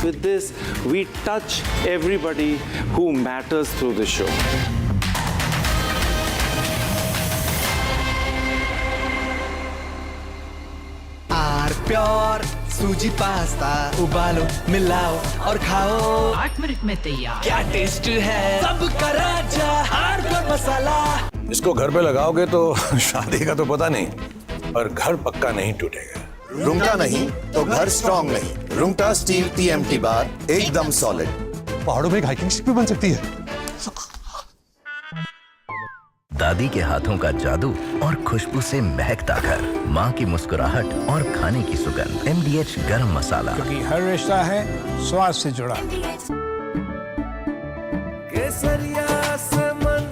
with this, we touch everybody who matters through the show. Pure सूजी pasta उबालो मिलाओ और खाओ 8 मिनट में तैयार। क्या टेस्ट है सबका राजा हार्डकोर मसाला। इसको घर पे लगाओगे तो शादी का तो पता नहीं, पर घर पक्का नहीं टूटेगा। रुंगटा नहीं तो घर स्ट्रॉन्ग नहीं। रुंगटा स्टील TMT बार एकदम सॉलिड। पहाड़ों में एक हाइकिंग शिप भी बन सकती है। दादी के हाथों का जादू और खुशबू से महकता घर, माँ की मुस्कुराहट और खाने की सुगंध। MDH गरम मसाला, क्योंकि हर रिश्ता है स्वाद से जुड़ा। केसरिया से मन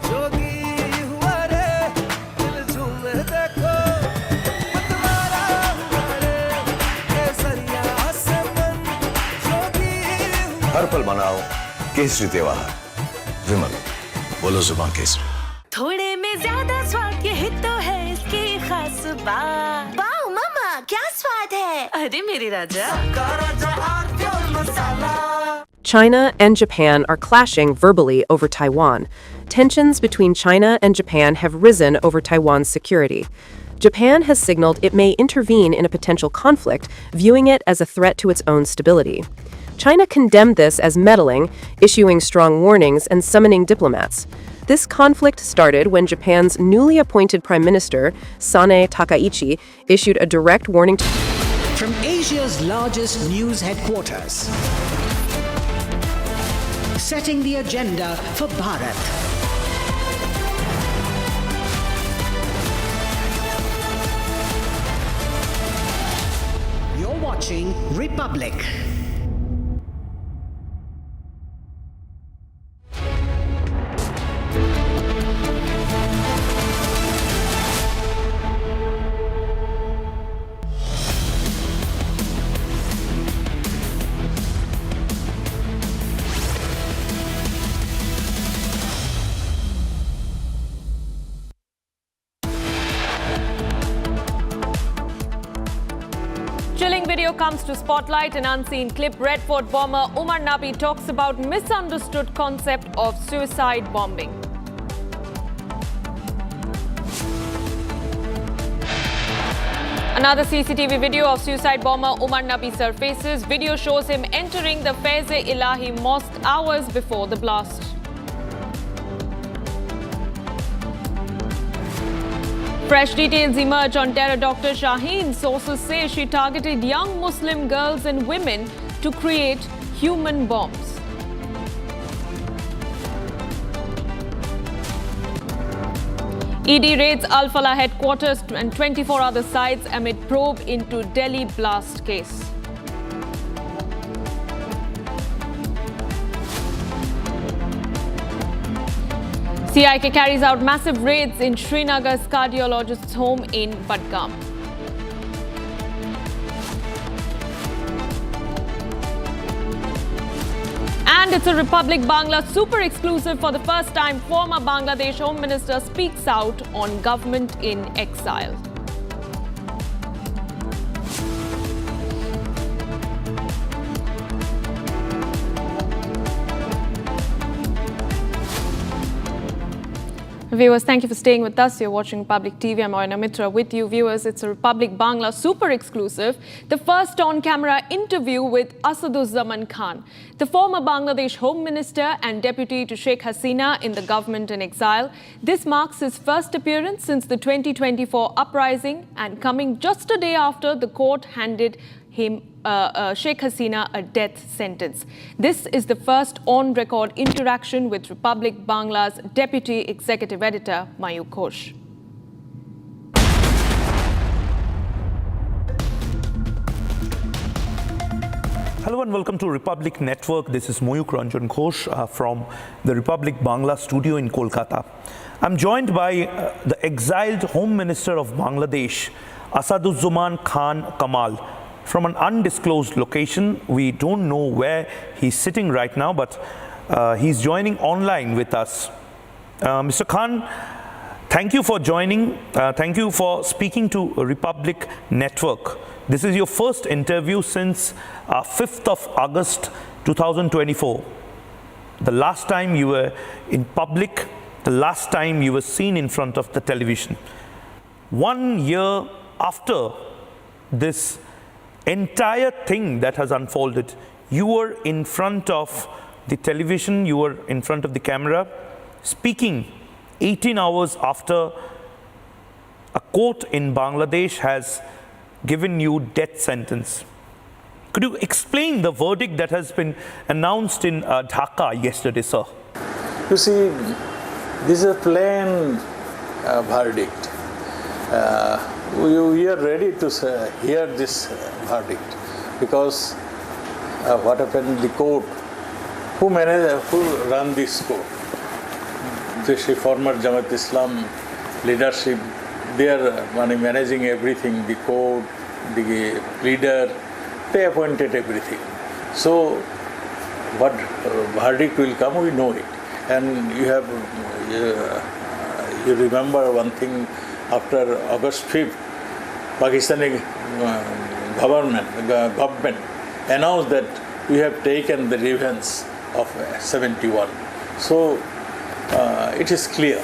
जोगी हुआ रे, दिल झूमे देखो मतवारा हुआ रे। केसरिया से मन जोगी हुआ। हर पल मनाओ केसरी त्योहार। विमल, बोलो जुबान केसरी। थोड़े में ज्यादा स्वाद, यही तो है इसकी खास बात। वाओ मामा, क्या स्वाद है। अरे मेरे राजा। China and Japan are clashing verbally over Taiwan. Tensions between China and Japan have risen over Taiwan's security. Japan has signaled it may intervene in a potential conflict, viewing it as a threat to its own stability. China condemned this as meddling, issuing strong warnings and summoning diplomats. This conflict started when Japan's newly appointed Prime Minister, Sanae Takaichi, issued a direct warning From Asia's largest news headquarters, setting the agenda for Bharat. You're watching Republic. Chilling video comes to spotlight. An unseen clip. Red Fort bomber Umar Nabi talks about misunderstood concept of suicide bombing. Another CCTV video of suicide bomber Umar Nabi surfaces. Video shows him entering the Faiz-e-Ilahi mosque hours before the blast. Fresh details emerge on terror Dr. Shaheen. Sources say she targeted young Muslim girls and women to create human bombs. ED raids Alfala headquarters and 24 other sites amid probe into Delhi blast case. CIK carries out massive raids in Srinagar's cardiologist's home in Budgam. And it's a Republic Bangla super exclusive. For the first time, former Bangladesh Home Minister speaks out on government in exile. Viewers, thank you for staying with us. You're watching Republic TV. I'm Oyana Mitra with you. Viewers, it's a Republic Bangla super exclusive. The first on-camera interview with Asaduzzaman Khan, the former Bangladesh Home Minister and Deputy to Sheikh Hasina in the government in exile. This marks his first appearance since the 2024 uprising and coming just a day after the court handed him Sheikh Hasina a death sentence. This is the first on-record interaction with Republic Bangla's Deputy Executive Editor, Mayuk Ghosh. Hello and welcome to Republic Network. This is Mayuk Ranjan Ghosh from the Republic Bangla studio in Kolkata. I'm joined by the exiled Home Minister of Bangladesh, Asaduzzaman Kamal, from an undisclosed location. We don't know where he's sitting right now, but he's joining online with us. Mr. Khan, Thank you for joining. Thank you for speaking to Republic Network. This is your first interview since 5th of August 2024. The last time you were in public, the last time you were seen in front of the television. 1 year after this entire thing that has unfolded, you were in front of the television, you were in front of the camera, speaking 18 hours after a court in Bangladesh has given you death sentence. Could you explain the verdict that has been announced in Dhaka yesterday, sir? You see, this is a plain verdict. We are ready to hear this verdict because what happened in the court, who run this court? The former Jamaat Islam leadership, they are managing everything, the court, the leader, they appointed everything. So what verdict will come, we know it. And you remember one thing, after August 5th, Pakistani government announced that we have taken the revenge of 71. So it is clear.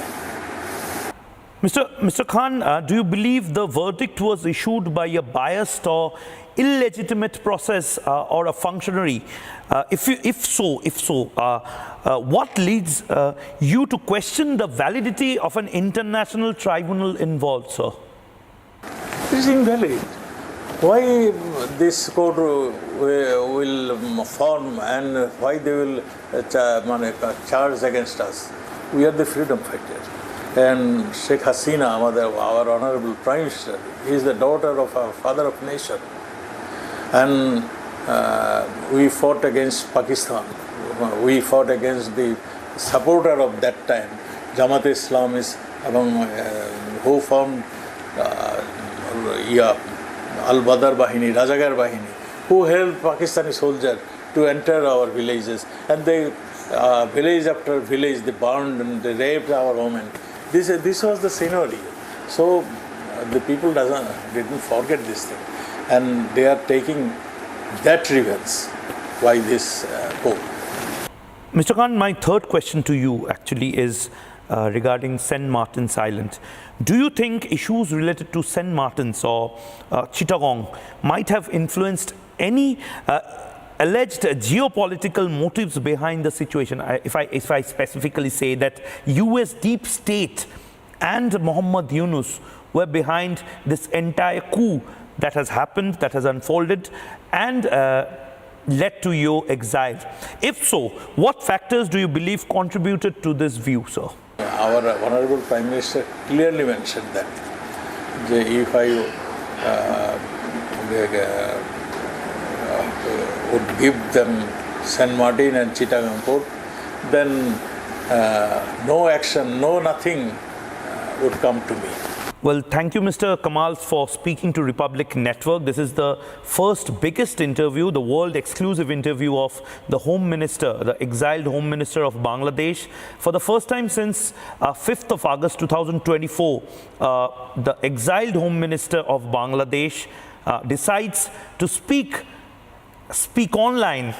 Mr. Khan, do you believe the verdict was issued by a biased or illegitimate process or a functionary? If so, what leads you to question the validity of an international tribunal involved, sir? It is invalid. Why this court will form and why they will charge against us? We are the freedom fighters. And Sheikh Hasina, our honorable Prime Minister, is the daughter of our father of nation. And we fought against Pakistan. We fought against the supporter of that time. Jamaat Islam is among who formed Al-Badr Bahini, Rajagar Bahini, who helped Pakistani soldiers to enter our villages. And they, village after village, they burned and they raped our women. This was the scenario. So the people didn't forget this thing. And they are taking that revenge by this court. Mr. Khan, my third question to you actually is regarding St. Martin's Island. Do you think issues related to St. Martin's or Chittagong might have influenced any alleged geopolitical motives behind the situation? If I specifically say that US deep state and Muhammad Yunus were behind this entire coup that has happened, that has unfolded and led to your exile. If so, what factors do you believe contributed to this view, sir? Our Honorable Prime Minister clearly mentioned that if I would give them St. Martin and Chittagong port, then no action, no nothing would come to me. Well, thank you, Mr. Kamal, for speaking to Republic Network. This is the first biggest interview, the world exclusive interview of the Home Minister, the exiled Home Minister of Bangladesh. For the first time since 5th of August 2024, the exiled Home Minister of Bangladesh decides to speak online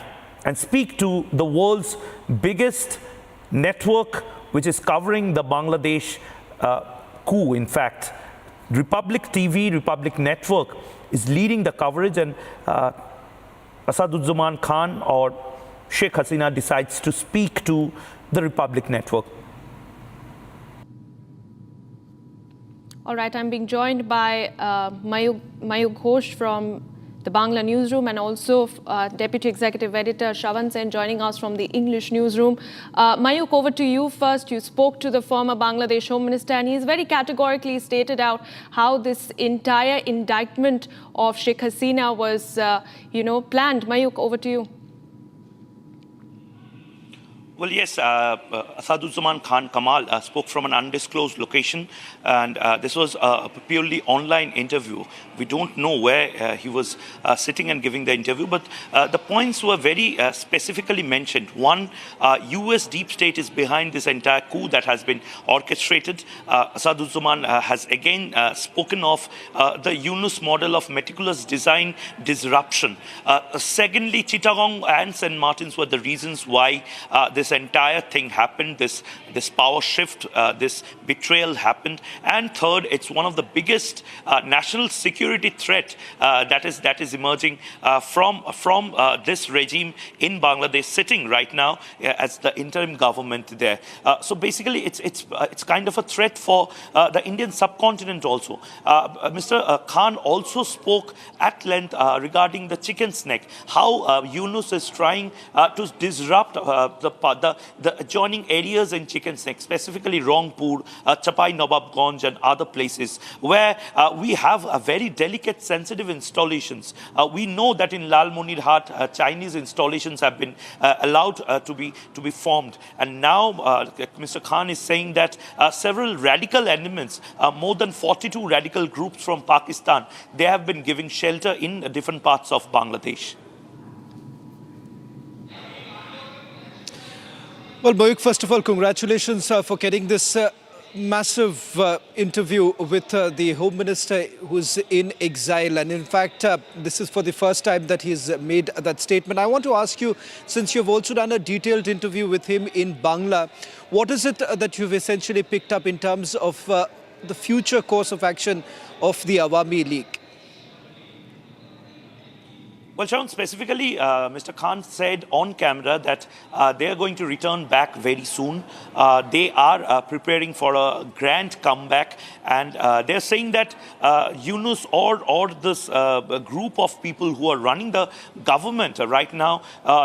and speak to the world's biggest network, which is covering the Bangladesh coup. In fact, Republic TV, Republic Network is leading the coverage, and Asaduzzaman Khan or Sheikh Hasina decides to speak to the Republic Network. All right, I'm being joined by Mayuk Ghosh from the Bangla newsroom, and also Deputy Executive Editor Shravan Sen joining us from the English newsroom. Mayuk, over to you first. You spoke to the former Bangladesh Home Minister, and he's very categorically stated out how this entire indictment of Sheikh Hasina was, planned. Mayuk, over to you. Well, yes, Asaduzzaman Kamal spoke from an undisclosed location, and this was a purely online interview. We don't know where he was sitting and giving the interview, but the points were very specifically mentioned. One, US deep state is behind this entire coup that has been orchestrated. Asaduzzaman has again spoken of the Yunus model of meticulous design disruption. Secondly, Chittagong and St. Martins were the reasons why this entire thing happened, this power shift, this betrayal happened. And third, it's one of the biggest national security threat that is emerging from this regime in Bangladesh, sitting right now as the interim government there. So basically, it's kind of a threat for the Indian subcontinent also. Mr. Khan also spoke at length regarding the chicken's neck, how Yunus is trying to disrupt the adjoining areas in Chicken's Neck, specifically Rangpur, Chapai Nawabganj and other places where we have a very delicate, sensitive installations. We know that in Lalmonirhat, Chinese installations have been allowed to be formed. And now Mr. Khan is saying that several radical elements, more than 42 radical groups from Pakistan, they have been giving shelter in different parts of Bangladesh. Well, Moyuk, first of all, congratulations for getting this massive interview with the Home Minister who's in exile. And in fact, this is for the first time that he's made that statement. I want to ask you, since you've also done a detailed interview with him in Bangla, what is it that you've essentially picked up in terms of the future course of action of the Awami League? Well, Sharon, specifically, Mr. Khan said on camera that they are going to return back very soon. They are preparing for a grand comeback, and they're saying that Yunus or this group of people who are running the government right now,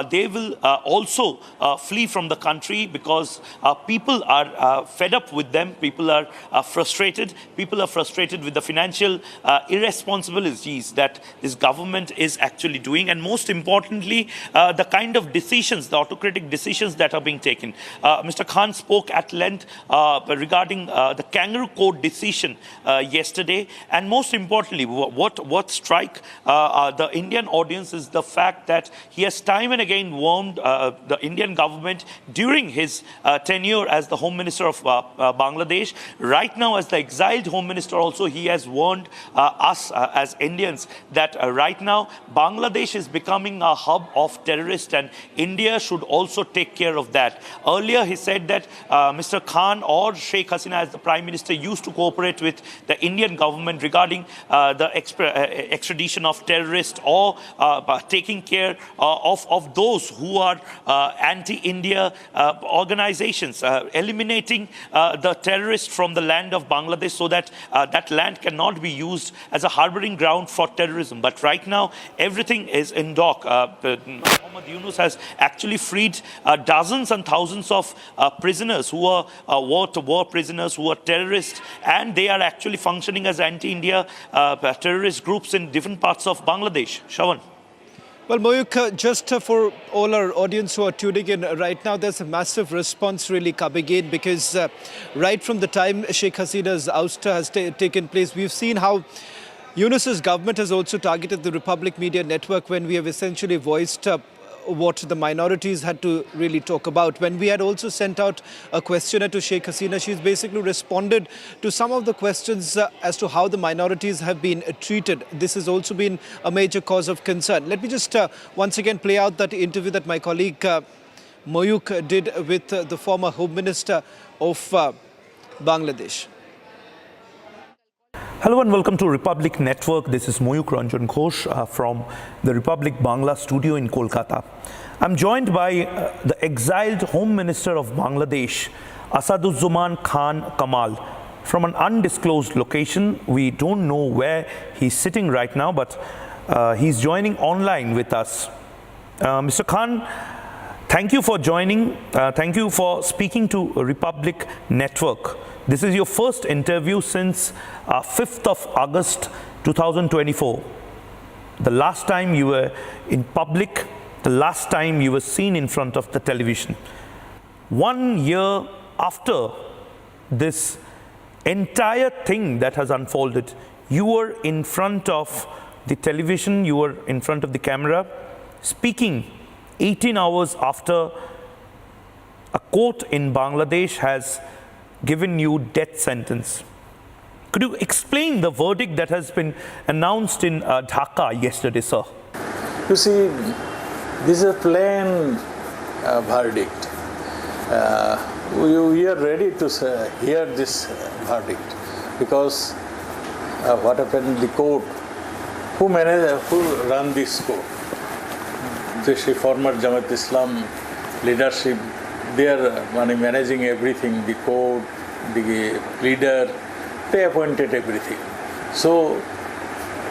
they will also flee from the country because people are fed up with them. People are frustrated. People are frustrated with the financial irresponsibilities that this government is actually doing, and most importantly, the kind of decisions, the autocratic decisions that are being taken. Mr. Khan spoke at length regarding the kangaroo court decision yesterday, and most importantly, what strike the Indian audience is the fact that he has time and again warned the Indian government during his tenure as the Home Minister of Bangladesh. Right now, as the exiled Home Minister also, he has warned us as Indians that right now, Bangladesh is becoming a hub of terrorists, and India should also take care of that. Earlier, he said that Mr. Khan or Sheikh Hasina as the Prime Minister used to cooperate with the Indian government regarding the extradition of terrorists or taking care of those who are anti-India organizations, eliminating the terrorists from the land of Bangladesh so that that land cannot be used as a harboring ground for terrorism. But right now, everything is in dock. Muhammad Yunus has actually freed dozens and thousands of prisoners who are war prisoners, who are terrorists, and they are actually functioning as anti-India terrorist groups in different parts of Bangladesh. Shawan. Well, Moyuk, just for all our audience who are tuning in right now, there's a massive response really coming in because right from the time Sheikh Hasina's ouster has taken place, we've seen how Yunus's government has also targeted the Republic Media Network when we have essentially voiced what the minorities had to really talk about. When we had also sent out a questionnaire to Sheikh Hasina, she's basically responded to some of the questions as to how the minorities have been treated. This has also been a major cause of concern. Let me just once again play out that interview that my colleague Moyuk did with the former Home Minister of Bangladesh. Hello and welcome to Republic Network. This is Moyuk Ranjan Ghosh from the Republic Bangla studio in Kolkata. I'm joined by the exiled Home Minister of Bangladesh, Asaduzzaman Kamal, from an undisclosed location. We don't know where he's sitting right now, but he's joining online with us. Mr. Khan, thank you for joining. Thank you for speaking to Republic Network. This is your first interview since 5th of August 2024. The last time you were in public, the last time you were seen in front of the television. 1 year after this entire thing that has unfolded, you were in front of the television, you were in front of the camera, speaking 18 hours after a court in Bangladesh has given you death sentence. Could you explain the verdict that has been announced in Dhaka yesterday, sir? You see, this is a plain verdict. We are ready to hear this verdict because what happened in the court, who run this court? The former Jamaat Islam leadership, they are managing everything, the court, the leader, they appointed everything. So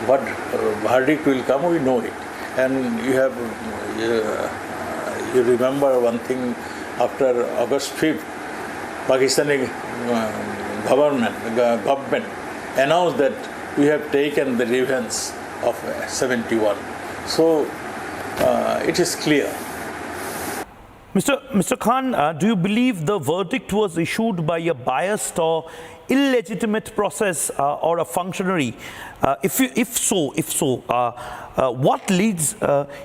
what verdict will come, we know it. And you remember one thing, after August 5th, Pakistani government announced that we have taken the revenge of 71. So it is clear. Mr. Khan, do you believe the verdict was issued by a biased or illegitimate process or a functionary? If so, what leads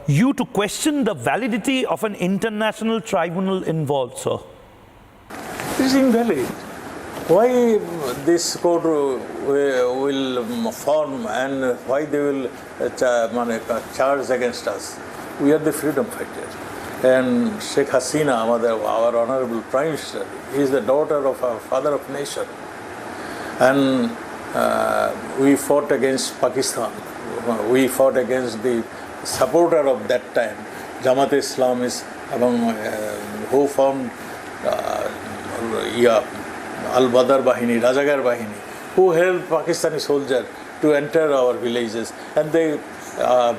you to question the validity of an international tribunal involved, sir? It is invalid. Why this court will form and why they will charge against us? We are the freedom fighters. And Sheikh Hasina, our honorable Prime Minister, is the daughter of our father of nation. And we fought against Pakistan. We fought against the supporter of that time. Jamaat Islam is among who formed Al-Badr Bahini, Rajagar Bahini, who helped Pakistani soldiers to enter our villages. And they,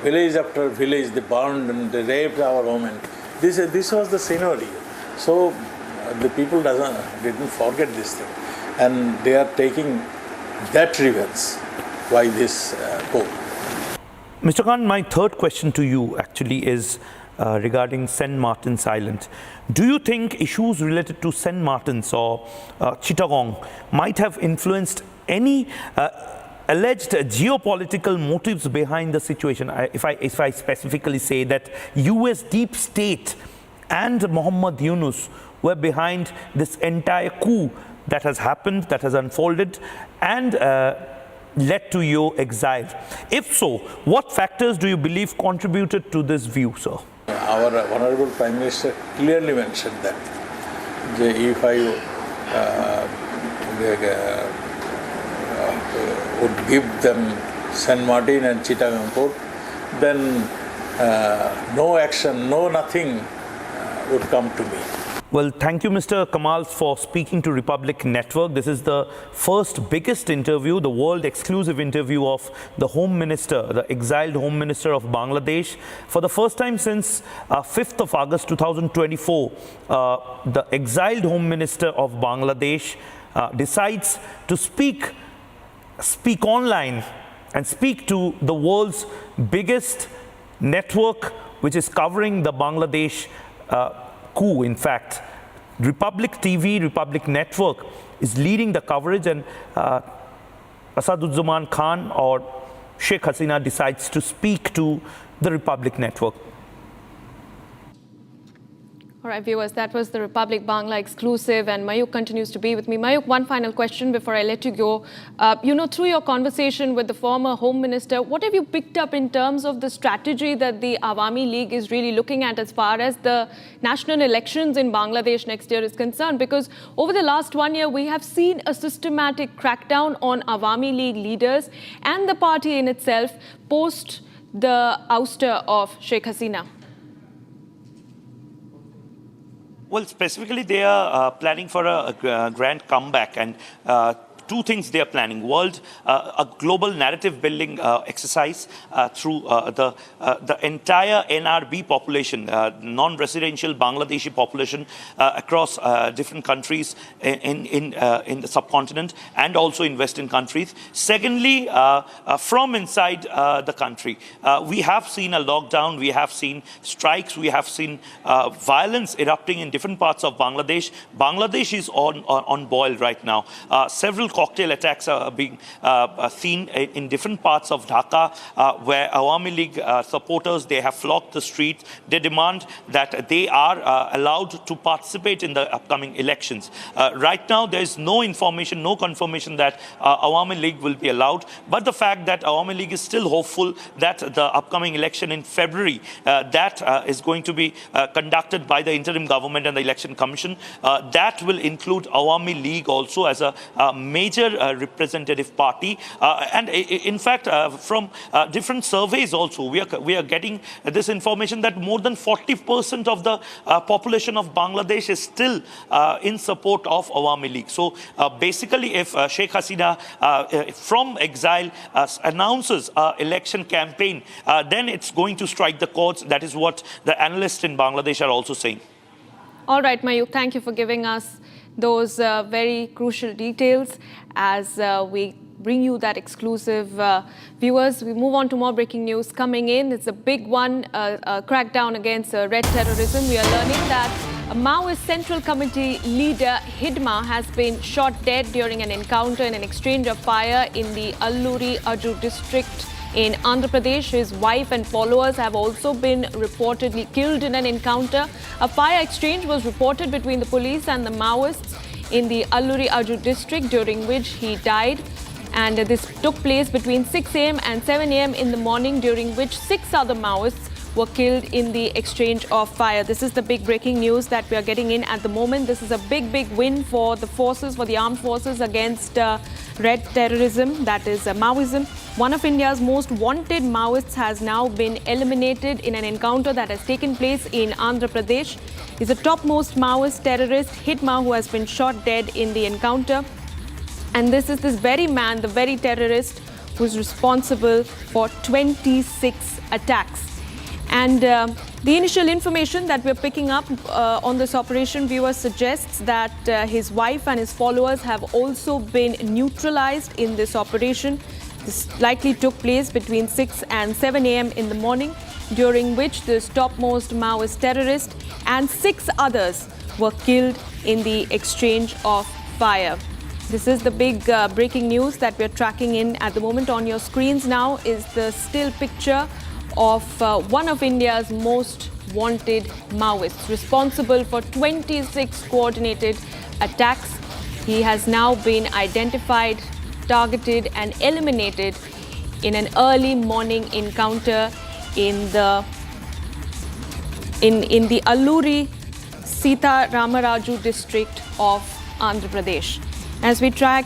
village after village, they burned and they raped our women. This was the scenario. So the people didn't forget this thing. And they are taking that revenge by this court. Mr. Khan, my third question to you actually is regarding St. Martin's Island. Do you think issues related to St. Martin's or Chittagong might have influenced any alleged geopolitical motives behind the situation? If I specifically say that US deep state and Muhammad Yunus were behind this entire coup that has happened, that has unfolded and led to your exile. If so, what factors do you believe contributed to this view, sir? Our Honorable Prime Minister clearly mentioned that if I would give them St. Martin and Chittagong port, then no action, no nothing would come to me. Well, thank you, Mr. Kamal, for speaking to Republic Network. This is the first biggest interview, the world exclusive interview of the Home Minister, the exiled Home Minister of Bangladesh. For the first time since 5th of August 2024, the exiled Home Minister of Bangladesh decides to speak online and speak to the world's biggest network, which is covering the Bangladesh coup. In fact, Republic TV, Republic Network is leading the coverage, and Asaduzzaman Khan or Sheikh Hasina decides to speak to the Republic Network. All right, viewers, that was the Republic Bangla exclusive, and Mayuk continues to be with me. Mayuk, one final question before I let you go. Through your conversation with the former Home Minister, what have you picked up in terms of the strategy that the Awami League is really looking at as far as the national elections in Bangladesh next year is concerned? Because over the last 1 year, we have seen a systematic crackdown on Awami League leaders and the party in itself post the ouster of Sheikh Hasina. Well, specifically, they are planning for a grand comeback, and two things they are planning. A global narrative building exercise through the entire NRB population, non-residential Bangladeshi population across different countries in the subcontinent and also in Western countries. Secondly, from inside the country, we have seen a lockdown, we have seen strikes, we have seen violence erupting in different parts of Bangladesh. Bangladesh is on boil right now. Several cocktail attacks are being seen in different parts of Dhaka, where Awami League supporters, they have flocked the streets. They demand that they are allowed to participate in the upcoming elections. Right now, there is no information, no confirmation that Awami League will be allowed. But the fact that Awami League is still hopeful that the upcoming election in February, that is going to be conducted by the interim government and the election commission, that will include Awami League also as a major representative party. And in fact, from different surveys also, we are getting this information that more than 40% of the population of Bangladesh is still in support of Awami League. So basically, if Sheikh Hasina from exile announces an election campaign, then it's going to strike the chords. That is what the analysts in Bangladesh are also saying. All right, Mayuk, thank you for giving us those very crucial details as we bring you that exclusive. Viewers, we move on to more breaking news coming in. It's a big one, a crackdown against red terrorism. We are learning that a Maoist Central Committee leader, Hidma, has been shot dead during an encounter in an exchange of fire in the Alluri Aju district in Andhra Pradesh. His wife and followers have also been reportedly killed in an encounter. A fire exchange was reported between the police and the Maoists in the Alluri Aju district, during which he died. And this took place between 6 a.m. and 7 a.m. in the morning, during which 6 other Maoists were killed in the exchange of fire. This is the big breaking news that we are getting in at the moment. This is a big win for the forces, for the armed forces against red terrorism, that is Maoism. One of India's most wanted Maoists has now been eliminated in an encounter that has taken place in Andhra Pradesh. He's the topmost Maoist terrorist, Hidma, who has been shot dead in the encounter. And this is this very man, the very terrorist, who's responsible for 26 attacks. And the initial information that we're picking up on this operation, viewers, suggests that his wife and his followers have also been neutralized in this operation. This likely took place between 6 and 7 a.m. in the morning, during which this topmost Maoist terrorist and 6 others were killed in the exchange of fire. This is the big breaking news that we're tracking in at the moment. On your screens now is the still picture of one of India's most wanted Maoists, responsible for 26 coordinated attacks. He has now been identified, targeted and eliminated in an early morning encounter in the Alluri Sita Ramaraju district of Andhra Pradesh. As we try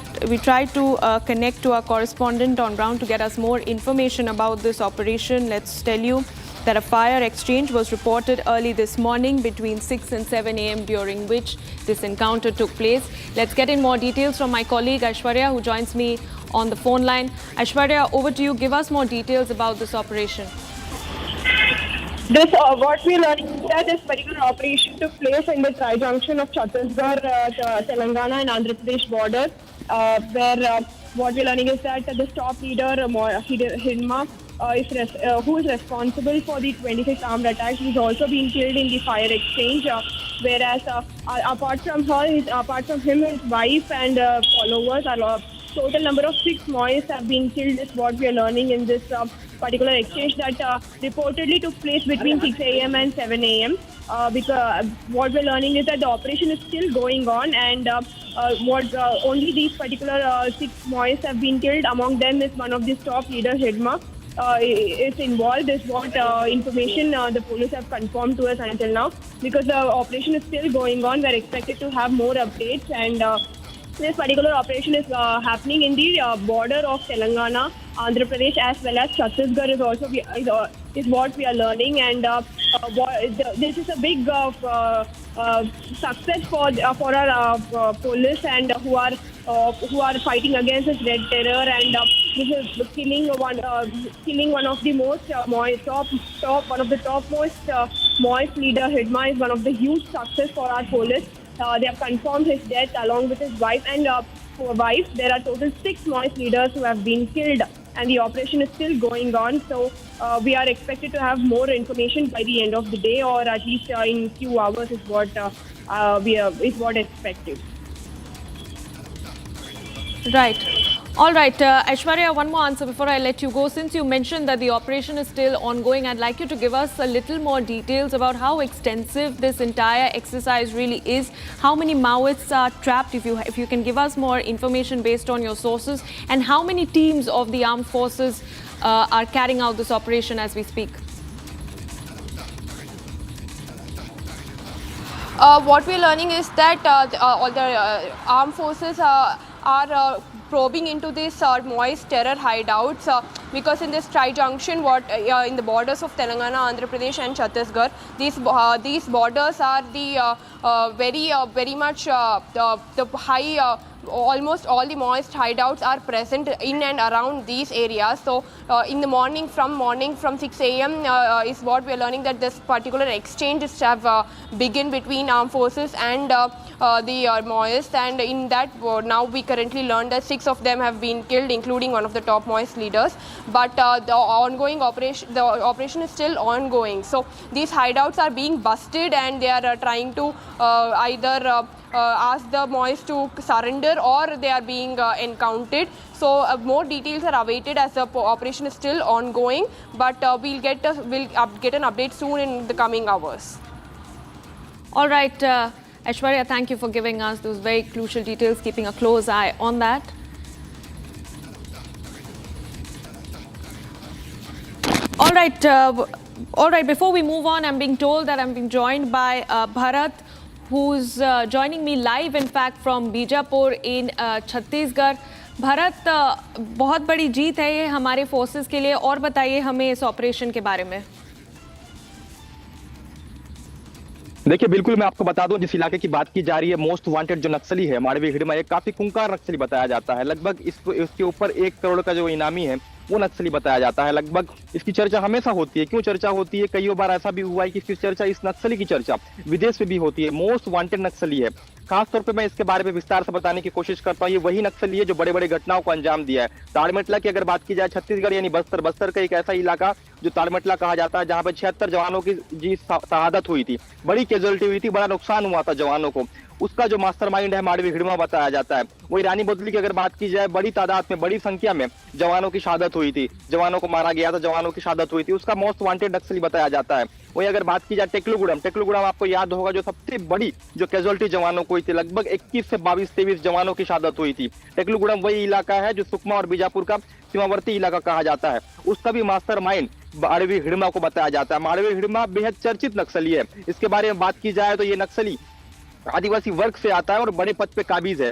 to connect to our correspondent on ground to get us more information about this operation, let's tell you that a fire exchange was reported early this morning between 6 and 7 a.m. during which this encounter took place. Let's get in more details from my colleague Aishwarya, who joins me on the phone line. Aishwarya, over to you. Give us more details about this operation. What we learned is that this particular operation took place in the tri-junction of Chhattisgarh, Telangana and Andhra Pradesh border, where what we're learning is that the top leader, Hidma, who is responsible for the 26 armed attacks, is also being killed in the fire exchange. Whereas apart from him, his wife and followers, a total number of 6 Maoists have been killed. Is what we are learning in this particular exchange that reportedly took place between 6 a.m. and 7 a.m. Because what we're learning is that the operation is still going on, and only these particular 6 Maoists have been killed. Among them is one of the top leaders, Hidma, is involved. Is what information the police have confirmed to us until now. Because the operation is still going on, we're expected to have more updates, and This particular operation is happening in the border of Telangana, Andhra Pradesh, as well as Chhattisgarh is also is what we are learning, and this is a big success for our police and who are fighting against this red terror, and this is killing one of the most topmost Maoist leader. Hidma is one of the huge success for our police. They have confirmed his death along with his wife and wife. There are total 6 Maoist leaders who have been killed, and the operation is still going on. So we are expected to have more information by the end of the day, or at least in few hours is what expected. Right. All right, Aishwarya, one more answer before I let you go. Since you mentioned that the operation is still ongoing, I'd like you to give us a little more details about how extensive this entire exercise really is. How many Maoists are trapped, if you can give us more information based on your sources, and how many teams of the armed forces are carrying out this operation as we speak? What we're learning is that all the armed forces are probing into this Maoist terror hideouts because in this tri-junction, in the borders of Telangana, Andhra Pradesh and Chhattisgarh, these borders are the very much the high. Almost all the Maoist hideouts are present in and around these areas. So in the morning from 6 a.m. Is what we are learning, that this particular exchanges have begun between armed forces and the Maoists, and in that now we currently learned that 6 of them have been killed, including one of the top Maoist leaders. But the operation is still ongoing. So these hideouts are being busted, and they are trying to either ask the Maoists to surrender, or they are being encountered. So more details are awaited as the operation is still ongoing, but we'll get an update soon in the coming hours. All right, Aishwarya, thank you for giving us those very crucial details, keeping a close eye on that. All right, before we move on, I'm being told that I'm being joined by Bharat, who's joining me live, in fact, from Bijapur in Chhattisgarh. Bharat, बहुत बड़ी जीत है ये हमारे forces के लिए, और बताइए हमें इस ऑपरेशन के बारे में। देखिए, बिल्कुल मैं आपको बता दूं, जिस इलाके की बात की जा रही है, मोस्ट वांटेड जो नक्सली है माड़वी हिडमा, एक काफी खूंखार नक्सली बताया जाता है। लगभग इसके ऊपर 1 करोड़ का जो इनामी है वो नक्सली बताया जाता है। लगभग इसकी चर्चा हमेशा होती है। क्यों चर्चा होती है? कई बार ऐसा भी हुआ है कि इसकी चर्चा, इस नक्सली की चर्चा विदेश में भी होती है। मोस्ट वांटेड नक्सली है। खास तौर पे मैं इसके बारे में विस्तार से बताने की कोशिश करता हूँ। ये वही नक्सली है जो बड़े बड़े घटनाओं को अंजाम दिया है। ताड़मेटला की अगर बात की जाए, छत्तीसगढ़ यानी बस्तर का एक ऐसा इलाका जो ताड़मेटला कहा जाता है, जहां पर 76 जवानों की शहादत हुई थी, बड़ी कैजुअलिटी हुई थी, बड़ा नुकसान हुआ था जवानों को। उसका जो मास्टरमाइंड है माड़वी हिडमा बताया जाता है। वही रानी बदली की अगर बात की जाए, बड़ी तादाद में, बड़ी संख्या में जवानों की शहादत हुई थी, जवानों को मारा गया था, जवानों की शहादत हुई थी, उसका मोस्ट वांटेड नक्सली बताया जाता है। वही अगर बात की जाए टेकलुगुड़म आपको याद होगा, जो सबसे बड़ी जो कैजुअलिटी जवानों को हुई थी, लगभग 21 से 22-23 जवानों की शहादत हुई थी। टेकलुगुड़म वही इलाका है जो सुकमा और बीजापुर का सीमावर्ती इलाका कहा जाता है। उसका भी मास्टरमाइंड माड़वी हिडमा को बताया जाता है। माड़वी हिडमा बेहद चर्चित नक्सली है। इसके बारे में बात की जाए तो ये नक्सली आदिवासी वर्ग से आता है और बड़े पद पे काबिज है।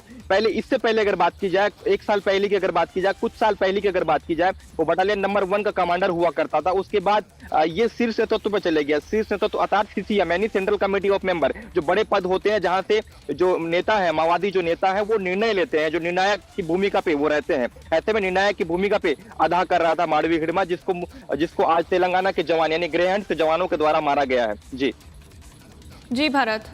इससे पहले अगर बात की जाए, 1 साल पहले की अगर बात की जाए, कुछ साल पहले की अगर बात की जाए, वो बटालियन नंबर 1 का कमांडर हुआ करता था। उसके बाद ये शीर्ष नेतृत्व पे चले गया। शीर्ष नेतृत्व अर्थात सीसीएम यानी सेंट्रल कमेटी ऑफ मेंबर, जो बड़े पद होते हैं, जहां से जो नेता है, माओवादी जो नेता है, वो निर्णय लेते हैं, जो निर्णायक की भूमिका पे वो रहते हैं। ऐसे में निर्णायक की भूमिका पे अदा कर रहा था माड़वी हिडमा, जिसको आज तेलंगाना के जवान यानी ग्रे हैंड्स के जवानों के द्वारा मारा गया है। जी भारत,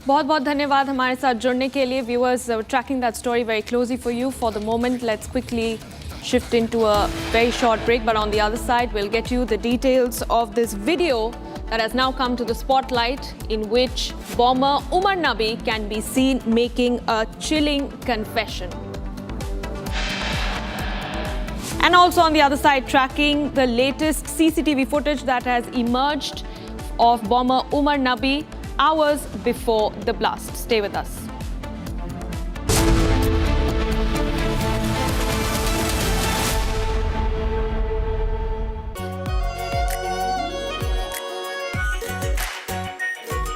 बहुत बहुत धन्यवाद हमारे साथ जुड़ने के लिए। Viewers, tracking that story very closely for you. For the moment, let's quickly shift into a very short break, but on the other side we'll get you the details of this video that has now come to the spotlight, in which bomber Umar Nabi can be seen making a chilling confession. And also on the other side, tracking the latest CCTV footage that has emerged of bomber Umar Nabi hours before the blast. Stay with us.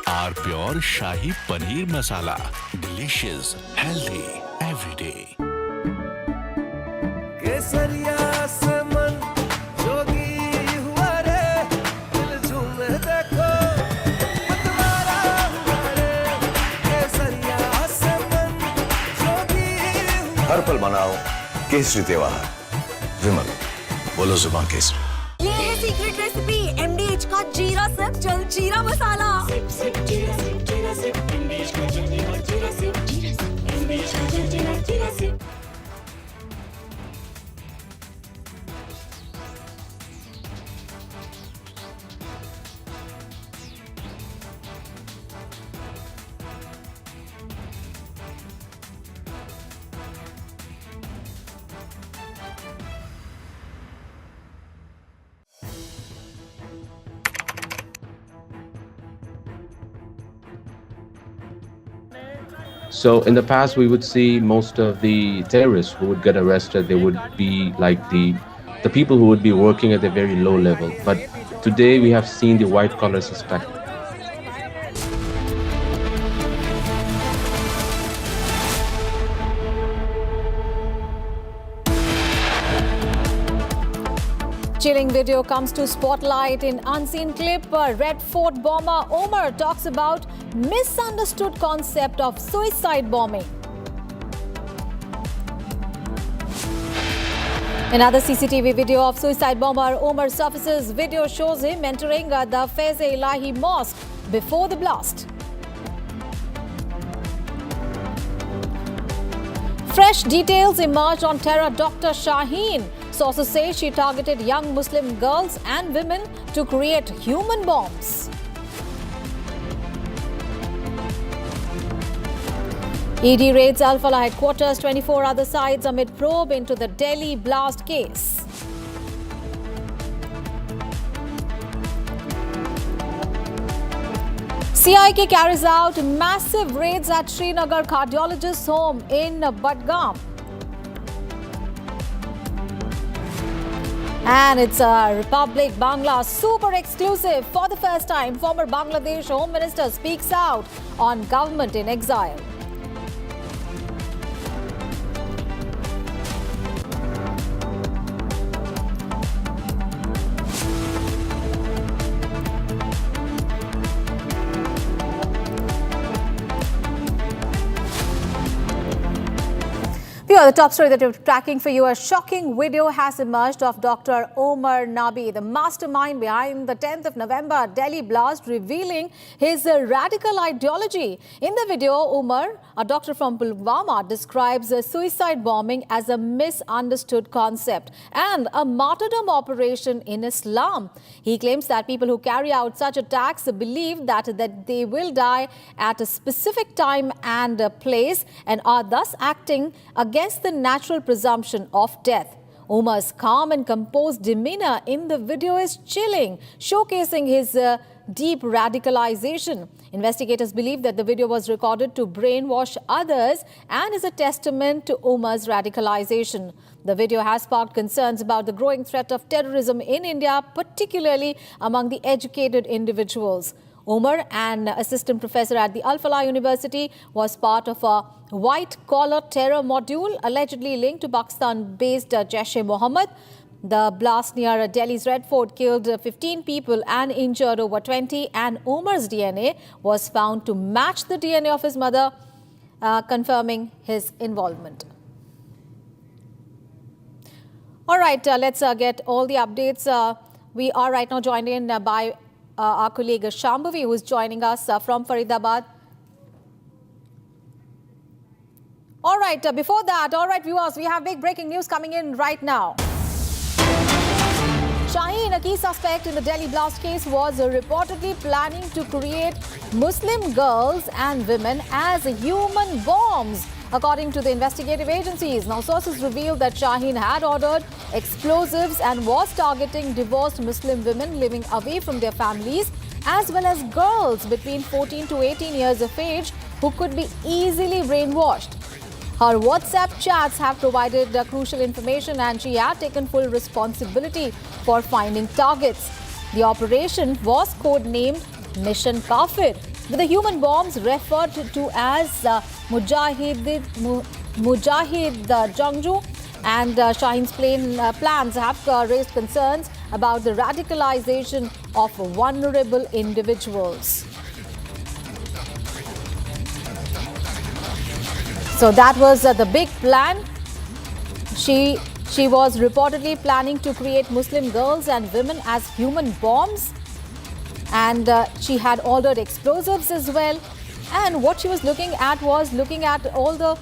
Our AR pure shahi paneer masala, delicious, healthy everyday. केसरिया से मन जोगी हुआ रे, दिल झूमे देखो मतवारा हुआ रे। केसरिया से मन जोगी हुआ। हर पल मनाओ केसरी त्योहार। विमल, बोलो जुबान केसरी। ये है सीक्रेट रेसिपी MDH का जीरा सिप जल जीरा मसाला। सिप सिप जीरा सिप जीरा सिप MDH का जल जीरा सिप MDH का जल जीरा SIP. So in the past, we would see most of the terrorists who would get arrested, they would be like the people who would be working at a very low level. But today we have seen the white collar suspect. Chilling video comes to spotlight in unseen clip. Red Fort bomber Omar talks about misunderstood concept of suicide bombing. Another CCTV video of suicide bomber Omar surfaces. Video shows him entering the Faiz-e-Ilahi Mosque before the blast. Fresh details emerge on terror Dr. Shaheen. Sources say she targeted young Muslim girls and women to create human bombs. ED raids Alfala headquarters, 24 other sides amid probe into the Delhi blast case. CIK carries out massive raids at Srinagar cardiologist's home in Budgam. And it's a Republic Bangla super exclusive. For the first time, former Bangladesh Home Minister speaks out on government in exile. The top story that we're tracking for you, a shocking video has emerged of Dr. Omar Nabi, the mastermind behind the 10th of November Delhi blast, revealing his radical ideology. In the video, Omar, a doctor from Pulwama, describes suicide bombing as a misunderstood concept and a martyrdom operation in Islam. He claims that people who carry out such attacks believe that they will die at a specific time and place and are thus acting against the natural presumption of death. Omar's calm and composed demeanor in the video is chilling, showcasing his deep radicalization. Investigators believe that the video was recorded to brainwash others and is a testament to Omar's radicalization. The video has sparked concerns about the growing threat of terrorism in India, particularly among the educated individuals. Omar, an assistant professor at the Alfala University, was part of a white-collar terror module allegedly linked to Pakistan-based Jaish-e-Mohammed. The blast near Delhi's Red Fort killed 15 people and injured over 20, and Omar's DNA was found to match the DNA of his mother, confirming his involvement. All right, let's get all the updates. We are right now joined in by our colleague Shambhavi, who is joining us from Faridabad. All right, before that, all right, viewers, we have big breaking news coming in right now. Shaheen, a key suspect in the Delhi blast case, was reportedly planning to create Muslim girls and women as human bombs, according to the investigative agencies. Now, sources reveal that Shaheen had ordered explosives and was targeting divorced Muslim women living away from their families, as well as girls between 14 to 18 years of age who could be easily brainwashed. Her WhatsApp chats have provided crucial information, and she had taken full responsibility for finding targets. The operation was codenamed Mission Kafir. with the human bombs referred to as Mujahid Jangju. And Shaheen's plans have raised concerns about the radicalization of vulnerable individuals. So that was the big plan. She was reportedly planning to create Muslim girls and women as human bombs. And she had ordered explosives as well. And what she was looking at was all the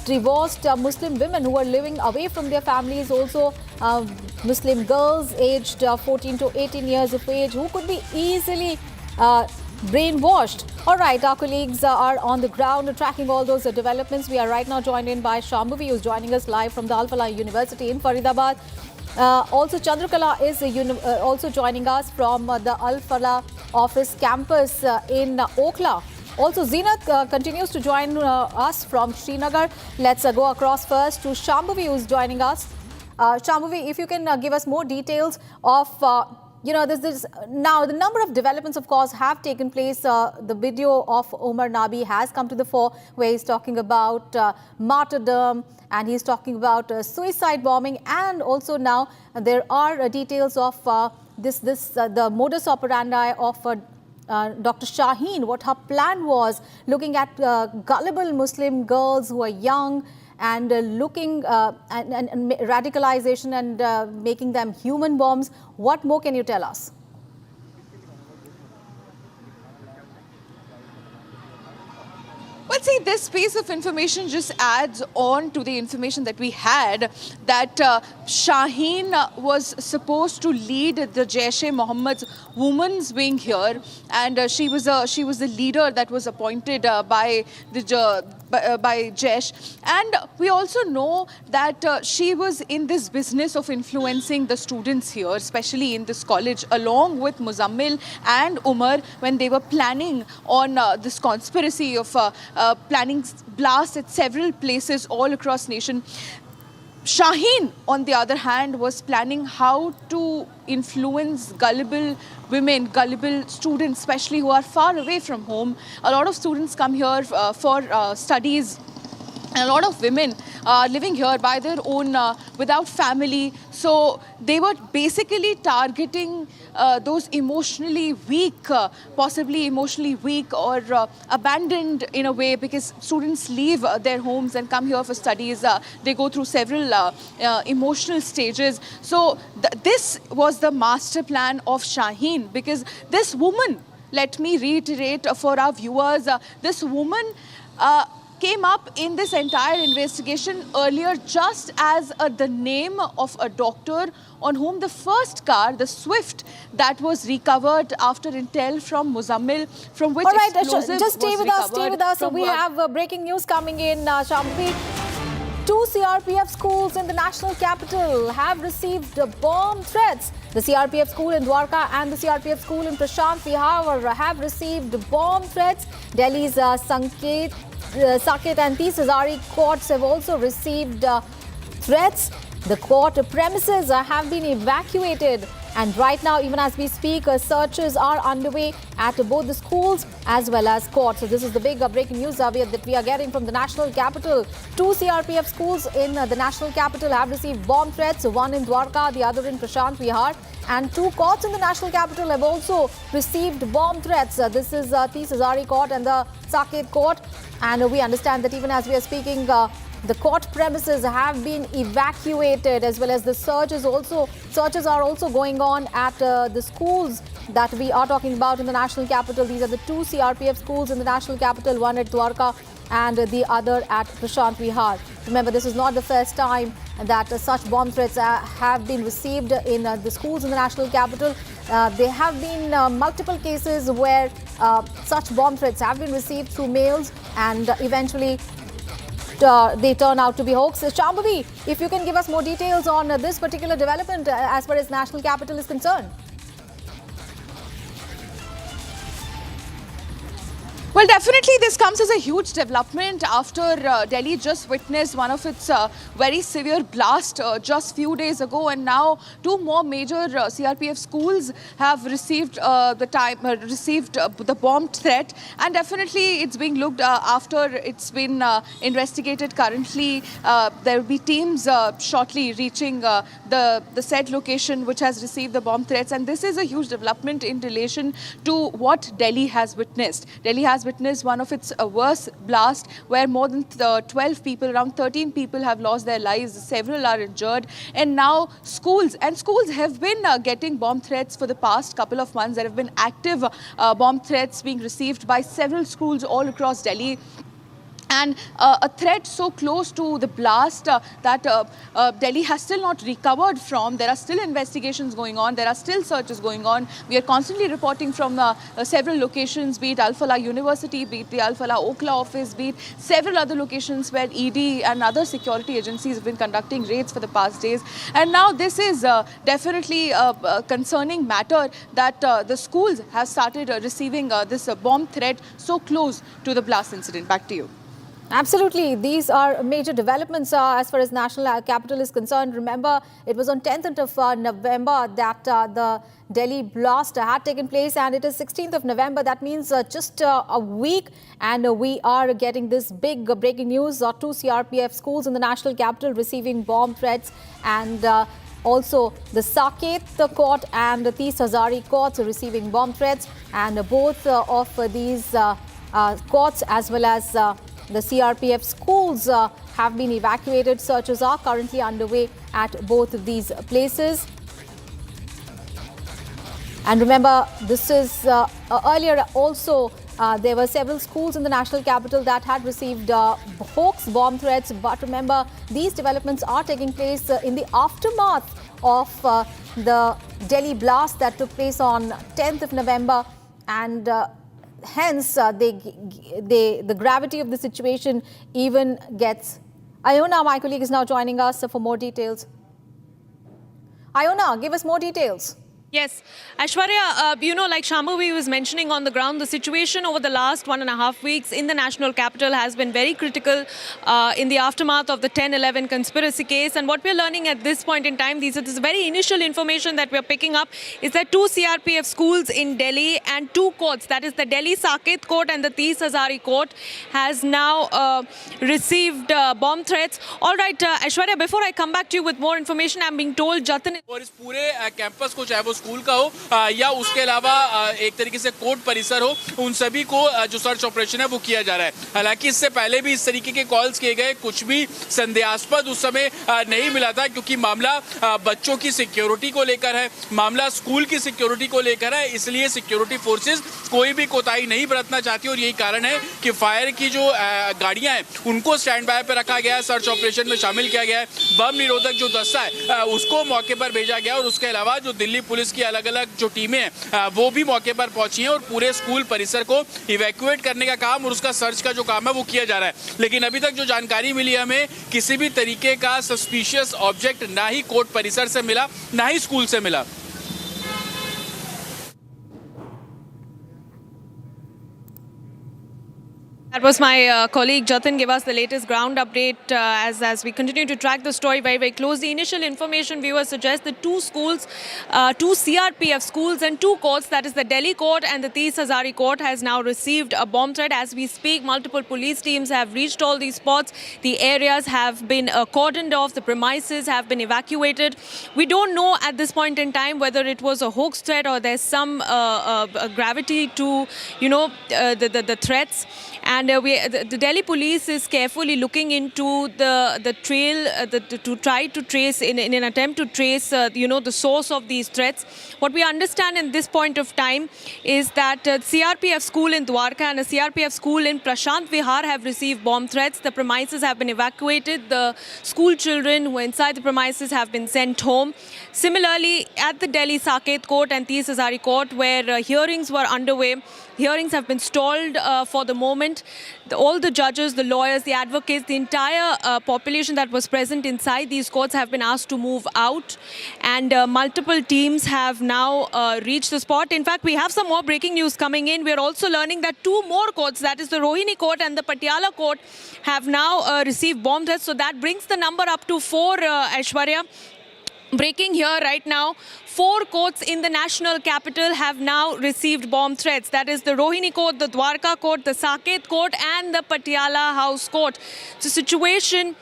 divorced Muslim women who were living away from their families, also Muslim girls aged 14 to 18 years of age who could be easily brainwashed. All right, our colleagues are on the ground tracking all those developments. We are right now joined in by Shambhavi, who's joining us live from the Alfala University in Faridabad. Also, Chandrakala is also joining us from the Alfala office campus in Okhla. Also, Zinat continues to join us from Srinagar. Let's go across first to Shambhavi, who's joining us. Shambhavi, if you can give us more details of, this now the number of developments, of course, have taken place. The video of Omar Nabi has come to the fore, where he's talking about martyrdom and he's talking about suicide bombing, and also now there are details of the modus operandi of Dr. Shaheen, what her plan was, looking at gullible Muslim girls who are young and looking and radicalization and making them human bombs. What more can you tell us? Well, see, this piece of information just adds on to the information that we had, that Shaheen was supposed to lead the Jaish-e-Mohammed's women's wing here, and she was the leader that was appointed by Jaish. And we also know that she was in this business of influencing the students here, especially in this college, along with Muzammil and Umar, when they were planning on this conspiracy of planning blasts at several places all across nation. Shaheen, on the other hand, was planning how to influence gullible women, gullible students, especially who are far away from home. A lot of students come here for studies, and a lot of women are living here by their own, without family. So they were basically targeting those emotionally weak, possibly emotionally weak or abandoned in a way, because students leave their homes and come here for studies. They go through several emotional stages. So this was the master plan of Shaheen, because this woman, let me reiterate for our viewers, this woman came up in this entire investigation earlier just as the name of a doctor on whom the first car, the Swift, that was recovered after intel from Muzammil, from which explosive just stay with us, stay with us. So we have breaking news coming in, Shambhavi. 2 CRPF schools in the national capital have received bomb threats. The CRPF school in Dwarka and the CRPF school in Prashant Vihar have received bomb threats. Delhi's Saket and Teasers courts have also received threats. The court premises have been evacuated, and right now, even as we speak, searches are underway at both the schools as well as courts. So this is the big breaking news that we are getting from the national capital. 2 CRPF schools in the national capital have received bomb threats, one in Dwarka, the other in Prashant Vihar. And 2 courts in the national capital have also received bomb threats. This is Teasers court and the Saket court. And we understand that even as we are speaking, the court premises have been evacuated, as well as the searches are also going on at the schools that we are talking about in the national capital. These are the 2 CRPF schools in the national capital, one at Dwarka and the other at Prashant Vihar. Remember, this is not the first time that such bomb threats have been received in the schools in the national capital. There have been multiple cases where such bomb threats have been received through mails, and eventually they turn out to be hoaxes. Shambhavi, if you can give us more details on this particular development as far as national capital is concerned. Well, definitely this comes as a huge development after Delhi just witnessed one of its very severe blast just few days ago, and now two more major CRPF schools have received the bomb threat, and definitely it's being looked after. It's been investigated currently. There will be teams shortly reaching the said location which has received the bomb threats, and this is a huge development in relation to what Delhi has witnessed. Delhi has witnessed one of its worst blasts where more than 12 people, around 13 people have lost their lives, several are injured, and now schools have been getting bomb threats for the past couple of months. There have been active bomb threats being received by several schools all across Delhi. And a threat so close to the blast that Delhi has still not recovered from. There are still investigations going on. There are still searches going on. We are constantly reporting from several locations, be it Alfala University, be it the Alfala Okla office, be it several other locations where ED and other security agencies have been conducting raids for the past days. And now this is definitely a concerning matter that the schools have started receiving this bomb threat so close to the blast incident. Back to you. Absolutely. These are major developments as far as national capital is concerned. Remember, it was on 10th of November that the Delhi blast had taken place, and it is 16th of November. That means just a week, and we are getting this big breaking news. 2 CRPF schools in the national capital receiving bomb threats, and also the Saket court and the Tees Hazari courts receiving bomb threats, and both of these courts as well as the CRPF schools have been evacuated. Searches are currently underway at both of these places. And remember, this is earlier also there were several schools in the national capital that had received hoax bomb threats. But remember, these developments are taking place in the aftermath of the Delhi blast that took place on 10th of November. And hence, the gravity of the situation even gets. Iona, my colleague, is now joining us for more details. Iona, give us more details. Yes, Aishwarya, like Shambhavi was mentioning on the ground, the situation over the last 1.5 weeks in the national capital has been very critical in the aftermath of the 10/11 conspiracy case. And what we're learning at this point in time, this is very initial information that we're picking up, is that 2 CRPF schools in Delhi and 2 courts, that is the Delhi Saket court and the Tees Hazari court, has now received bomb threats. All right, Aishwarya, before I come back to you with more information, I'm being told Jatin... और इस पूरे campus को, चाहे वो school का हो या उसके अलावा एक तरीके से कोर्ट परिसर हो, उन सभी को जो सर्च ऑपरेशन है वो किया जा रहा है। हालांकि इससे पहले भी इस तरीके के कॉल्स किए गए, कुछ भी संदेहास्पद उस समय नहीं मिला था, क्योंकि मामला बच्चों की सिक्योरिटी को लेकर है, मामला स्कूल की सिक्योरिटी को लेकर है, इसलिए सिक्योरिटी फोर्सेस कोई भी कोताही नहीं बरतना चाहती और यही कारण है कि फायर की जो गाड़ियां हैं उनको स्टैंड बाय पर रखा गया है, सर्च ऑपरेशन में शामिल किया गया है, बम निरोधक जो दस्ता है उसको मौके पर भेजा गया और उसके अलावा जो दिल्ली पुलिस की अलग-अलग जो टीमें हैं वो भी मौके पर पहुंची हैं और पूरे स्कूल परिसर को इवैक्यूएट करने का काम और उसका सर्च का जो काम है वो किया जा रहा है। लेकिन अभी तक जो जानकारी मिली है हमें, किसी भी तरीके का सस्पिशियस ऑब्जेक्ट ना ही कोर्ट परिसर से मिला, ना ही स्कूल से मिला। That was my colleague Jatin gave us the latest ground update as we continue to track the story very, very closely. Initial information, viewers, suggests that 2 schools, 2 CRPF schools and 2 courts, that is the Delhi court and the Tees Hazari court, has now received a bomb threat. As we speak, multiple police teams have reached all these spots. The areas have been cordoned off. The premises have been evacuated. We don't know at this point in time whether it was a hoax threat or there's some gravity to, the threats. And the Delhi police is carefully looking into the trail to try to trace, in an attempt to trace, the source of these threats. What we understand in this point of time is that CRPF school in Dwarka and a CRPF school in Prashant Vihar have received bomb threats. The premises have been evacuated. The school children who are inside the premises have been sent home. Similarly, at the Delhi Saket court and Tees Hazari court, where hearings were underway, hearings have been stalled for the moment. all the judges, the lawyers, the advocates, the entire population that was present inside these courts have been asked to move out, and multiple teams have now reached the spot. In fact, we have some more breaking news coming in. We are also learning that 2 more courts, that is the Rohini court and the Patiala court, have now received bomb threats. So that brings the number up to 4, Aishwarya. Breaking here right now, 4 courts in the national capital have now received bomb threats. That is the Rohini court, the Dwarka court, the Saket court and the Patiala House court. It's a situation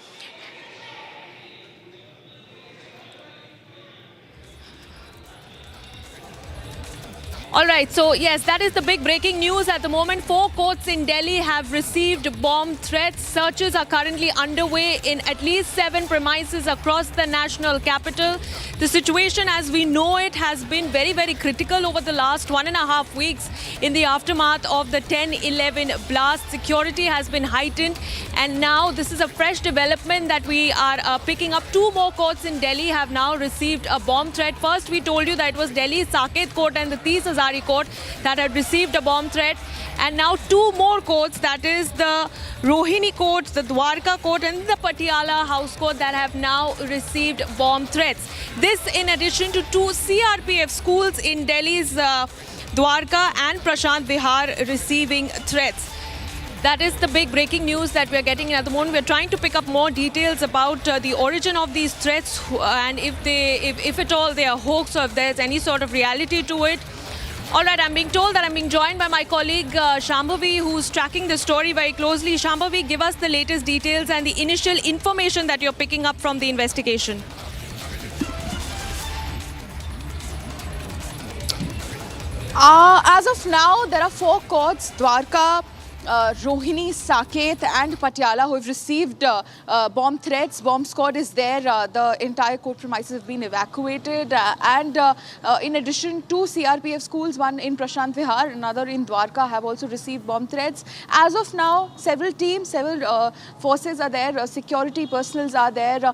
All right, so yes, that is the big breaking news at the moment. 4 courts in Delhi have received bomb threats. Searches are currently underway in at least 7 premises across the national capital. The situation as we know it has been very, very critical over the last 1.5 weeks in the aftermath of the 10/11 blast. Security has been heightened, and now this is a fresh development that we are picking up. 2 more courts in Delhi have now received a bomb threat. First, we told you that it was Delhi's Saket court and the teasers court that had received a bomb threat, and now 2 more courts, that is the Rohini court, the Dwarka court and the Patiala House court, that have now received bomb threats. This in addition to 2 CRPF schools in Delhi's Dwarka and Prashant Vihar receiving threats. That is the big breaking news that we are getting at the moment. We're trying to pick up more details about the origin of these threats and if at all they are hoax or if there's any sort of reality to it. All right, I'm being told that I'm being joined by my colleague Shambhavi, who's tracking the story very closely. Shambhavi, give us the latest details and the initial information that you're picking up from the investigation. As of now, there are 4 courts, Dwarka, Rohini, Saket and Patiala, who have received bomb threats. Bomb squad is there. The entire court premises have been evacuated. And in addition, 2 CRPF schools, one in Prashant Vihar, another in Dwarka, have also received bomb threats. As of now, several teams, several forces are there. Security personnel are there.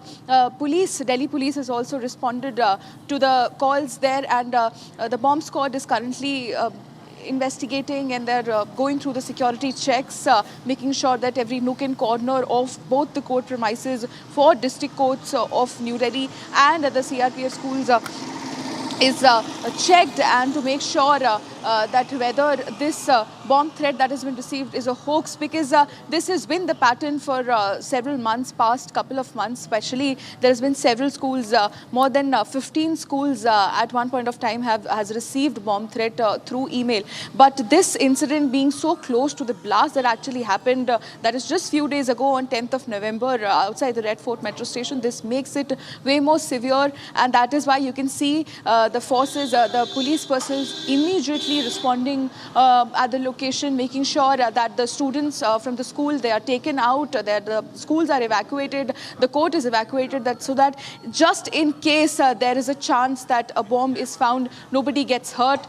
Police, Delhi police has also responded to the calls there. And the bomb squad is currently investigating, and they're going through the security checks, making sure that every nook and corner of both the court premises for district courts of New Delhi and the CRPF schools is checked, and to make sure that whether this bomb threat that has been received is a hoax, because this has been the pattern for several months, past couple of months especially. There has been several schools, more than 15 schools at one point of time has received bomb threat through email. But this incident being so close to the blast that actually happened, that is just few days ago on 10th of November outside the Red Fort metro station, this makes it way more severe, and that is why you can see the forces, the police personnel immediately responding at the location, making sure that the students from the school, they are taken out, that the schools are evacuated, the court is evacuated, so that just in case there is a chance that a bomb is found, nobody gets hurt.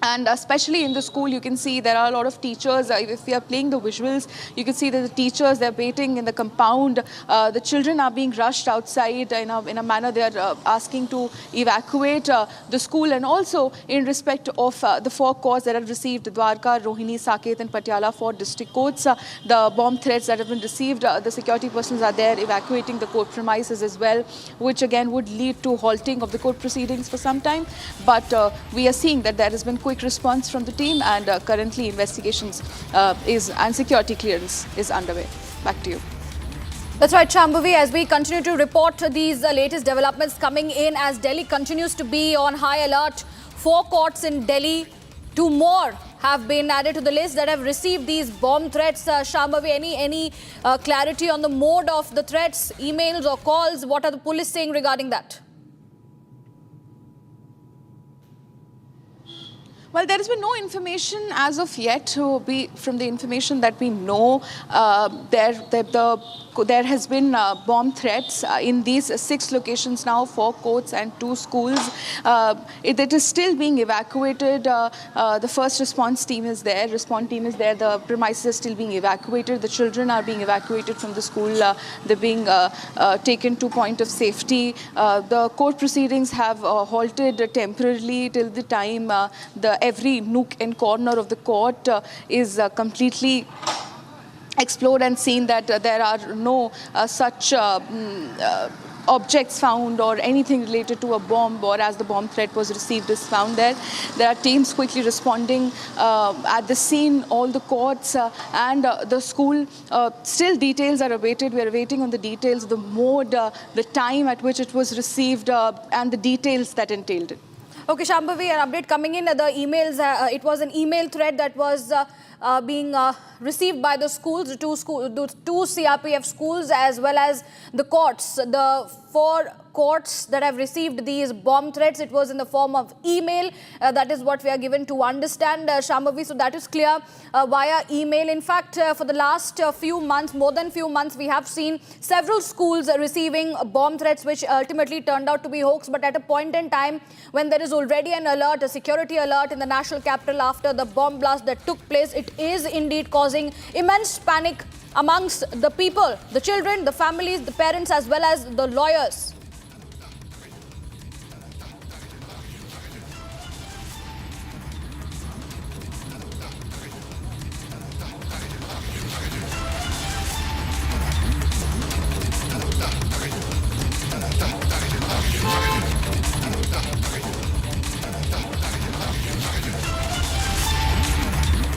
And especially in the school, you can see there are a lot of teachers. If we are playing the visuals, you can see that the teachers, they're waiting in the compound. The children are being rushed outside in a manner. They are asking to evacuate the school. And also in respect of the 4 courts that have received, Dwarka, Rohini, Saket and Patiala, 4 district courts, the bomb threats that have been received, the security personnel are there evacuating the court premises as well, which again would lead to halting of the court proceedings for some time. But we are seeing that there has been quick response from the team, and currently investigations and security clearance is underway. Back to you. That's right, Shambhavi. As we continue to report these latest developments coming in, as Delhi continues to be on high alert, 4 courts in Delhi, 2 more have been added to the list that have received these bomb threats. Shambhavi, any clarity on the mode of the threats, emails or calls? What are the police saying regarding that? Well, there has been no information as of yet. From the information that we know, there has been bomb threats in these 6 locations now, 4 courts and 2 schools. It is still being evacuated. The first response team is there. The premises are still being evacuated. The children are being evacuated from the school. They're being taken to point of safety. The court proceedings have halted temporarily till the time every nook and corner of the court is completely explored and seen that there are no such objects found or anything related to a bomb or as the bomb threat was received is found there. There are teams quickly responding at the scene, all the courts and the school. Still details are awaited. We are waiting on the details, the mode, the time at which it was received and the details that entailed it. Okay, Shambhavi, an update coming in. The emails, it was an email thread that was being received by the schools, the two CRPF schools as well as the courts. The 4 courts that have received these bomb threats, it was in the form of email. That is what we are given to understand, Shambhavi. So that is clear via email. In fact, for the last few months, more than few months, we have seen several schools receiving bomb threats which ultimately turned out to be hoax. But at a point in time when there is already an alert, a security alert in the national capital after the bomb blast that took place, it is indeed causing immense panic amongst the people, the children, the families, the parents as well as the lawyers.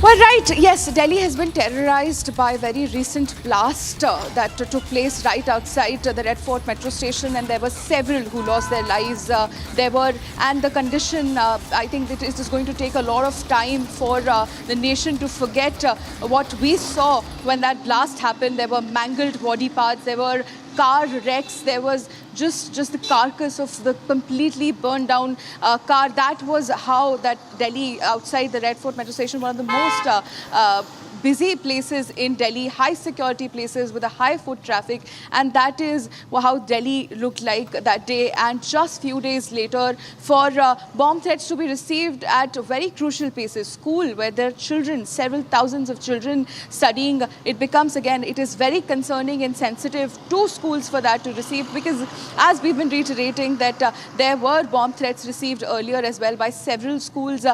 Well, right, yes, Delhi has been terrorized by a very recent blast that took place right outside the Red Fort metro station, and there were several who lost their lives. And the condition, I think that it is going to take a lot of time for the nation to forget what we saw when that blast happened. There were mangled body parts, there were car wrecks, there was just the carcass of the completely burned down car. That was how that Delhi outside the Red Fort metro station, one of the most busy places in Delhi, high security places with a high foot traffic, and that is how Delhi looked like that day. And just few days later, for bomb threats to be received at very crucial places, school where there are children, several thousands of children studying, it becomes again, it is very concerning and sensitive to schools for that to receive, because as we've been reiterating that there were bomb threats received earlier as well by several schools.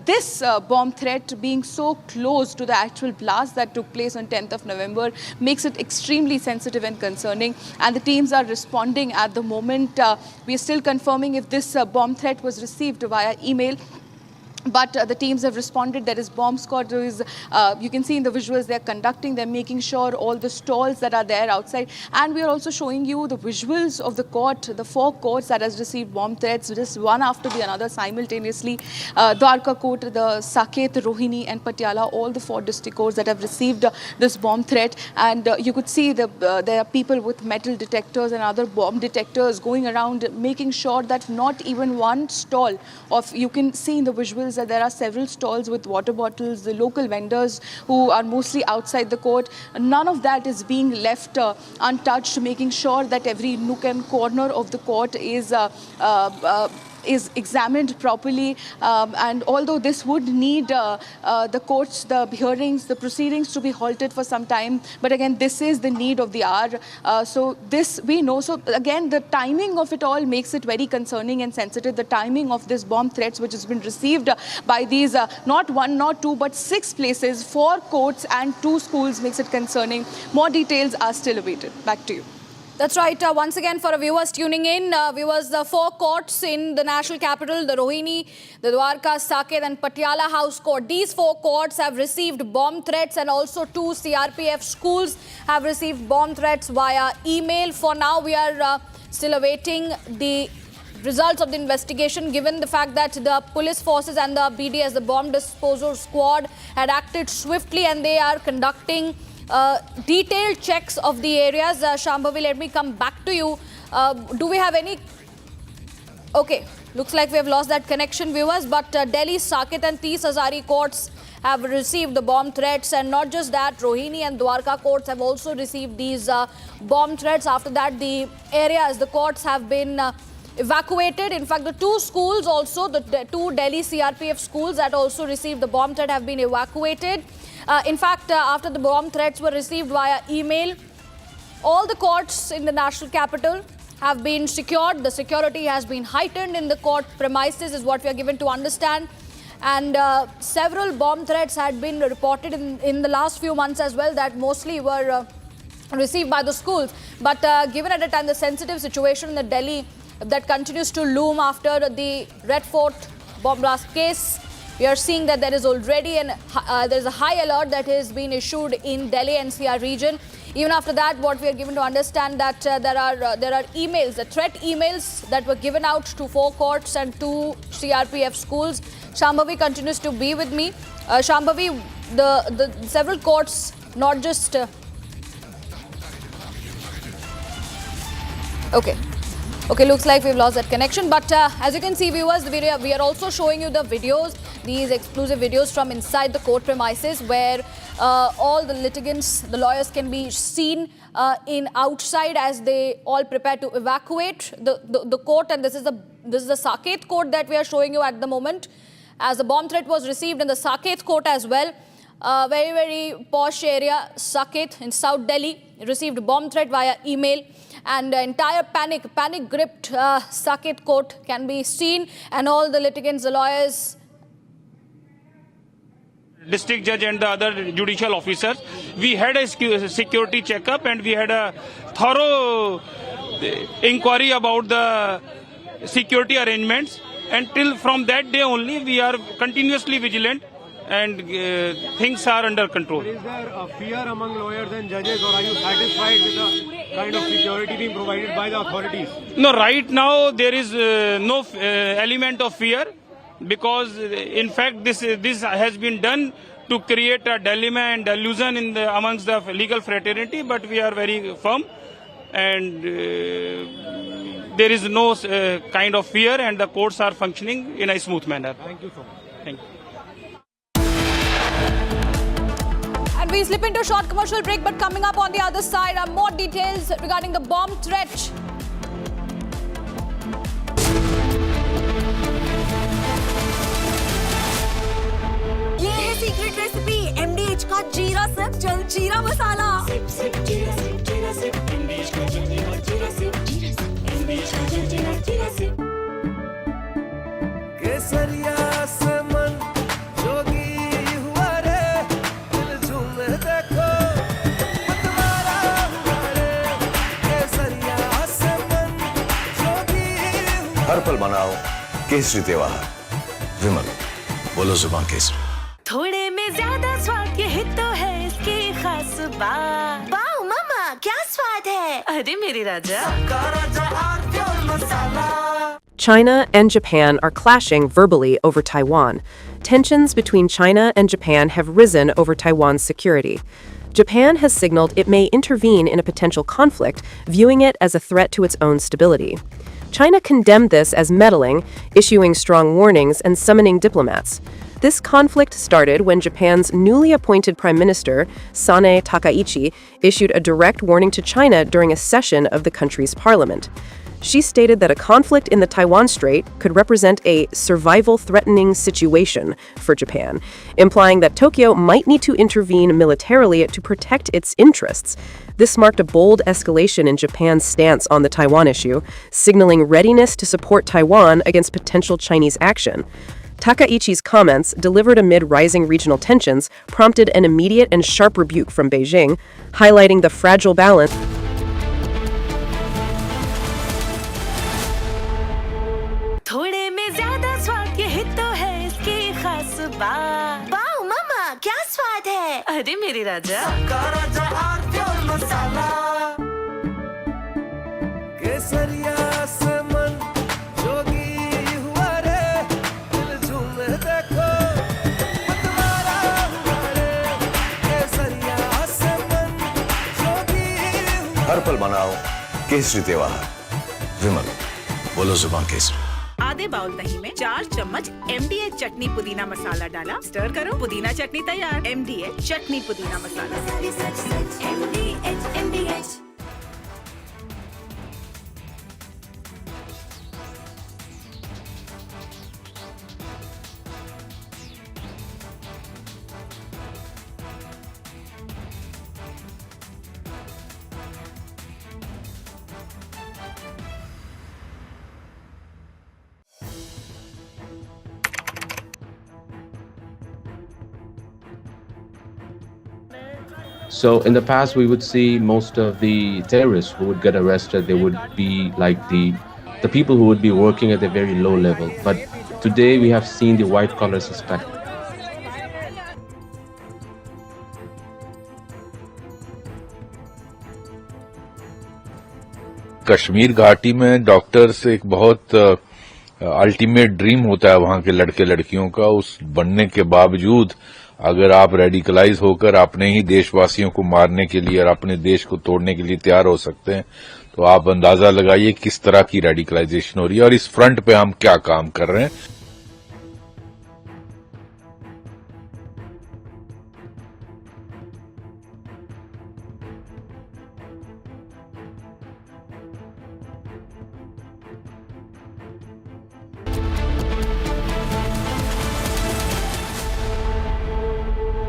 This bomb threat being so close to the actual blast that took place on 10th of November makes it extremely sensitive and concerning, and the teams are responding at the moment. We are still confirming if this bomb threat was received via email. But the teams have responded. There is bomb squad. There is, you can see in the visuals they're conducting. They're making sure all the stalls that are there outside. And we are also showing you the visuals of the court, the 4 courts that has received bomb threats, just one after the another simultaneously. Dwarka court, the Saket, Rohini and Patiala, all the 4 district courts that have received this bomb threat. And you could see there are people with metal detectors and other bomb detectors going around making sure that not even one stall of, you can see in the visuals that there are several stalls with water bottles, the local vendors who are mostly outside the court. None of that is being left untouched, making sure that every nook and corner of the court is examined properly. And although this would need the courts, the hearings, the proceedings to be halted for some time, but again, this is the need of the hour. So this we know. So again, the timing of it all makes it very concerning and sensitive. The timing of this bomb threats, which has been received by these not 1, not 2, but 6 places, 4 courts and 2 schools, makes it concerning. More details are still awaited. Back to you. That's right. Once again, for our viewers tuning in, viewers, the 4 courts in the national capital, the Rohini, the Dwarka, Saket and Patiala House Court. These 4 courts have received bomb threats, and also 2 CRPF schools have received bomb threats via email. For now, we are still awaiting the results of the investigation, given the fact that the police forces and the BDS, the bomb disposal squad, had acted swiftly and they are conducting detailed checks of the areas. Shambhavi, let me come back to you. Do we have any... Okay, looks like we have lost that connection, viewers, but Delhi, Saket and 30 Hazari courts have received the bomb threats, and not just that, Rohini and Dwarka courts have also received these bomb threats. After that, the areas, the courts have been evacuated. In fact, the 2 schools also, the 2 Delhi CRPF schools that also received the bomb threat have been evacuated. In fact, after the bomb threats were received via email, all the courts in the national capital have been secured. The security has been heightened in the court premises, is what we are given to understand. And several bomb threats had been reported in the last few months as well, that mostly were received by the schools. But given at the time the sensitive situation in the Delhi that continues to loom after the Red Fort bomb blast case, we are seeing that there is already there is a high alert that has been issued in Delhi NCR region. Even after that, what we are given to understand that there are emails, the threat emails that were given out to 4 courts and 2 CRPF schools. Shambhavi continues to be with me. Shambhavi, the several courts, not just Okay, looks like we've lost that connection. But as you can see, viewers, we are also showing you the videos, these exclusive videos from inside the court premises, where all the litigants, the lawyers, can be seen in outside as they all prepare to evacuate the court. And this is the Saket court that we are showing you at the moment, as the bomb threat was received in the Saket court as well. Very, very posh area, Saket in South Delhi, received bomb threat via email. And the entire panic-gripped Saket court can be seen, and all the litigants, the lawyers, district judge and the other judicial officers, we had a security checkup and we had a thorough inquiry about the security arrangements. Until from that day only, we are continuously vigilant and things are under control. Is there a fear among lawyers and judges, or are you satisfied with the kind of security being provided by the authorities? No, right now there is no element of fear, because in fact this has been done to create a dilemma and delusion amongst the legal fraternity, but we are very firm and there is no kind of fear, and the courts are functioning in a smooth manner. Thank you so much. Thank you. And we slip into a short commercial break, but coming up on the other side are more details regarding the bomb threat. ये है secret recipe MDH का जीरा SIP जल जीरा मसाला। SIP SIP जीरा SIP MDH का जल और जीरा सिप MDH का जल जीरा सिप। केसरिया से मन जोगी हुआ रे, दिल झूमे देखो मतवारा हुआ रे। केसरिया से मन जोगी हुआ। हर पल मनाओ केसरी त्योहार। विमल, बोलो जुबान केसरी। थोड़े में ज्यादा स्वाद, यही तो है इसकी खास बात। वाओ मामा, क्या स्वाद है? अरे मेरी राजा। सबका राजा और pure masala. China and Japan are clashing verbally over Taiwan. Tensions between China and Japan have risen over Taiwan's security. Japan has signaled it may intervene in a potential conflict, viewing it as a threat to its own stability. China condemned this as meddling, issuing strong warnings and summoning diplomats. This conflict started when Japan's newly appointed Prime Minister, Sanae Takaichi, issued a direct warning to China during a session of the country's parliament. She stated that a conflict in the Taiwan Strait could represent a survival-threatening situation for Japan, implying that Tokyo might need to intervene militarily to protect its interests. This marked a bold escalation in Japan's stance on the Taiwan issue, signaling readiness to support Taiwan against potential Chinese action. Takaichi's comments, delivered amid rising regional tensions, prompted an immediate and sharp rebuke from Beijing, highlighting the fragile balance. थोड़े में ज्यादा स्वाद, यही तो है इसकी खास बात। वाओ मामा, क्या स्वाद है? अरे मेरी राजा। सबका राजा और प्योर मसाला। केसरिया से मन जोगी हुआ रे, दिल झूमे देखो मतवारा हुआ रे। केसरिया से मन जोगी हुआ। हर पल मनाओ केसरी त्योहार। विमल, बोलो जुबान केसरी। आधे बाउल दही में 4 चम्मच MDH चटनी पुदीना मसाला डाला, स्टर करो, पुदीना चटनी तैयार। MDH चटनी पुदीना मसाला। MDH। So in the past, we would see most of the terrorists who would get arrested, they would be like the people who would be working at a very low level. But today we have seen the white collar suspect. Kashmir घाटी में doctors एक बहुत ultimate dream होता है वहां के लड़के लड़कियों का। उस बनने के बावजूद अगर आप रेडिकलाइज होकर अपने ही देशवासियों को मारने के लिए और अपने देश को तोड़ने के लिए तैयार हो सकते हैं, तो आप अंदाजा लगाइए किस तरह की रेडिकलाइजेशन हो रही है और इस फ्रंट पे हम क्या काम कर रहे हैं।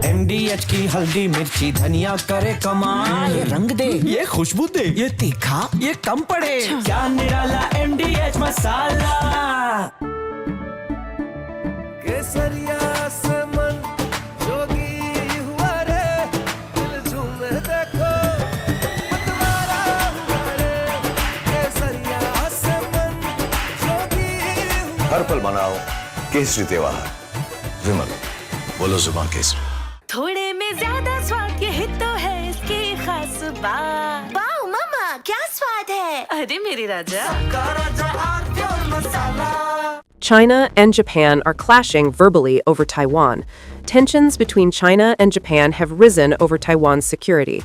MDH की हल्दी मिर्ची धनिया करे कमाल, ये रंग दे, ये खुशबू दे, ये तीखा, ये कम पड़े, क्या निराला MDH मसाला। केसरिया से मन जोगी हुआ रे, दिल झूमे देखो मतवारा हुआ रे, केसरिया से मन जोगी हुआ। हर पल मनाओ केसरी त्योहार। विमल, बोलो जुबान केसरी। थोड़े में ज्यादा स्वाद, ये तो है इसकी खास बात। वाओ मामा, क्या स्वाद है। अरे मेरे राजा। China and Japan are clashing verbally over Taiwan. Tensions between China and Japan have risen over Taiwan's security.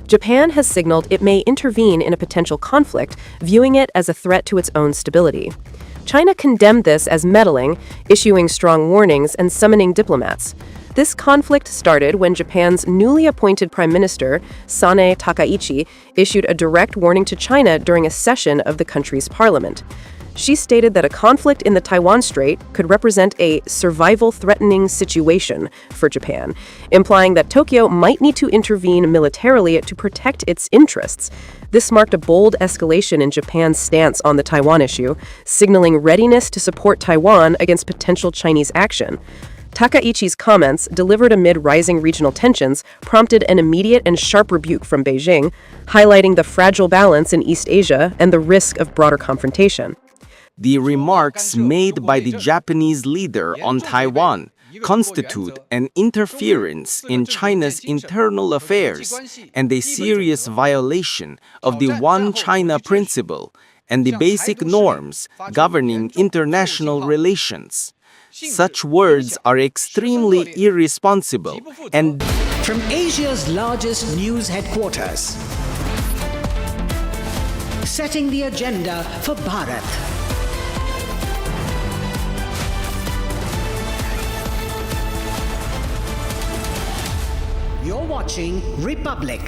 Japan has signaled it may intervene in a potential conflict, viewing it as a threat to its own stability. China condemned this as meddling, issuing strong warnings and summoning diplomats. This conflict started when Japan's newly appointed Prime Minister, Sanae Takaichi, issued a direct warning to China during a session of the country's parliament. She stated that a conflict in the Taiwan Strait could represent a survival-threatening situation for Japan, implying that Tokyo might need to intervene militarily to protect its interests. This marked a bold escalation in Japan's stance on the Taiwan issue, signaling readiness to support Taiwan against potential Chinese action. Takaichi's comments, delivered amid rising regional tensions, prompted an immediate and sharp rebuke from Beijing, highlighting the fragile balance in East Asia and the risk of broader confrontation. The remarks made by the Japanese leader on Taiwan constitute an interference in China's internal affairs and a serious violation of the One China principle and the basic norms governing international relations. Such words are extremely irresponsible and... From Asia's largest news headquarters, setting the agenda for Bharat. You're watching Republic.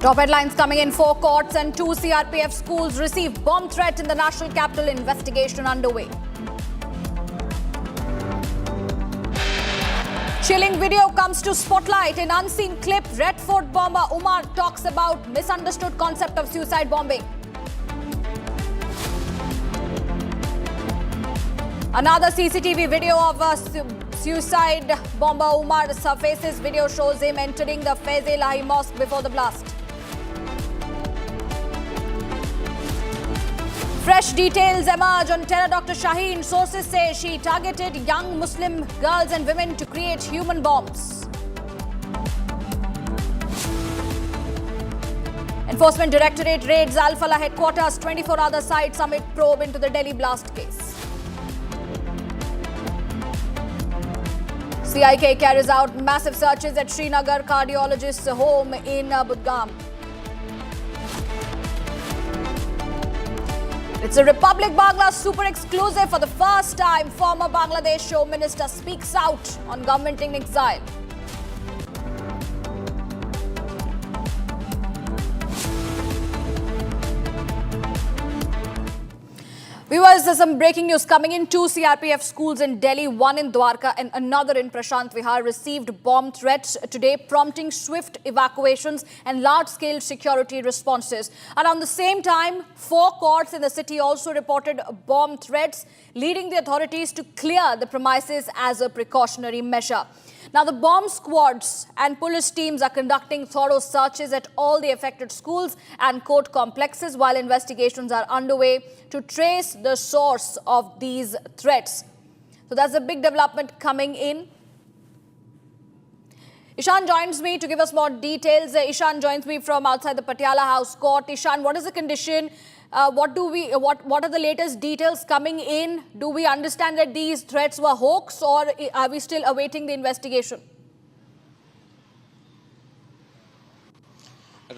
Top headlines coming in. 4 courts and 2 CRPF schools received bomb threat in the national capital. Investigation underway. Chilling video comes to spotlight in unseen clip. Red Fort bomber Umar talks about misunderstood concept of suicide bombing. Another CCTV video of a suicide bomber Umar surfaces. Video shows him entering the Faiz-e-Ilahi Mosque before the blast. Fresh details emerge on terror Dr. Shaheen. Sources say she targeted young Muslim girls and women to create human bombs. Enforcement Directorate raids Alfala headquarters. 24 other sites amid probe into the Delhi blast case. CIK carries out massive searches at Srinagar cardiologist's home in Budgam. It's a Republic Bangla super exclusive. For the first time, former Bangladesh Home Minister speaks out on government in exile. Viewers, there's some breaking news coming in. 2 CRPF schools in Delhi, one in Dwarka and another in Prashant Vihar, received bomb threats today, prompting swift evacuations and large-scale security responses. Around the same time, 4 courts in the city also reported bomb threats, leading the authorities to clear the premises as a precautionary measure. Now, the bomb squads and police teams are conducting thorough searches at all the affected schools and court complexes while investigations are underway to trace the source of these threats. So that's a big development coming in. Ishan joins me to give us more details. Ishan joins me from outside the Patiala House Court. Ishan, what is the condition? What are the latest details coming in? Do we understand that these threats were hoax, or are we still awaiting the investigation?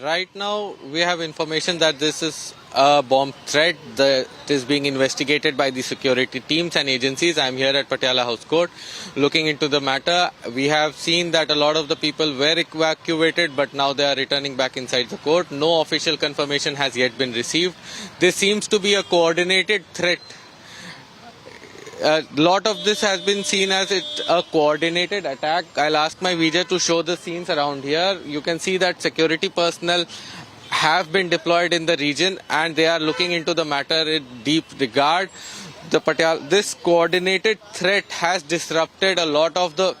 Right now, we have information that this is a bomb threat that is being investigated by the security teams and agencies. I'm here at Patiala House Court looking into the matter. We have seen that a lot of the people were evacuated, but now they are returning back inside the court. No official confirmation has yet been received. This seems to be a coordinated threat. A lot of this has been seen as a coordinated attack. I'll ask my VJ to show the scenes around here. You can see that security personnel have been deployed in the region and they are looking into the matter in deep regard. This coordinated threat has disrupted a lot of the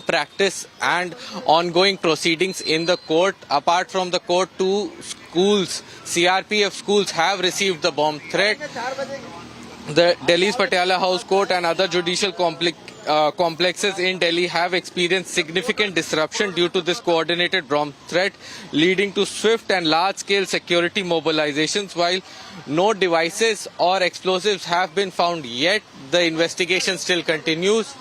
practice and ongoing proceedings in the court. Apart from the court, 2 schools, CRPF schools, have received the bomb threat. The Delhi's Patiala House Court and other judicial complexes in Delhi have experienced significant disruption due to this coordinated bomb threat, leading to swift and large-scale security mobilizations. While no devices or explosives have been found yet, the investigation still continues.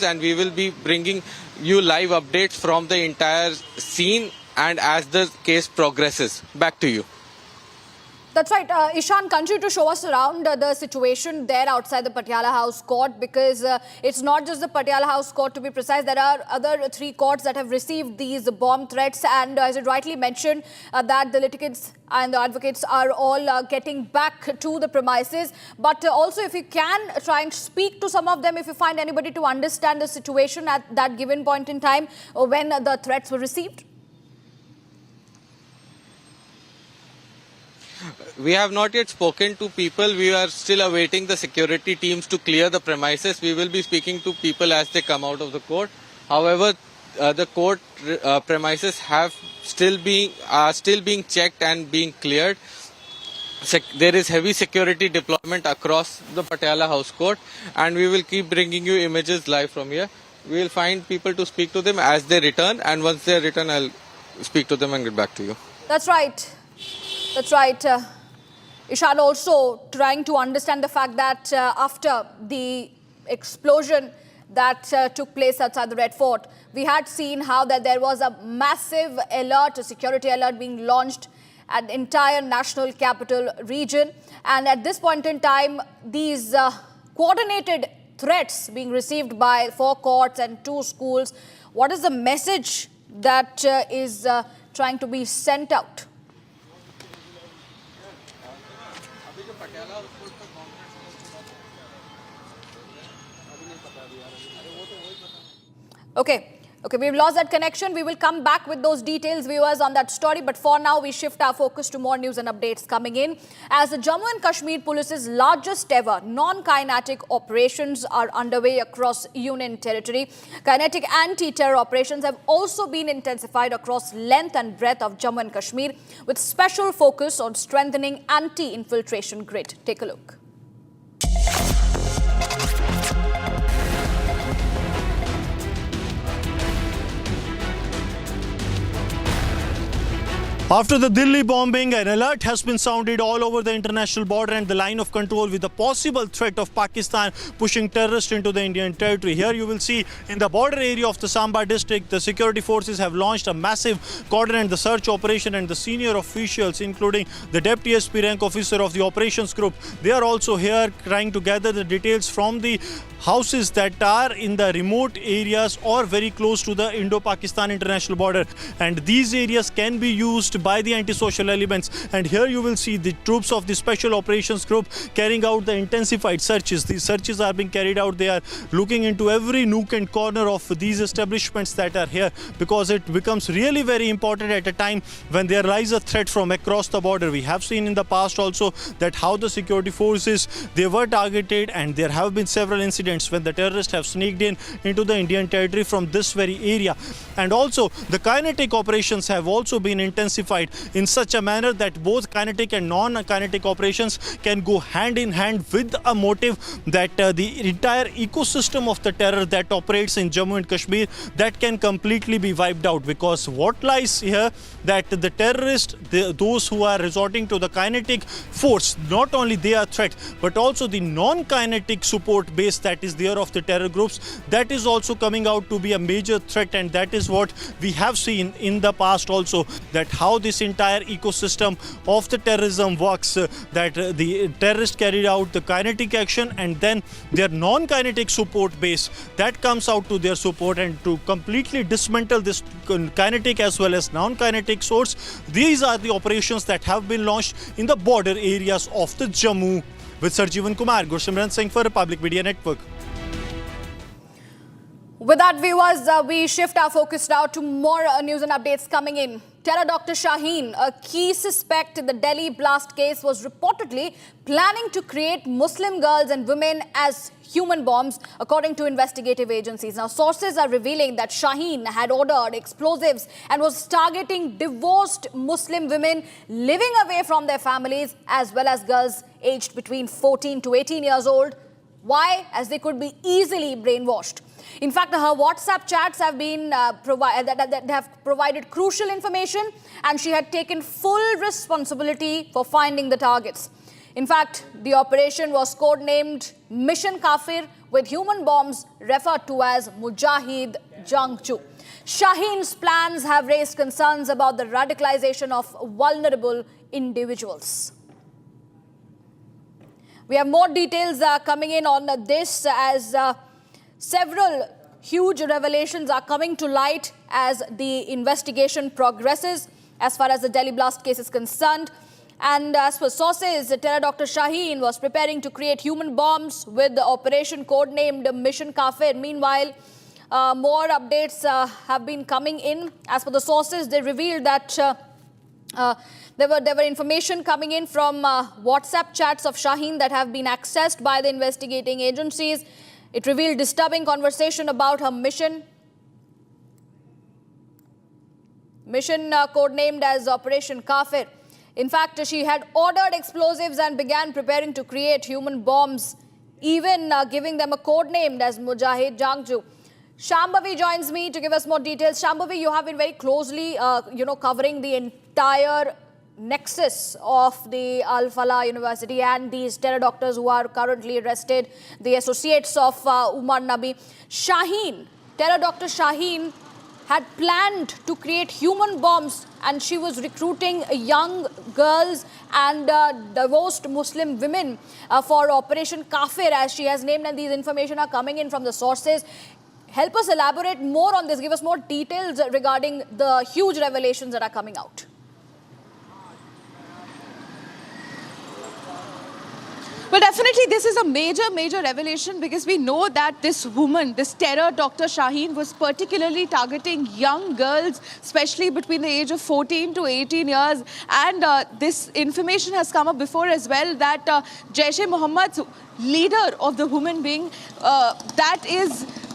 And we will be bringing you live updates from the entire scene and as the case progresses. Back to you. That's right. Ishan, continue to show us around the situation there outside the Patiala House Court, because it's not just the Patiala House Court, to be precise. There are other 3 courts that have received these bomb threats, and as you rightly mentioned, that the litigants and the advocates are all getting back to the premises. But also, if you can try and speak to some of them, if you find anybody to understand the situation at that given point in time when the threats were received. We have not yet spoken to people. We are still awaiting the security teams to clear the premises. We will be speaking to people as they come out of the court. However, the court premises are still being checked and being cleared. There is heavy security deployment across the Patiala House Court, and we will keep bringing you images live from here. We will find people to speak to them as they return, and once they return, I'll speak to them and get back to you. That's right. That's right. Ishan, also trying to understand the fact that after the explosion that took place outside the Red Fort, we had seen how that there was a massive alert, a security alert being launched at the entire national capital region. And at this point in time, these coordinated threats being received by 4 courts and 2 schools. What is the message that is trying to be sent out? Okay, we've lost that connection. We will come back with those details, viewers, on that story. But for now, we shift our focus to more news and updates coming in. As the Jammu and Kashmir Police's largest ever non-kinetic operations are underway across Union territory, kinetic anti-terror operations have also been intensified across length and breadth of Jammu and Kashmir, with special focus on strengthening anti-infiltration grid. Take a look. After the Delhi bombing, an alert has been sounded all over the international border and the line of control, with the possible threat of Pakistan pushing terrorists into the Indian territory. Here you will see in the border area of the Samba district, the security forces have launched a massive cordon and the search operation, and the senior officials, including the deputy SP rank officer of the operations group, they are also here trying to gather the details from the houses that are in the remote areas or very close to the Indo-Pakistan international border. And these areas can be used used by the anti-social elements. And here you will see the troops of the Special Operations Group carrying out the intensified searches. These searches are being carried out. They are looking into every nook and corner of these establishments that are here, because it becomes really very important at a time when there lies a threat from across the border. We have seen in the past also that how the security forces, they were targeted, and there have been several incidents when the terrorists have sneaked into the Indian territory from this very area. And also the kinetic operations have also been intensified in such a manner that both kinetic and non-kinetic operations can go hand in hand with a motive that the entire ecosystem of the terror that operates in Jammu and Kashmir, that can completely be wiped out. Because what lies here, that the terrorists, those who are resorting to the kinetic force, not only they are threat, but also the non-kinetic support base that is there of the terror groups, that is also coming out to be a major threat. And that is what we have seen in the past also, that how this entire ecosystem of the terrorism works, that the terrorists carried out the kinetic action, and then their non-kinetic support base that comes out to their support, and to completely dismantle this kinetic as well as non-kinetic source. These are the operations that have been launched in the border areas of the Jammu. With Sarjeevan Kumar, Gursimran Singh for Republic Media Network. With that, viewers, we shift our focus now to more news and updates coming in. Terror Dr. Shaheen, a key suspect in the Delhi blast case, was reportedly planning to create Muslim girls and women as human bombs, according to investigative agencies. Now, sources are revealing that Shaheen had ordered explosives and was targeting divorced Muslim women living away from their families, as well as girls aged between 14 to 18 years old. Why? As they could be easily brainwashed. In fact, her WhatsApp chats have been provided crucial information, and she had taken full responsibility for finding the targets. In fact, the operation was codenamed Mission Kafir, with human bombs referred to as Mujahid Jangchu. Shaheen's plans have raised concerns about the radicalization of vulnerable individuals. We have more details coming in on this, as several huge revelations are coming to light as the investigation progresses as far as the Delhi blast case is concerned. And as per sources, Terror Dr. Shaheen was preparing to create human bombs with the operation codenamed Mission Kafir. Meanwhile, more updates have been coming in. As per the sources, they revealed that there were information coming in from WhatsApp chats of Shaheen that have been accessed by the investigating agencies. It revealed disturbing conversation about her mission codenamed as Operation Kafir. In fact, she had ordered explosives and began preparing to create human bombs, even giving them a code named as Mujahid Jangchu. Shambhavi joins me to give us more details. Shambhavi, you have been very closely, covering the entire nexus of the Alfala University and these terror doctors who are currently arrested, the associates of Umar Nabi. Terror Dr. Shaheen had planned to create human bombs, and she was recruiting young girls and divorced Muslim women for Operation Kafir, as she has named, and these information are coming in from the sources. Help us elaborate more on this. Give us more details regarding the huge revelations that are coming out. Well, definitely this is a major revelation, because we know that this woman, this terror Dr. Shaheen, was particularly targeting young girls, especially between the age of 14 to 18 years. And this information has come up before as well, that Jaish-e-Mohammed's leader of the woman being,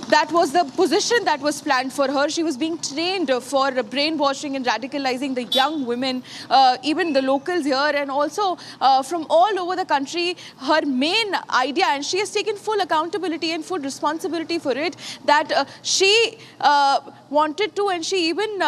that was the position that was planned for her. She was being trained for brainwashing and radicalizing the young women, even the locals here, and also from all over the country. Her main idea, and she has taken full accountability and full responsibility for it, that she wanted to, and she even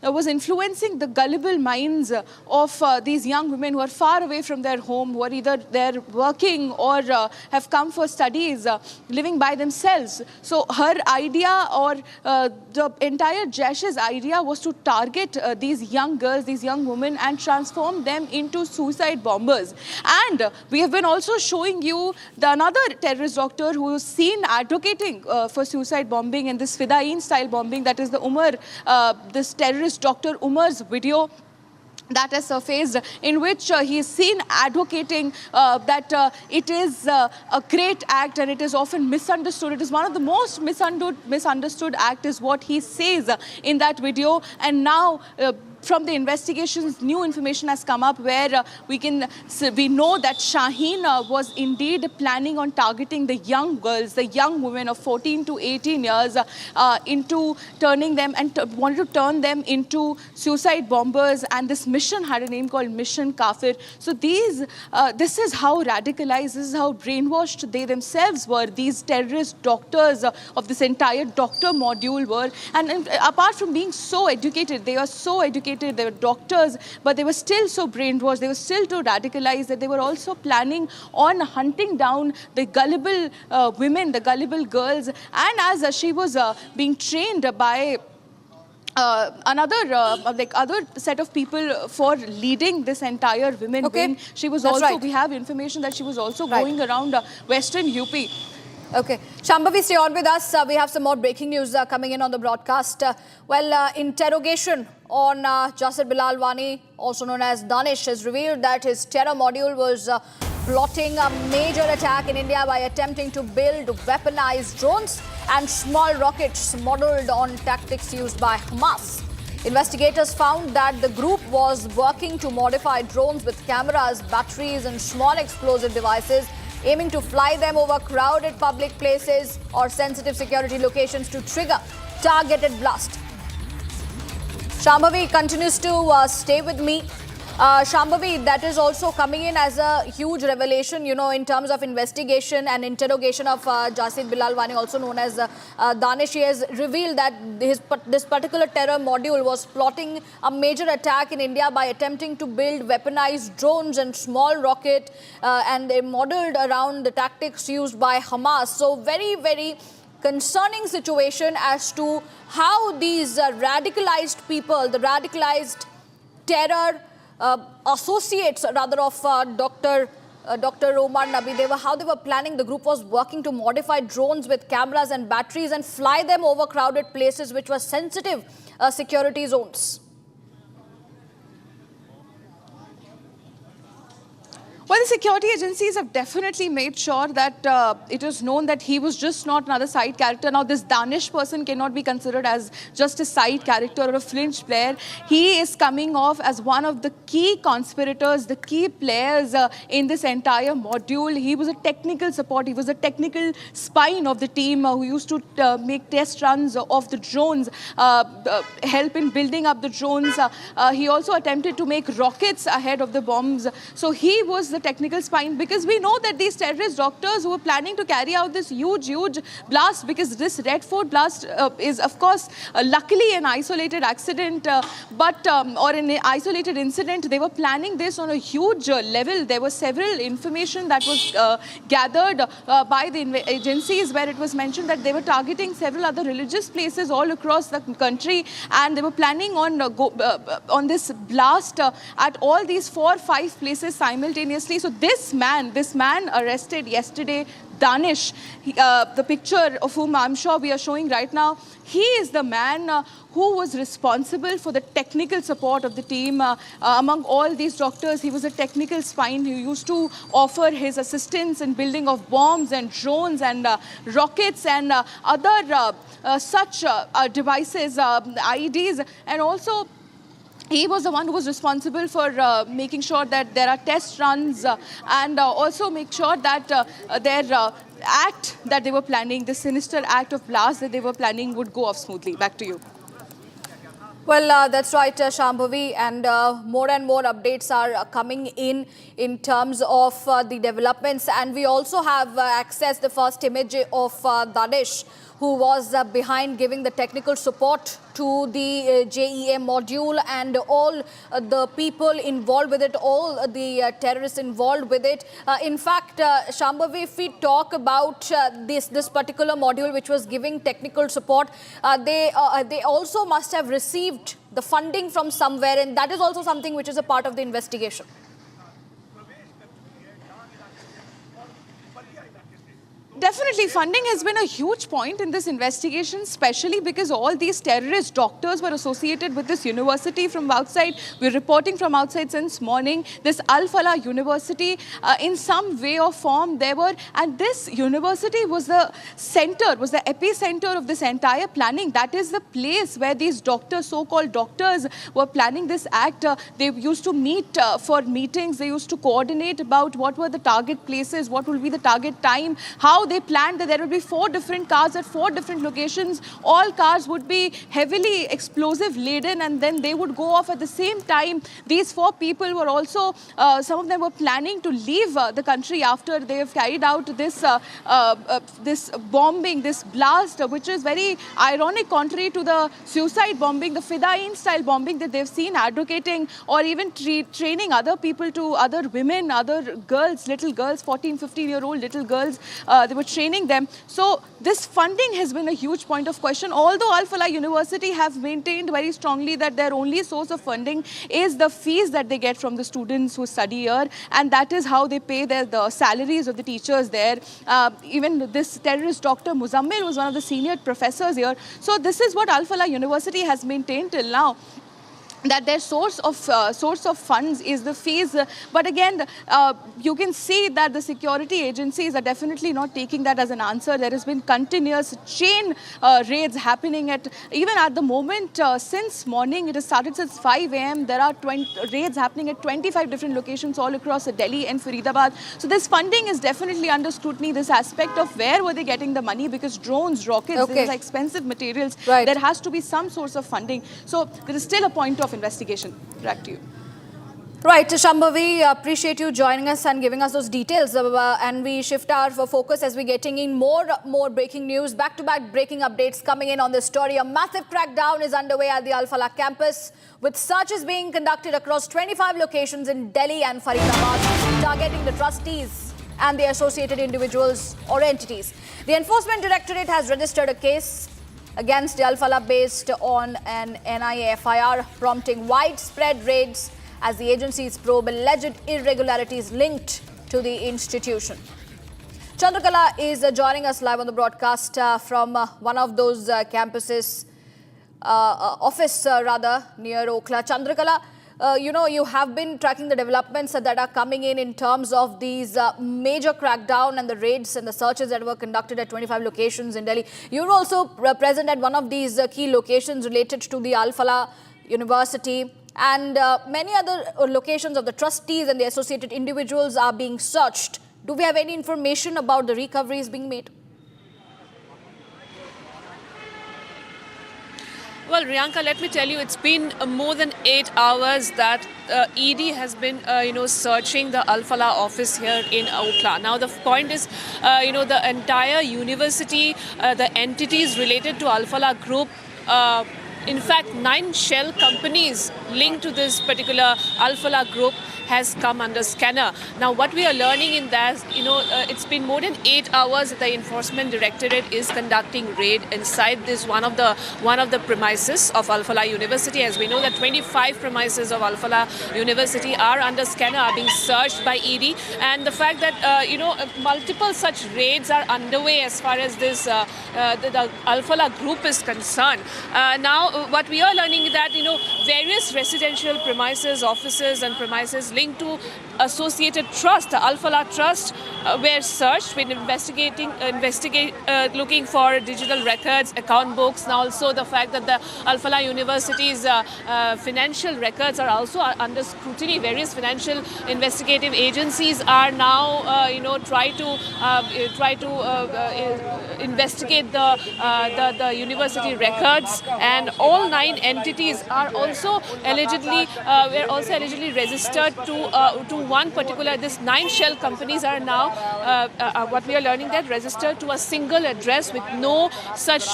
was influencing the gullible minds of these young women who are far away from their home, who are either they're working or have come for studies, living by themselves. So her idea, or the entire Jaish's idea, was to target these young girls, these young women, and transform them into suicide bombers. And we have been also showing you another terrorist doctor who is seen advocating for suicide bombing and this Fidain style bombing, that is the Umar, this terrorist Dr. Umar's video. that has surfaced, in which he is seen advocating that it is a great act and it is often misunderstood. It is one of the most misunderstood act is what he says in that video. And now from the investigations, new information has come up where we know that Shaheen was indeed planning on targeting the young girls, the young women of 14 to 18 years, into turning them and wanted to turn them into suicide bombers. And this mission had a name called Mission Kafir. So this is how radicalized, this is how brainwashed they themselves were. These terrorist doctors of this entire doctor module were. And apart from being so educated, they are so educated. They were doctors, but they were still so brainwashed, they were still too radicalized that they were also planning on hunting down the gullible women, the gullible girls. And as she was being trained by other set of people for leading this entire women wing, she was we have information that she was also going around Western UP. Okay. Shambhavi, stay on with us. We have some more breaking news coming in on the broadcast. Interrogation on Jasir Bilal Wani, also known as Danish, has revealed that his terror module was plotting a major attack in India by attempting to build weaponized drones and small rockets modeled on tactics used by Hamas. Investigators found that the group was working to modify drones with cameras, batteries and small explosive devices, aiming to fly them over crowded public places or sensitive security locations to trigger targeted blast. Shambhavi continues to stay with me. Shambhavi, that is also coming in as a huge revelation, you know, in terms of investigation and interrogation of Jasir Bilal Wani, also known as Danish. He has revealed that this particular terror module was plotting a major attack in India by attempting to build weaponized drones and small rocket, and they modeled around the tactics used by Hamas. So very, very concerning situation as to how these radicalized people, the radicalized terror associates rather of Dr. Omar Nabi, how they were planning. The group was working to modify drones with cameras and batteries and fly them over crowded places which were sensitive security zones. Well, the security agencies have definitely made sure that it is known that he was just not another side character. Now, this Danish person cannot be considered as just a side character or a fringe player. He is coming off as one of the key conspirators, the key players in this entire module. He was a technical support. He was a technical spine of the team who used to make test runs of the drones, help in building up the drones. He also attempted to make rockets ahead of the bombs. So he was the technical spine, because we know that these terrorist doctors who were planning to carry out this huge blast, because this Red Fort blast is of course luckily an isolated accident, or an isolated incident. They were planning this on a huge level. There was several information that was gathered by the agencies, where it was mentioned that they were targeting several other religious places all across the country, and they were planning on this blast at all these 4 or 5 places simultaneously. So this man arrested yesterday, Danish, the picture of whom I'm sure we are showing right now, he is the man who was responsible for the technical support of the team. Among all these doctors, he was a technical spine who used to offer his assistance in building of bombs and drones and rockets and other such devices, IEDs, and also he was the one who was responsible for making sure that there are test runs and also make sure that their act that they were planning, the sinister act of blast that they were planning, would go off smoothly. Back to you. Well, that's right, Shambhavi, and more updates are coming in terms of the developments, and we also have accessed the first image of Danish, who was behind giving the technical support to the JEM module, and all the people involved with it, all the terrorists involved with it. In fact, Shambhavi, if we talk about this particular module which was giving technical support, they also must have received the funding from somewhere, and that is also something which is a part of the investigation. definitely funding has been a huge point in this investigation, especially because all these terrorist doctors were associated with this university from outside. We're reporting from outside since morning. This Alfala University, in some way or form, and this university was the center, was the epicenter of this entire planning. That is the place where these doctors, so-called doctors, were planning this act. They used to meet for meetings. They used to coordinate about what were the target places, what will be the target time, how they planned that there would be 4 different cars at 4 different locations. All cars would be heavily explosive laden, and then they would go off at the same time. These 4 people were also, some of them were planning to leave the country after they have carried out this this bombing, this blast, which is very ironic, contrary to the suicide bombing, the Fidain style bombing that they've seen advocating, or even training other people to, other women, other girls, little girls, 14, 15-year-old little girls, they were training them. So this funding has been a huge point of question, although Alfala University have maintained very strongly that their only source of funding is the fees that they get from the students who study here, and that is how they pay the salaries of the teachers there. Even this terrorist Dr. Muzammil was one of the senior professors here. So this is what Alfala University has maintained till now, that their source of funds is the fees. But again, you can see that the security agencies are definitely not taking that as an answer. There has been continuous chain raids happening even at the moment. Since morning, it has started since 5 a.m. There are raids happening at 25 different locations all across Delhi and Faridabad. So this funding is definitely under scrutiny, this aspect of where were they getting the money, because drones, rockets, these are expensive materials. Right. There has to be some source of funding. So there is still a point of investigation. Back to you. Right, Shambhavi, appreciate you joining us and giving us those details. And we shift our focus as we're getting in more breaking news, back-to-back breaking updates coming in on this story. A massive crackdown is underway at the Alfala campus, with searches being conducted across 25 locations in Delhi and Faridabad, targeting the trustees and the associated individuals or entities. The Enforcement Directorate has registered a case against the Alfala based on an NIA FIR, prompting widespread raids as the agencies probe alleged irregularities linked to the institution. Chandrakala is joining us live on the broadcast from one of those campuses, office near Okhla. Chandrakala, you have been tracking the developments that are coming in terms of these major crackdown and the raids and the searches that were conducted at 25 locations in Delhi. You were also present at one of these key locations related to the Alfala University, and many other locations of the trustees and the associated individuals are being searched. Do we have any information about the recoveries being made? Well, Riyanka, let me tell you, it's been more than 8 hours that ED has been, searching the Alfala office here in Okhla. Now, the point is, the entire university, the entities related to Alfala group, in fact, 9 shell companies linked to this particular Alfala group has come under scanner. Now, what we are learning in that, it's been more than 8 hours that the Enforcement Directorate is conducting raid inside this one of the premises of Alfala University. As we know, that 25 premises of Alfala University are under scanner, are being searched by ED, and the fact that multiple such raids are underway as far as this the Alfala group is concerned. Now, what we are learning is that various residential premises, offices, and premises linked to associated trust, the Alfala Trust, were searched when looking for digital records, account books, and also the fact that the Alfala University's financial records are also under scrutiny. Various financial investigative agencies are now, try to investigate the university records, and all 9 entities are also allegedly registered to one particular. This 9 shell companies are now, what we are learning, that registered to a single address with no such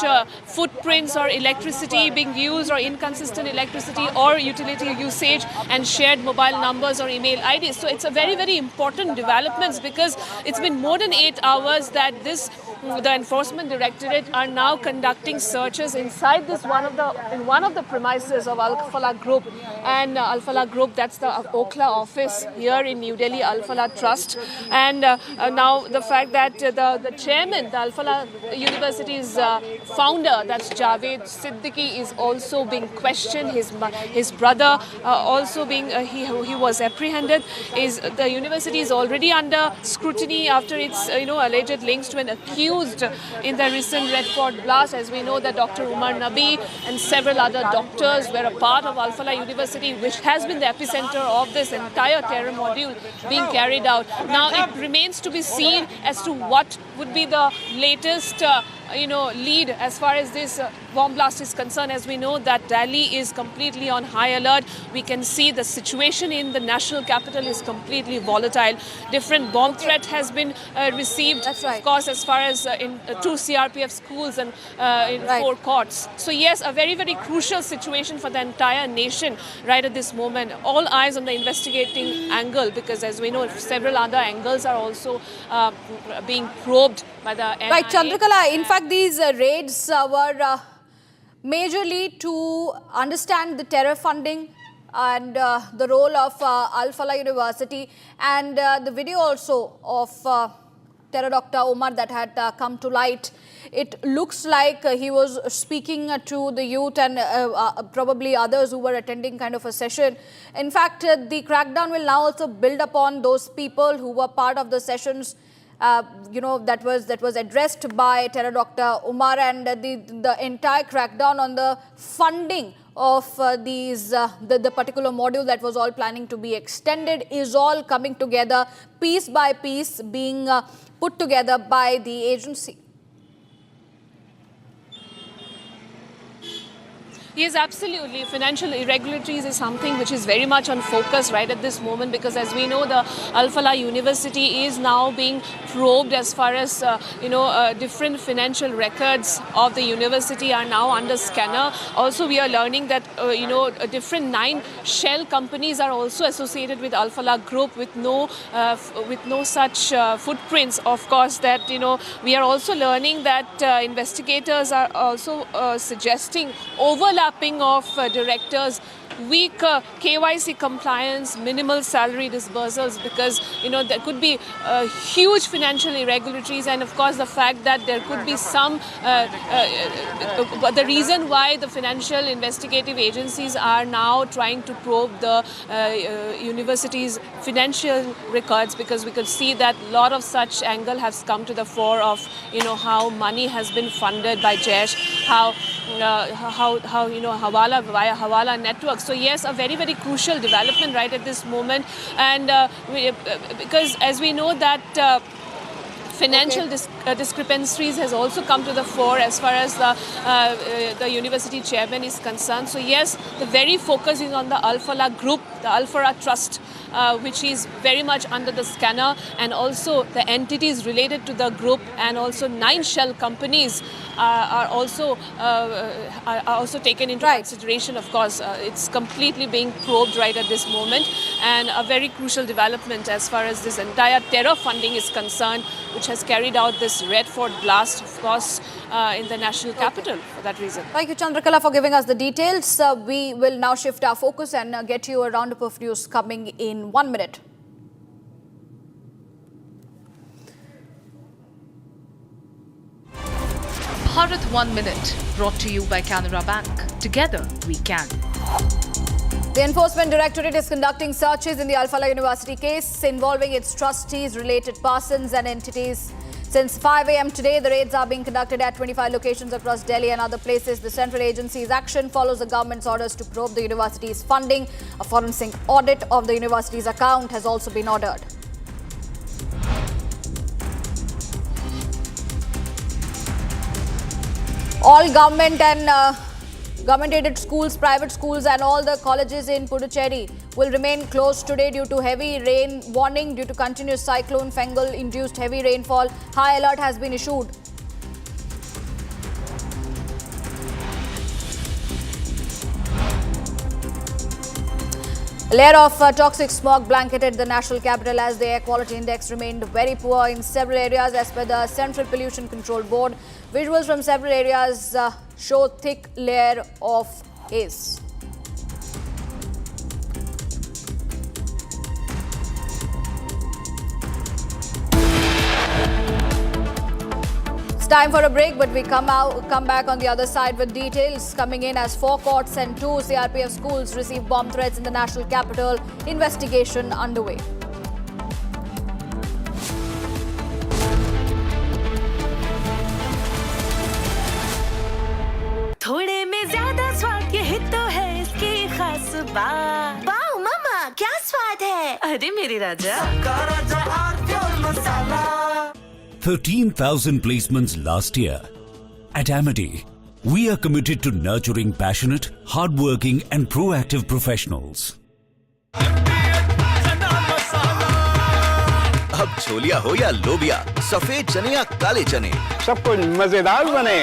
footprints or electricity being used, or inconsistent electricity or utility usage, and shared mobile numbers or email IDs. So it's a very, very important developments, because it's been more than 8 hours that the Enforcement Directorate are now conducting searches inside this one of the premises of Alfala Group. And Alfala Group, that's the Okhla office here in New Delhi, Alfala Trust. And now the fact that the chairman, the Alfala University's founder, that's Javed Siddiqui, is also being questioned. His brother also being, he was apprehended. The university is already under scrutiny after its alleged links to an accused in the recent Red Fort blast. As we know that Dr. Umar Nabi and several other doctors were a part of Alfala University, which has been the epicenter of this entire terror module being carried out. Now it remains to be seen as to what would be the latest lead as far as this bomb blast is concerned. As we know that Delhi is completely on high alert. We can see the situation in the national capital is completely volatile. Different bomb threat has been received, of course, as far as in 2 CRPF schools and in 4 courts. So yes, a very, very crucial situation for the entire nation right at this moment. All eyes on the investigating angle, because as we know, several other angles are also being probed by the NIA. Right, Chandrakala, in fact, these raids were majorly to understand the terror funding and the role of Alfala University, and the video also of Terror Dr. Omar that had come to light. It looks like he was speaking to the youth and probably others who were attending kind of a session. In fact, the crackdown will now also build upon those people who were part of the sessions that was addressed by Terror Dr. Umar, and the entire crackdown on the funding of the particular module that was all planning to be extended is all coming together piece by piece, being put together by the agency. Yes, absolutely. Financial irregularities is something which is very much on focus right at this moment, because as we know, the Alfala University is now being probed as far as, different financial records of the university are now under scanner. Also, we are learning that, different 9 shell companies are also associated with Alfala Group with no such footprints. Of course, that, we are also learning that investigators are also suggesting overlapping of directors, weak KYC compliance, minimal salary disbursals, because there could be huge financial irregularities, and of course the fact that there could be some the reason why the financial investigative agencies are now trying to probe the university's financial records, because we could see that a lot of such angle has come to the fore of how money has been funded by Jaish, how Hawala, via Hawala networks. So yes, a very, very crucial development right at this moment, and because as we know that financial discrepancies has also come to the fore as far as the university chairman is concerned. So yes, the very focus is on the Alfala Group, the Alfala Trust, which is very much under the scanner, and also the entities related to the group, and also 9 shell companies are also taken into consideration. Of course, it's completely being probed right at this moment, and a very crucial development as far as this entire terror funding is concerned, which has carried out this Red Fort blast, of course, in the national capital for that reason. Thank you, Chandrakala, for giving us the details. We will now shift our focus and get you a roundup of news coming in 1 minute. Bharat 1 Minute, brought to you by Canara Bank. Together we can. The Enforcement Directorate is conducting searches in the Alfala University case involving its trustees, related persons and entities. Since 5 a.m. today, the raids are being conducted at 25 locations across Delhi and other places. The central agency's action follows the government's orders to probe the university's funding. A forensic audit of the university's account has also been ordered. All government and government-aided schools, private schools and all the colleges in Puducherry will remain closed today due to heavy rain warning due to continuous cyclone Fengal-induced heavy rainfall. High alert has been issued. A layer of toxic smog blanketed the national capital as the air quality index remained very poor in several areas as per the Central Pollution Control Board. Visuals from several areas show thick layer of haze. Right, Chandrakala, It's time for a break, but we come back on the other side with details coming in as 4 courts and 2 CRPF schools receive bomb threats in the national capital. Investigation underway. थोड़े में ज्यादा स्वाद ये तो है इसकी खास बात। वाओ मामा, क्या स्वाद है? अरे मेरे राजा। 13,000 placements last year. At Amity, we are committed to nurturing passionate, hardworking and proactive professionals. अब छोलिया हो या लोबिया, सफेद चने या काले चने, सब कुछ मजेदार बने।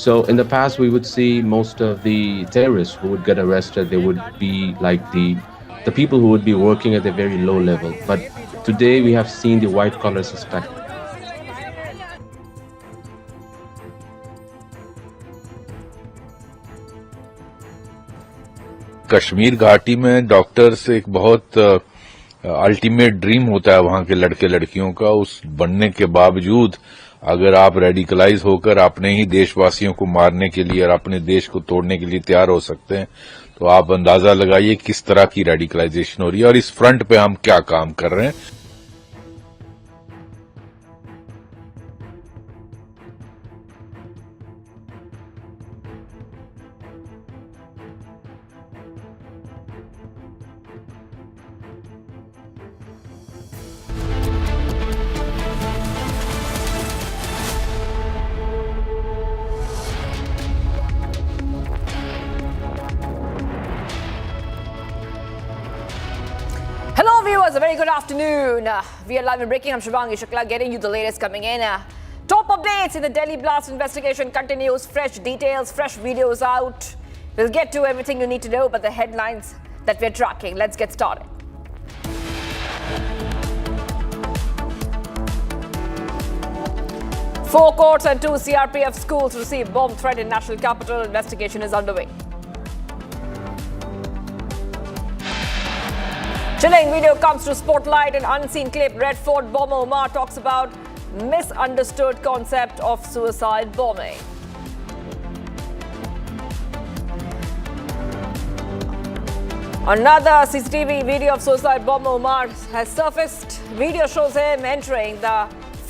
So in the past, we would see most of the terrorists who would get arrested, they would be like the people who would be working at a very low level. But today we have seen the white collar suspect. Kashmir घाटी में doctors एक बहुत ultimate dream होता है वहां के लड़के लड़कियों का। उस बनने के बावजूद अगर आप रेडिकलाइज होकर अपने ही देशवासियों को मारने के लिए और अपने देश को तोड़ने के लिए तैयार हो सकते हैं, तो आप अंदाजा लगाइए किस तरह की रेडिकलाइजेशन हो रही है और इस फ्रंट पे हम क्या काम कर रहे हैं। Hello viewers, a very good afternoon. We are live and breaking. I'm Shivangi Shukla getting you the latest coming in. Top updates in the Delhi blast investigation continues. Fresh details, fresh videos out. We'll get to everything you need to know, but the headlines that we're tracking. Let's get started. Four courts and 2 CRPF schools receive bomb threat in national capital. Investigation is underway. Chilling video comes to spotlight. An unseen clip. Red Fort bomber Omar talks about misunderstood concept of suicide bombing. Another CCTV video of suicide bomber Omar has surfaced. Video shows him entering the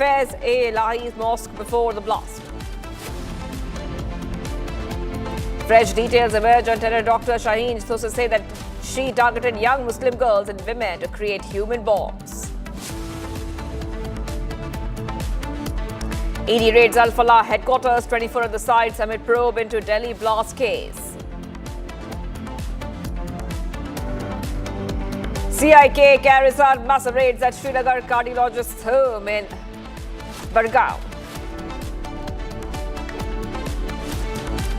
Faiz-e-Ilahi mosque before the blast. Fresh details emerge on terror Dr. Shaheen. Sources say that she targeted young Muslim girls and women to create human bombs. ED raids Alfala headquarters, 24 at the sites amid probe into Delhi blast case. CIK carries out mass raids at Srinagar cardiologist's home in Bargaon.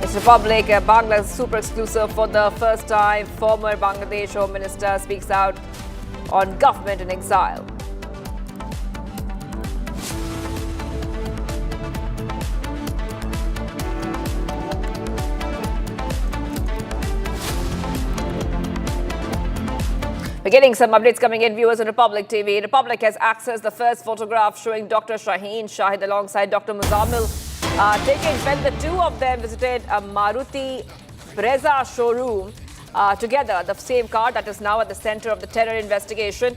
It's Republic, Bangladesh super exclusive for the first time. Former Bangladesh Home Minister speaks out on government in exile. We're getting some updates coming in, viewers on Republic TV. Republic has accessed the first photograph showing Dr. Shaheen Shahid alongside Dr. Muzammil taken when the two of them visited a Maruti Brezza showroom together, the same car that is now at the center of the terror investigation.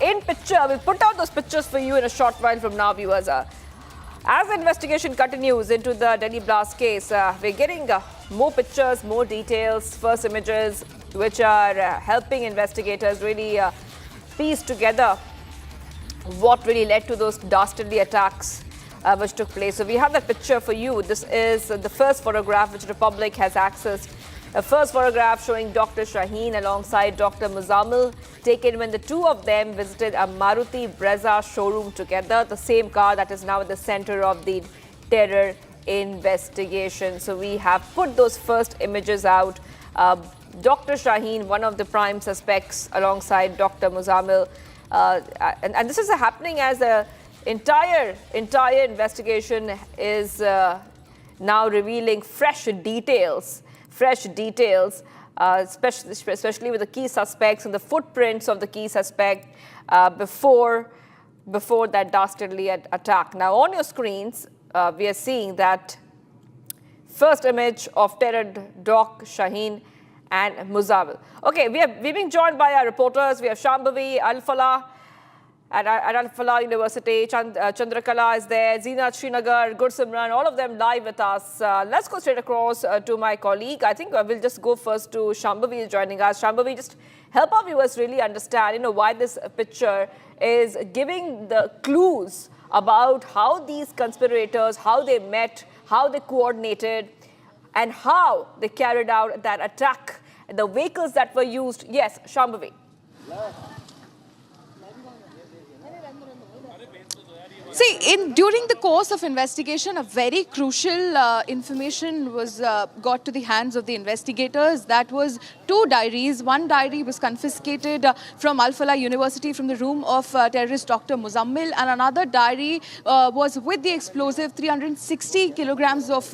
In picture, we'll put out those pictures for you in a short while from now, viewers. As the investigation continues into the Delhi blast case, we're getting more pictures, more details, first images, which are helping investigators really piece together what really led to those dastardly attacks which took place. So we have that picture for you. This is the first photograph which Republic has accessed. A first photograph showing Dr. Shaheen alongside Dr. Muzammil, taken when the two of them visited a Maruti Brezza showroom together, the same car that is now at the center of the terror investigation. So we have put those first images out. Dr. Shaheen, one of the prime suspects, alongside Dr. Muzammil. And this is happening as the entire investigation is now revealing fresh details, especially with the key suspects and the footprints of the key suspect before that dastardly attack. Now on your screens, we are seeing that first image of terror Doc Shaheen and Muzammil. Okay, we've been joined by our reporters. We have Shambhavi, Alfala at Alfala University, Chandrakala is there, Zeenat Srinagar, Gursimran, all of them live with us. Let's go straight across to my colleague. I think we'll just go first to Shambhavi is joining us. Shambhavi, just help our viewers really understand, why this picture is giving the clues about how these conspirators, how they met, how they coordinated, and how they carried out that attack, the vehicles that were used. Yes, Shambhavi. See, during the course of investigation, a very crucial information was got to the hands of the investigators. That was 2 diaries. One diary was confiscated from Alfala University from the room of terrorist Dr. Muzammil, and another diary was with the explosive 360 kilograms of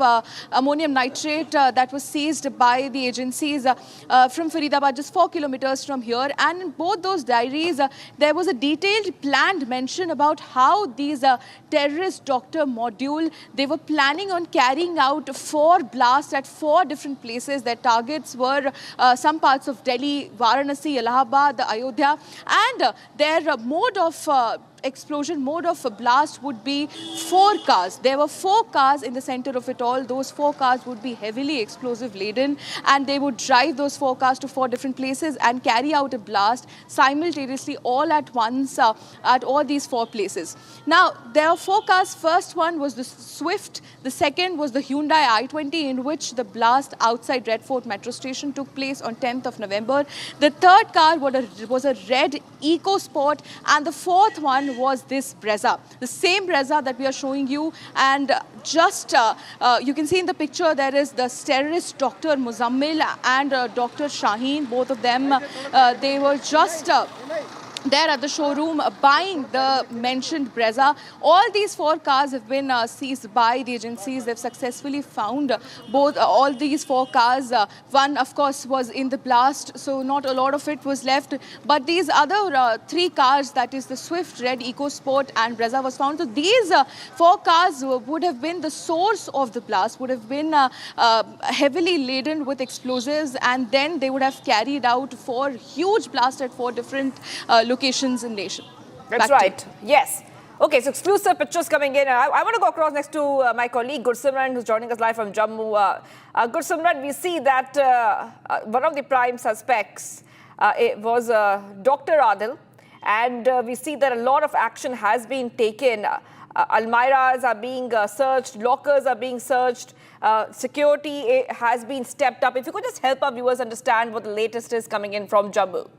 ammonium nitrate that was seized by the agencies from Faridabad, just 4 kilometers from here. And in both those diaries, there was a detailed planned mention about how these terrorist doctor module, they were planning on carrying out 4 blasts at 4 different places. Their targets were some parts of Delhi, Varanasi, Allahabad, Ayodhya, and their mode of blast would be 4 cars. There were 4 cars in the center of it all. Those 4 cars would be heavily explosive laden, and they would drive those 4 cars to 4 different places and carry out a blast simultaneously all at once at all these 4 places. Now, there are 4 cars. First one was the Swift. The second was the Hyundai i20, in which the blast outside Red Fort metro station took place on 10th of November. The third car was a red EcoSport, and the fourth one was this Brezza, the same Brezza that we are showing you. And just you can see in the picture there is the terrorist Dr. Muzammil and Dr. Shaheen. Both of them, they were just there at the showroom buying the mentioned Brezza. All these 4 cars have been seized by the agencies. They've successfully found all these 4 cars. One, of course, was in the blast, so not a lot of it was left. But these other 3 cars, that is the Swift, Red, EcoSport and Brezza, was found. So these 4 cars would have been the source of the blast, would have been heavily laden with explosives, and then they would have carried out 4 huge blasts at 4 different locations in nation. That's right. Yes. Okay, so exclusive pictures coming in. I want to go across next to my colleague Gursimran, who's joining us live from Jammu. Gursimran, we see that one of the prime suspects it was Dr. Adil, and we see that a lot of action has been taken. Almirahs are being searched, lockers are being searched, security has been stepped up. If you could just help our viewers understand what the latest is coming in from Jammu.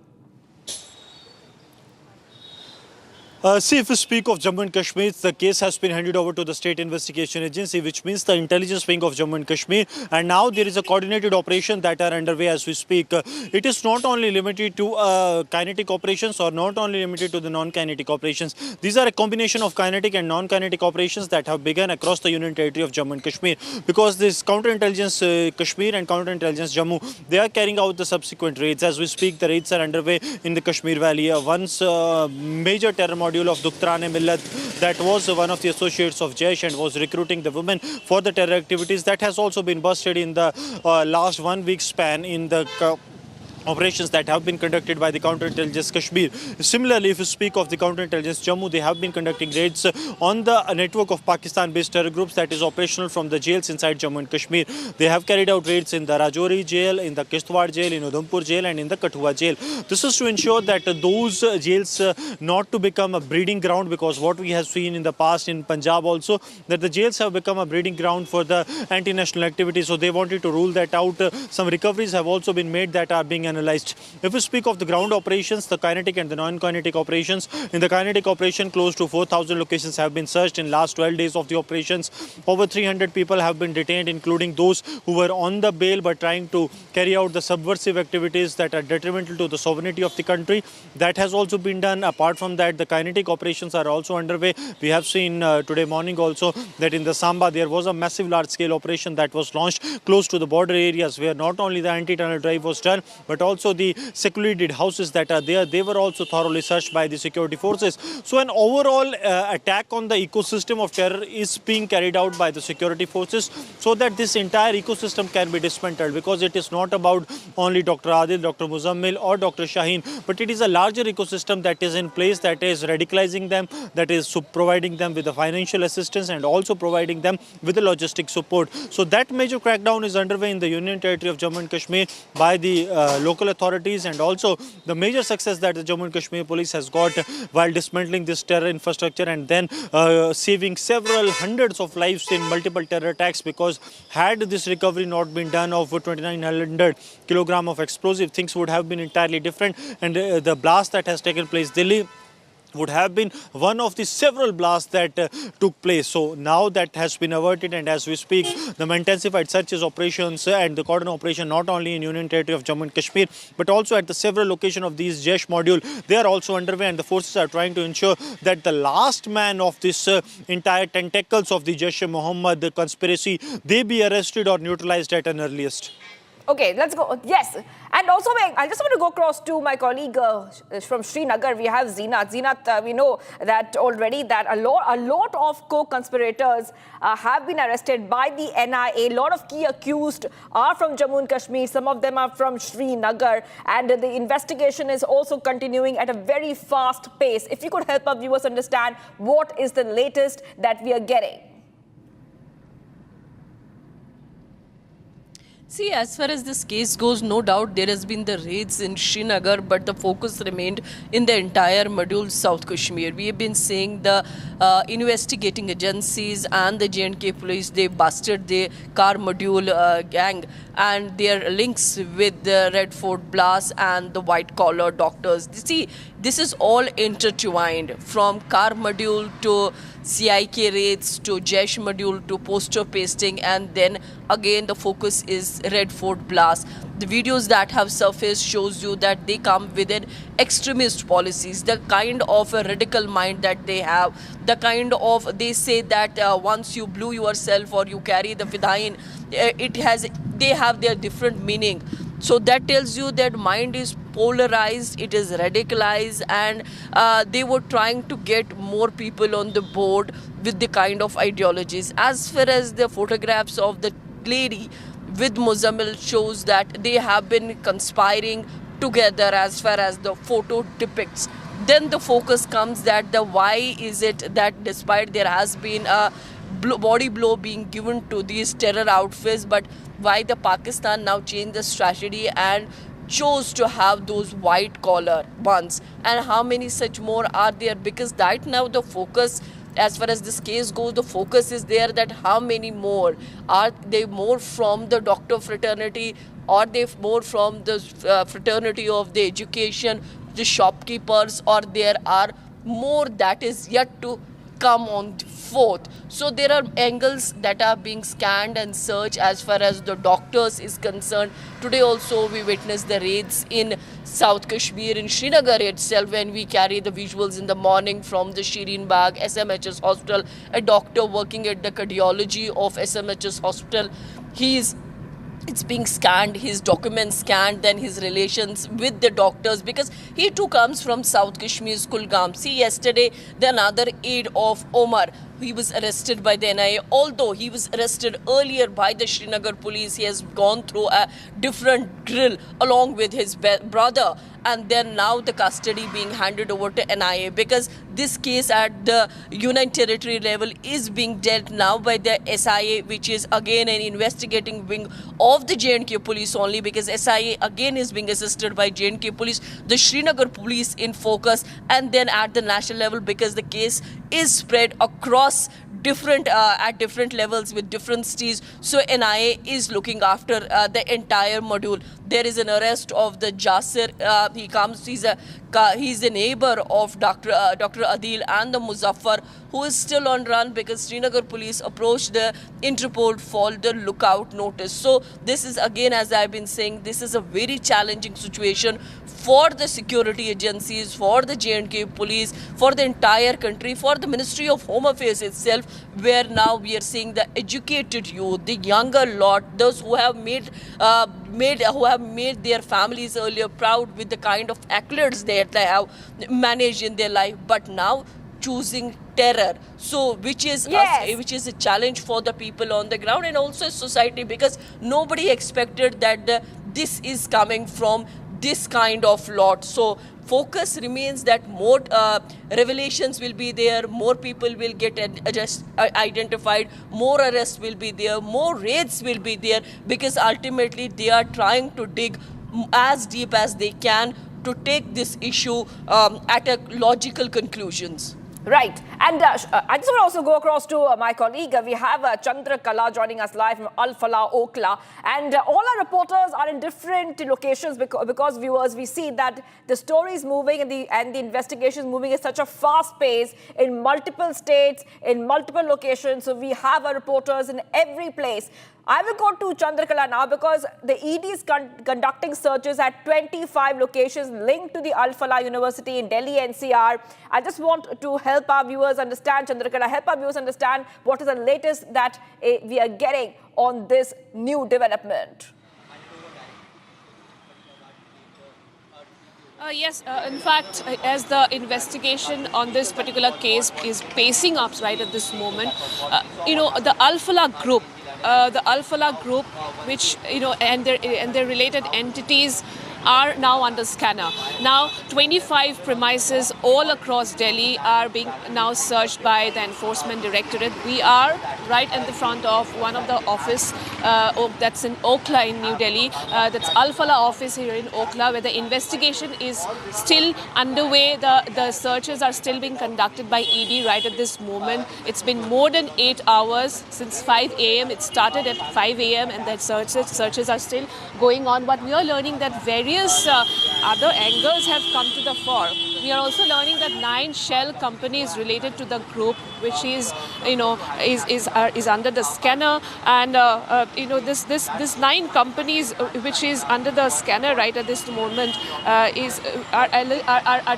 See, if we speak of Jammu and Kashmir, the case has been handed over to the State Investigation Agency, which means the intelligence wing of Jammu and Kashmir. And now there is a coordinated operation that are underway as we speak. It is not only limited to kinetic operations or not only limited to the non-kinetic operations. These are a combination of kinetic and non-kinetic operations that have begun across the Union Territory of Jammu and Kashmir. Because this counterintelligence Kashmir and counterintelligence Jammu, they are carrying out the subsequent raids. As we speak, the raids are underway in the Kashmir Valley. Once major terror module of Duktrane Millat, that was one of the associates of Jaish and was recruiting the women for the terror activities, that has also been busted in the last 1 week span in the operations that have been conducted by the counterintelligence Kashmir. Similarly, if you speak of the counterintelligence Jammu, they have been conducting raids on the network of Pakistan-based terror groups that is operational from the jails inside Jammu and Kashmir. They have carried out raids in the Rajouri jail, in the Kishtwar jail, in Udhampur jail and in the Kathua jail. This is to ensure that those jails not to become a breeding ground, because what we have seen in the past in Punjab also, that the jails have become a breeding ground for the anti-national activities. So they wanted to rule that out. Some recoveries have also been made that are being analyzed. If we speak of the ground operations, the kinetic and the non-kinetic operations, in the kinetic operation, close to 4,000 locations have been searched in last 12 days of the operations. Over 300 people have been detained, including those who were on the bail but trying to carry out the subversive activities that are detrimental to the sovereignty of the country. That has also been done. Apart from that, the kinetic operations are also underway. We have seen today morning also that in the Samba there was a massive large-scale operation that was launched close to the border areas, where not only the anti-tunnel drive was done, but also the secluded houses that are there, they were also thoroughly searched by the security forces. So an overall attack on the ecosystem of terror is being carried out by the security forces so that this entire ecosystem can be dismantled, because it is not about only Dr. Adil, Dr. Muzammil or Dr. Shaheen, but it is a larger ecosystem that is in place, that is radicalizing them, that is providing them with the financial assistance and also providing them with the logistic support. So that major crackdown is underway in the Union Territory of Jammu and Kashmir by the local authorities, and also the major success that the Jammu and Kashmir police has got while dismantling this terror infrastructure and then saving several hundreds of lives in multiple terror attacks, because had this recovery not been done of 2,900 kilogram of explosive, things would have been entirely different, and the blast that has taken place in Delhi would have been one of the several blasts that took place. So now that has been averted, and as we speak, the intensified searches operations and the cordon operation not only in Union Territory of Jammu and Kashmir but also at the several locations of these Jaish module, they are also underway, and the forces are trying to ensure that the last man of this entire tentacles of the Jaish-e-Mohammed conspiracy, they be arrested or neutralized at an earliest. Okay, let's go. Yes. And also, I just want to go across to my colleague from Srinagar. We have Zeenat. Zeenat, we know that already that a lot of co-conspirators have been arrested by the NIA. A lot of key accused are from Jammu and Kashmir. Some of them are from Srinagar. And the investigation is also continuing at a very fast pace. If you could help our viewers understand what is the latest that we are getting. See, as far as this case goes, no doubt there has been the raids in Srinagar, but the focus remained in the entire module South Kashmir. We have been seeing the investigating agencies and the J&K police, they busted the car module gang and their links with the Red Fort blast and the white collar doctors. See, this is all intertwined, from car module to CIK raids to Jaish module to poster pasting, and then again the focus is Red Fort blast. The videos that have surfaced shows you that they come within extremist policies, the kind of a radical mind that they have, the kind of, they say that once you blew yourself or you carry the fidain, they have their different meaning. So that tells you that mind is polarized, it is radicalized, and they were trying to get more people on the board with the kind of ideologies. As far as the photographs of the lady with Muzammil shows that they have been conspiring together as far as the photo depicts. Then the focus comes that the why is it that despite there has been a body blow being given to these terror outfits, but why the Pakistan now changed the strategy and chose to have those white collar ones, and how many such more are there? Because right now the focus, as far as this case goes, the focus is there that how many more are they, more from the doctor fraternity, or they more from the fraternity of the education, the shopkeepers, or there are more that is yet to come on forth. So there are angles that are being scanned and searched as far as the doctors is concerned. Today also we witnessed the raids in South Kashmir, in Srinagar itself, when we carry the visuals in the morning from the Shireen Bagh SMHS hospital, a doctor working at the cardiology of SMHS hospital. It's being scanned, his documents scanned, then his relations with the doctors, because he too comes from South Kashmir's Kulgam. See, yesterday, the another aide of Omar, he was arrested by the NIA. Although he was arrested earlier by the Srinagar police, he has gone through a different drill along with his brother, and then now the custody being handed over to NIA, because this case at the Union Territory level is being dealt now by the SIA, which is again an investigating wing of the J&K police only, because SIA again is being assisted by J&K police, the Srinagar police in focus, and then at the national level, because the case is spread across different at different levels with different stages. So NIA is looking after the entire module. There is an arrest of the Jasir. He's a neighbor of Dr. Adil and the Muzaffar, who is still on run because Srinagar police approached the Interpol for the lookout notice. So this is, again, as I've been saying, this is a very challenging situation for the security agencies, for the J&K police, for the entire country, for the Ministry of Home Affairs itself, where now we are seeing the educated youth, the younger lot, those who have made their families earlier proud with the kind of accolades that they have managed in their life, but now choosing terror. So which is a challenge for the people on the ground and also society, because nobody expected that this is coming from this kind of lot. So focus remains that more revelations will be there, more people will get identified, more arrests will be there, more raids will be there, because ultimately they are trying to dig as deep as they can to take this issue at a logical conclusions. Right. And I just want to also go across to my colleague. We have Chandra Kala joining us live from Alfala, Okla. And all our reporters are in different locations because viewers, we see that the story is moving and the investigation is moving at such a fast pace in multiple states, in multiple locations. So we have our reporters in every place. I will go to Chandrakala now because the ED is conducting searches at 25 locations linked to the Alfala University in Delhi NCR. I just want to help our viewers understand, Chandrakala, help our viewers understand what is the latest that we are getting on this new development. Yes, in fact, as the investigation on this particular case is pacing up right at this moment, the Alfala group, which, and their related entities are now under scanner. Now, 25 premises all across Delhi are being now searched by the Enforcement Directorate. We are right in the front of one of the office that's in Okla in New Delhi. That's Alfala office here in Okla, where the investigation is still underway. The searches are still being conducted by ED right at this moment. It's been more than 8 hours since 5 a.m. It started at 5 a.m. and that searches are still going on. But we are learning that various other angles have come to the fore. We are also learning that 9 shell companies related to the group, which is under the scanner, and this 9 companies which is under the scanner right at this moment are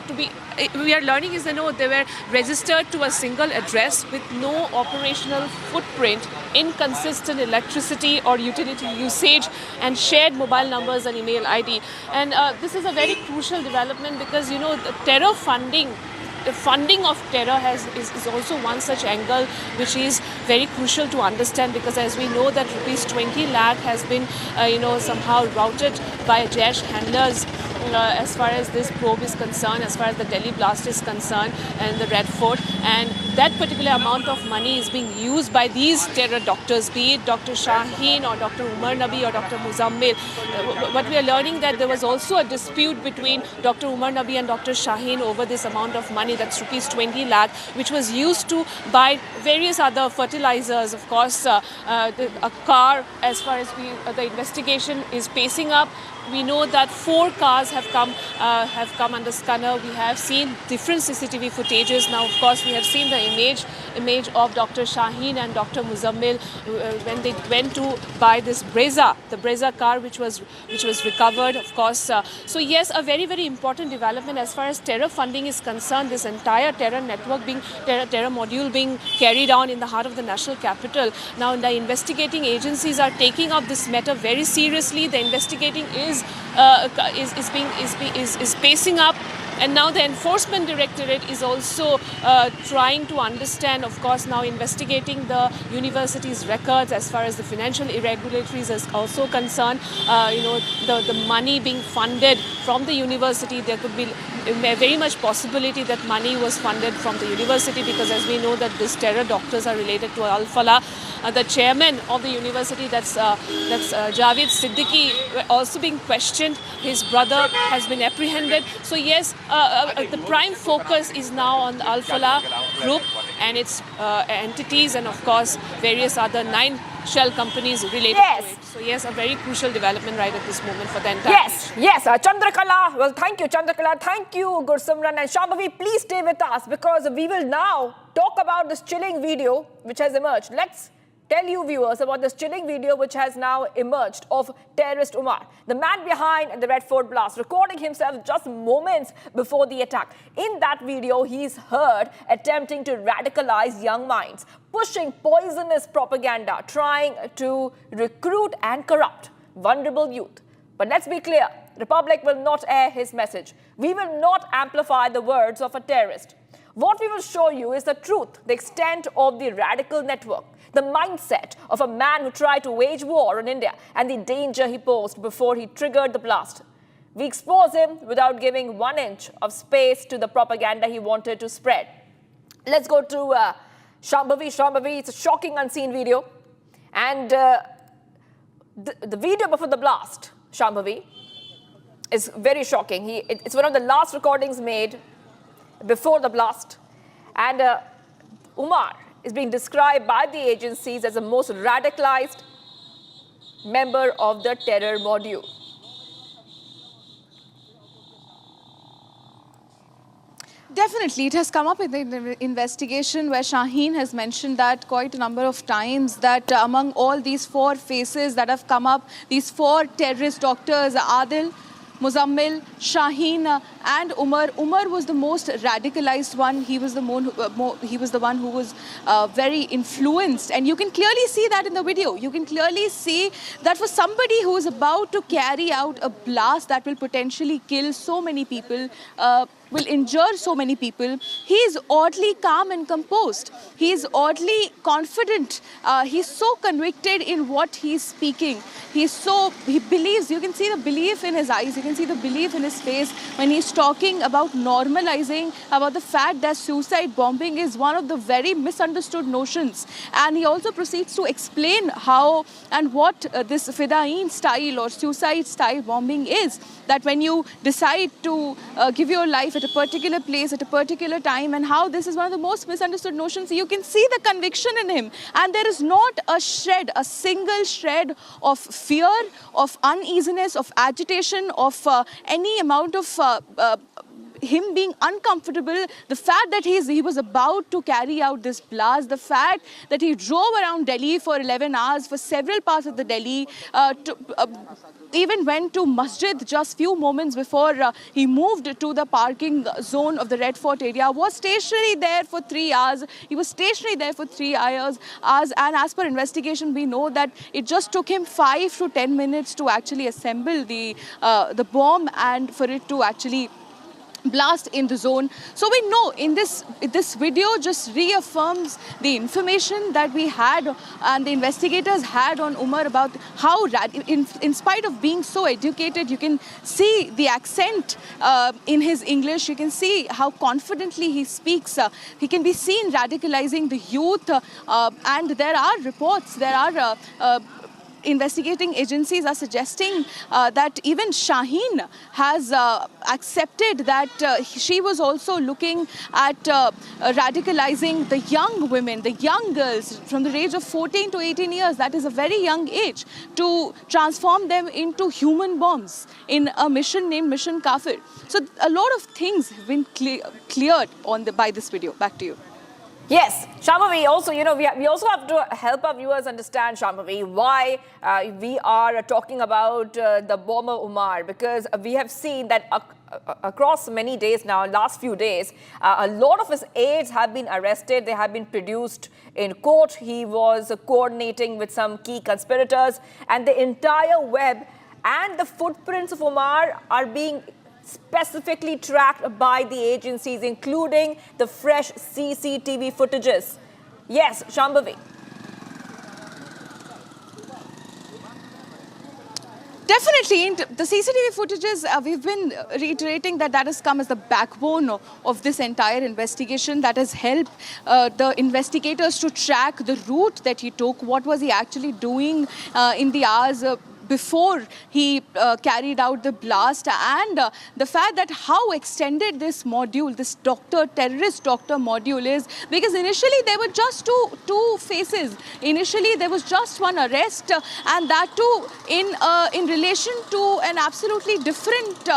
to be. We are learning is they were registered to a single address with no operational footprint, inconsistent electricity or utility usage, and shared mobile numbers and email ID. And this is a very crucial development because the terror funding. The funding of terror is also one such angle which is very crucial to understand, because as we know that rupees 20 lakh has been somehow routed by Jaish handlers as far as this probe is concerned, as far as the Delhi blast is concerned and the Red Fort, and that particular amount of money is being used by these terror doctors, be it Dr. Shaheen or Dr. Umar Nabi or Dr. Muzammil. But we are learning that there was also a dispute between Dr. Umar Nabi and Dr. Shaheen over this amount of money, that's rupees 20 lakh, which was used to buy various other fertilizers. Of course, a car, as far as the investigation is pacing up, we know that 4 cars have come under scanner. We have seen different CCTV footages. Now, of course, we have seen the image of Dr. Shaheen and Dr. Muzammil when they went to buy this the Brezza car, which was recovered. Of course, so yes, a very, very important development as far as terror funding is concerned. This entire terror network terror module being carried on in the heart of the national capital. Now, the investigating agencies are taking up this matter very seriously. The investigating is pacing up, and now the Enforcement Directorate is also trying to understand, of course, now investigating the university's records as far as the financial irregularities is also concerned. The money being funded from the university, there could be very much possibility that money was funded from the university, because as we know that these terror doctors are related to Alfala. the chairman of the university, that's Javed Siddiqui, also being questioned. His brother has been apprehended. So yes, the prime focus is now on the Alfala group and its entities, and of course various other 9 shell companies related to it. So yes, a very crucial development right at this moment for the entire nation. Yes, Chandrakala. Well, thank you, Chandrakala. Thank you, Gursimran and Shambhavi. Please stay with us because we will now talk about this chilling video which has emerged. Let's tell you viewers about this chilling video which has now emerged of terrorist Umar, the man behind the Red Fort blast, recording himself just moments before the attack. In that video, he's heard attempting to radicalize young minds, pushing poisonous propaganda, trying to recruit and corrupt vulnerable youth. But let's be clear, Republic will not air his message. We will not amplify the words of a terrorist. What we will show you is the truth, the extent of the radical network, the mindset of a man who tried to wage war on India, and the danger he posed before he triggered the blast. We expose him without giving 1 inch of space to the propaganda he wanted to spread. Let's go to Shambhavi. Shambhavi, it's a shocking unseen video. And the video before the blast, Shambhavi, is very shocking. It's one of the last recordings made before the blast. And Umar is being described by the agencies as the most radicalized member of the terror module. Definitely, it has come up in the investigation where Shaheen has mentioned that quite a number of times, that among all these 4 faces that have come up, these 4 terrorist doctors, Adil, Muzammil, Shaheen and Umar. Umar was the most radicalized one. He was the one who was very influenced, and you can clearly see that in the video. You can clearly see that for somebody who is about to carry out a blast that will potentially kill so many people, will injure so many people, he is oddly calm and composed. He is oddly confident. He's so convicted in what he's speaking. He believes, you can see the belief in his eyes, you can see the belief in his face when he's talking about normalizing, about the fact that suicide bombing is one of the very misunderstood notions. And he also proceeds to explain how and what this Fidain style or suicide style bombing is. That when you decide to give your life at a particular place, at a particular time, and how this is one of the most misunderstood notions. You can see the conviction in him. And there is not a shred, a single shred of fear, of uneasiness, of agitation, of any amount of him being uncomfortable. The fact that he was about to carry out this blast, the fact that he drove around Delhi for 11 hours, for several parts of the Delhi, even went to masjid just few moments before he moved to the parking zone of the Red Fort area, was stationary there for 3 hours. He was stationary there for 3 hours, and as per investigation, we know that it just took him 5 to 10 minutes to actually assemble the bomb and for it to actually blast in the zone. So we know in this video just reaffirms the information that we had and the investigators had on Umar about how in spite of being so educated, you can see the accent in his English, you can see how confidently he speaks. He can be seen radicalizing the youth, and there are reports, there are investigating agencies are suggesting that even Shaheen has accepted that she was also looking at radicalizing the young women, the young girls from the age of 14 to 18 years. That is a very young age, to transform them into human bombs in a mission named Mission Kafir. So a lot of things have been cleared by this video. Back to you. Yes, Shambhavi, also, we also have to help our viewers understand, Shambhavi, why we are talking about the bomber Umar, because we have seen that across many days now, last few days, a lot of his aides have been arrested. They have been produced in court. He was coordinating with some key conspirators, and the entire web and the footprints of Umar are being specifically tracked by the agencies, including the fresh CCTV footages. Yes, Shambhavi. Definitely. The CCTV footages, we've been reiterating that has come as the backbone of this entire investigation, that has helped the investigators to track the route that he took, what was he actually doing in the hours before he carried out the blast, and the fact that how extended this module, this terrorist doctor module is, because initially there were just two faces. Initially there was just one arrest, and that too in relation to an absolutely different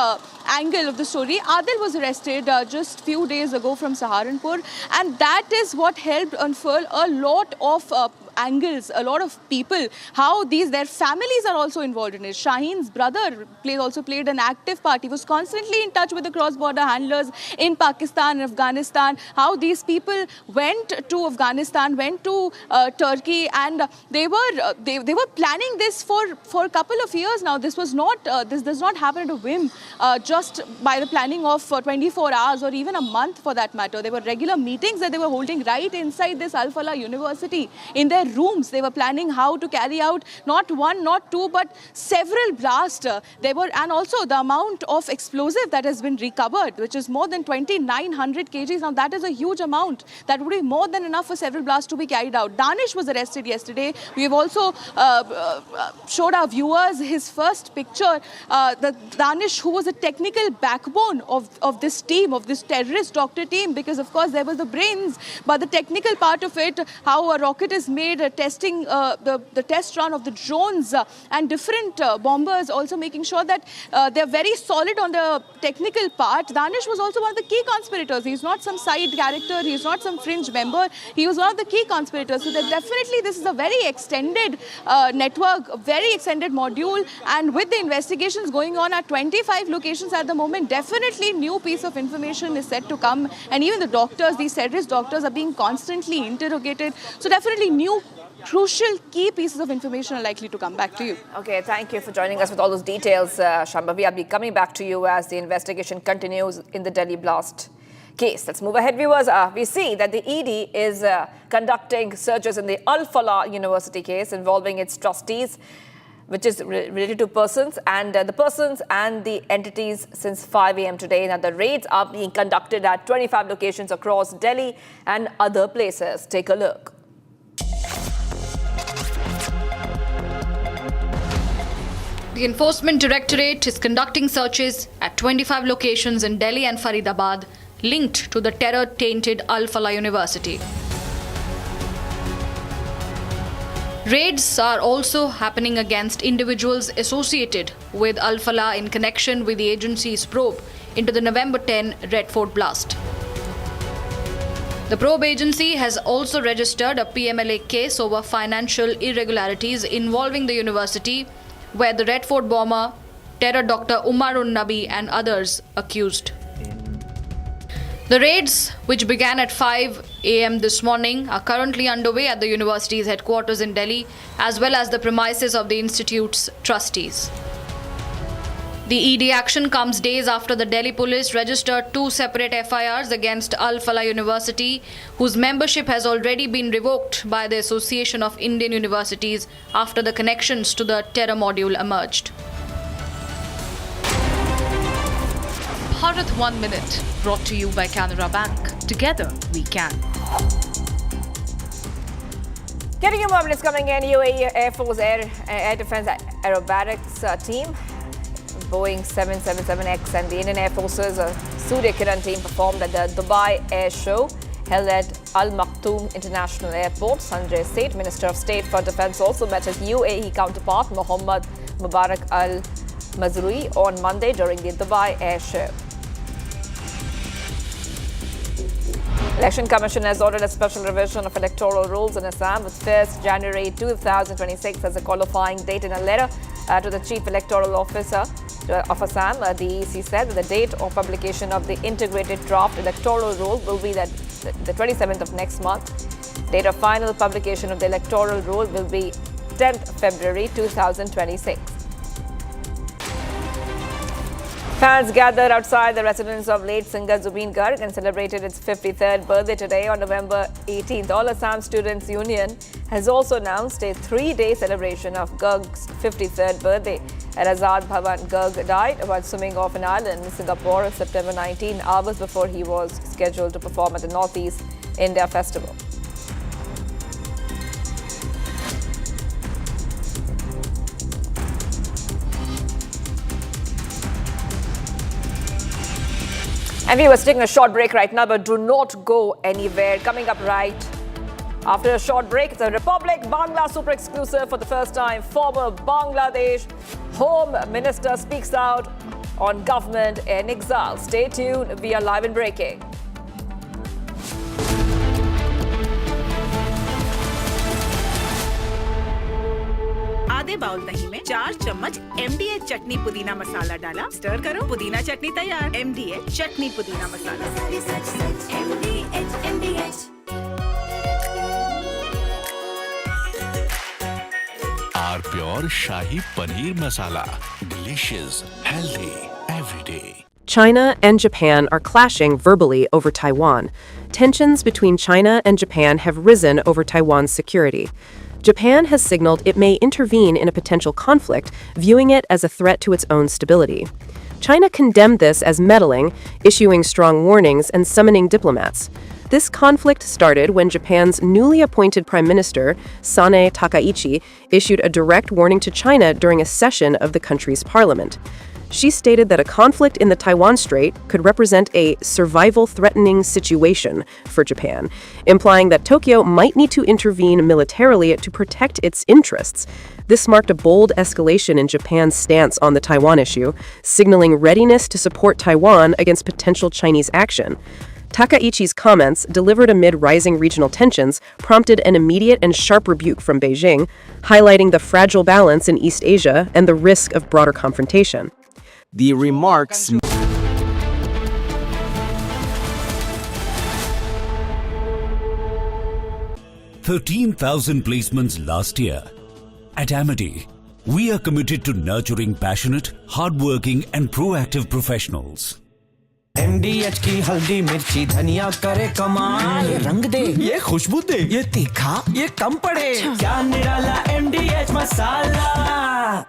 angle of the story. Adil was arrested just few days ago from Saharanpur, and that is what helped unfurl a lot of angles, a lot of people, how their families are also involved in it. Shaheen's brother also played an active part. He was constantly in touch with the cross-border handlers in Pakistan and Afghanistan, how these people went to Afghanistan, went to Turkey, and they were planning this for a couple of years now. This was not, this does not happen at a whim, just by the planning of 24 hours or even a month for that matter. There were regular meetings that they were holding right inside this Alfala University. In their rooms, they were planning how to carry out not one, not two, but several blasts. And also the amount of explosive that has been recovered, which is more than 2,900 kgs. Now that is a huge amount. That would be more than enough for several blasts to be carried out. Danish was arrested yesterday. We have also showed our viewers his first picture. The Danish, who was a technical backbone of this team, of this terrorist doctor team, because of course there was the brains, but the technical part of it, how a rocket is made, testing the test run of the drones and different bombers, also making sure that they're very solid on the technical part. Danish was also one of the key conspirators. He's not some side character, he's not some fringe member, he was one of the key conspirators. So that definitely this is a very extended network, a very extended module, and with the investigations going on at 25 locations at the moment, definitely new piece of information is set to come, and even the doctors, these terrorist doctors, are being constantly interrogated. So definitely new crucial key pieces of information are likely to come back to you. Okay, thank you for joining us with all those details, Shambhavi. I'll be coming back to you as the investigation continues in the Delhi blast case. Let's move ahead, viewers. We see that the ED is conducting searches in the Alfala University case involving its trustees, which is related to persons and the persons and the entities since 5 a.m. today. Now, the raids are being conducted at 25 locations across Delhi and other places. Take a look. The Enforcement Directorate is conducting searches at 25 locations in Delhi and Faridabad linked to the terror-tainted Alfala University. Raids are also happening against individuals associated with Alfala in connection with the agency's probe into the November 10 Red Fort blast. The probe agency has also registered a PMLA case over financial irregularities involving the university, where the Red Fort bomber, terror Dr. Umarun Nabi and others accused. The raids, which began at 5 a.m. this morning, are currently underway at the university's headquarters in Delhi, as well as the premises of the institute's trustees. The ED action comes days after the Delhi police registered 2 separate FIRs against Alfala University, whose membership has already been revoked by the Association of Indian Universities after the connections to the terror module emerged. Bharat 1 Minute, brought to you by Canara Bank. Together we can. Getting your moments coming in, UAE Air Force Air Defense Aerobatics team, Boeing 777X and the Indian Air Force's Surya Kiran team performed at the Dubai Air Show held at Al Maktoum International Airport. Sanjay Seth, Minister of State for Defence, also met his UAE counterpart Mohammed Mubarak Al Mazrui on Monday during the Dubai Air Show. Election Commission has ordered a special revision of electoral rules in Assam with 1st January 2026 as a qualifying date. In a letter to the Chief Electoral Officer of Assam, the EC said that the date of publication of the integrated draft electoral rule will be the 27th of next month. Date of final publication of the electoral rule will be 10th February 2026. Fans gathered outside the residence of late singer Zubeen Garg and celebrated its 53rd birthday today on November 18th. All Assam Students Union has also announced a 3-day celebration of Garg's 53rd birthday and Asaduzzaman Kamal died while swimming off an island in Singapore on September 19, hours before he was scheduled to perform at the Northeast India Festival. And we were taking a short break right now, but do not go anywhere. Coming up right after a short break, it's a Republic Bangla super exclusive for the first time. Former Bangladesh Home Minister speaks out on government in exile. Stay tuned. We are live and breaking. आधे bowl दही में 4 चम्मच MDH चटनी पुदीना मसाला डाला, stir करो, पुदीना चटनी तैयार। MDH चटनी पुदीना मसाला। Our pure Shahi Paneer Masala. Delicious, healthy, every day. China and Japan are clashing verbally over Taiwan. Tensions between China and Japan have risen over Taiwan's security. Japan has signaled it may intervene in a potential conflict, viewing it as a threat to its own stability. China condemned this as meddling, issuing strong warnings and summoning diplomats. This conflict started when Japan's newly appointed Prime Minister, Sanae Takaichi, issued a direct warning to China during a session of the country's parliament. She stated that a conflict in the Taiwan Strait could represent a survival-threatening situation for Japan, implying that Tokyo might need to intervene militarily to protect its interests. This marked a bold escalation in Japan's stance on the Taiwan issue, signaling readiness to support Taiwan against potential Chinese action. Takaichi's comments, delivered amid rising regional tensions, prompted an immediate and sharp rebuke from Beijing, highlighting the fragile balance in East Asia and the risk of broader confrontation. The remarks 13,000 placements last year. At Amity, we are committed to nurturing passionate, hardworking and proactive professionals. MDH की हल्दी मिर्ची धनिया करे कमाल, ये रंग दे, ये खुशबू दे, ये तीखा, ये कम पड़े, क्या निराला MDH masala.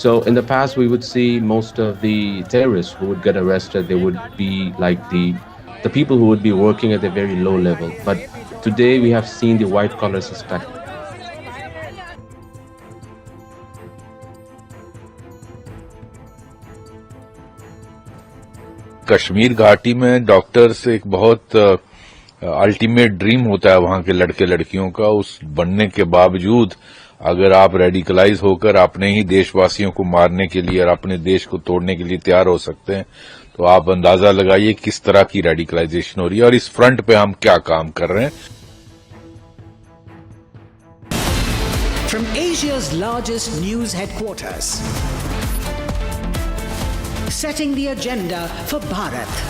So in the past, we would see most of the terrorists who would get arrested, they would be like the people who would be working at a very low level. But today we have seen the white collar suspect. Kashmir घाटी में doctors एक बहुत ultimate dream होता है वहां के लड़के लड़कियों का। उस बनने के बावजूद अगर आप रेडिकलाइज होकर अपने ही देशवासियों को मारने के लिए और अपने देश को तोड़ने के लिए तैयार हो सकते हैं, तो आप अंदाजा लगाइए किस तरह की रेडिकलाइजेशन हो रही है और इस फ्रंट पे हम क्या काम कर रहे हैं। From Asia's largest news headquarters, setting the agenda for Bharat.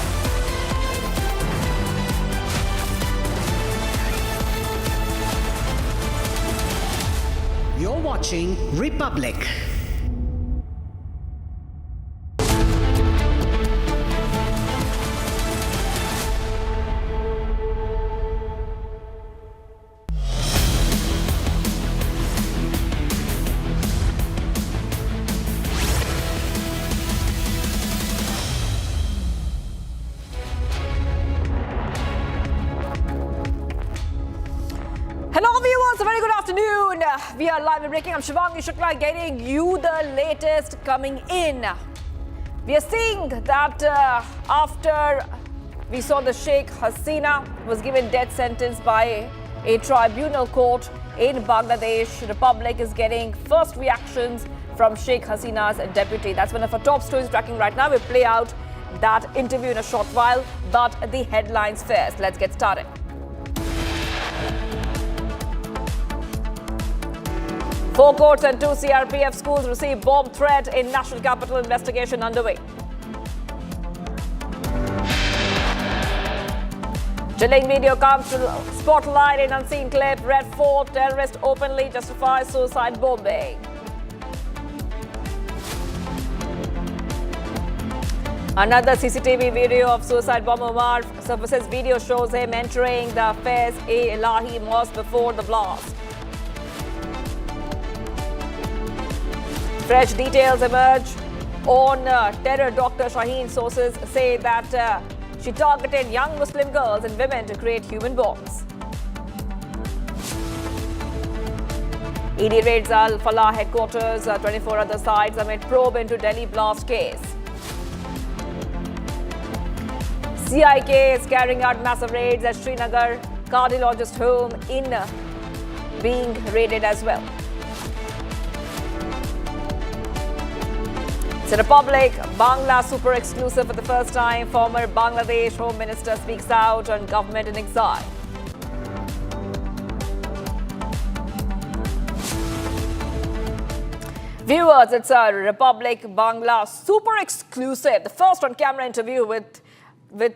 You're watching Republic. Hello viewers, a very good afternoon. We are live and breaking. I'm Shivangi Shukla getting you the latest coming in. We are seeing that after we saw the Sheikh Hasina was given death sentence by a tribunal court in Bangladesh, Republic is getting first reactions from Sheikh Hasina's deputy. That's one of our top stories tracking right now. We'll play out that interview in a short while, but the headlines first. Let's get started. 4 courts and 2 CRPF schools receive bomb threat in national capital, investigation underway. Chilling video comes to spotlight in unseen clip. Red Fort terrorist openly justifies suicide bombing. Another CCTV video of suicide bomber Umar surfaces. Video shows him entering the Faiz-e-Ilahi mosque before the blast. Fresh details emerge on terror. Dr. Shaheen sources say that she targeted young Muslim girls and women to create human bombs. ED raids Alfala headquarters, 24 other sites amid probe into Delhi blast case. CIK is carrying out massive raids at Srinagar cardiologist home in being raided as well. The Republic, Bangla super exclusive for the first time. Former Bangladesh Home Minister speaks out on government in exile. Viewers, it's a Republic Bangla super exclusive. The first on-camera interview with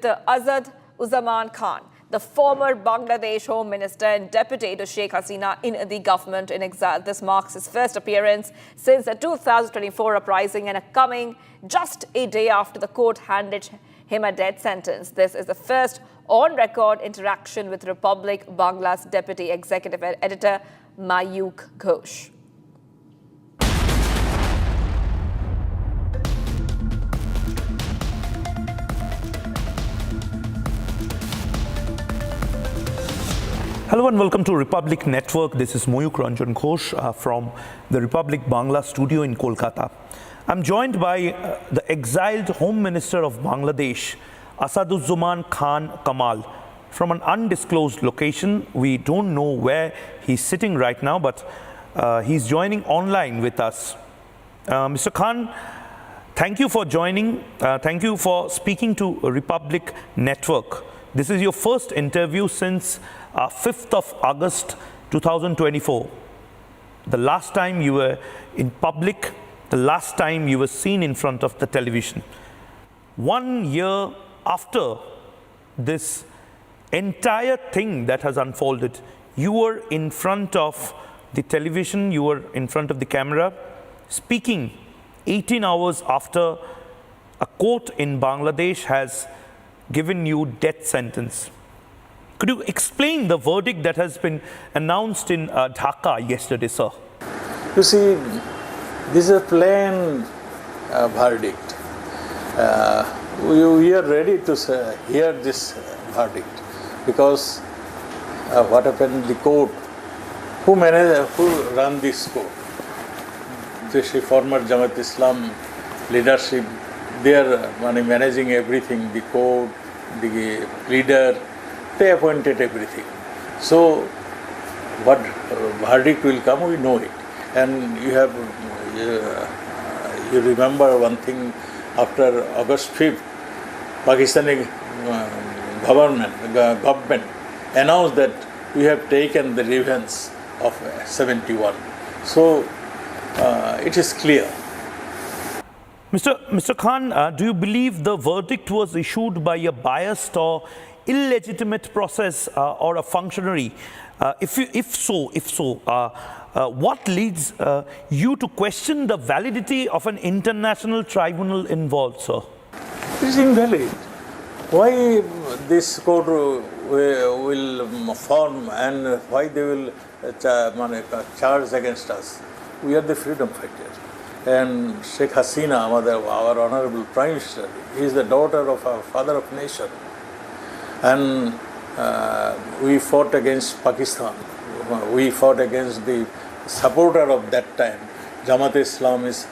Asaduzzaman Khan, the former Bangladesh Home Minister and Deputy to Sheikh Hasina in the government in exile. This marks his first appearance since the 2024 uprising and coming just a day after the court handed him a death sentence. This is the first on-record interaction with Republic Bangla's Deputy Executive Editor Mayuk Ghosh. Hello and welcome to Republic Network. This is Mayuk Ranjan Ghosh from the Republic Bangla studio in Kolkata. I'm joined by the exiled Home Minister of Bangladesh, Asaduzzaman Kamal, from an undisclosed location. We don't know where he's sitting right now, but he's joining online with us. Mr. Khan, thank you for joining. Thank you for speaking to Republic Network. This is your first interview since 5th of August 2024. The last time you were in public, the last time you were seen in front of the television. 1 year after this entire thing that has unfolded, you were in front of the television, you were in front of the camera, speaking 18 hours after a court in Bangladesh has given you death sentence. Could you explain the verdict that has been announced in Dhaka yesterday, sir? You see, this is a plain verdict. We are ready to hear this verdict because what happened in the court, who ran this court? The former Jamaat Islam leadership, they are managing everything, the court, the leader, they appointed everything. So what verdict will come, we know it. And you remember one thing, after August 5th, Pakistani government announced that we have taken the revenge of 71. So it is clear. Mr. Khan, do you believe the verdict was issued by a biased or illegitimate process or a functionary? If so, what leads you to question the validity of an international tribunal involved, sir? It is invalid. Why this court will form and why they will charge against us? We are the freedom fighters. And Sheikh Hasina, our honorable Prime Minister, he is the daughter of our father of nation. And we fought against Pakistan. We fought against the supporter of that time. Jamaat Islam is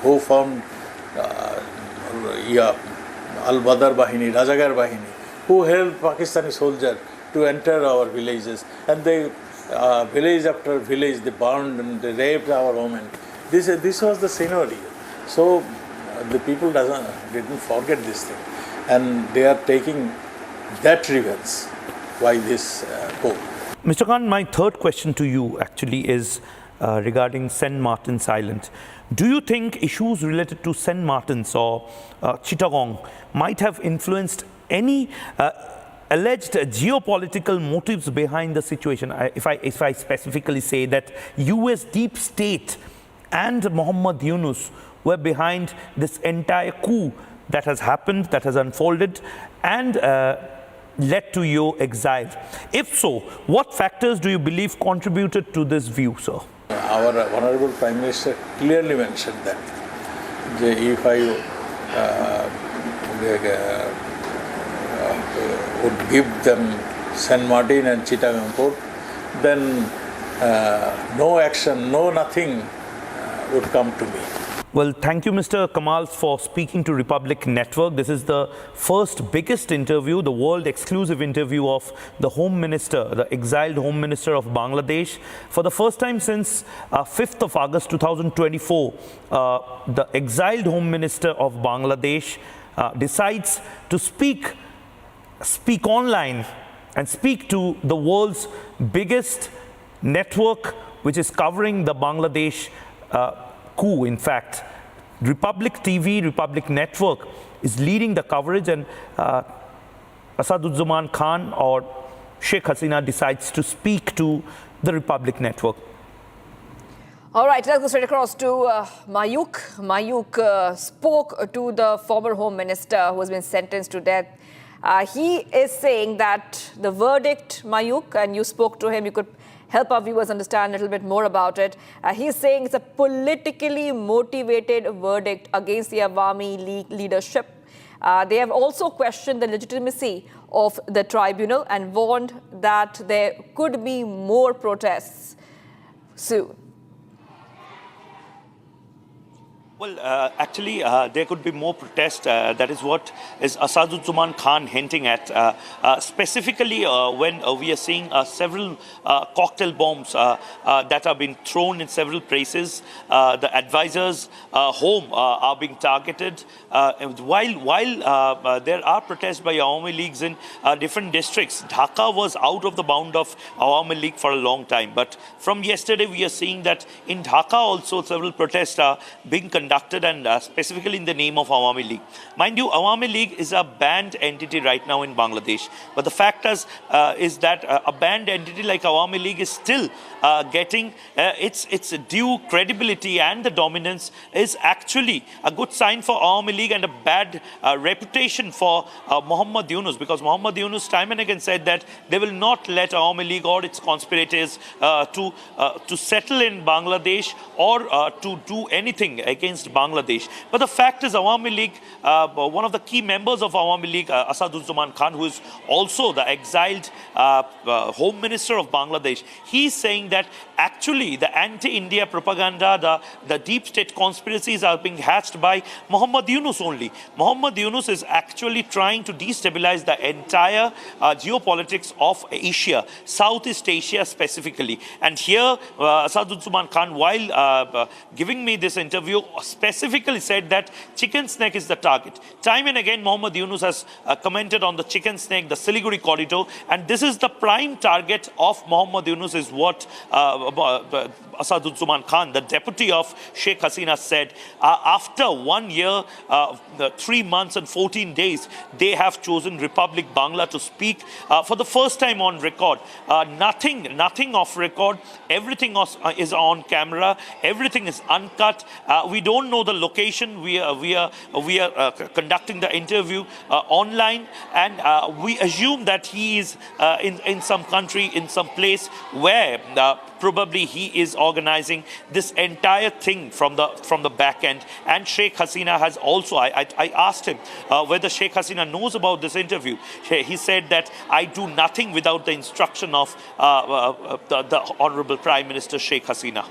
who formed Al-Badr Bahini, Rajagar Bahini, who helped Pakistani soldiers to enter our villages. And they, village after village, they burned and they raped our women. This was the scenario. So the people didn't forget this thing. And they are taking that revenge by this court. Mr. Khan, my third question to you actually is regarding St. Martin's Island. Do you think issues related to St. Martin's or Chittagong might have influenced any alleged geopolitical motives behind the situation. If I specifically say that US deep state and Muhammad Yunus were behind this entire coup that has happened, that has unfolded, and led to your exile. If so, what factors do you believe contributed to this view, sir? Our Honorable Prime Minister clearly mentioned that if I would give them San Martin and Chittagong port, then no action, no nothing would come to me. Well, thank you, Mr. Kamal, for speaking to Republic Network. This is the first biggest interview, the world exclusive interview of the Home Minister, the exiled Home Minister of Bangladesh. For the first time since 5th of August 2024, the exiled Home Minister of Bangladesh decides to speak online and speak to the world's biggest network, which is covering the Bangladesh coup. In fact, Republic TV, Republic Network is leading the coverage, and Asaduzzaman Khan or Sheikh Hasina decides to speak to the Republic Network. All right, let's go straight across to Mayuk. Mayuk spoke to the former Home Minister who has been sentenced to death. He is saying that the verdict, Mayuk, and you spoke to him, you could help our viewers understand a little bit more about it. He's saying it's a politically motivated verdict against the Awami League leadership. They have also questioned the legitimacy of the tribunal and warned that there could be more protests soon. Well, actually, there could be more protest. That is what is Asaduzzaman Khan hinting at. Specifically, when we are seeing several cocktail bombs that have been thrown in several places, the advisors' home are being targeted. While there are protests by Awami Leagues in different districts, Dhaka was out of the bound of Awami League for a long time. But from yesterday, we are seeing that in Dhaka also several protests are being conducted, and specifically in the name of Awami League. Mind you, Awami League is a banned entity right now in Bangladesh. But the fact is that a banned entity like Awami League is still getting its due credibility, and the dominance is actually a good sign for Awami League and a bad reputation for Muhammad Yunus, because Muhammad Yunus time and again said that they will not let Awami League or its conspirators to settle in Bangladesh or to do anything against Bangladesh. But the fact is, Awami League, one of the key members of Awami League, Asaduzzaman Khan, who is also the exiled Home Minister of Bangladesh, he's saying that actually the anti-India propaganda, the deep state conspiracies are being hatched by Muhammad Yunus only. Muhammad Yunus is actually trying to destabilize the entire geopolitics of Asia, Southeast Asia specifically. And here, Asaduzzaman Khan, while giving me this interview, specifically said that chicken snake is the target. Time and again, Muhammad Yunus has commented on the chicken snake, the Siliguri corridor, and this is the prime target of Muhammad Yunus, is what Asaduzzaman Khan, the deputy of Sheikh Hasina, said. After 1 year, 3 months and 14 days, they have chosen Republic Bangla to speak for the first time on record. Nothing off record. Everything is on camera. Everything is uncut. We don't know the location. We are conducting the interview online, and we assume that he is in some country, in some place where probably he is organizing this entire thing from the back end. And Sheikh Hasina has also, I asked him whether Sheikh Hasina knows about this interview. He said that I do nothing without the instruction of the Honorable Prime Minister Sheikh Hasina.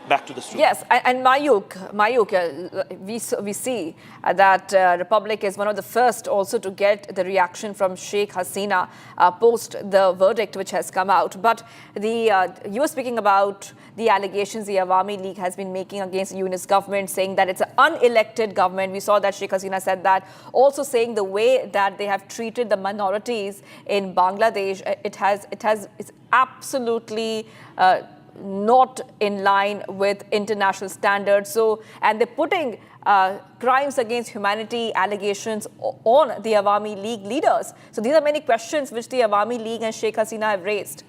Back to the studio. Yes, and Mayuk, we see that Republic is one of the first also to get the reaction from Sheikh Hasina post the verdict which has come out. But you were speaking about the allegations the Awami League has been making against the Yunus government, saying that it's an unelected government. We saw that Sheikh Hasina said that. Also saying the way that they have treated the minorities in Bangladesh, it's absolutely not in line with international standards. So, and they're putting crimes against humanity allegations on the Awami League leaders. So these are many questions which the Awami League and Sheikh Hasina have raised.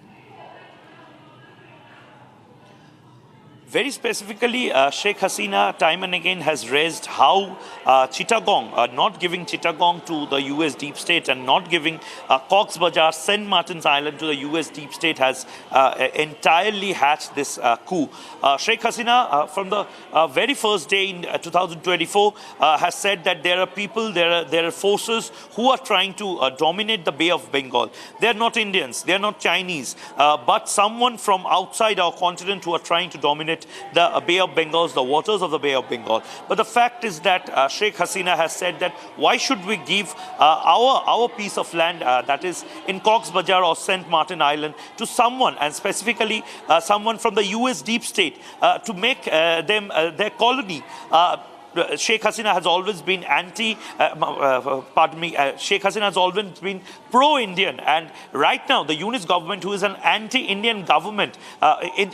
Very specifically, Sheikh Hasina time and again has raised how Chittagong, not giving Chittagong to the US deep state and not giving Cox's Bazar, St. Martin's Island to the US deep state has entirely hatched this coup. Sheikh Hasina, from the very first day in 2024, has said that there are people, there are forces who are trying to dominate the Bay of Bengal. They are not Indians, they are not Chinese, but someone from outside our continent who are trying to dominate the Bay of Bengal, the waters of the Bay of Bengal. But the fact is that Sheikh Hasina has said that why should we give our piece of land that is in Cox's Bazar or St. Martin Island to someone, and specifically someone from the US deep state, to make them their colony. Sheikh Hasina has always been Sheikh Hasina has always been pro-Indian, and right now the Yunus government, who is an anti-Indian government,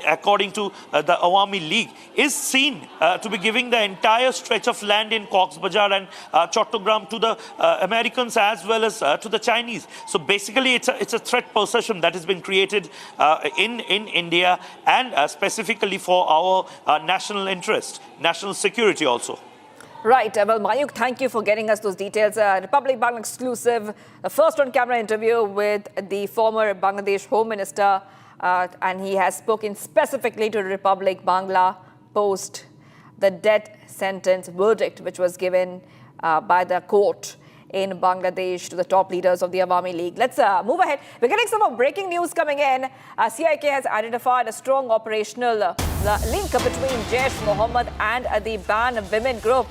according to the Awami League, is seen to be giving the entire stretch of land in Cox's Bazar and Chattogram to the Americans as well as to the Chinese. So basically it's a threat perception that has been created in India, and specifically for our national interest, national security also. Right. Well, Mayuk, thank you for getting us those details. Republic Bangla exclusive, the first on-camera interview with the former Bangladesh Home Minister, and he has spoken specifically to Republic Bangla post the death sentence verdict, which was given by the court in Bangladesh to the top leaders of the Awami League. Let's move ahead. We're getting some more breaking news coming in. CIK has identified a strong operational link between Jaish Mohammed and the Ban Women group,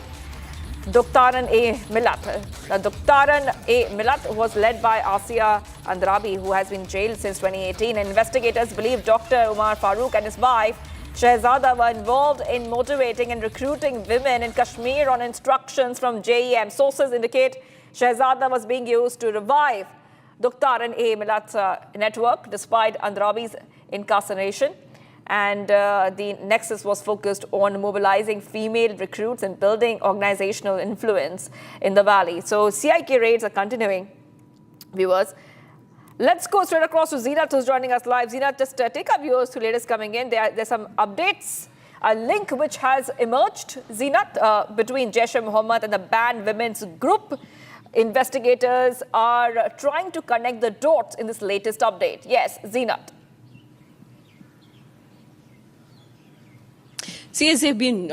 Duktaran-e-Millat. Duktaran-e-Millat was led by Asia Andrabi, who has been jailed since 2018. Investigators believe Dr. Umar Farooq and his wife Shehzada were involved in motivating and recruiting women in Kashmir on instructions from JEM. Sources indicate Shehzada was being used to revive Duktaran-e-Millat's network despite Andrabi's incarceration. And the nexus was focused on mobilizing female recruits and building organizational influence in the valley. So CIK raids are continuing, viewers. Let's go straight across to Zeenat, who's joining us live. Zeenat, just take our viewers to latest coming in. There's some updates, a link which has emerged, Zeenat, between Jaish-e-Mohammed and the Ban Women's group. Investigators are trying to connect the dots in this latest update. Yes, Zeenat. CS have been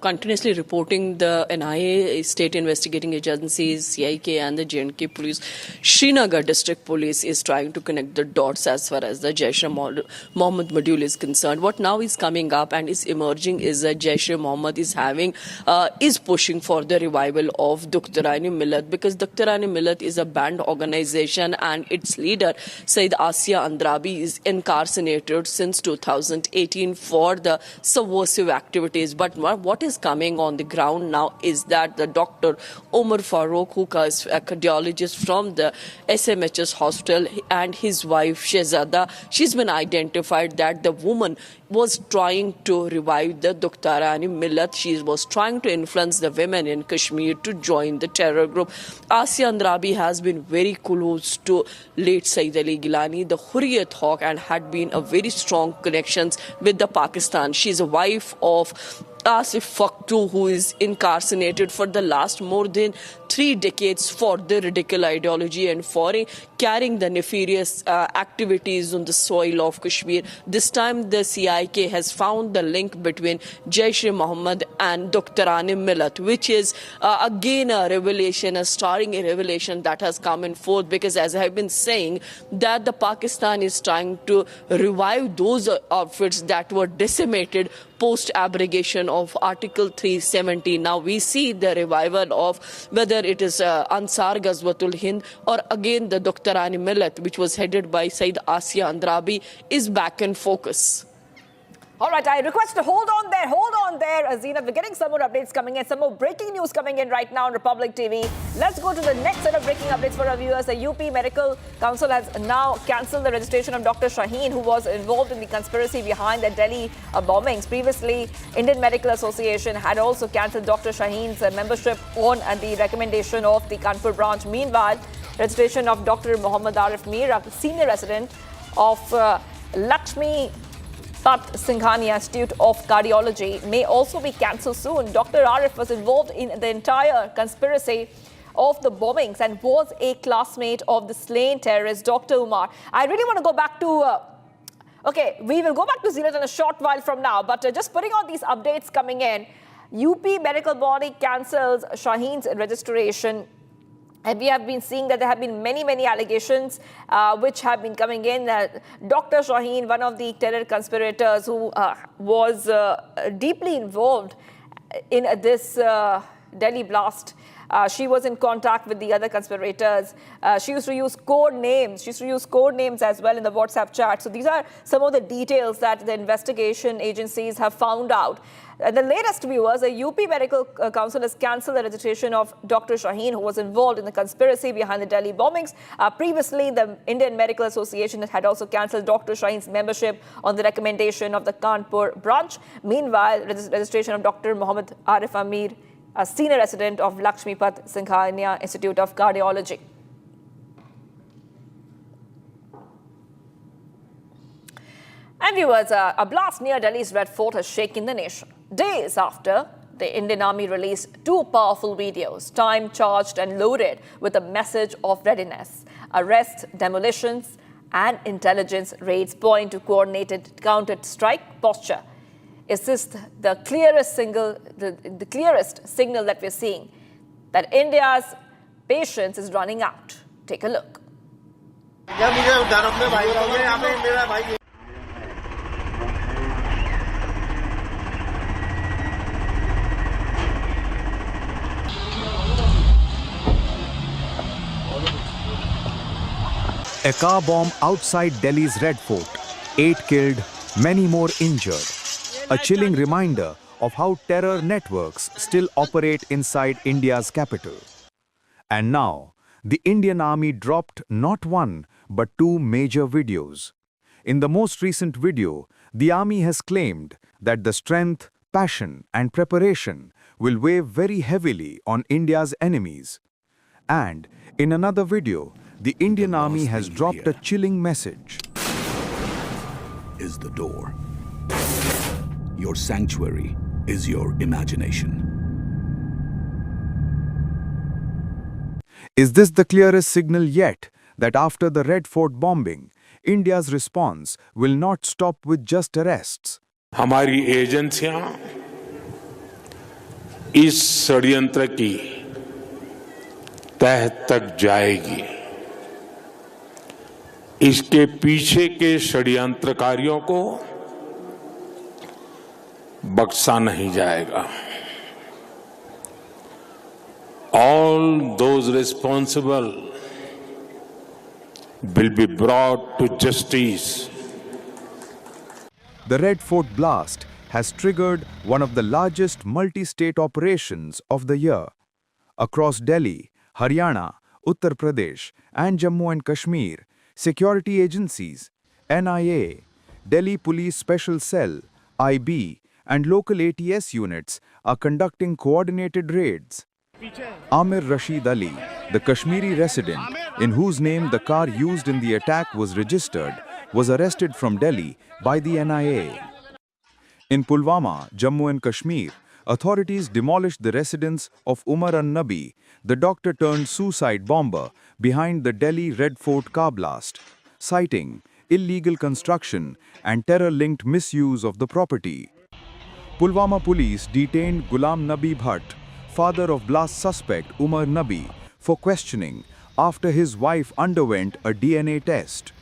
continuously reporting the NIA, state investigating agencies, CIK and the J&K police. Srinagar district police is trying to connect the dots as far as the Jaish-e-Mohammed module is concerned. What now is coming up and is emerging is that Jaish-e-Mohammed is pushing for the revival of Duktaran-e-Millat, because Duktaran-e-Millat is a banned organization and its leader, Sayyid Asia Andrabi, is incarcerated since 2018 for the subversive activities. But what is coming on the ground now is that the Dr. Umar Farooq, who is a cardiologist from the SMHS hospital, and his wife Shehzada, she's been identified that the woman was trying to revive the Duktaran-e-Millat. She was trying to influence the women in Kashmir to join the terror group. Asia Andrabi has been very close to late Sayyid Ali Gilani, the Hurriyat hawk, and had been a very strong connections with the Pakistan. She's a wife of Asif Fakhtu, who is incarcerated for the last more than 3 decades for the radical ideology and for carrying the nefarious activities on the soil of Kashmir. This time the CIK has found the link between Jaish-e-Mohammed and Duktaran-e-Millat, which is again a revelation, a starring revelation that has come in forth, because as I have been saying, that the Pakistan is trying to revive those outfits that were decimated post-abrogation of Article 370. Now we see the revival of whether it is Ansar Ghazwatul Hind or again the Duktaran-e-Millat, which was headed by Sayyid Asia Andrabi, is back in focus. All right, I request to hold on there, Azina. We're getting some more updates coming in, some more breaking news coming in right now on Republic TV. Let's go to the next set of breaking updates for our viewers. The UP Medical Council has now cancelled the registration of Dr. Shaheen, who was involved in the conspiracy behind the Delhi bombings. Previously, Indian Medical Association had also cancelled Dr. Shaheen's membership on the recommendation of the Kanpur branch. Meanwhile, registration of Dr. Mohammad Arif Mir, a senior resident of Lakshmi Pat Singhania Institute of Cardiology, may also be cancelled soon. Dr. Arif was involved in the entire conspiracy of the bombings and was a classmate of the slain terrorist Dr. Umar. I really want to go back to... okay, we will go back to Zenith in a short while from now, but just putting on these updates coming in, UP medical body cancels Shaheen's registration. And we have been seeing that there have been many allegations which have been coming in. Dr. Shaheen, one of the terror conspirators who was deeply involved in this Delhi blast, she was in contact with the other conspirators. She used to use code names. She used to use code names as well in the WhatsApp chat. So these are some of the details that the investigation agencies have found out. The latest, viewers, the UP Medical Council has cancelled the registration of Dr. Shaheen, who was involved in the conspiracy behind the Delhi bombings. Previously, the Indian Medical Association had also cancelled Dr. Shaheen's membership on the recommendation of the Kanpur branch. Meanwhile, registration of Dr. Mohammad Arif Amir, a senior resident of Lakshmi Pat Singhania Institute of Cardiology. And viewers, a blast near Delhi's Red Fort has shaken the nation. Days after the Indian Army released two powerful videos, time-charged and loaded with a message of readiness. Arrests, demolitions, and intelligence raids point to coordinated counter-strike posture. Is this the clearest signal that we're seeing that India's patience is running out? Take a look. A car bomb outside Delhi's Red Fort. 8 killed, many more injured. A chilling reminder of how terror networks still operate inside India's capital. And now, the Indian Army dropped not one, but two major videos. In the most recent video, the Army has claimed that the strength, passion, and preparation will weigh very heavily on India's enemies. And in another video, the Indian Army has dropped a chilling message. Is the door. Your sanctuary is your imagination. Is this the clearest signal yet that after the Red Fort bombing, India's response will not stop with just arrests? हमारी एजेंसियां इस षड्यंत्र की तह तक जाएगी। इसके पीछे के षड्यंत्रकारियों को बख्शा नहीं जाएगा। All those responsible will be brought to justice. The Red Fort blast has triggered one of the largest multi-state operations of the year. Across Delhi, Haryana, Uttar Pradesh, and Jammu and Kashmir, security agencies, NIA, Delhi Police Special Cell, IB, and local ATS units are conducting coordinated raids. Amir Rashid Ali, the Kashmiri resident in whose name the car used in the attack was registered, was arrested from Delhi by the NIA. In Pulwama, Jammu and Kashmir, authorities demolished the residence of Umar an-Nabi, the doctor-turned-suicide bomber behind the Delhi Red Fort car blast, citing illegal construction and terror-linked misuse of the property. Pulwama police detained Ghulam Nabi Bhatt, father of blast suspect Umar Nabi, for questioning after his wife underwent a DNA test.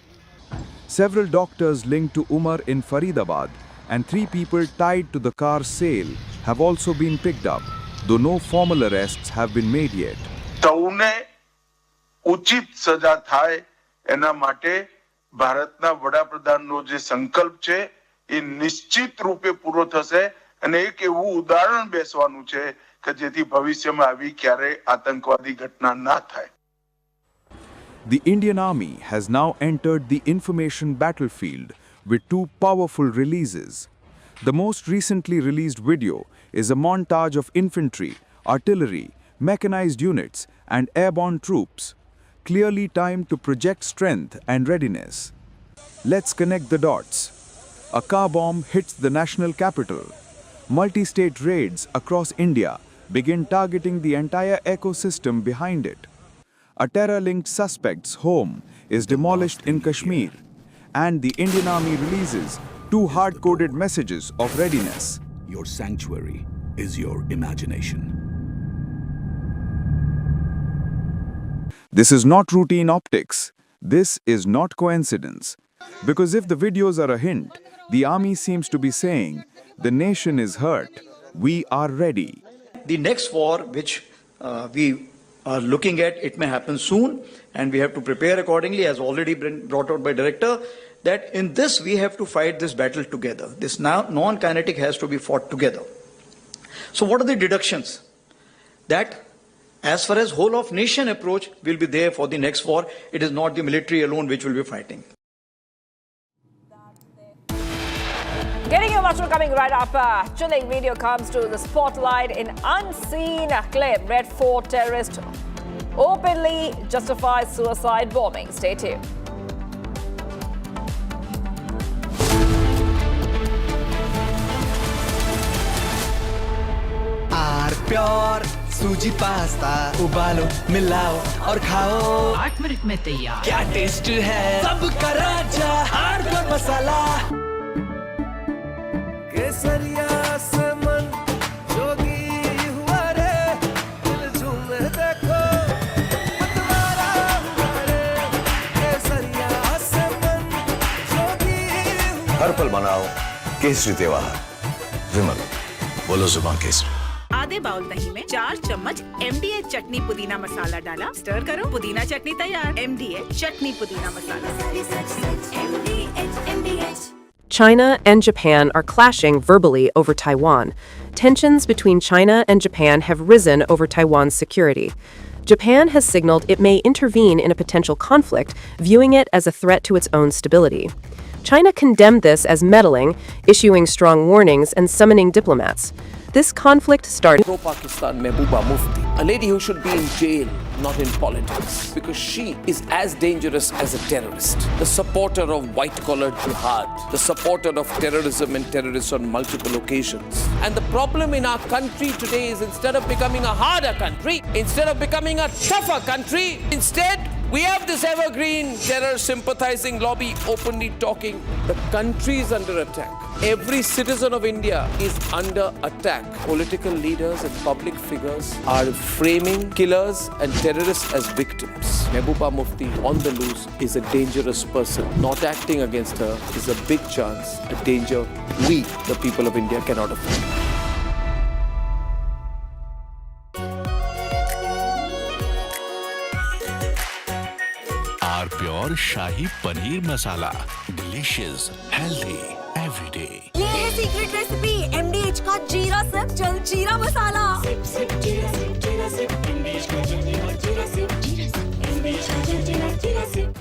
Several doctors linked to Umar in Faridabad and 3 people tied to the car's sale have also been picked up, though no formal arrests have been made yet. સૌને ઉચિત સજા થાય એના માટે ભારતના વડાપ્રધાનનો જે સંકલ્પ છે એ નિશ્ચિત રૂપે પૂરો થશે અને એક એવું ઉદાહરણ બેસવાનું છે કે જેથી ભવિષ્યમાં આવી ક્યારે આતંકવાદી ઘટના ના થાય. The Indian Army has now entered the information battlefield with two powerful releases. The most recently released video is a montage of infantry, artillery, mechanized units, and airborne troops, clearly timed to project strength and readiness. Let's connect the dots. A car bomb hits the national capital. Multi-state raids across India begin targeting the entire ecosystem behind it. A terror-linked suspect's home is demolished in Kashmir, and the Indian Army releases two hard-coded messages of readiness. Your sanctuary is your imagination. This is not routine optics. This is not coincidence. Because if the videos are a hint, the army seems to be saying, the nation is hurt, we are ready. The next war, which we are looking at, it may happen soon, and we have to prepare accordingly, as already been brought out by Director, that in this we have to fight this battle together. This non-kinetic has to be fought together. So what are the deductions? That as far as whole of nation approach will be there for the next war, it is not the military alone which will be fighting. Getting you much more coming right up. Chilling video comes to the spotlight in unseen clip. Red Fort terrorist openly justifies suicide bombing. Stay tuned. Pure सूजी pasta उबालो मिलाओ और खाओ 8 minute में तैयार. क्या taste है सबका राजा आर प्योर मसाला केसरिया से मन जोगी हुआ रे दिल झूमे देखो मतवारा हुआ रे केसरिया से मन जोगी हर पल मनाओ केसरी त्योहार. विमल बोलो जुबान केसरी. आधे बाउल दही में 4 चम्मच MDH चटनी पुदीना मसाला डाला. स्टर करो. पुदीना चटनी तैयार. MDH चटनी पुदीना मसाला. China and Japan are clashing verbally over Taiwan. Tensions between China and Japan have risen over Taiwan's security. Japan has signaled it may intervene in a potential conflict, viewing it as a threat to its own stability. China condemned this as meddling, issuing strong warnings and summoning diplomats. This conflict started. Pro-Pakistan Mehbooba Mufti, a lady who should be in jail, not in politics, because she is as dangerous as a terrorist. The supporter of white-collar jihad, the supporter of terrorism and terrorists on multiple occasions. And the problem in our country today is instead of becoming a harder country, instead of becoming a tougher country, instead we have this evergreen terror sympathizing lobby openly talking. The country is under attack. Every citizen of India is under attack. Political leaders and public figures are framing killers and terrorists as victims. Mehbooba Mufti on the loose is a dangerous person. Not acting against her is a big chance, a danger we, the people of India, cannot afford. Pure shahi paneer masala. Delicious, healthy, everyday. ये है secret recipe MDH का जीरा SIP जल जीरा मसाला. SIP SIP जीरा SIP MDH का जल जीरा सिप MDH का जल जीरा SIP.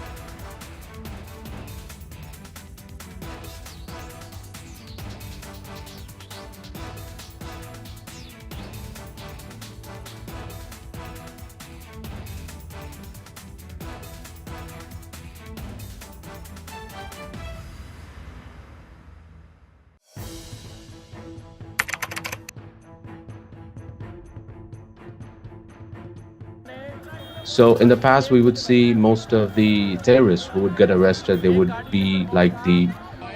So in the past, we would see most of the terrorists who would get arrested, they would be like the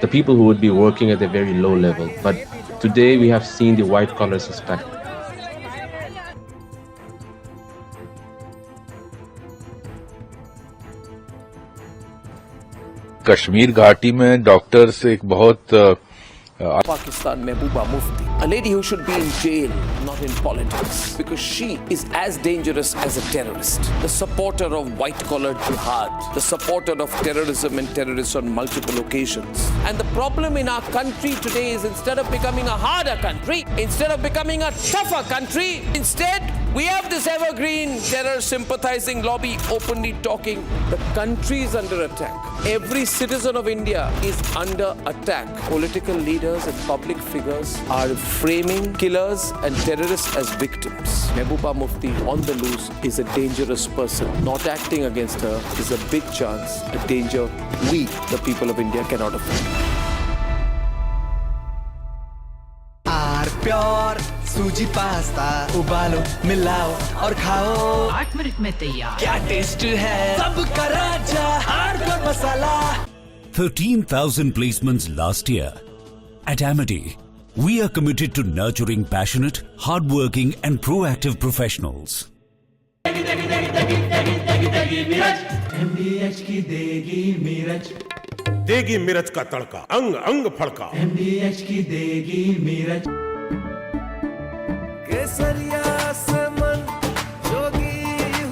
people who would be working at a very low level. But today we have seen the white collar suspect. Kashmir घाटी में doctors एक बहुत Pakistan Mehbooba Mufti, a lady who should be in jail, not in politics, because she is as dangerous as a terrorist. The supporter of white-collar jihad, the supporter of terrorism and terrorists on multiple occasions. And the problem in our country today is instead of becoming a harder country, instead of becoming a tougher country, instead we have this evergreen terror sympathizing lobby openly talking. The country is under attack. Every citizen of India is under attack. Political leaders and public figures are framing killers and terrorists as victims. Mehbooba Mufti on the loose is a dangerous person. Not acting against her is a big chance, a danger we, the people of India, cannot afford. Pure सूजी pasta उबालो मिलाओ और खाओ 8 minute में तैयार क्या taste है सबका राजा hardcore masala 13,000 placements last year. At Amity, we are committed to nurturing passionate, hardworking and proactive professionals. MDH की देगी मिर्च देगी मिर्च का तड़का अंग अंग फड़का MDH की देगी मिर्च केसरिया से मन जोगी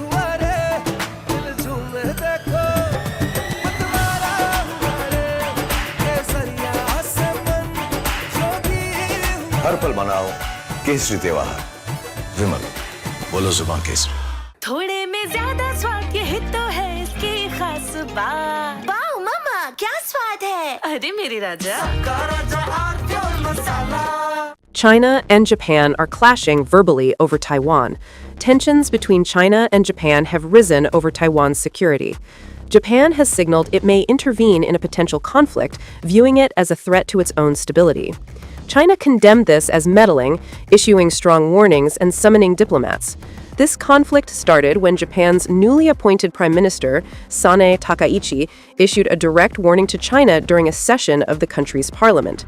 हुआ रे दिल झूमे देखो मतवारा हुआ रे केसरिया से मन जोगी हर पल मनाओ केसरी त्योहार विमल बोलो जुबान केसरी थोड़े में ज्यादा स्वाद ये तो है इसकी खास बात वाओ मामा क्या स्वाद है अरे मेरे राजा China and Japan are clashing verbally over Taiwan. Tensions between China and Japan have risen over Taiwan's security. Japan has signaled it may intervene in a potential conflict, viewing it as a threat to its own stability. China condemned this as meddling, issuing strong warnings and summoning diplomats. This conflict started when Japan's newly appointed Prime Minister, Sanae Takaichi, issued a direct warning to China during a session of the country's parliament.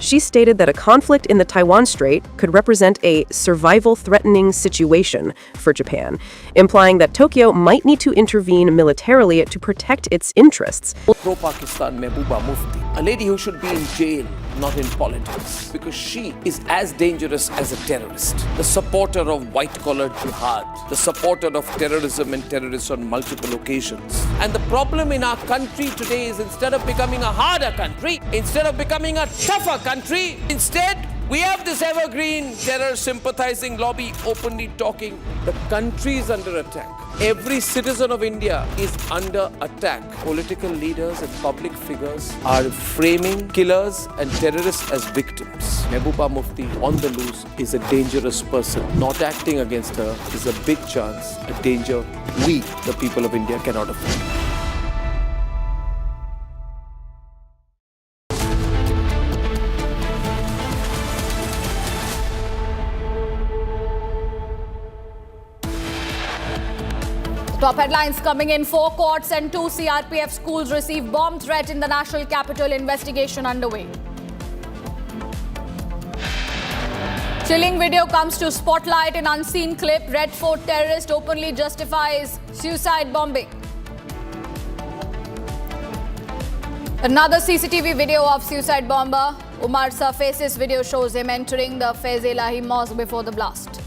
She stated that a conflict in the Taiwan Strait could represent a survival-threatening situation for Japan, implying that Tokyo might need to intervene militarily to protect its interests. Pro-Pakistan Mehbooba Mufti, a lady who should be in jail, not in politics, because she is as dangerous as a terrorist. The supporter of white-collar jihad, the supporter of terrorism and terrorists on multiple occasions. And the problem in our country today is instead of becoming a harder country, instead of becoming a tougher country, instead we have this evergreen terror sympathizing lobby openly talking. The country is under attack. Every citizen of India is under attack. Political leaders and public figures are framing killers and terrorists as victims. Mehbooba Mufti on the loose is a dangerous person. Not acting against her is a big chance, a danger we, the people of India, cannot afford. Top headlines coming in. 4 courts and 2 CRPF schools receive bomb threat in the national capital. Investigation underway. Chilling video comes to spotlight in unseen clip. Red Fort terrorist openly justifies suicide bombing. Another CCTV video of suicide bomber Umar surfaces. Video shows him entering the Faiz Elahi Mosque before the blast.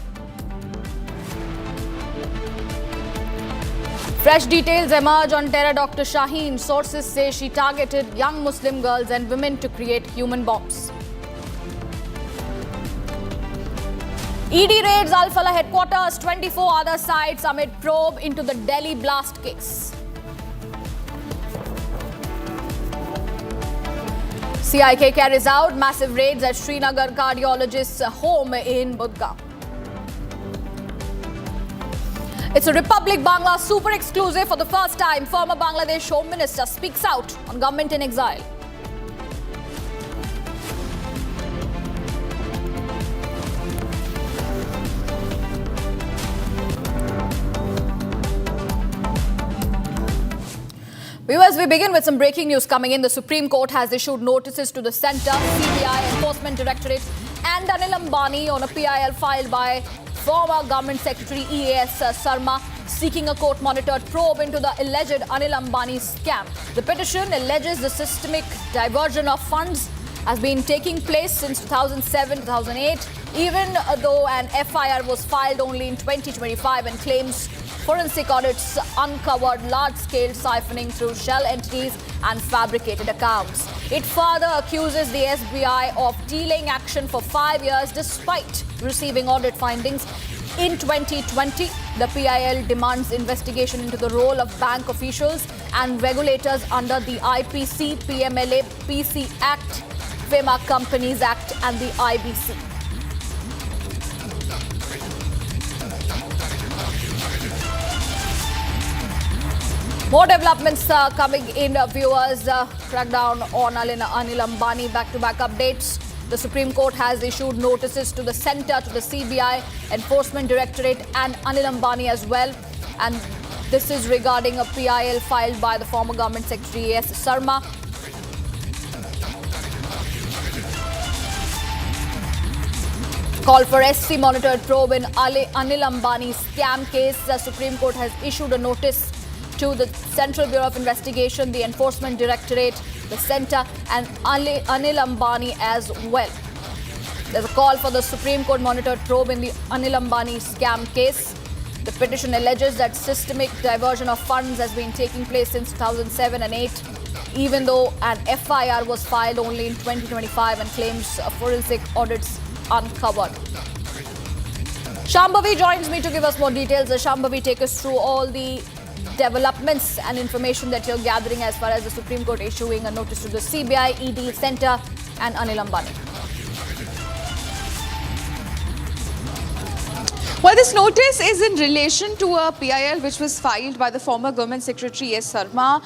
Fresh details emerge on terror Dr. Shaheen. Sources say she targeted young Muslim girls and women to create human bombs. ED raids Alfala headquarters, 24 other sites amid probe into the Delhi blast case. CIK carries out massive raids at Srinagar cardiologist's home in Budgam. It's a Republic Bangla super exclusive. For the first time, former Bangladesh Home Minister speaks out on government in exile. Viewers, we begin with some breaking news coming in. The Supreme Court has issued notices to the Centre, CBI, Enforcement Directorate and Anil Ambani on a PIL filed by former Government Secretary EAS Sarma, seeking a court-monitored probe into the alleged Anil Ambani scam. The petition alleges the systemic diversion of funds has been taking place since 2007-2008, even though an FIR was filed only in 2025 and claims forensic audits uncovered large-scale siphoning through shell entities and fabricated accounts. It further accuses the SBI of delaying action for 5 years despite receiving audit findings. In 2020, the PIL demands investigation into the role of bank officials and regulators under the IPC, PMLA, PC Act, FEMA Companies Act and the IBC. More developments coming in, viewers. Crackdown on Anil Ambani, back-to-back updates. The Supreme Court has issued notices to the centre, to the CBI, Enforcement Directorate and Anil Ambani as well. And this is regarding a PIL filed by the former Government Secretary A.S. Sarma. Call for SC monitored probe in Anil Ambani scam case. The Supreme Court has issued a notice to the Central Bureau of Investigation, the Enforcement Directorate, the Centre and Anil Ambani as well. There's a call for the Supreme Court monitored probe in the Anil Ambani scam case. The petition alleges that systemic diversion of funds has been taking place since 2007 and 8, even though an FIR was filed only in 2025 and claims forensic audits uncovered. Shambhavi joins me to give us more details. Shambhavi, take us through all the developments and information that you're gathering as far as the Supreme Court issuing a notice to the CBI, ED, Centre and Anil Ambani. Well, this notice is in relation to a PIL which was filed by the former Government Secretary S. Sarma.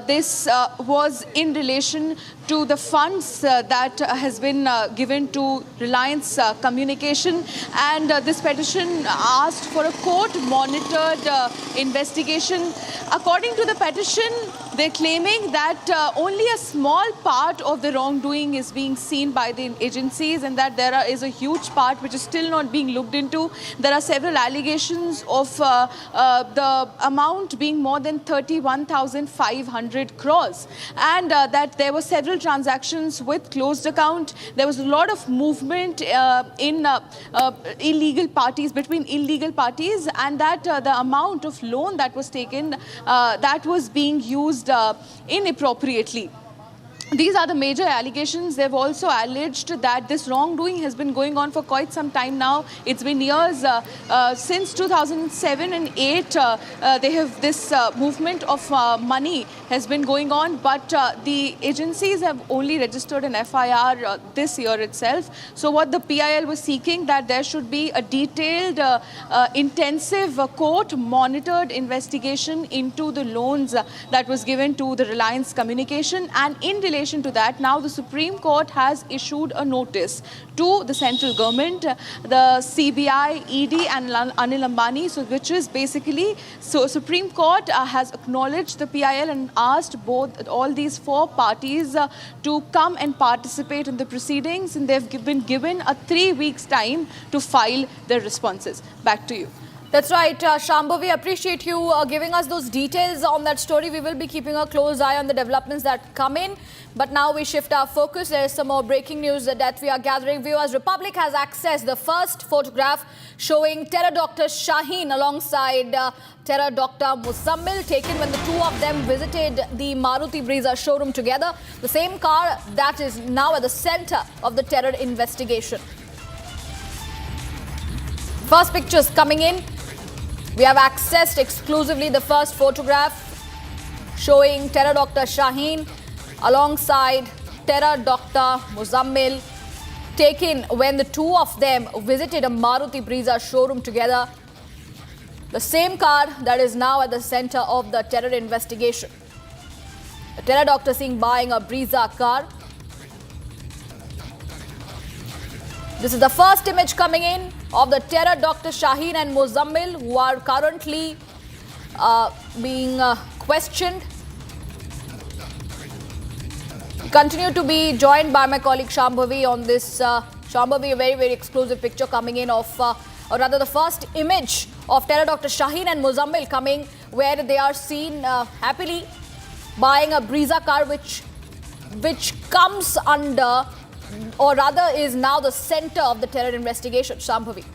This was in relation to the funds that has been given to Reliance Communication, and this petition asked for a court-monitored investigation. According to the petition, they're claiming that only a small part of the wrongdoing is being seen by the agencies and that there is a huge part which is still not being looked into. There are several allegations of the amount being more than 31,500 crores and that there were several transactions with closed account. There was a lot of movement in illegal parties, between illegal parties, and that the amount of loan that was taken that was being used inappropriately. These are the major allegations. They've also alleged that this wrongdoing has been going on for quite some time now. It's been years since 2007 and 8. They have this movement of money has been going on, but the agencies have only registered an FIR this year itself. So what the PIL was seeking, that there should be a detailed, intensive court-monitored investigation into the loans that was given to the Reliance Communication, and in relation to that, now the Supreme Court has issued a notice to the central government, the CBI, ED and Anil Ambani, so which is basically, so Supreme Court has acknowledged the PIL and asked all these four parties to come and participate in the proceedings, and they've been given a 3 weeks time to file their responses. Back to you. That's right, Shambhavi, appreciate you giving us those details on that story. We will be keeping a close eye on the developments that come in. But now we shift our focus. There is some more breaking news that we are gathering. Viewers, Republic has accessed the first photograph showing Terror Dr. Shaheen alongside Terror Dr. Muzammil, taken when the two of them visited the Maruti Brezza showroom together. The same car that is now at the center of the terror investigation. First pictures coming in. We have accessed exclusively the first photograph showing Terror Dr. Shaheen alongside Terror Dr. Muzammil, taken when the two of them visited a Maruti Brezza showroom together. The same car that is now at the center of the terror investigation. The Terror Dr. seen buying a Brezza car. This is the first image coming in of the Terror Dr. Shaheen and Muzammil, who are currently being questioned. We continue to be joined by my colleague Shambhavi on this. Shambhavi, a very, very exclusive picture coming in of, or rather the first image of Terror Dr. Shaheen and Muzammil coming, where they are seen happily buying a Brezza car, which comes under or rather is now the center of the terror investigation. Shambhavi.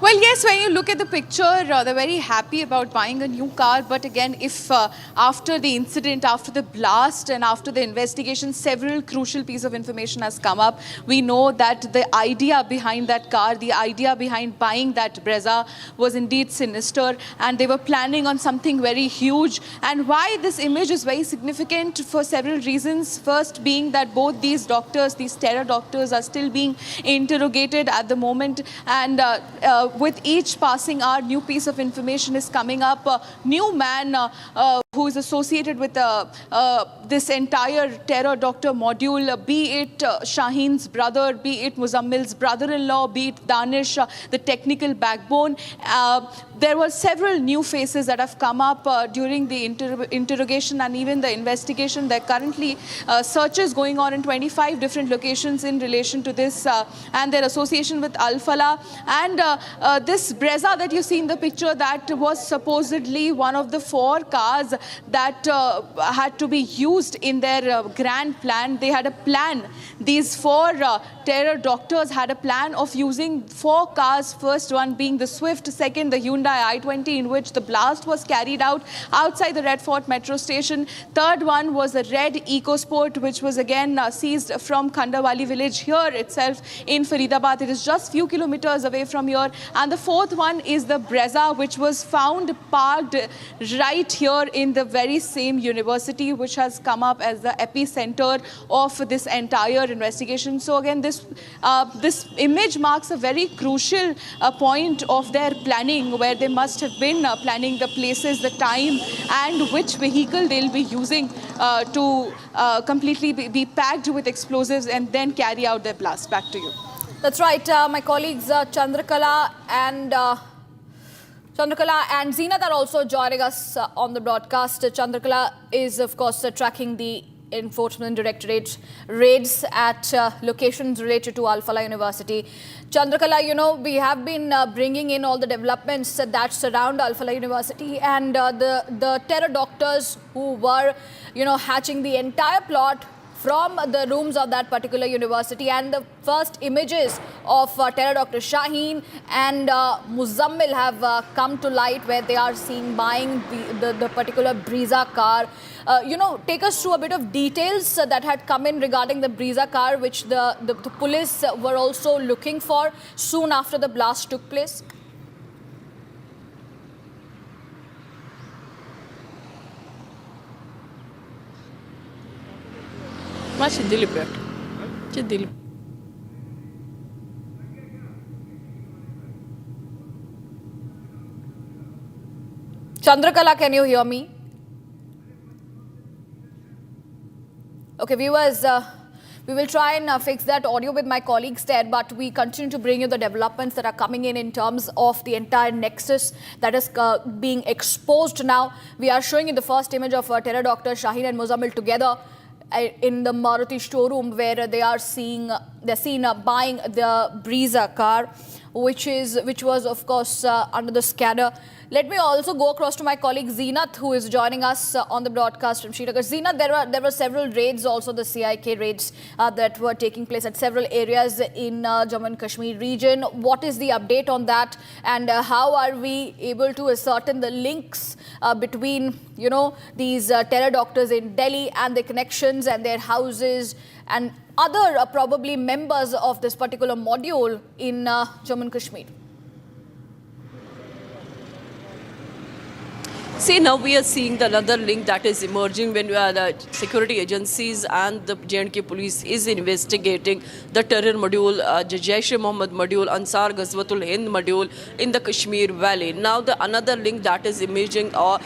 Well, yes, when you look at the picture, they're very happy about buying a new car. But again, if after the incident, after the blast and after the investigation, several crucial pieces of information has come up. We know that the idea behind that car, the idea behind buying that Brezza was indeed sinister. And they were planning on something very huge. And why this image is very significant for several reasons. First being that both these doctors, these terror doctors, are still being interrogated at the moment. And with each passing hour, new piece of information is coming up. A new man who is associated with this entire terror doctor module, be it Shaheen's brother, be it Muzammil's brother-in-law, be it Danish, the technical backbone. There were several new faces that have come up during the interrogation and even the investigation. There are currently searches going on in 25 different locations in relation to this and their association with Alfala. And this Brezza that you see in the picture, that was supposedly one of the 4 cars that had to be used in their grand plan. They had a plan. These 4 terror doctors had a plan of using 4 cars. First one being the Swift, second the Hyundai i20, in which the blast was carried out outside the Red Fort metro station. Third one was the red EcoSport, which was again seized from Khandawali village here itself in Faridabad. It is just few kilometers away from here. And the 4th one is the Brezza, which was found parked right here in the very same university, which has come up as the epicenter of this entire investigation. So again, this image marks a very crucial point of their planning, where they must have been planning the places, the time, and which vehicle they'll be using to completely be packed with explosives and then carry out their blast. Back to you. That's right. My colleagues Chandrakala and Zeenat are also joining us on the broadcast. Chandrakala is, of course, tracking the Enforcement Directorate raids at locations related to Alfala University. Chandrakala, you know, we have been bringing in all the developments that surround Alfala University, and the terror doctors who were, you know, hatching the entire plot from the rooms of that particular university. And the first images of terror Dr. Shaheen and Muzammil have come to light, where they are seen buying the particular Brezza car. You know, take us through a bit of details that had come in regarding the Brezza car, which the police were also looking for soon after the blast took place. Chandrakala, can you hear me? Okay, viewers, we will try and fix that audio with my colleagues there, but we continue to bring you the developments that are coming in terms of the entire nexus that is being exposed now. We are showing you the first image of terror Dr. Shaheen and Muzammil together in the Maruti showroom, where they are seen buying the Brezza car, which was of course under the scanner. Let me also go across to my colleague Zeenat, who is joining us on the broadcast from Srinagar. Zeenat, there were several raids, also the CIK raids that were taking place at several areas in Jammu and Kashmir region. What is the update on that, and how are we able to ascertain the links between, you know, these terror doctors in Delhi and their connections and their houses and other probably members of this particular module in Jammu and Kashmir? See, now we are seeing the another link that is emerging when the security agencies and the J&K police is investigating the terror module, Jaish-e-Mohammed module, Ansar Ghazwatul Hind module in the Kashmir Valley. Now the another link that is emerging or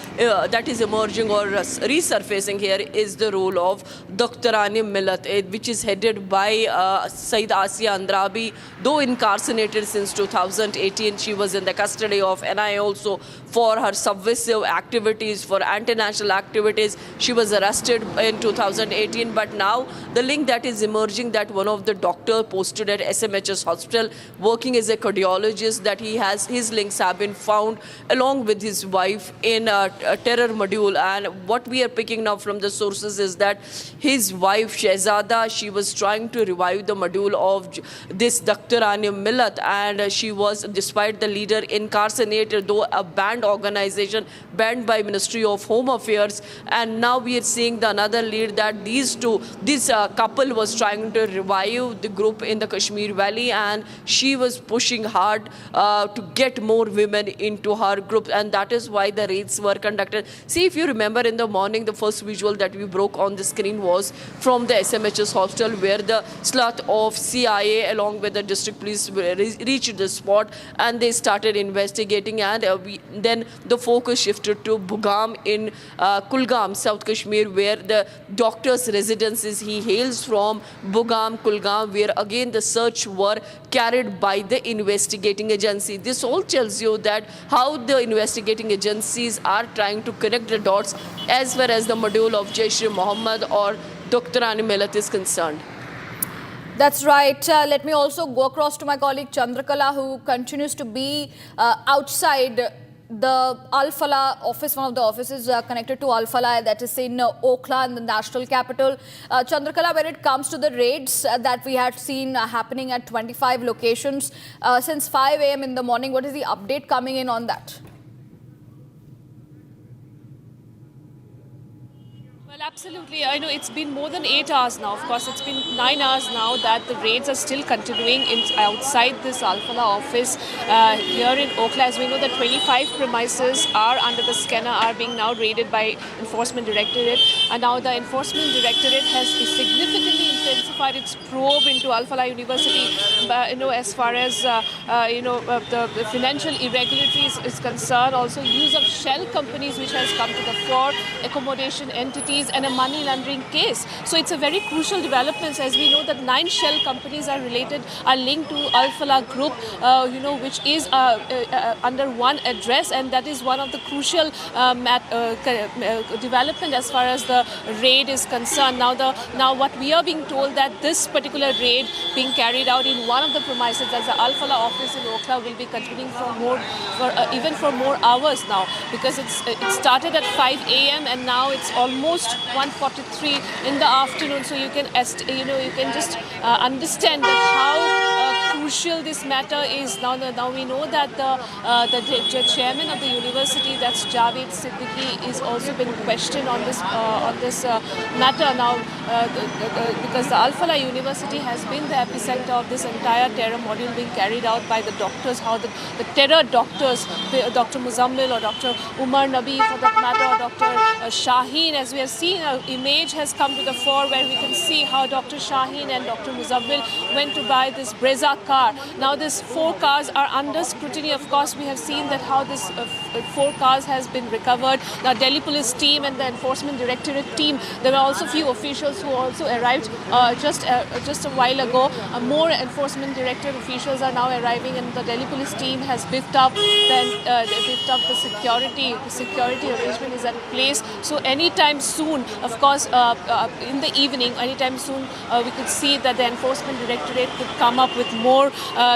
resurfacing here is the role of Doktorani Millat, which is headed by Sayyid Asiya Andrabi. Though incarcerated since 2018, she was in the custody of NIA also for her subversive activities, for anti-national activities. She was arrested in 2018, but now the link that is emerging, that one of the doctor posted at SMHS hospital working as a cardiologist, that his links have been found along with his wife in a terror module. And what we are picking now from the sources is that his wife Shehzada, she was trying to revive the module of this Dr. Awami League, and she was, despite the leader incarcerated, though a banned organization, banned by Ministry of Home Affairs. And now we are seeing the another lead that this couple was trying to revive the group in the Kashmir Valley, and she was pushing hard to get more women into her group, and that is why the raids were conducted. See, if you remember in the morning, the first visual that we broke on the screen was from the SMHS hostel, where the slot of CIA along with the district police reached the spot and they started investigating, and then the focus shifted to Bugam in Kulgam, South Kashmir, where the doctor's residence is. He hails from Bugam, Kulgam, where again the search were carried by the investigating agency. This all tells you that how the investigating agencies are trying to connect the dots as far as the module of Jaish-e-Mohammed or Dr. Awami League is concerned. That's right. Let me also go across to my colleague Chandrakala, who continues to be outside the Alfala office, one of the offices connected to Alfala, that is in Oakland, the national capital. Chandrakala, when it comes to the raids that we had seen happening at 25 locations since 5 a.m. in the morning, what is the update coming in on that? Absolutely. I know it's been more than 8 hours now. Of course, it's been 9 hours now that the raids are still continuing outside this Alfala office here in Oakland. As we know, that 25 premises are under the scanner, are being now raided by Enforcement Directorate. And now the Enforcement Directorate has significantly intensified its probe into Alfala University, as far as, the financial irregularities is concerned. Also, use of shell companies, which has come to the fore, accommodation entities, and a money laundering case. So it's a very crucial development, as we know that 9 shell companies are linked to Alfala Group, which is under one address, and that is one of the crucial development as far as the raid is concerned. Now what we are being told that this particular raid being carried out in one of the premises, as the Alfala office in Oakland, will be continuing even for more hours now, because it started at 5 a.m. and now it's almost 1:43 in the afternoon. So you can just understand that how crucial this matter is. Now we know that the chairman of the university, that's Javed Siddiqui, is also been questioned on this matter now, because the Alfala University has been the epicenter of this entire terror module being carried out by the doctors. How the terror doctors, Dr. Muzammil or Dr. Umar Nabi for that matter, or Dr. Shaheen, as we have seen, an image has come to the fore where we can see how Dr. Shaheen and Dr. Muzammil went to buy this Brezza car. Now these 4 cars are under scrutiny. Of course, we have seen that how this 4 cars has been recovered. Now Delhi Police team and the Enforcement Directorate team, there were also few officials who also arrived just a while ago. More Enforcement Directorate officials are now arriving, and the Delhi Police team has beefed up the security. The security arrangement is at place. So anytime soon, of course, in the evening, anytime soon, we could see that the Enforcement Directorate could come up with more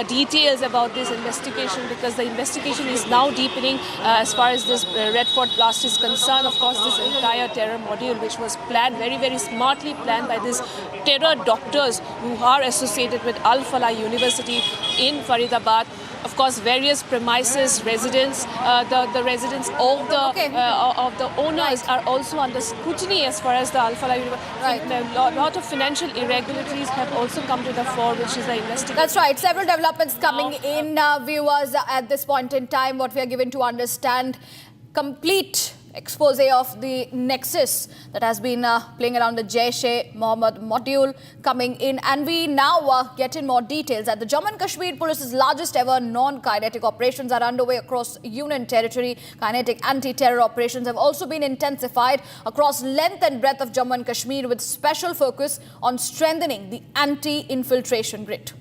details about this investigation, because the investigation is now deepening as far as this Red Fort blast is concerned. Of course, this entire terror module, which was planned, very, very smartly planned by these terror doctors who are associated with Alfala University in Faridabad. Of course, various premises, residents, the residents of the owners are also under scrutiny as far as the Alfala University. A lot of financial irregularities have also come to the fore, which is the investigation. That's right. Several developments coming in, viewers, at this point in time. What we are given to understand, complete expose of the nexus that has been playing around the Jaish-e-Mohammed module coming in. And we now get in more details that the Jammu and Kashmir Police's largest ever non-kinetic operations are underway across Union territory. Kinetic anti-terror operations have also been intensified across length and breadth of Jammu and Kashmir, with special focus on strengthening the anti-infiltration grid.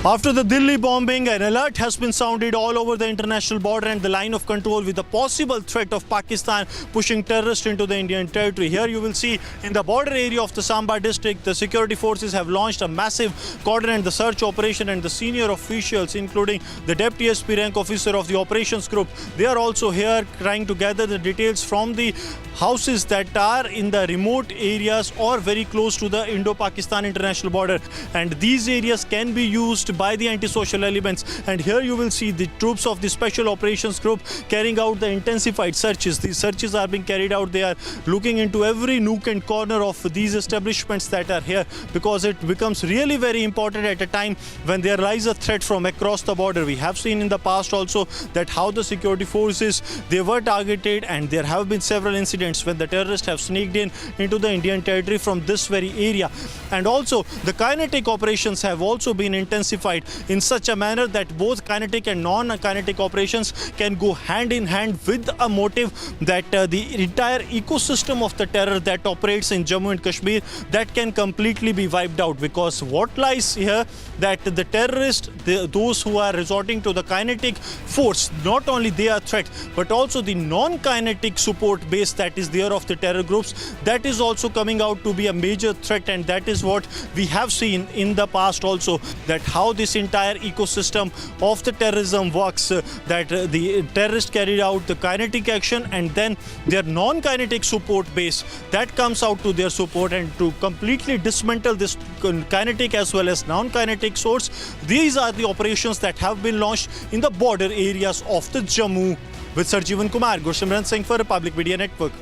After the Delhi bombing, an alert has been sounded all over the international border and the line of control with the possible threat of Pakistan pushing terrorists into the Indian territory. Here you will see in the border area of the Samba district, the security forces have launched a massive cordon and the search operation, and the senior officials, including the Deputy SP rank officer of the operations group, they are also here trying to gather the details from the houses that are in the remote areas or very close to the Indo-Pakistan international border, and these areas can be used by the antisocial elements. And here you will see the troops of the special operations group carrying out the intensified searches. These searches are being carried out. They are looking into every nook and corner of these establishments that are here, because it becomes really very important at a time when there lies a threat from across the border. We have seen in the past also that how the security forces, they were targeted, and there have been several incidents when the terrorists have sneaked into the Indian territory from this very area. And also the kinetic operations have also been intensified in such a manner that both kinetic and non-kinetic operations can go hand in hand with a motive that the entire ecosystem of the terror that operates in Jammu and Kashmir, that can completely be wiped out. Because what lies here, that the terrorists, those who are resorting to the kinetic force, not only they are threat, but also the non-kinetic support base that is there of the terror groups, that is also coming out to be a major threat. And that is what we have seen in the past also, that how this entire ecosystem of the terrorism works, that the terrorists carried out the kinetic action, and then their non-kinetic support base that comes out to their support, and to completely dismantle this kinetic as well as non-kinetic source. These are the operations that have been launched in the border areas of the Jammu. With Sir Jeevan Kumar, Gursimran Singh for Republic Media Network.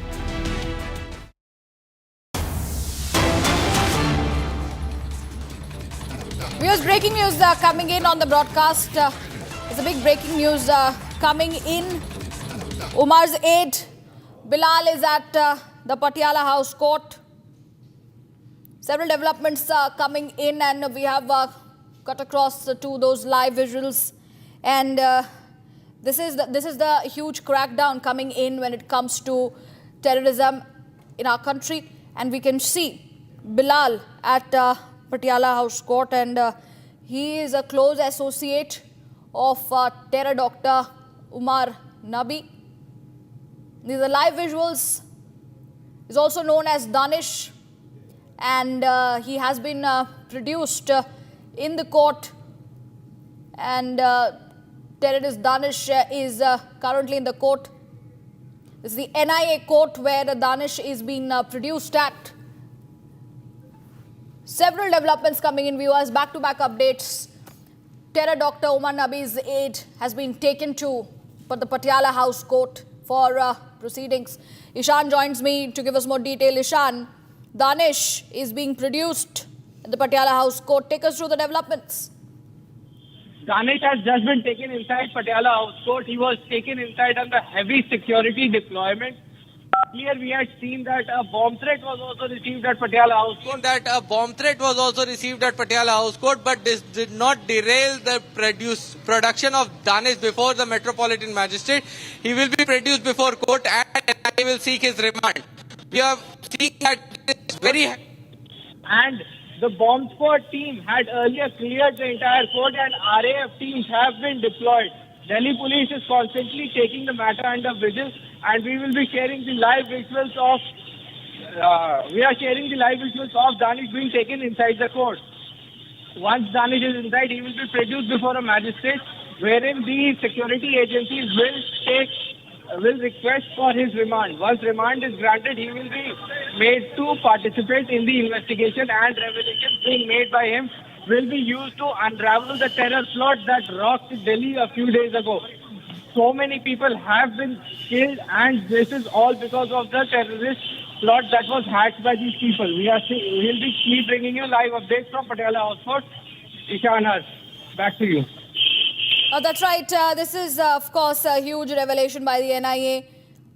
Here's breaking news coming in on the broadcast. It's a big breaking news coming in. Umar's aide Bilal is at the Patiala House Court. Several developments coming in, and we have cut across to those live visuals. And this is the huge crackdown coming in when it comes to terrorism in our country. And we can see Bilal at Patiala House Court, and he is a close associate of terror doctor Umar Nabi. These are live visuals. He's also known as Danish, and he has been produced in the court, and terrorist Danish is currently in the court. This is the NIA court where Danish is being produced at. Several developments coming in, viewers, back-to-back updates. Terror doctor Umar Nabi's aide has been taken to the Patiala House Court for proceedings. Ishan joins me to give us more detail. Ishan, Danish is being produced at the Patiala House Court. Take us through the developments. Danish has just been taken inside Patiala House Court. He was taken inside under heavy security deployment. Earlier, we had seen that a bomb threat was also received at Patiala House Court. But this did not derail the production of Danish before the Metropolitan Magistrate. He will be produced before court, and he will seek his remand. We have seen that it's very... And the bomb squad team had earlier cleared the entire court, and RAF teams have been deployed. Delhi police is constantly taking the matter under vigilance, and we will be sharing the live visuals of Danish being taken inside the court. Once Danish is inside, he will be produced before a magistrate, wherein the security agencies will request for his remand. Once remand is granted, he will be made to participate in the investigation, and revelations being made by him will be used to unravel the terror plot that rocked Delhi a few days ago. So many people have been killed, and this is all because of the terrorist plot that was hatched by these people. We'll be bringing you live updates from Patiala House Court. Ishan, back to you. That's right. This is, of course, a huge revelation by the NIA.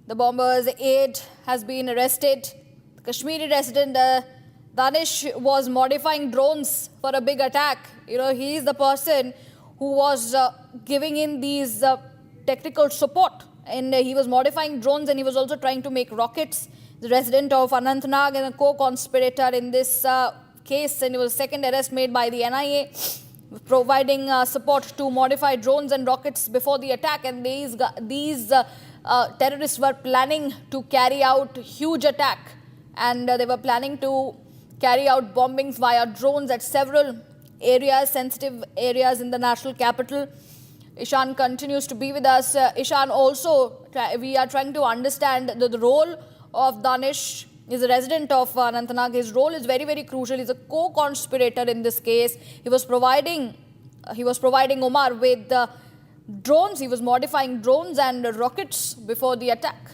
The bomber's aide has been arrested. The Kashmiri resident Danish was modifying drones for a big attack. You know, he is the person who was giving in these technical support, and he was modifying drones, and he was also trying to make rockets. The resident of Anantnag and a co-conspirator in this case, and it was second arrest made by the NIA. providing support to modify drones and rockets before the attack. And these terrorists were planning to carry out huge attack, and they were planning to carry out bombings via drones at several areas, sensitive areas in the national capital. Ishan continues to be with us. Ishan, also we are trying to understand the role of Danish. He's a resident of Anantnag. His role is very, very crucial. He's a co-conspirator in this case. He was providing Omar with drones. He was modifying drones and rockets before the attack.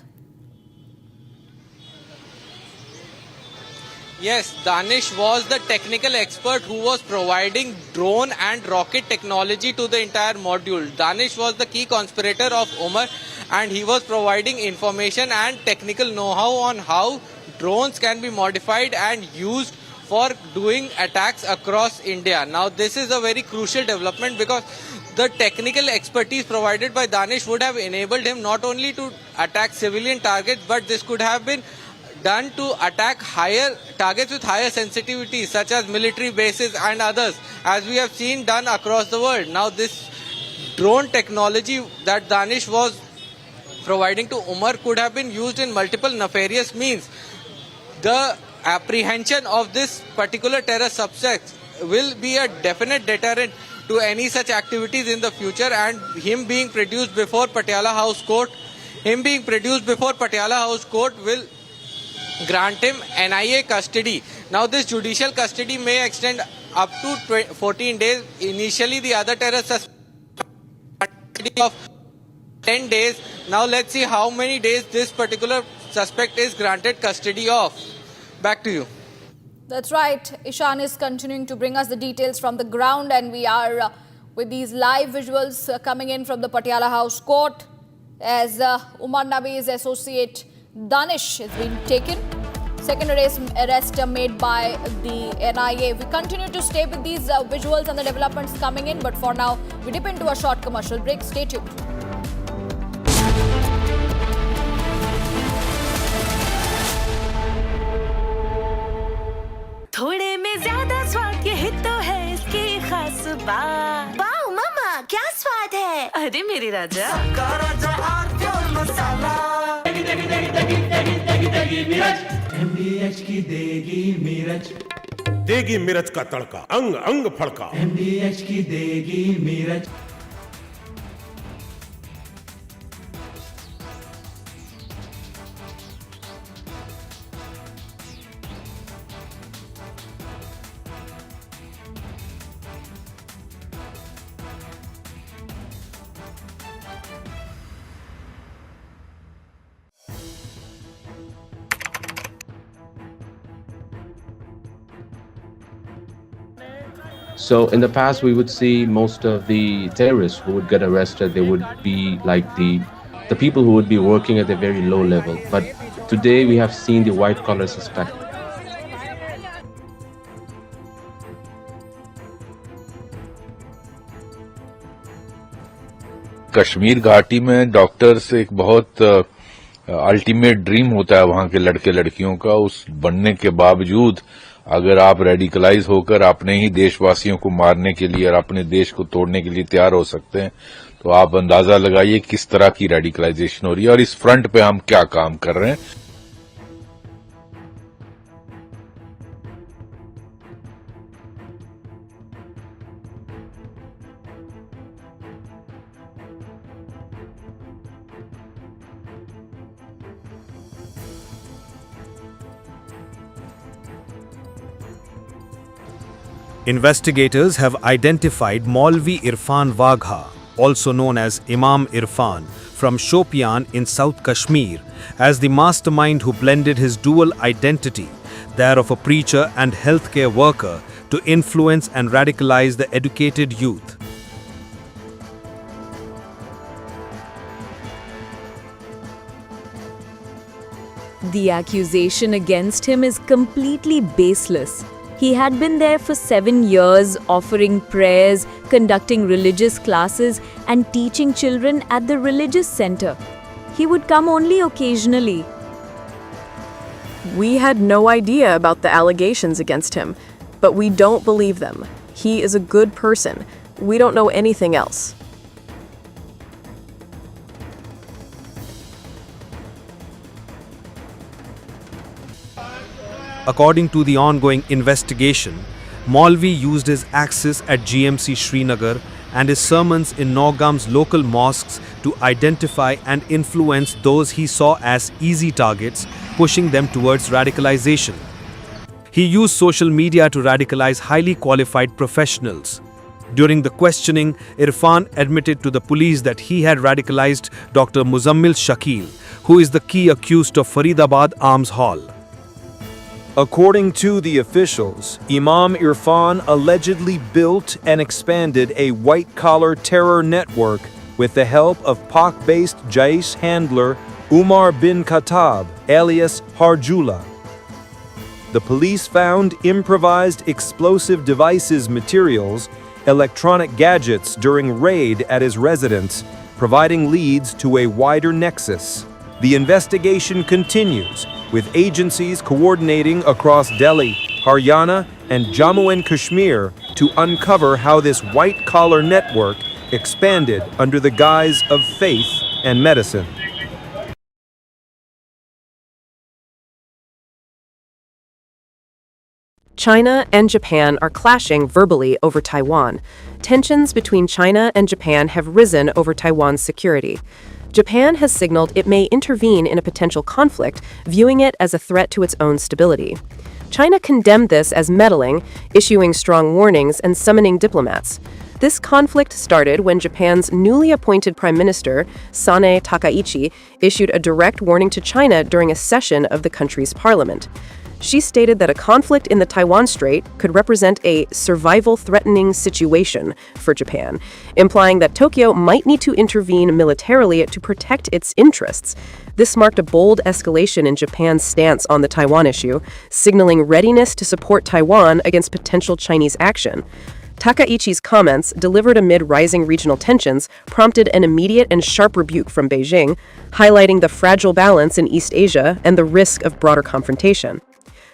Yes, Danish was the technical expert who was providing drone and rocket technology to the entire module. Danish was the key conspirator of Omar, and he was providing information and technical know-how on how drones can be modified and used for doing attacks across India. Now, this is a very crucial development because the technical expertise provided by Danish would have enabled him not only to attack civilian targets, but this could have been done to attack higher targets with higher sensitivity, such as military bases and others, as we have seen done across the world. Now, this drone technology that Danish was providing to Umar could have been used in multiple nefarious means. The apprehension of this particular terror subsect will be a definite deterrent to any such activities in the future, and him being produced before Patiala House Court will grant him NIA custody. Now, this judicial custody may extend up to 14 days. Initially, the other terror suspect of 10 days. Now, let's see how many days this particular suspect is granted custody of. Back to you. That's right. Ishan is continuing to bring us the details from the ground, and we are with these live visuals coming in from the Patiala House Court as Umar Nabi's associate Danish has been taken. Second arrest made by the NIA. We continue to stay with these visuals and the developments coming in, but for now, we dip into a short commercial break. Stay tuned. थोड़े में ज्यादा स्वाद यही तो है इसकी खास बात। वाओ मामा, क्या स्वाद है? अरे मेरे राजा, सबका राजा और मसाला। देगी मिर्च, MDH की देगी मिर्च। देगी मिर्च का तड़का, अंग अंग फड़का। MDH की देगी मिर्च। So in the past, we would see most of the terrorists who would get arrested, they would be like the people who would be working at a very low level. But today we have seen the white collar suspect. Kashmir घाटी में doctors एक बहुत ultimate dream होता है वहां के लड़के लड़कियों का। उस बनने के बावजूद अगर आप रेडिकलाइज होकर अपने ही देशवासियों को मारने के लिए और अपने देश को तोड़ने के लिए तैयार हो सकते हैं, तो आप अंदाजा लगाइए किस तरह की रेडिकलाइजेशन हो रही है और इस फ्रंट पे हम क्या काम कर रहे हैं। Investigators have identified Maulvi Irfan Wagha, also known as Imam Irfan, from Shopian in South Kashmir, as the mastermind who blended his dual identity, that of a preacher and healthcare worker, to influence and radicalize the educated youth. The accusation against him is completely baseless. He had been there for 7 years, offering prayers, conducting religious classes, and teaching children at the religious center. He would come only occasionally. We had no idea about the allegations against him, but we don't believe them. He is a good person. We don't know anything else. According to the ongoing investigation, Maulvi used his access at GMC Srinagar and his sermons in Naugam's local mosques to identify and influence those he saw as easy targets, pushing them towards radicalization. He used social media to radicalize highly qualified professionals. During the questioning, Irfan admitted to the police that he had radicalized Dr. Muzammil Shakil, who is the key accused of Faridabad Arms Hall. According to the officials, Imam Irfan allegedly built and expanded a white-collar terror network with the help of Pak-based Jaish handler Umar bin Khattab, alias Harjula. The police found improvised explosive devices materials, electronic gadgets during raid at his residence, providing leads to a wider nexus. The investigation continues, with agencies coordinating across Delhi, Haryana, and Jammu and Kashmir to uncover how this white-collar network expanded under the guise of faith and medicine. China and Japan are clashing verbally over Taiwan. Tensions between China and Japan have risen over Taiwan's security. Japan has signaled it may intervene in a potential conflict, viewing it as a threat to its own stability. China condemned this as meddling, issuing strong warnings and summoning diplomats. This conflict started when Japan's newly appointed Prime Minister, Sanae Takaichi, issued a direct warning to China during a session of the country's parliament. She stated that a conflict in the Taiwan Strait could represent a survival-threatening situation for Japan, implying that Tokyo might need to intervene militarily to protect its interests. This marked a bold escalation in Japan's stance on the Taiwan issue, signaling readiness to support Taiwan against potential Chinese action. Takaichi's comments, delivered amid rising regional tensions, prompted an immediate and sharp rebuke from Beijing, highlighting the fragile balance in East Asia and the risk of broader confrontation.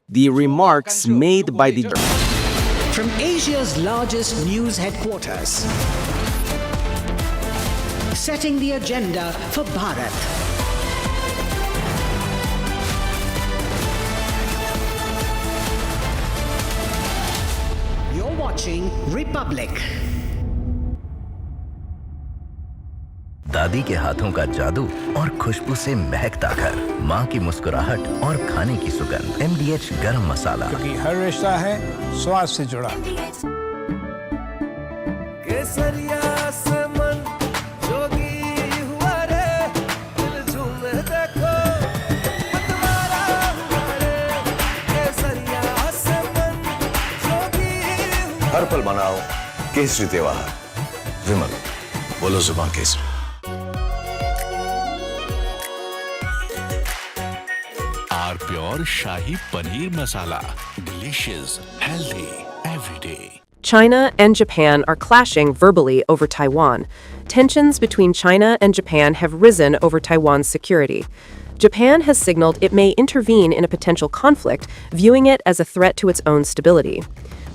The remarks made by the... From Asia's largest news headquarters, setting the agenda for Bharat. You're watching Republic. दादी के हाथों का जादू और खुशबू से महकता घर, माँ की मुस्कुराहट और खाने की सुगंध। MDH गरम मसाला, क्योंकि हर रिश्ता है स्वाद से जुड़ा। केसरिया से मन जोगी हुआ रे, दिल झूमे देखो मतवारा हुआ रे। केसरिया से मन जोगी। हर पल मनाओ केसरी त्योहार। विमल, बोलो जुबान Kesari. Pure Shahi Paneer Masala. Delicious, healthy, every day. China and Japan are clashing verbally over Taiwan. Tensions between China and Japan have risen over Taiwan's security. Japan has signaled it may intervene in a potential conflict, viewing it as a threat to its own stability.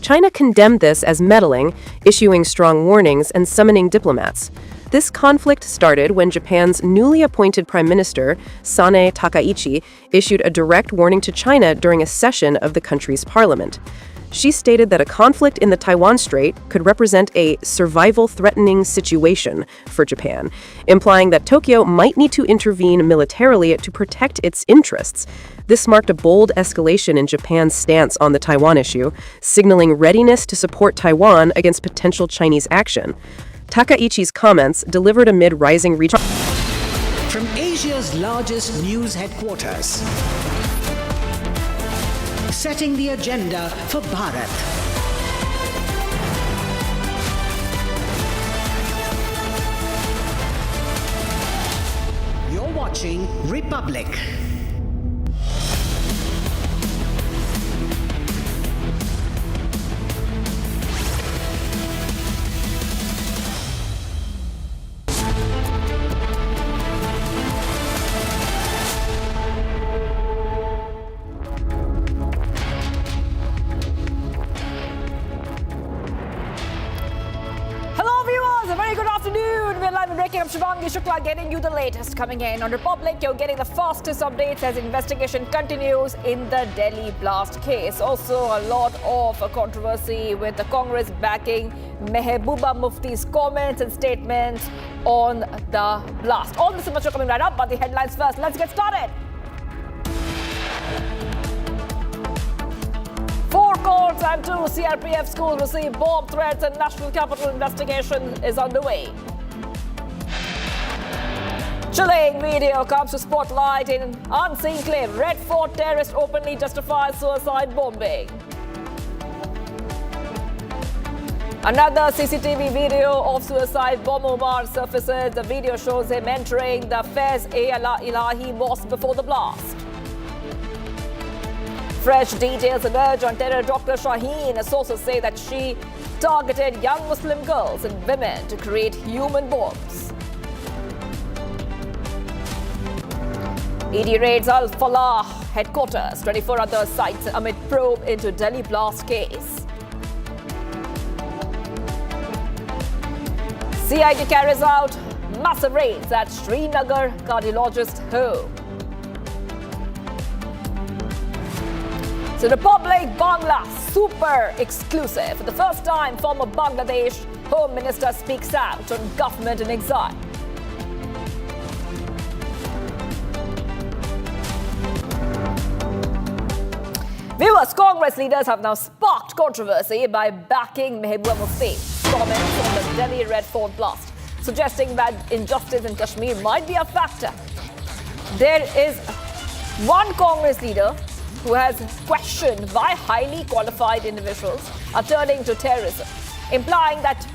China condemned this as meddling, issuing strong warnings and summoning diplomats. This conflict started when Japan's newly appointed Prime Minister, Sanae Takaichi, issued a direct warning to China during a session of the country's parliament. She stated that a conflict in the Taiwan Strait could represent a survival-threatening situation for Japan, implying that Tokyo might need to intervene militarily to protect its interests. This marked a bold escalation in Japan's stance on the Taiwan issue, signaling readiness to support Taiwan against potential Chinese action. Takaichi's comments, delivered amid rising regional... From Asia's largest news headquarters, setting the agenda for Bharat. You're watching Republic. Shivangi Shukla getting you the latest coming in. On Republic, you're getting the fastest updates as investigation continues in the Delhi blast case. Also, a lot of controversy with the Congress backing Mehbooba Mufti's comments and statements on the blast. All this and much are coming right up, but the headlines first. Let's get started. 4 courts and 2 CRPF schools receive bomb threats and national capital investigation is underway. Chilling video comes to spotlight in unseen claim. Red Fort terrorist openly justifies suicide bombing. Another CCTV video of suicide bomb Omar surfaces. The video shows him entering the Fez-e-Ilahi mosque before the blast. Fresh details emerge on terror Dr. Shaheen. Sources say that she targeted young Muslim girls and women to create human bombs. ED raids Alfala headquarters, 24 other sites amid probe into Delhi blast case. CID carries out massive raids at Srinagar cardiologist home. So Republic Bangla super exclusive. For the first time, former Bangladesh Home Minister speaks out on government in exile. Viewers, Congress leaders have now sparked controversy by backing Mehbooba Mufti's comments on the Delhi Red Fort blast, suggesting that injustice in Kashmir might be a factor. There is one Congress leader who has questioned why highly qualified individuals are turning to terrorism, implying that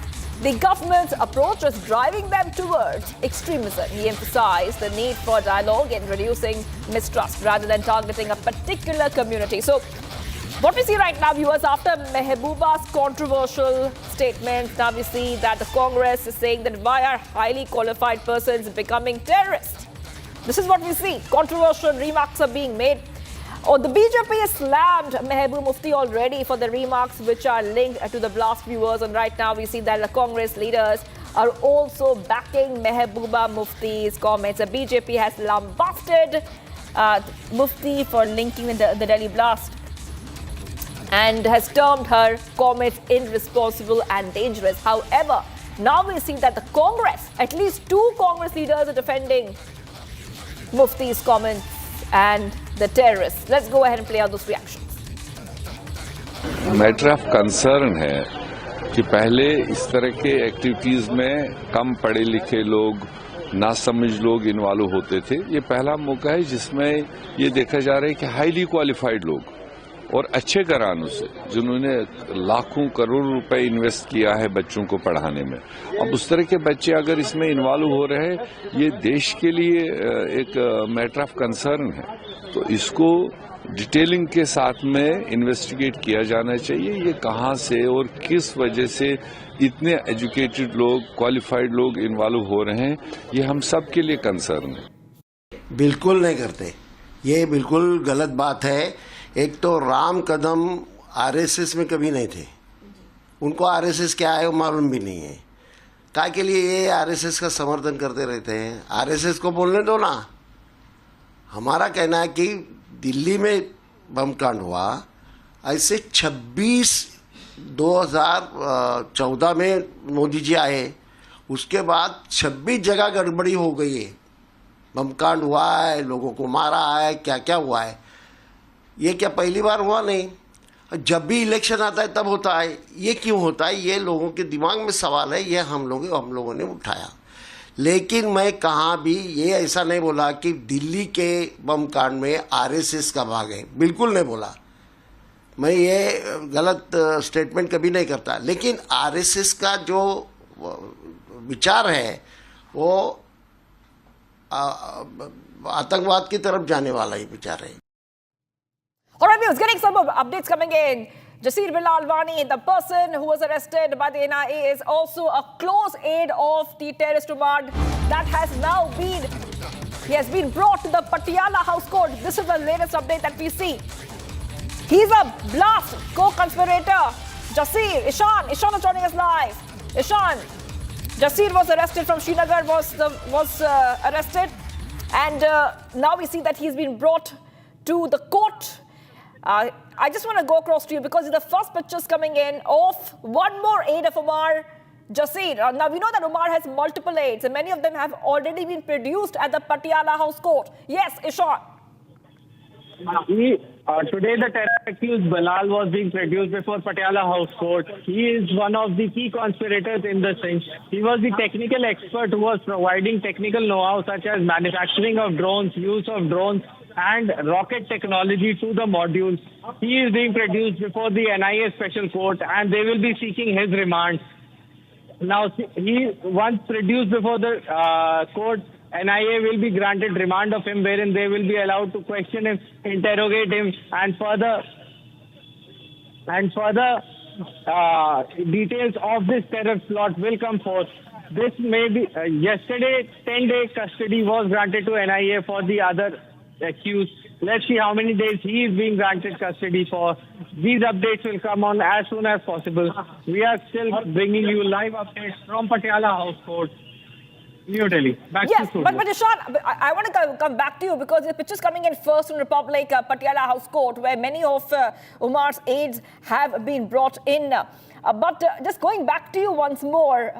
the government's approach is driving them towards extremism. He emphasized the need for dialogue in reducing mistrust rather than targeting a particular community. So, what we see right now, viewers, after Mehbooba's controversial statements, now we see that the Congress is saying that why are highly qualified persons becoming terrorists? This is what we see. Controversial remarks are being made. Oh, the BJP has slammed Mehbooba Mufti already for the remarks which are linked to the blast, viewers. And right now we see that the Congress leaders are also backing Mehbooba Mufti's comments. The BJP has lambasted Mufti for linking with the Delhi blast and has termed her comments irresponsible and dangerous. However, now we see that the Congress, at least 2 Congress leaders are defending Mufti's comments and the terrorists. Let's go ahead and play out those reactions. Matter of concern है कि पहले इस तरह के activities में कम पढ़े लिखे लोग, नासमझ लोग इन्वॉल्व होते थे. ये पहला मौका है जिसमें ये देखा जा रहा है कि हाईली क्वालिफाइड लोग और अच्छे घरानों से, जिन्होंने लाखों करोड़ रुपए इन्वेस्ट किया है बच्चों को पढ़ाने में, अब उस तरह के बच्चे अगर इसमें इन्वॉल्व हो रहे हैं, ये देश के लिए एक मैटर ऑफ कंसर्न है. तो इसको डिटेलिंग के साथ में इन्वेस्टिगेट किया जाना चाहिए. ये कहां से और किस वजह से इतने एजुकेटेड लोग, क्वालिफाइड लोग इन्वॉल्व हो रहे हैं, ये हम सब के लिए कंसर्न है. बिल्कुल नहीं करते, ये बिल्कुल गलत बात है. एक तो राम कदम आरएसएस में कभी नहीं थे, उनको आरएसएस क्या है वो मालूम भी नहीं है. काय के लिए ये आरएसएस का समर्थन करते रहते हैं? आरएसएस को बोलने दो ना. हमारा कहना है कि दिल्ली में बम कांड हुआ, ऐसे 2014 में मोदी जी आए, उसके बाद 26 जगह गड़बड़ी हो गई है. बम कांड हुआ है, लोगों को मारा है, क्या क्या हुआ है. ये क्या पहली बार हुआ? नहीं. जब भी इलेक्शन आता है तब होता है. ये क्यों होता है? ये लोगों के दिमाग में सवाल है. ये हम लोगों ने उठाया. लेकिन मैं कहाँ भी ये ऐसा नहीं बोला कि दिल्ली के बम कांड में आरएसएस का भाग है. बिल्कुल नहीं बोला. मैं ये गलत स्टेटमेंट कभी नहीं करता. लेकिन आरएसएस का जो विचार है वो आतंकवाद की तरफ जाने वाला ही विचार है. All right, viewers, getting some updates coming in. Jasir Bilal Wani, the person who was arrested by the NIA, is also a close aide of the terrorist remand that has now he has been brought to the Patiala House Court. This is the latest update that we see. He's a blast co-conspirator. Jasir, Ishan is joining us live. Ishan, Jasir was arrested from Srinagar, was arrested, and now we see that he's been brought to the court. I just want to go across to you because the first pictures coming in of one more aide of Omar, Jasir. Now we know that Omar has multiple aides and many of them have already been produced at the Patiala House Court. Yes, Ishan. Today the terror accused Bilal was being produced before Patiala House Court. He is one of the key conspirators in the thing. He was the technical expert who was providing technical know-how such as manufacturing of drones, use of drones and rocket technology to the modules. He is being produced before the NIA Special Court and they will be seeking his remand. Now, he once produced before the court, NIA will be granted remand of him wherein they will be allowed to question him, interrogate him and further details of this terror plot will come forth. This may be, yesterday 10-day custody was granted to NIA for the other accused. Let's see how many days he is being granted custody for. These updates will come on as soon as possible. We are still bringing you live updates from Patiala House Court, New Delhi. Yes, but Ishan, I want to come back to you because the pictures coming in first in Republic, Patiala House Court, where many of Omar's aides have been brought in. But just going back to you once more,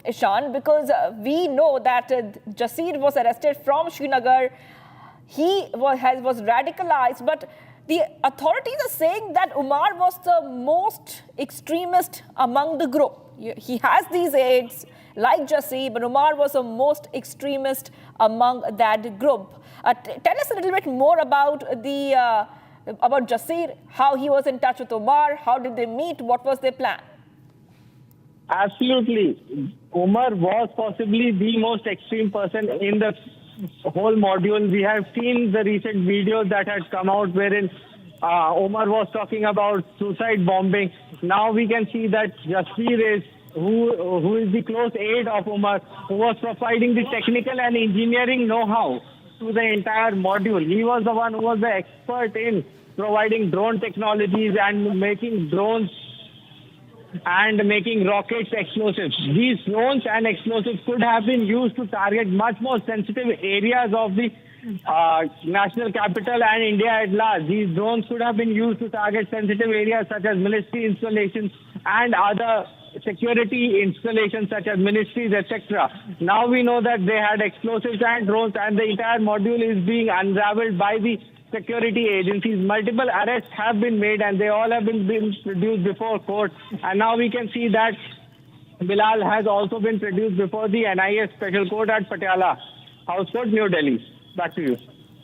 Ishan, because we know that Jasir was arrested from Srinagar. He was radicalized, but the authorities are saying that Omar was the most extremist among the group. He has these aides like Jasir, but Omar was the most extremist among that group. Tell us a little bit more about about Jasir, how he was in touch with Omar, how did they meet, what was their plan? Absolutely. Omar was possibly the most extreme person in the whole module. We have seen the recent videos that had come out wherein Omar was talking about suicide bombing. Now we can see that Jasir is who is the close aide of Omar, who was providing the technical and engineering know-how to the entire module. He was the one who was the expert in providing drone technologies and making drones and making rockets explosives. These drones and explosives could have been used to target much more sensitive areas of the national capital and India at large. These drones could have been used to target sensitive areas such as military installations and other security installations such as ministries, etc. Now we know that they had explosives and drones and the entire module is being unraveled by the security agencies. Multiple arrests have been made and they all have been produced before court. And now we can see that Bilal has also been produced before the NIA Special Court at Patiala House Court, New Delhi. Back to you.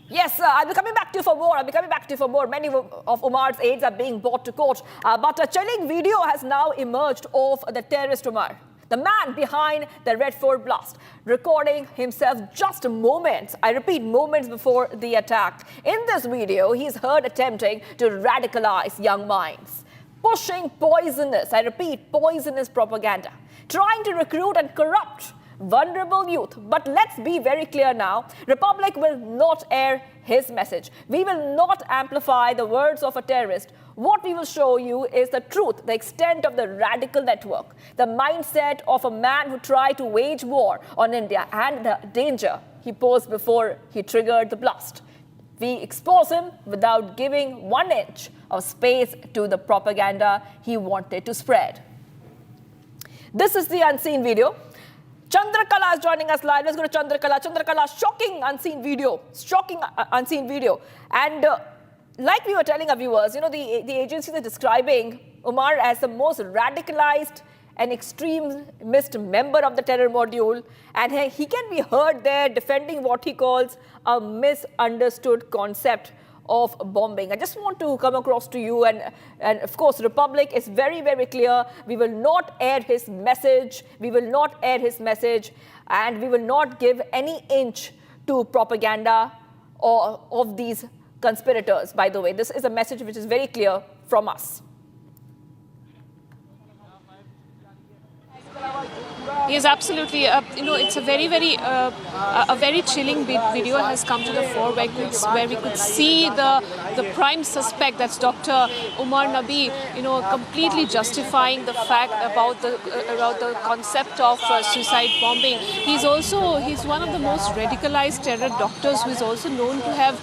Yes, I'll be coming back to you for more. Many of Omar's aides are being brought to court. But a chilling video has now emerged of the terrorist Omar, the man behind the Red Fort blast, recording himself just moments, I repeat, moments before the attack. In this video, he's heard attempting to radicalize young minds, pushing poisonous, I repeat, poisonous propaganda, trying to recruit and corrupt vulnerable youth. But let's be very clear now, Republic will not air his message. We will not amplify the words of a terrorist. What we will show you is the truth, the extent of the radical network, the mindset of a man who tried to wage war on India and the danger he posed before he triggered the blast. We expose him without giving 1 inch of space to the propaganda he wanted to spread. This is the unseen video. Chandrakala is joining us live. Let's go to Chandrakala. Chandrakala, shocking unseen video. And like we were telling our viewers, the agencies are describing Omar as the most radicalized and extremist member of the terror module. And he can be heard there defending what he calls a misunderstood concept of bombing. I just want to come across to you and of course Republic is very, very clear. We will not air his message. And we will not give any inch to propaganda of these conspirators. By the way, this is a message which is very clear from us. Yes, absolutely. It's a very chilling video has come to the fore where we could see the prime suspect, that's Dr. Umar Nabi, completely justifying the fact about the concept of suicide bombing. He's one of the most radicalized terror doctors, who is also known to have,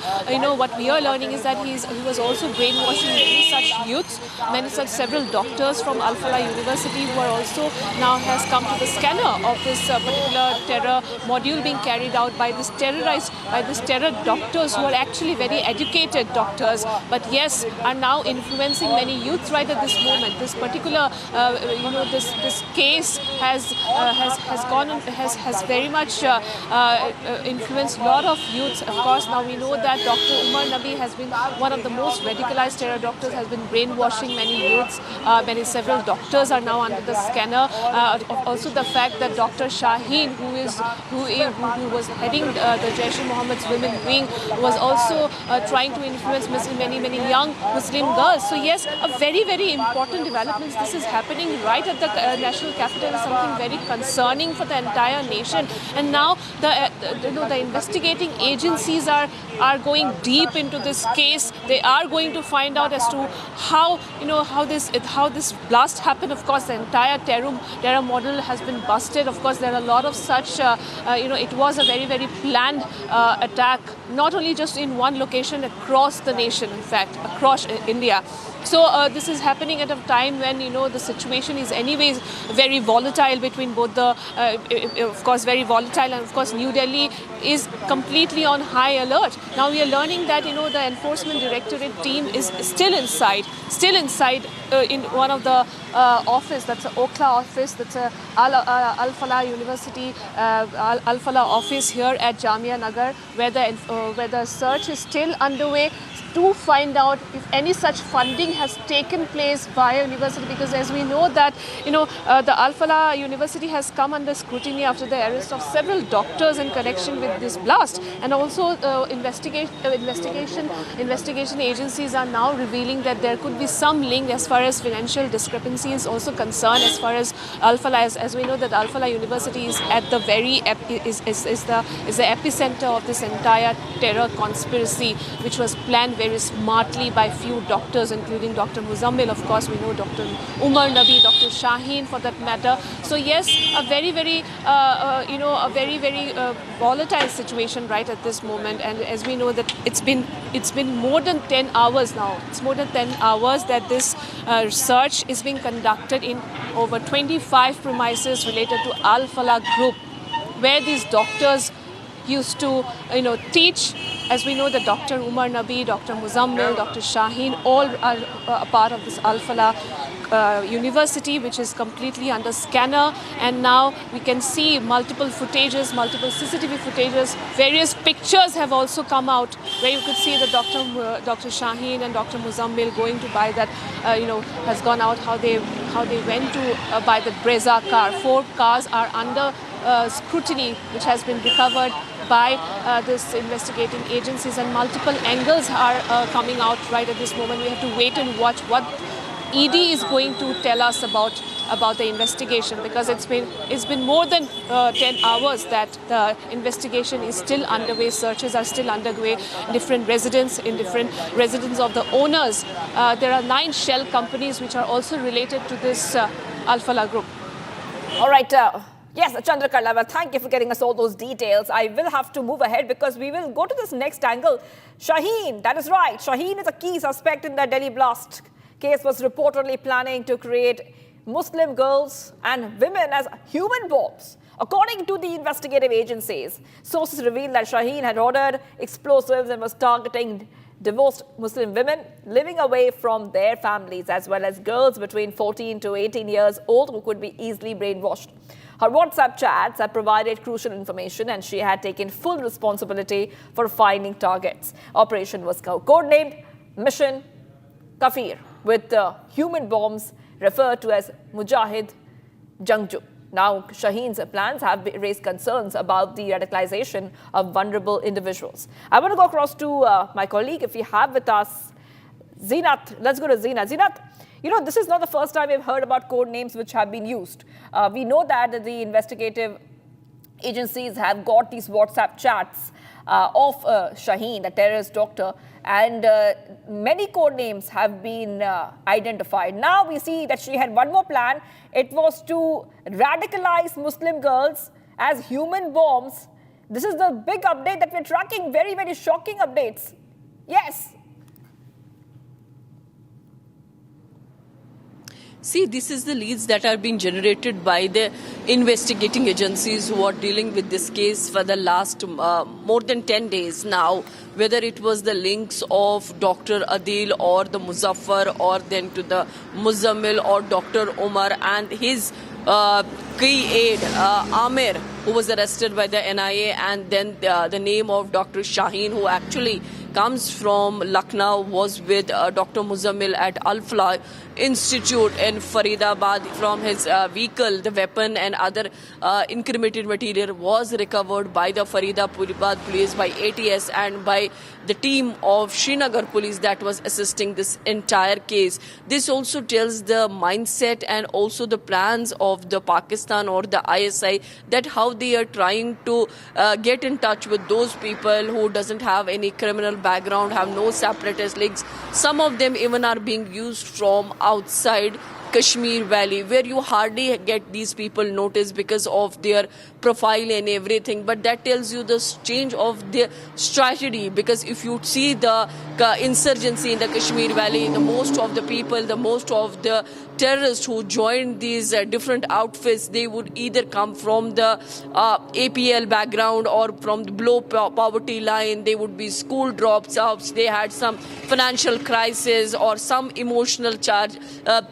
what we are learning is that he was also brainwashing many such youths, several doctors from Alfala University who are also now has come to the scanner of this particular terror module being carried out by this terror doctors who are actually very educated doctors, but yes, are now influencing many youths right at this moment. This particular, this case has very much influenced a lot of youths. Of course, now we know that Dr. Umar Nabi has been one of the most radicalized terror doctors, has been brainwashing many youths. Several doctors are now under the scanner. Also, the fact that Dr. Shaheen, who was heading the Jaish-e-Mohammed's women wing, was also trying to influence many young Muslim girls. So yes, a very important development. This is happening right at the national capital. Is something very concerning for the entire nation. And now the investigating agencies are going deep into this case. They are going to find out as to how this blast happened. Of course, the entire terror model has been busted. Of course, there are a lot of such. It was a very planned attack, not only just in one location, across the nation. In fact, across India. So this is happening at a time when the situation is anyways very volatile between both the, of course, very volatile, and of course New Delhi is completely on high alert. Now we are learning that the Enforcement Directorate team is still inside in one of the office, that's an Okhla office, that's a Alfala University Alfala office here at Jamia Nagar, where the search is still underway to find out if any such funding has taken place via university, because as we know that the Alfala University has come under scrutiny after the arrest of several doctors in connection with this blast, and also investigation agencies are now revealing that there could be some link as far as financial discrepancy is also concerned. As far as Alfala, as we know that Alfala University is at the very is the epicenter of this entire terror conspiracy, which was planned very smartly by few doctors, including Dr. Muzammil, of course, we know Dr. Umar Nabi, Dr. Shaheen for that matter. So yes, a very volatile situation right at this moment. And as we know that it's been more than 10 hours now. It's more than 10 hours that this search is being conducted in over 25 premises related to Alfala Group, where these doctors used to teach. As we know that Dr. Umar Nabi, Dr. Muzammil, Dr. Shaheen, all are a part of this Alfala University, which is completely under scanner. And now we can see multiple footages, multiple CCTV footages. Various pictures have also come out where you could see that Dr. Shaheen and Dr. Muzammil going to buy that, has gone out, how they went to buy the Brezza car. 4 cars are under scrutiny, which has been recovered by this investigating agencies, and multiple angles are coming out right at this moment. We have to wait and watch what ED is going to tell us about the investigation, because it's been more than 10 hours that the investigation is still underway. Searches are still underway. Different residents of the owners. There are 9 shell companies which are also related to this Alfala Group. All right. Yes, Chandrakala, thank you for getting us all those details. I will have to move ahead because we will go to this next angle. Shaheen, that is right. Shaheen is a key suspect in the Delhi blast case, was reportedly planning to create Muslim girls and women as human bombs. According to the investigative agencies, sources revealed that Shaheen had ordered explosives and was targeting divorced Muslim women living away from their families, as well as girls between 14 to 18 years old who could be easily brainwashed. Her WhatsApp chats had provided crucial information, and she had taken full responsibility for finding targets. Operation was codenamed Mission Kafir, with the human bombs referred to as Mujahid Jangju. Now, Shaheen's plans have raised concerns about the radicalization of vulnerable individuals. I want to go across to my colleague, if we have with us Zeenat. Let's go to Zeenat. Zeenat, You know, this is not the first time we've heard about code names which have been used. We know that the investigative agencies have got these WhatsApp chats of Shaheen, the terrorist doctor, and many code names have been identified. Now we see that she had one more plan. It was to radicalize Muslim girls as human bombs. This is the big update that we're tracking, very, very shocking updates. Yes. See, this is the leads that are being generated by the investigating agencies who are dealing with this case for the last more than 10 days now. Whether it was the links of Dr. Adil or the Muzaffar, or then to the Muzammil or Dr. Omar and his key aide, Amir, who was arrested by the NIA, and then the name of Dr. Shaheen, who actually comes from Lucknow, was with Dr. Muzammil at Alfala Institute in Faridabad. From his vehicle, the weapon and other incriminated material was recovered by the Faridabad police, by ATS and by the team of Srinagar police that was assisting this entire case. This also tells the mindset and also the plans of the Pakistan or the ISI, that how they are trying to get in touch with those people who doesn't have any criminal background, have no separatist links. Some of them even are being used from outside Kashmir Valley, where you hardly get these people noticed because of their profile and everything. But that tells you the change of their strategy, because if you see the insurgency in the Kashmir Valley, the most of the people, the most of the terrorists who joined these different outfits, they would either come from the APL background or from the below poverty line. They would be school dropouts. They had some financial crisis or some emotional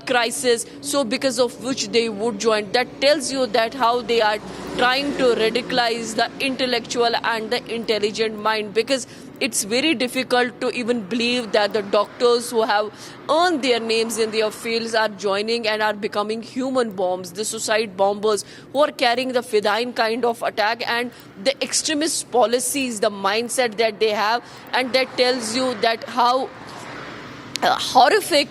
crisis. So because of which they would join. That tells you that how they are trying to radicalize the intellectual and the intelligent mind, because it's very difficult to even believe that the doctors who have earned their names in their fields are joining and are becoming human bombs, the suicide bombers who are carrying the Fidain kind of attack and the extremist policies, the mindset that they have. And that tells you that how horrific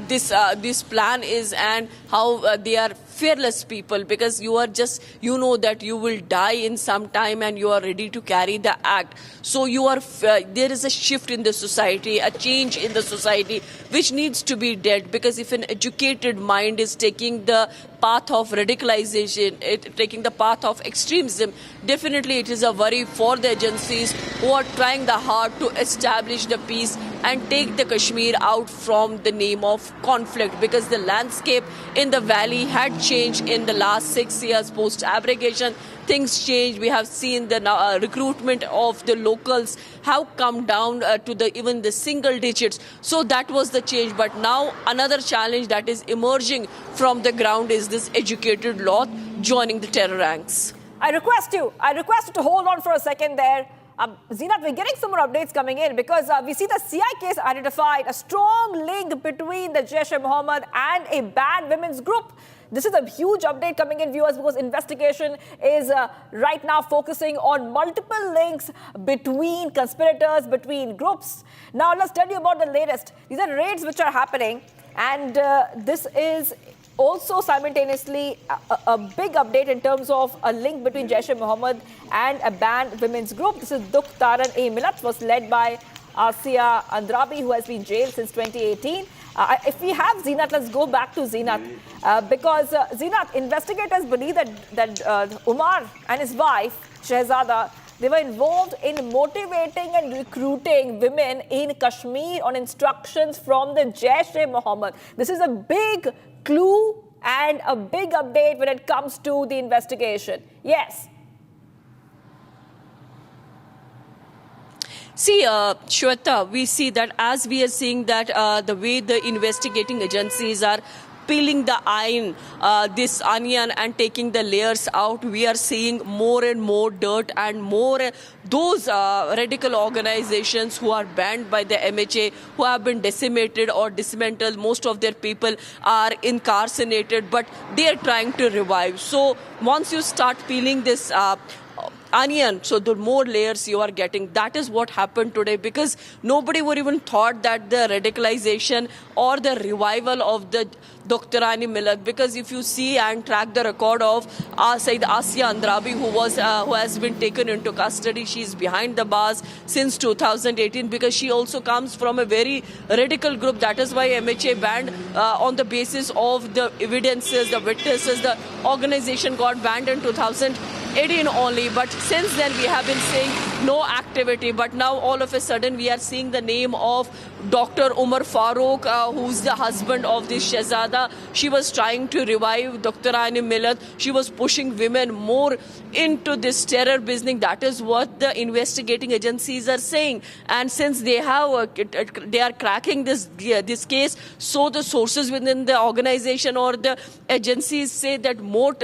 this plan is, and how they are fearless people, because you are just, you know that you will die in some time and you are ready to carry the act. So you are there is a shift in the society, a change in the society which needs to be dead, because if an educated mind is taking the path of radicalization, taking the path of extremism, definitely it is a worry for the agencies who are trying the hard to establish the peace and take the Kashmir out from the name of conflict, because the landscape in the valley had changed in the last 6 years post abrogation. Things change. We have seen the recruitment of the locals have come down to even the single digits. So that was the change. But now another challenge that is emerging from the ground is this educated lot joining the terror ranks. I request you to hold on for a second there. Zeenat, we're getting some more updates coming in, because we see the CI case identified a strong link between the Jaish-e-Mohammed and a banned women's group. This is a huge update coming in, viewers, because investigation is right now focusing on multiple links between conspirators, between groups. Now, let's tell you about the latest. These are raids which are happening, and this is also simultaneously a big update in terms of a link between Jaish-e-Mohammed and a banned women's group. This is Dukh Taran-e-Millat, was led by Asia Andrabi, who has been jailed since 2018. If we have Zeenat, let's go back to Zeenat, because Zeenat, investigators believe that Umar and his wife, Shehzada, they were involved in motivating and recruiting women in Kashmir on instructions from the Jaish-e-Mohammed. This is a big clue and a big update when it comes to the investigation. Yes. See, Shweta, we see that as we are seeing that the way the investigating agencies are peeling the this onion and taking the layers out, we are seeing more and more dirt and more those radical organizations who are banned by the MHA, who have been decimated or dismantled. Most of their people are incarcerated, but they are trying to revive. So once you start peeling this onion, so the more layers you are getting. That is what happened today, because nobody would even thought that the radicalization or the revival of the Dr. Awami League, because if you see and track the record of Sayyid Asiya Andrabi, who has been taken into custody, she's behind the bars since 2018, because she also comes from a very radical group. That is why MHA banned on the basis of the evidences, the witnesses. The organization got banned in 2018 only, but since then we have been seeing no activity. But now all of a sudden we are seeing the name of Dr. Umar Farooq, who's the husband of this Shehzada. She was trying to revive Dr. Awami League. She was pushing women more into this terror business. That is what the investigating agencies are saying. And since they are cracking this case, so the sources within the organization or the agencies say that more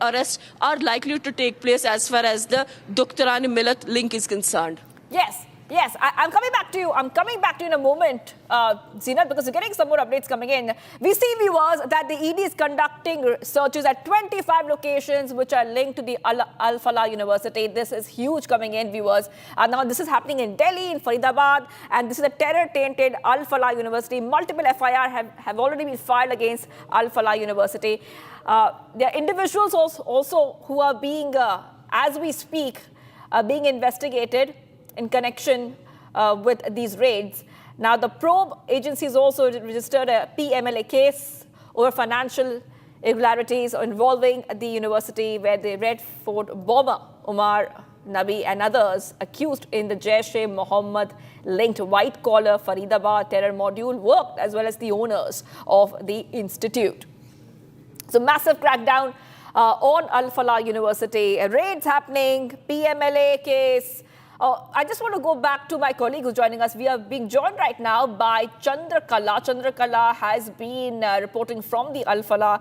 arrests are likely to take place as far as the Dr. Awami League link is concerned. Yes, I'm coming back to you. I'm coming back to you in a moment, Zeenat, because we're getting some more updates coming in. We see, viewers, that the ED is conducting searches at 25 locations which are linked to the Alfala University. This is huge coming in, viewers. Now, this is happening in Delhi, in Faridabad, and this is a terror-tainted Alfala University. Multiple FIR have already been filed against Alfala University. There are individuals also who are being, as we speak, being investigated in connection with these raids. Now, the probe agencies also registered a PMLA case over financial irregularities involving the university, where the Red Fort bomber Umar Nabi and others accused in the Jaish-e-Mohammed linked white-collar Faridabad terror module worked, as well as the owners of the institute. So, massive crackdown on Alfala University. Raids happening, PMLA case. I just want to go back to my colleague who's joining us. We are being joined right now by Chandrakala. Chandrakala has been reporting from the Alfala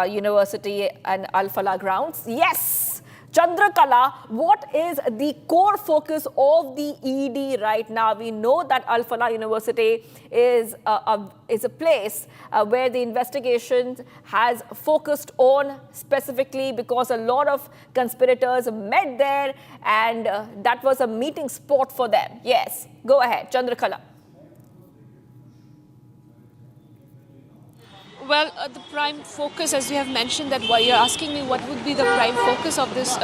University and Alfala grounds. Yes, Chandrakala, what is the core focus of the ED right now? We know that Alfala University is a place where the investigation has focused on specifically because a lot of conspirators met there, and that was a meeting spot for them. Yes, go ahead, Chandrakala. Well, the prime focus, as you have mentioned, that why you're asking me what would be the prime focus of this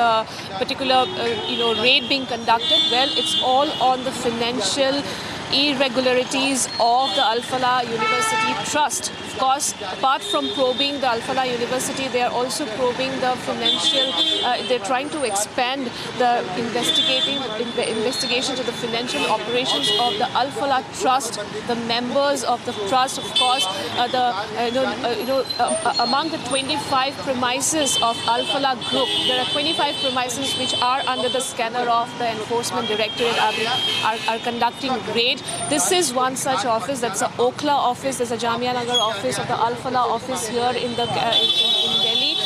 particular, raid being conducted. Well, it's all on the financial irregularities of the Alfala University Trust. Of course, apart from probing the Alfala University, they are also probing the financial, they're trying to expand the investigation to the financial operations of the Alfala Trust, the members of the trust, of course, among the 25 premises of Alfala Group, there are 25 premises which are under the scanner of the Enforcement Directorate are conducting raid. This is one such office. That's the Okhla office. There's a Jamia Nagar office of the Alfala office here in Delhi,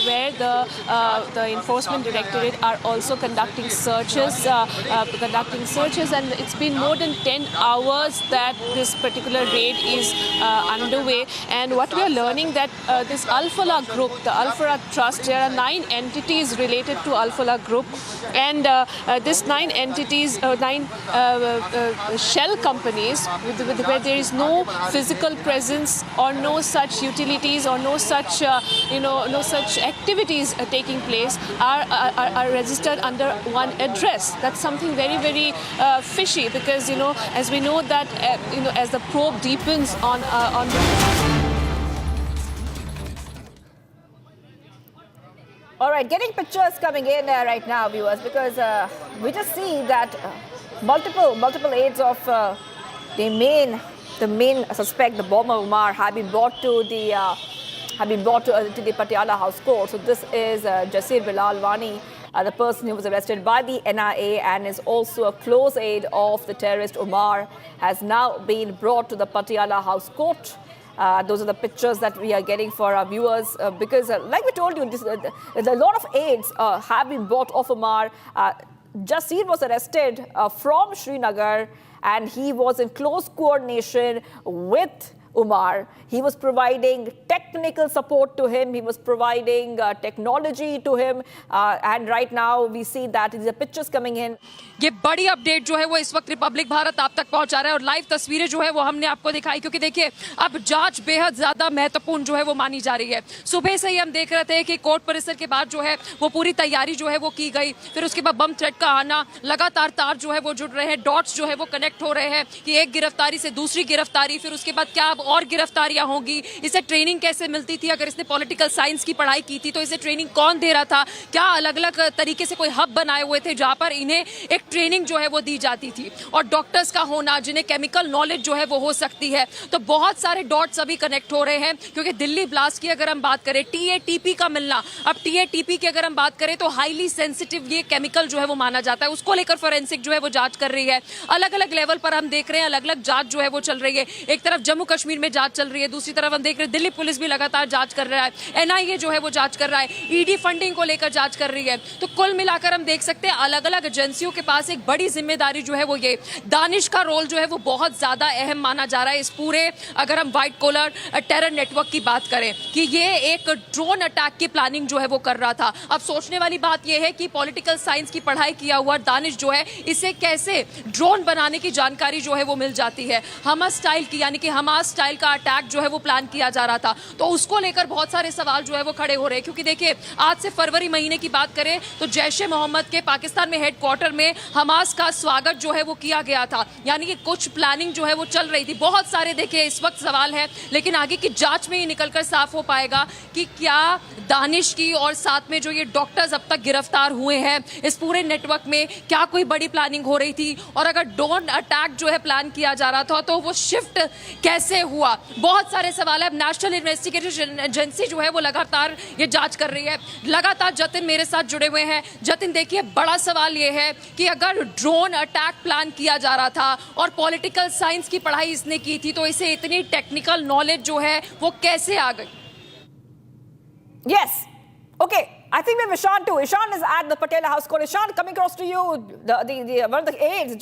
where the Enforcement Directorate are also conducting searches. And it's been more than 10 hours that this particular raid is underway. And what we are learning that this Alfala Group, the Alfala Trust, there are 9 entities related to Alfala Group, and this 9 entities, 9 shell companies, where there is no physical presence or no such utilities or no such no such activities taking place, are registered under one address. That's something very, very fishy, because as we know that as the probe deepens on All right, getting pictures coming in right now, viewers, because we just see that multiple aides of the main suspect, the bomber Umar, have been brought to the Patiala House Court. So this is Jasir Bilal Wani, the person who was arrested by the NIA and is also a close aide of the terrorist Umar, has now been brought to the Patiala House Court. Those are the pictures that we are getting for our viewers, because like we told you, a lot of aides have been brought off Umar. Jasir was arrested from Srinagar, and he was in close coordination with Umar. He was providing technical support to him. He was providing technology to him. And right now we see that these are pictures coming in. ये बड़ी update जो है वो इस वक्त Republic Bharat आप तक पहुंचा रहा है और लाइव तस्वीरें जो है वो हमने आपको दिखाई क्योंकि देखिए अब जांच बेहद ज्यादा महत्वपूर्ण जो है वो मानी जा रही है। सुबह से ही हम देख रहे थे कि कोर्ट परिसर के बाद जो है वो पूरी तैयारी जो है वो की गई, फिर उसके बाद बम थ्रेट का आना, लगातार तार जो है वो जुड़ रहे हैं, डॉट्स जो है वो कनेक्ट हो रहे हैं कि एक गिरफ्तारी से दूसरी गिरफ्तारी, फिर उसके बाद क्या अब और गिरफ्तारियां होंगी, इसे ट्रेनिंग कैसे मिलती थी, अगर इसने पॉलिटिकल साइंस की पढ़ाई की थी तो इसे ट्रेनिंग कौन दे रहा था, क्या अलग अलग तरीके से कोई हब बनाए हुए थे जहां पर इन्हें एक ट्रेनिंग जो है वो दी जाती थी, और डॉक्टर्स का होना जिन्हें केमिकल नॉलेज जो है वो हो सकती है। तो बहुत सारे डॉट्स अभी कनेक्ट हो रहे हैं क्योंकि दिल्ली ब्लास्ट की अगर हम बात करें, टीएटीपी का मिलना, अब टीएटीपी की अगर हम बात करें तो हाईली सेंसिटिव ये केमिकल जो है वो माना जाता है, उसको लेकर फोरेंसिक जो है वो जांच कर रही है। अलग अलग लेवल पर हम देख रहे हैं अलग अलग जांच जो है वो चल रही है। एक तरफ जम्मू कश्मीर में जांच चल रही है, दूसरी तरफ हम देख रहे हैं दिल्ली पुलिस भी लगातार जांच कर रहा है, एनआईए जो है वो जांच कर रहा है, ईडी फंडिंग को लेकर जांच कर रही है। तो कुल मिलाकर हम देख सकते हैं अलग अलग एजेंसियों के पास एक बड़ी जिम्मेदारी जो है वो ये, दानिश का रोल जो है वो बहुत ज्यादा अहम माना जा रहा है इस पूरे, अगर हम व्हाइट कॉलर टेरर नेटवर्क की बात करें कि ये एक ड्रोन अटैक की प्लानिंग जो है वो कर रहा था। अब सोचने वाली बात ये है कि पॉलिटिकल साइंस की पढ़ाई किया हुआ दानिश जो है इसे कैसे ड्रोन बनाने की जानकारी जो है वो मिल जाती है। हमास स्टाइल की यानी कि हमास स्टाइल का अटैक जो है वो प्लान किया जा रहा था, तो उसको लेकर बहुत सारे सवाल जो है वो खड़े हो रहे हैं क्योंकि देखिए आज से फरवरी महीने की बात करें तो जैश ए मोहम्मद के पाकिस्तान में हेडक्वार्टर में हमास का स्वागत जो है वो किया गया था, यानी कि कुछ प्लानिंग जो है वो चल रही थी। बहुत सारे देखिए इस वक्त सवाल है, लेकिन आगे की जांच में ही निकलकर साफ हो पाएगा कि क्या दानिश की और साथ में जो ये डॉक्टर्स अब तक गिरफ्तार हुए हैं इस पूरे नेटवर्क में क्या कोई बड़ी प्लानिंग हो रही थी, और अगर ड्रोन अटैक जो है प्लान किया जा रहा था तो वो शिफ्ट कैसे हुआ। बहुत सारे सवाल है। नेशनल इन्वेस्टिगेशन एजेंसी जो है वो लगातार ये जांच कर रही है। लगातार जतिन मेरे साथ जुड़े हुए हैं। जतिन देखिए बड़ा सवाल ये है कि अगर ड्रोन अटैक प्लान किया जा रहा था और पॉलिटिकल साइंस की पढ़ाई इसने की थी तो इसे इतनी टेक्निकल नॉलेज जो है वो कैसे आ गई? Yes. Okay. I think we have Ishan too. Ishan is at the Patiala House Court. Ishan, coming across to you, one of the aides,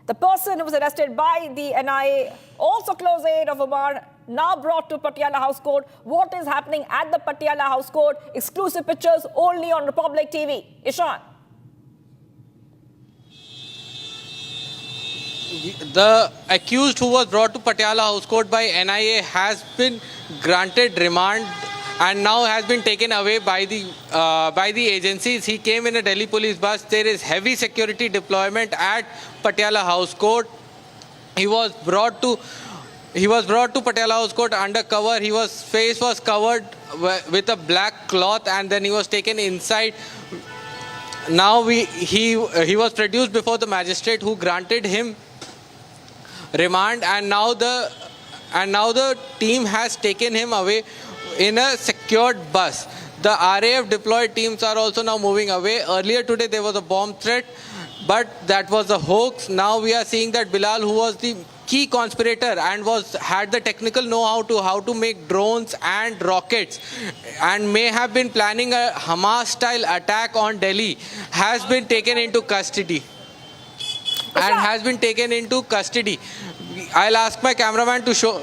the person who was arrested by the NIA, also close aide of Umar, now brought to Patiala House Court. What is happening at the Patiala House Court? Exclusive pictures only on Republic TV. Ishan. The accused who was brought to Patiala House Court by NIA has been granted remand and now has been taken away by the agencies. He came in a Delhi police bus. There is heavy security deployment at Patiala House Court. He was brought to Patiala House Court under cover. His face was covered with a black cloth and then he was taken inside. Now he was produced before the magistrate who granted him remand, and now the team has taken him away in a secured bus. The RAF deployed teams are also now moving away. Earlier today there was a bomb threat, but that was a hoax. Now we are seeing that Bilal, who was the key conspirator and had the technical know-how how to make drones and rockets and may have been planning a Hamas-style attack on Delhi, has been taken into custody. I'll ask my cameraman to show.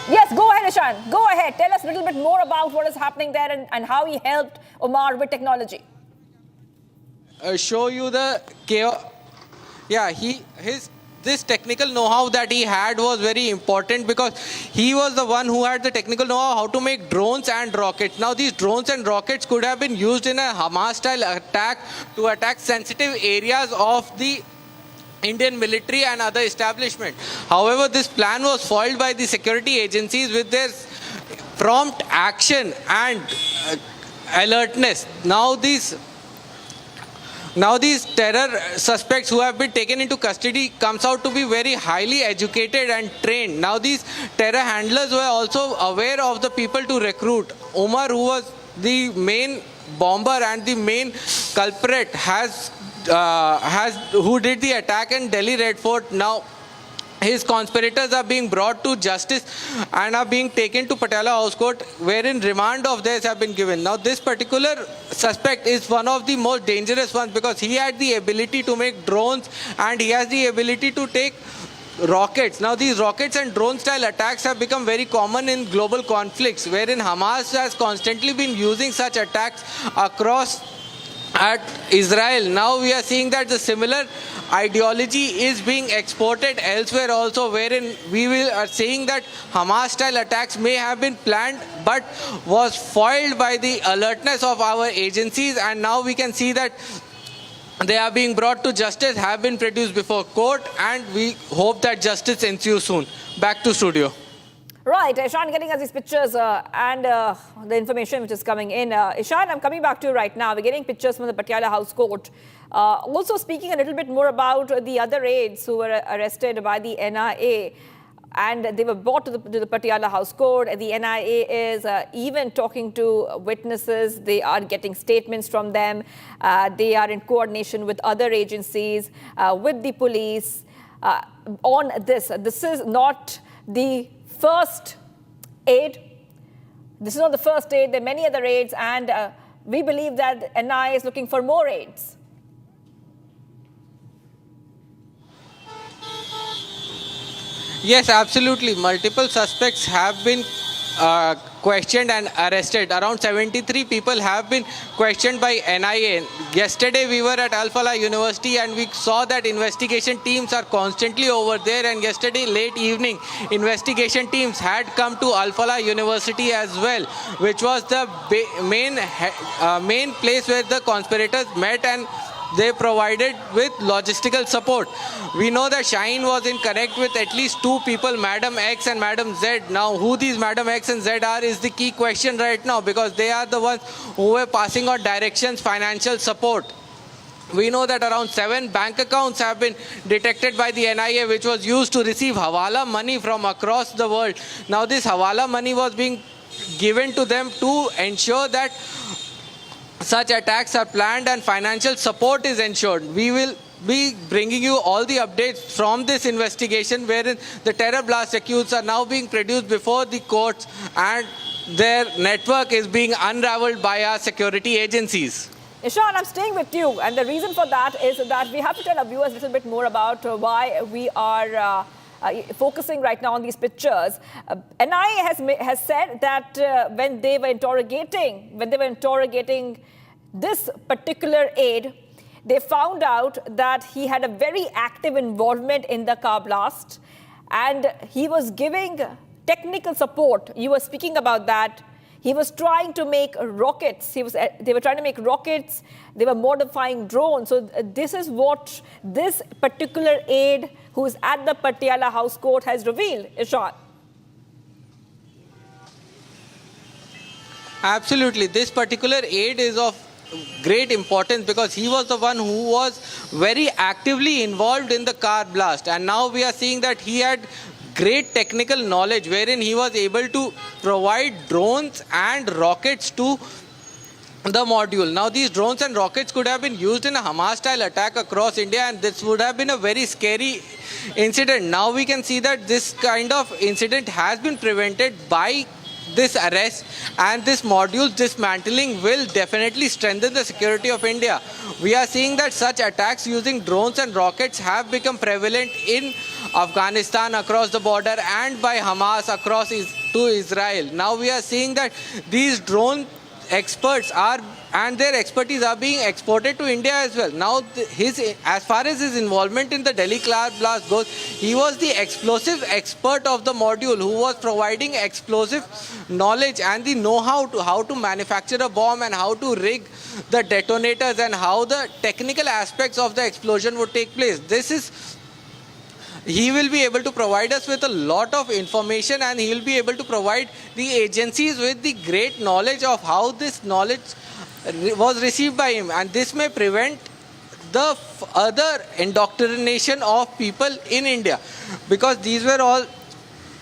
Yes, go ahead, Ishan. Go ahead. Tell us a little bit more about what is happening there and how he helped Umar with technology. Show you the chaos. Yeah, this technical know-how that he had was very important because he was the one who had the technical know-how how to make drones and rockets. Now these drones and rockets could have been used in a Hamas-style attack to attack sensitive areas of the Indian military and other establishment. However, this plan was foiled by the security agencies with their prompt action and alertness. Now these terror suspects who have been taken into custody comes out to be very highly educated and trained. Now these terror handlers were also aware of the people to recruit. Umar, who was the main bomber and the main culprit, who did the attack in Delhi Red Fort. Now his conspirators are being brought to justice and are being taken to Patiala House Court, wherein remand of theirs have been given. Now this particular suspect is one of the most dangerous ones because he had the ability to make drones and he has the ability to take rockets. Now these rockets and drone style attacks have become very common in global conflicts, wherein Hamas has constantly been using such attacks across at Israel. Now we are seeing that the similar ideology is being exported elsewhere also, wherein are saying that Hamas style attacks may have been planned but was foiled by the alertness of our agencies, and now we can see that they are being brought to justice, have been produced before court, and we hope that justice ensues soon. Back to studio. Right, Ishan getting us these pictures and the information which is coming in. Ishan, I'm coming back to you right now. We're getting pictures from the Patiala House Court. Also speaking a little bit more about the other aides who were arrested by the NIA, and they were brought to the Patiala House Court. The NIA is even talking to witnesses. They are getting statements from them. They are in coordination with other agencies, with the police on this. This is not the first aid. This is not the first aid. There are many other aids, and we believe that NIA is looking for more aids. Yes, absolutely. Multiple suspects have been questioned and arrested. Around 73 people have been questioned by NIA. Yesterday we were at Alfala University and we saw that investigation teams are constantly over there, and yesterday late evening investigation teams had come to Alfala University as well, which was the main place where the conspirators met, and they provided with logistical support. We know that Shaheen was in connect with at least two people, Madam X and Madam Z. Now, who these Madam X and Z are is the key question right now, because they are the ones who were passing on directions, financial support. We know that around 7 bank accounts have been detected by the NIA, which was used to receive hawala money from across the world. Now, this hawala money was being given to them to ensure that such attacks are planned and financial support is ensured. We will be bringing you all the updates from this investigation, wherein the terror blast accused are now being produced before the courts and their network is being unraveled by our security agencies. Ishan, I'm staying with you, and the reason for that is that we have to tell our viewers a little bit more about why we are focusing right now on these pictures. NIA has said that when they were interrogating this particular aide, they found out that he had a very active involvement in the car blast, and he was giving technical support. You were speaking about that. He was trying to make rockets. They were trying to make rockets. They were modifying drones. So this is what this particular aide who is at the Patiala House Court has revealed, Ishan. Absolutely. This particular aide is of great importance because he was the one who was very actively involved in the car blast. And now we are seeing that he had great technical knowledge, wherein he was able to provide drones and rockets to the module. Now these drones and rockets could have been used in a Hamas-style attack across India, and this would have been a very scary incident. Now we can see that this kind of incident has been prevented by this arrest, and this module's dismantling will definitely strengthen the security of India. We are seeing that such attacks using drones and rockets have become prevalent in Afghanistan across the border and by Hamas across to Israel. Now we are seeing that these drone experts and their expertise are being exported to India as well. Now, as far as his involvement in the Delhi car blast goes, he was the explosive expert of the module who was providing explosive knowledge and the know-how to how to manufacture a bomb and how to rig the detonators and how the technical aspects of the explosion would take place. He will be able to provide us with a lot of information, and he will be able to provide the agencies with the great knowledge of how this knowledge was received by him. And this may prevent the other indoctrination of people in India, because these were all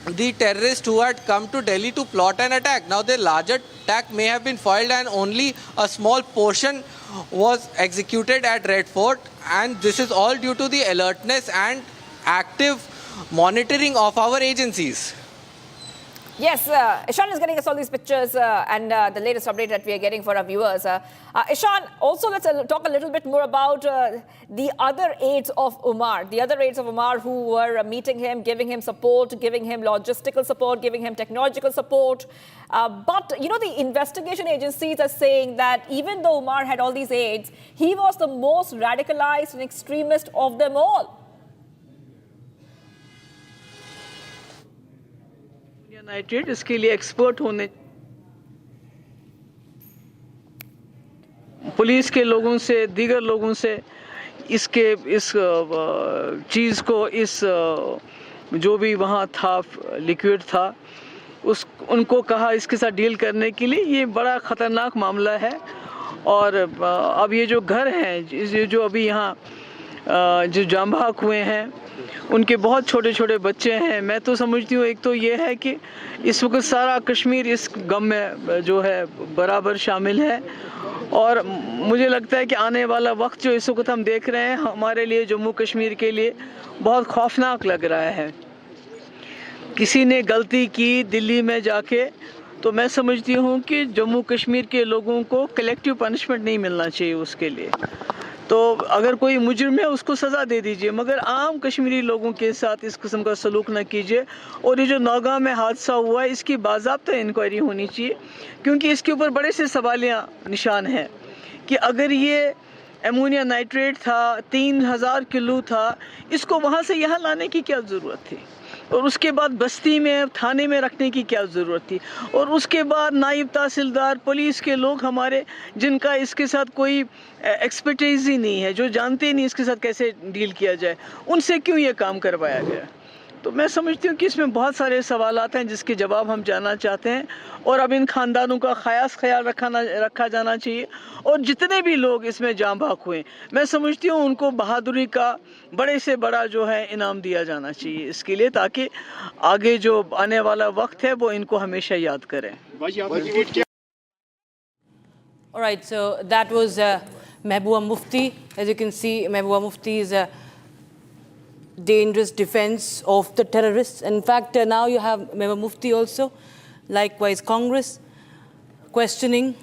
the terrorists who had come to Delhi to plot an attack. Now the larger attack may have been foiled and only a small portion was executed at Red Fort, and this is all due to the alertness and active monitoring of our agencies. Yes, Ishan is getting us all these pictures and the latest update that we are getting for our viewers. Ishan, also let's talk a little bit more about the other aides of Umar. The other aides of Umar who were meeting him, giving him support, giving him logistical support, giving him technological support. But, you know, the investigation agencies are saying that even though Umar had all these aides, he was the most radicalized and extremist of them all. Nitrate इसके लिए expert होने police के लोगों से दीगर लोगों से इस चीज़ को इस जो भी वहाँ था लिक्विड था उनको कहा इसके साथ डील करने के लिए ये बड़ा ख़तरनाक मामला है और अब ये जो घर हैं जो अभी यहाँ जो जाम बहक हुए हैं उनके बहुत छोटे छोटे बच्चे हैं मैं तो समझती हूँ एक तो ये है कि इस वक्त सारा कश्मीर इस गम में जो है बराबर शामिल है और मुझे लगता है कि आने वाला वक्त जो इस वक्त हम देख रहे हैं हमारे लिए जम्मू कश्मीर के लिए बहुत खौफनाक लग रहा है किसी ने गलती की दिल्ली में जाके तो मैं समझती हूँ कि जम्मू कश्मीर के लोगों को कलेक्टिव पनिशमेंट नहीं मिलना चाहिए उसके लिए तो अगर कोई मुजरिम है उसको सज़ा दे दीजिए मगर आम कश्मीरी लोगों के साथ इस किस्म का सलूक न कीजिए और ये जो नौगाह में हादसा हुआ है इसकी बाज़ाब्ता इंक्वायरी होनी चाहिए क्योंकि इसके ऊपर बड़े से सवालियाँ निशान हैं कि अगर ये एमोनिया नाइट्रेट था 3000 किलो था इसको वहाँ से यहाँ लाने की क्या ज़रूरत थी और उसके बाद बस्ती में थाने में रखने की क्या ज़रूरत थी और उसके बाद नायब तहसीलदार पुलिस के लोग हमारे जिनका इसके साथ कोई एक्सपर्टीज़ ही नहीं है जो जानते ही नहीं इसके साथ कैसे डील किया जाए उनसे क्यों ये काम करवाया गया तो मैं समझती हूँ कि इसमें बहुत सारे सवालात हैं जिसके जवाब हम जानना चाहते हैं और अब इन ख़ानदानों का ख्याल रखा जाना चाहिए और जितने भी लोग इसमें जाम बहक हुए मैं समझती हूँ उनको बहादुरी का बड़े से बड़ा जो है इनाम दिया जाना चाहिए इसके लिए ताकि आगे जो आने वाला वक्त है वो इनको हमेशा याद करें All right, so that was Mehbooba Mufti. As you can see, Mehbooba Mufti is a dangerous defense of the terrorists. In fact, now you have Mehbooba Mufti also, likewise Congress, questioning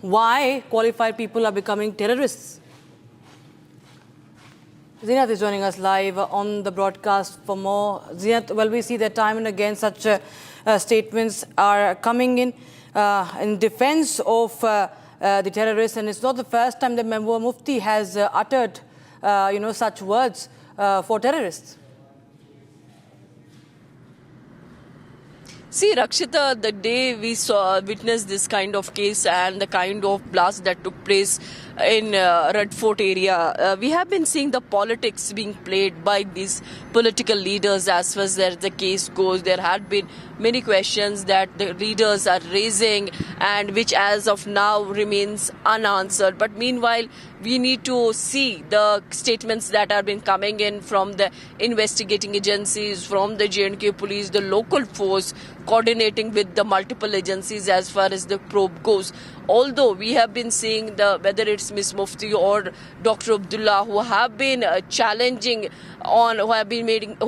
why qualified people are becoming terrorists. Zinat is joining us live on the broadcast for more. Zinat, well, we see that time and again such statements are coming in defense of the terrorists, and it's not the first time that Mehbooba Mufti has uttered, such words for terrorists. See, Rakshita, the day we witnessed this kind of case and the kind of blast that took place in Red Fort area, we have been seeing the politics being played by these political leaders as far as the case goes. There had been many questions that the leaders are raising and which as of now remains unanswered. But meanwhile, we need to see the statements that have been coming in from the investigating agencies, from the J&K police, the local force, coordinating with the multiple agencies as far as the probe goes. Although we have been seeing whether it's Ms. Mufti or Dr. Abdullah who have been challenging on, who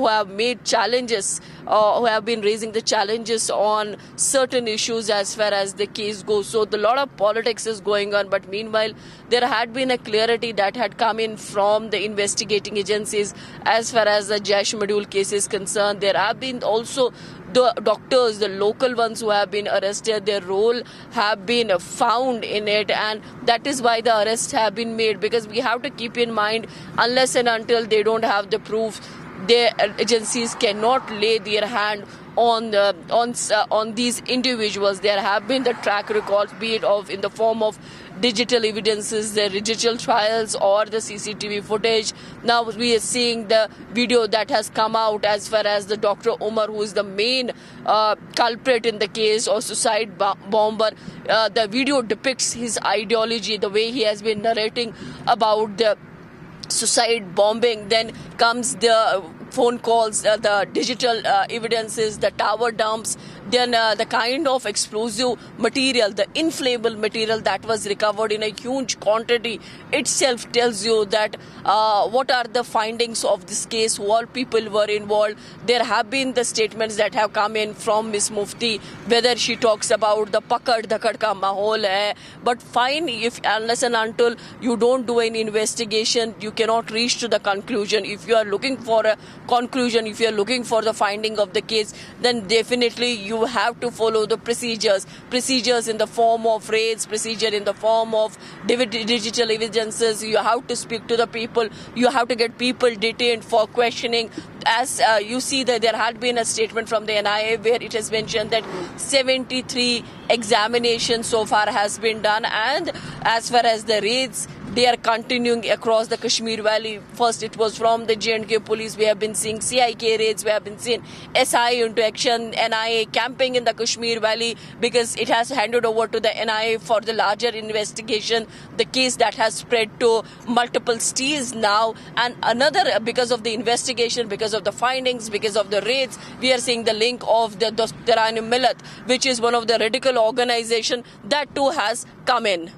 have made challenges, who have been raising the challenges on certain issues as far as the case goes. So a lot of politics is going on, but meanwhile there had been a clarity that had come in from the investigating agencies as far as the Jaish Module case is concerned. There have been also the doctors, the local ones who have been arrested, their role have been found in it, and that is why the arrests have been made, because we have to keep in mind, unless and until they don't have the proof, their agencies cannot lay their hand on these individuals. There have been the track records, be it in the form of digital evidences, the digital trials or the CCTV footage. Now we are seeing the video that has come out as far as the Dr. Umar, who is the main culprit in the case or suicide bomber. The video depicts his ideology, the way he has been narrating about the suicide bombing. Then comes the phone calls, the digital evidences, the tower dumps, then the kind of explosive material, the inflammable material that was recovered in a huge quantity itself tells you that what are the findings of this case, who all people were involved. There have been the statements that have come in from Miss Mufti, whether she talks about the pakad dhakad ka mahol hai, but fine, if unless and until you don't do an investigation, you cannot reach to the conclusion. If you are looking for a conclusion, if you are looking for the finding of the case, then definitely you have to follow the procedures in the form of raids, procedure in the form of digital evidences. You have to speak to the people, you have to get people detained for questioning. As you see that there had been a statement from the NIA where it has mentioned that 73 examinations so far has been done, and as far as the raids, they are continuing across the Kashmir Valley. First it was from the J&K police, we have been seeing CIK raids, we have been seeing SI into action, NIA camping in the Kashmir Valley because it has handed over to the NIA for the larger investigation. The case that has spread to multiple states now, and another because of the investigation, because of the findings, because of the raids, we are seeing the link of the Terrorism Millat, which is one of the radical organization that too has come in.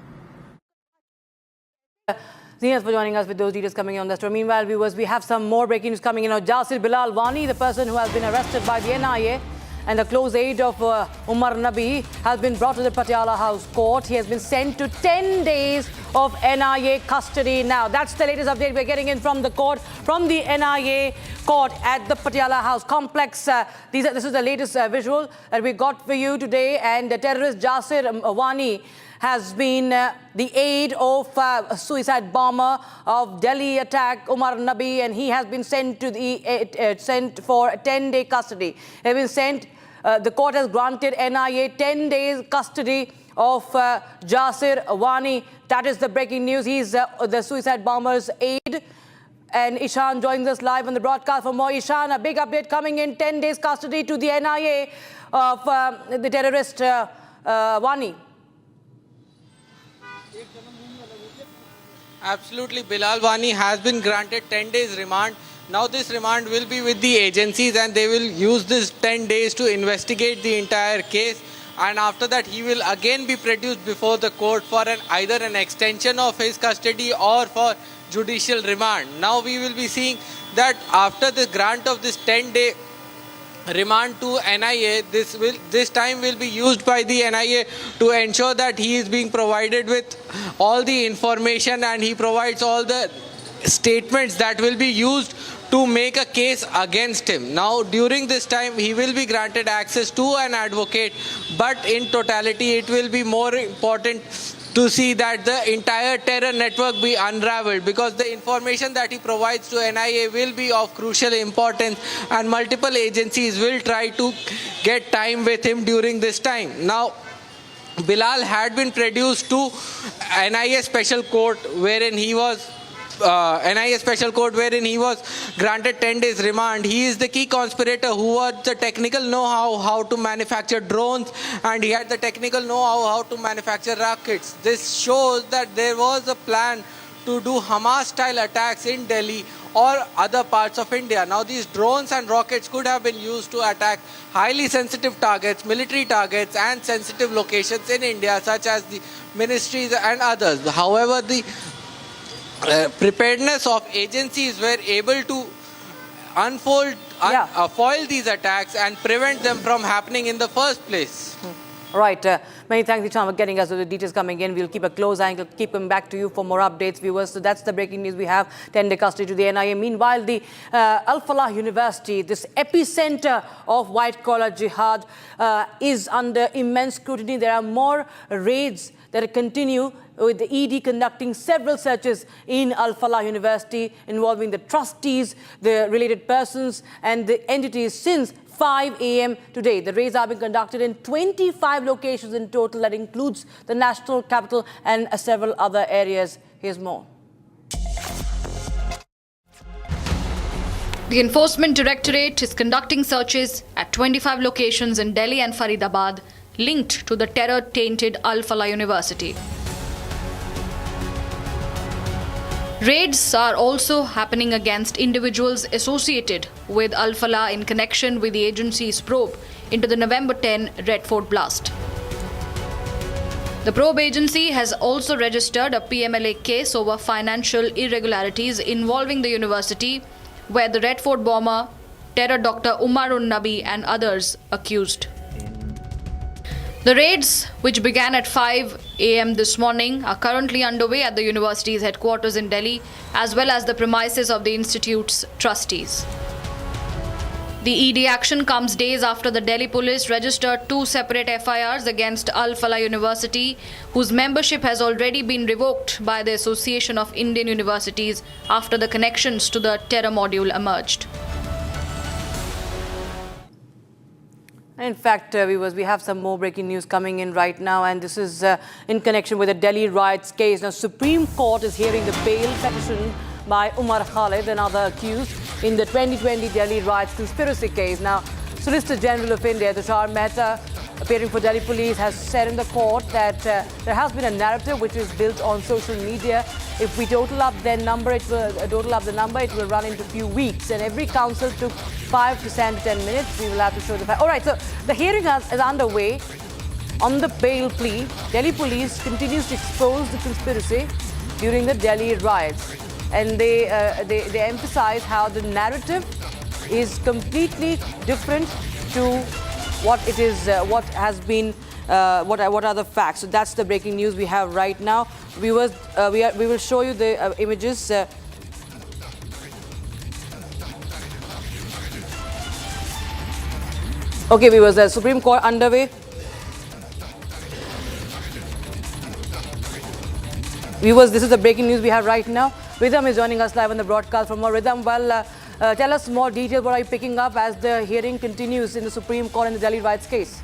Thanks for joining us with those details coming in on the story. Meanwhile, viewers, we have some more breaking news coming in. Jasir Bilal Wani, the person who has been arrested by the NIA and the close aide of Umar Nabi, has been brought to the Patiala House Court. He has been sent to 10 days of NIA custody now. That's the latest update we're getting in from the court, from the NIA court at the Patiala House complex. This is the latest visual that we got for you today. And the terrorist Jasir Wani has been the aide of a suicide bomber of Delhi attack, Umar Nabi, and he has been sent to the sent for 10-day custody. He has been sent. The court has granted NIA 10 days custody of Jasir Wani. That is the breaking news. He's the suicide bomber's aide. And Ishan joins us live on the broadcast for more. Ishan, a big update coming in: 10 days custody to the NIA of the terrorist Wani. Absolutely, Bilal Wani has been granted 10 days remand. Now this remand will be with the agencies and they will use this 10 days to investigate the entire case. And after that, he will again be produced before the court for either an extension of his custody or for judicial remand. Now we will be seeing that after the grant of this 10-day remand to NIA, this time will be used by the NIA to ensure that he is being provided with all the information and he provides all the statements that will be used to make a case against him. Now during this time he will be granted access to an advocate, but in totality it will be more important to see that the entire terror network be unraveled, because the information that he provides to NIA will be of crucial importance and multiple agencies will try to get time with him during this time. Now, Bilal had been produced to NIA Special Court wherein he was granted 10 days remand. He is the key conspirator who had the technical know-how how to manufacture drones, and he had the technical know-how how to manufacture rockets. This shows that there was a plan to do Hamas-style attacks in Delhi or other parts of India. Now these drones and rockets could have been used to attack highly sensitive targets, military targets and sensitive locations in India such as the ministries and others. However, the preparedness of agencies were able to foil these attacks and prevent them from happening in the first place. Right. Many thanks, Ishan, for getting us the details coming in. We'll keep a close eye and keep coming back to you for more updates, viewers. So that's the breaking news we have. 10-day custody to the NIA. Meanwhile, the Alfala University, this epicenter of white-collar jihad, is under immense scrutiny. There are more raids that continue, with the ED conducting several searches in Alfala University involving the trustees, the related persons and the entities since 5 a.m. today. The raids are being conducted in 25 locations in total. That includes the national capital and several other areas. Here's more. The Enforcement Directorate is conducting searches at 25 locations in Delhi and Faridabad linked to the terror-tainted Alfala University. Raids are also happening against individuals associated with Alfala in connection with the agency's probe into the November 10 Red Fort blast. The probe agency has also registered a PMLA case over financial irregularities involving the university, where the Red Fort bomber, terror Dr. Umarun Nabi and others accused. The raids, which began at 5 a.m. this morning, are currently underway at the university's headquarters in Delhi, as well as the premises of the institute's trustees. The ED action comes days after the Delhi police registered 2 separate FIRs against Alfala University, whose membership has already been revoked by the Association of Indian Universities after the connections to the terror module emerged. In fact, viewers, we have some more breaking news coming in right now, and this is in connection with the Delhi riots case. Now, Supreme Court is hearing the bail petition by Umar Khalid and other accused in the 2020 Delhi riots conspiracy case. Now, Solicitor General of India, Tushar Mehta, appearing for Delhi police, has said in the court that there has been a narrative which is built on social media. If we total up the number, it will run into a few weeks. And every counsel took 5 to 10 minutes. We will have to show the fact. All right, so the hearing is underway on the bail plea. Delhi police continues to expose the conspiracy during the Delhi riots. And they emphasize how the narrative is completely different to what it is, what has been, what are the facts. So that's the breaking news we have right now. Viewers, we will show you the images. Okay, viewers, the Supreme Court underway. Viewers, this is the breaking news we have right now. Ridham is joining us live on the broadcast. From more, Ridham, well, tell us more details. What are you picking up as the hearing continues in the Supreme Court in the Delhi riots case?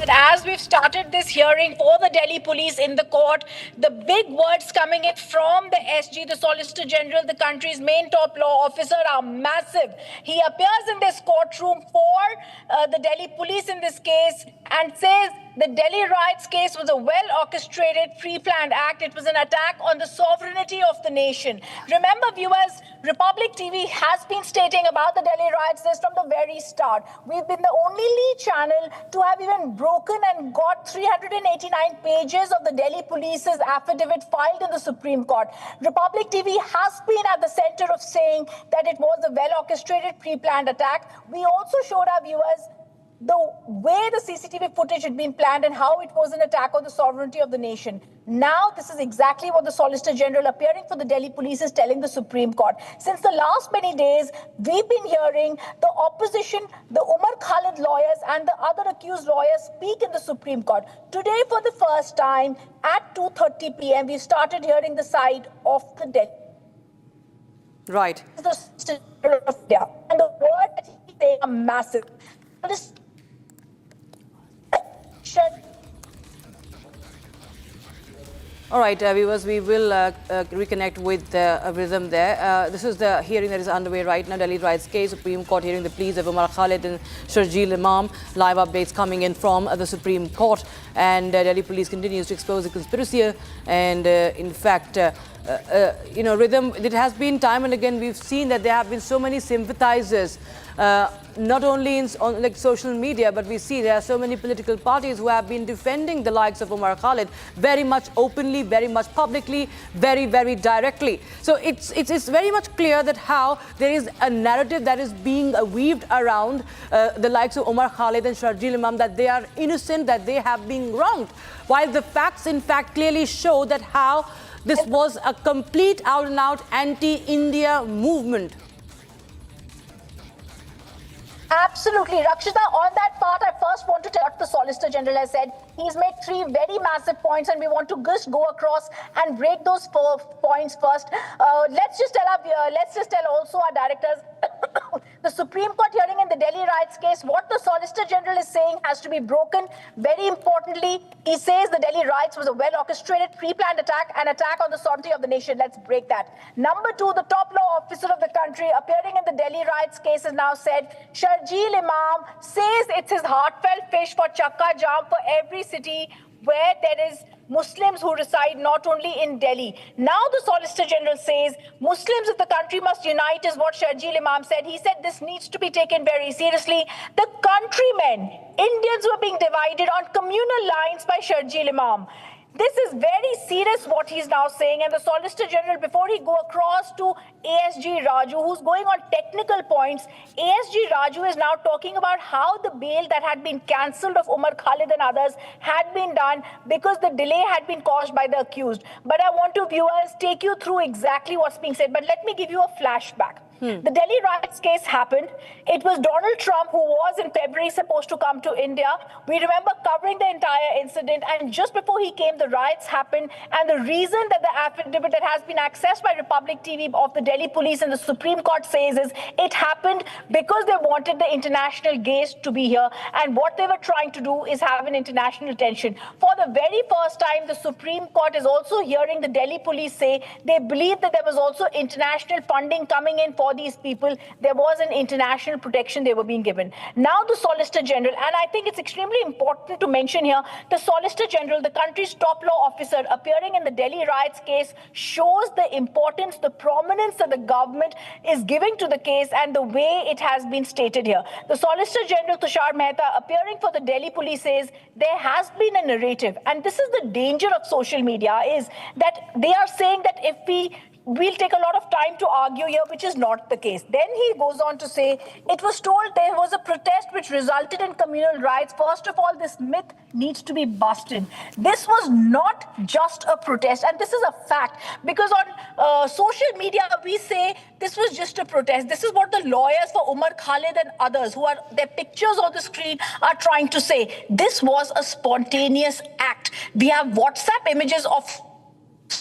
As we've started this hearing for the Delhi police in the court, the big words coming in from the SG, the Solicitor General, the country's main top law officer, are massive. He appears in this courtroom for the Delhi police in this case and says the Delhi riots case was a well-orchestrated, pre-planned act. It was an attack on the sovereignty of the nation. Remember, viewers, Republic TV has been stating about the Delhi riots this from the very start. We've been the only channel to have even broken and got 389 pages of the Delhi police's affidavit filed in the Supreme Court. Republic TV has been at the center of saying that it was a well-orchestrated, pre-planned attack. We also showed our viewers the way the CCTV footage had been planned and how it was an attack on the sovereignty of the nation. Now, this is exactly what the Solicitor General appearing for the Delhi police is telling the Supreme Court. Since the last many days, we've been hearing the opposition, the Umar Khalid lawyers and the other accused lawyers speak in the Supreme Court. Today, for the first time, at 2:30 p.m., we started hearing the side of the Delhi. Right. And the word that he saying are massive. All right, viewers, we will reconnect with Rhythm there. This is the hearing that is underway right now, Delhi riots case, Supreme Court hearing the pleas of Umar Khalid and Sharjeel Imam. Live updates coming in from the Supreme Court, and Delhi police continues to expose the conspiracy. And in fact, Rhythm, it has been time and again we've seen that there have been so many sympathizers, not only on like social media, but we see there are so many political parties who have been defending the likes of Umar Khalid very much openly, very much publicly, very, very directly. So it's very much clear that how there is a narrative that is being weaved around the likes of Umar Khalid and Sharjeel Imam, that they are innocent, that they have been wronged, while the facts in fact clearly show that how this was a complete out-and-out anti-India movement. Absolutely. Rakshita, on that part, I first want to tell what the Solicitor General has said. He's made 3 very massive points, and we want to just go across and break those 4 points first. Let's just tell also our directors, the Supreme Court hearing in the Delhi riots case, what the Solicitor General is saying has to be broken. Very importantly, he says the Delhi riots was a well-orchestrated, pre-planned attack, an attack on the sovereignty of the nation. Let's break that. Number 2, the top law officer of the country appearing in the Delhi riots case has now said, Sharjeel Imam says it's his heartfelt wish for Chakka Jam for every city where there is Muslims who reside not only in Delhi. Now the Solicitor General says Muslims of the country must unite is what Sharjeel Imam said. He said this needs to be taken very seriously. The countrymen, Indians were being divided on communal lines by Sharjeel Imam. This is very serious what he's now saying, and the Solicitor General, before he go across to ASG Raju, who's going on technical points, ASG Raju is now talking about how the bail that had been cancelled of Umar Khalid and others had been done because the delay had been caused by the accused. But I want to, viewers, take you through exactly what's being said, but let me give you a flashback. The Delhi riots case happened. It was Donald Trump who was in February supposed to come to India. We remember covering the entire incident, and just before he came, the riots happened. And the reason that the affidavit that has been accessed by Republic TV of the Delhi police and the Supreme Court says is it happened because they wanted the international gaze to be here, and what they were trying to do is have an international attention. For the very first time, the Supreme Court is also hearing the Delhi police say they believe that there was also international funding coming in for these people. There was an international protection they were being given. Now the Solicitor General, and I think it's extremely important to mention here, the Solicitor General, the country's top law officer appearing in the Delhi riots case, shows the importance, the prominence that the government is giving to the case and the way it has been stated here. The Solicitor General Tushar Mehta appearing for the Delhi police says there has been a narrative, and this is the danger of social media, is that they are saying that if we'll take a lot of time to argue here, which is not the case. Then he goes on to say, it was told there was a protest which resulted in communal riots. First of all, this myth needs to be busted. This was not just a protest, and this is a fact, because on social media, we say this was just a protest. This is what the lawyers for Umar Khalid and others, who are their pictures on the screen, are trying to say. This was a spontaneous act. We have WhatsApp images of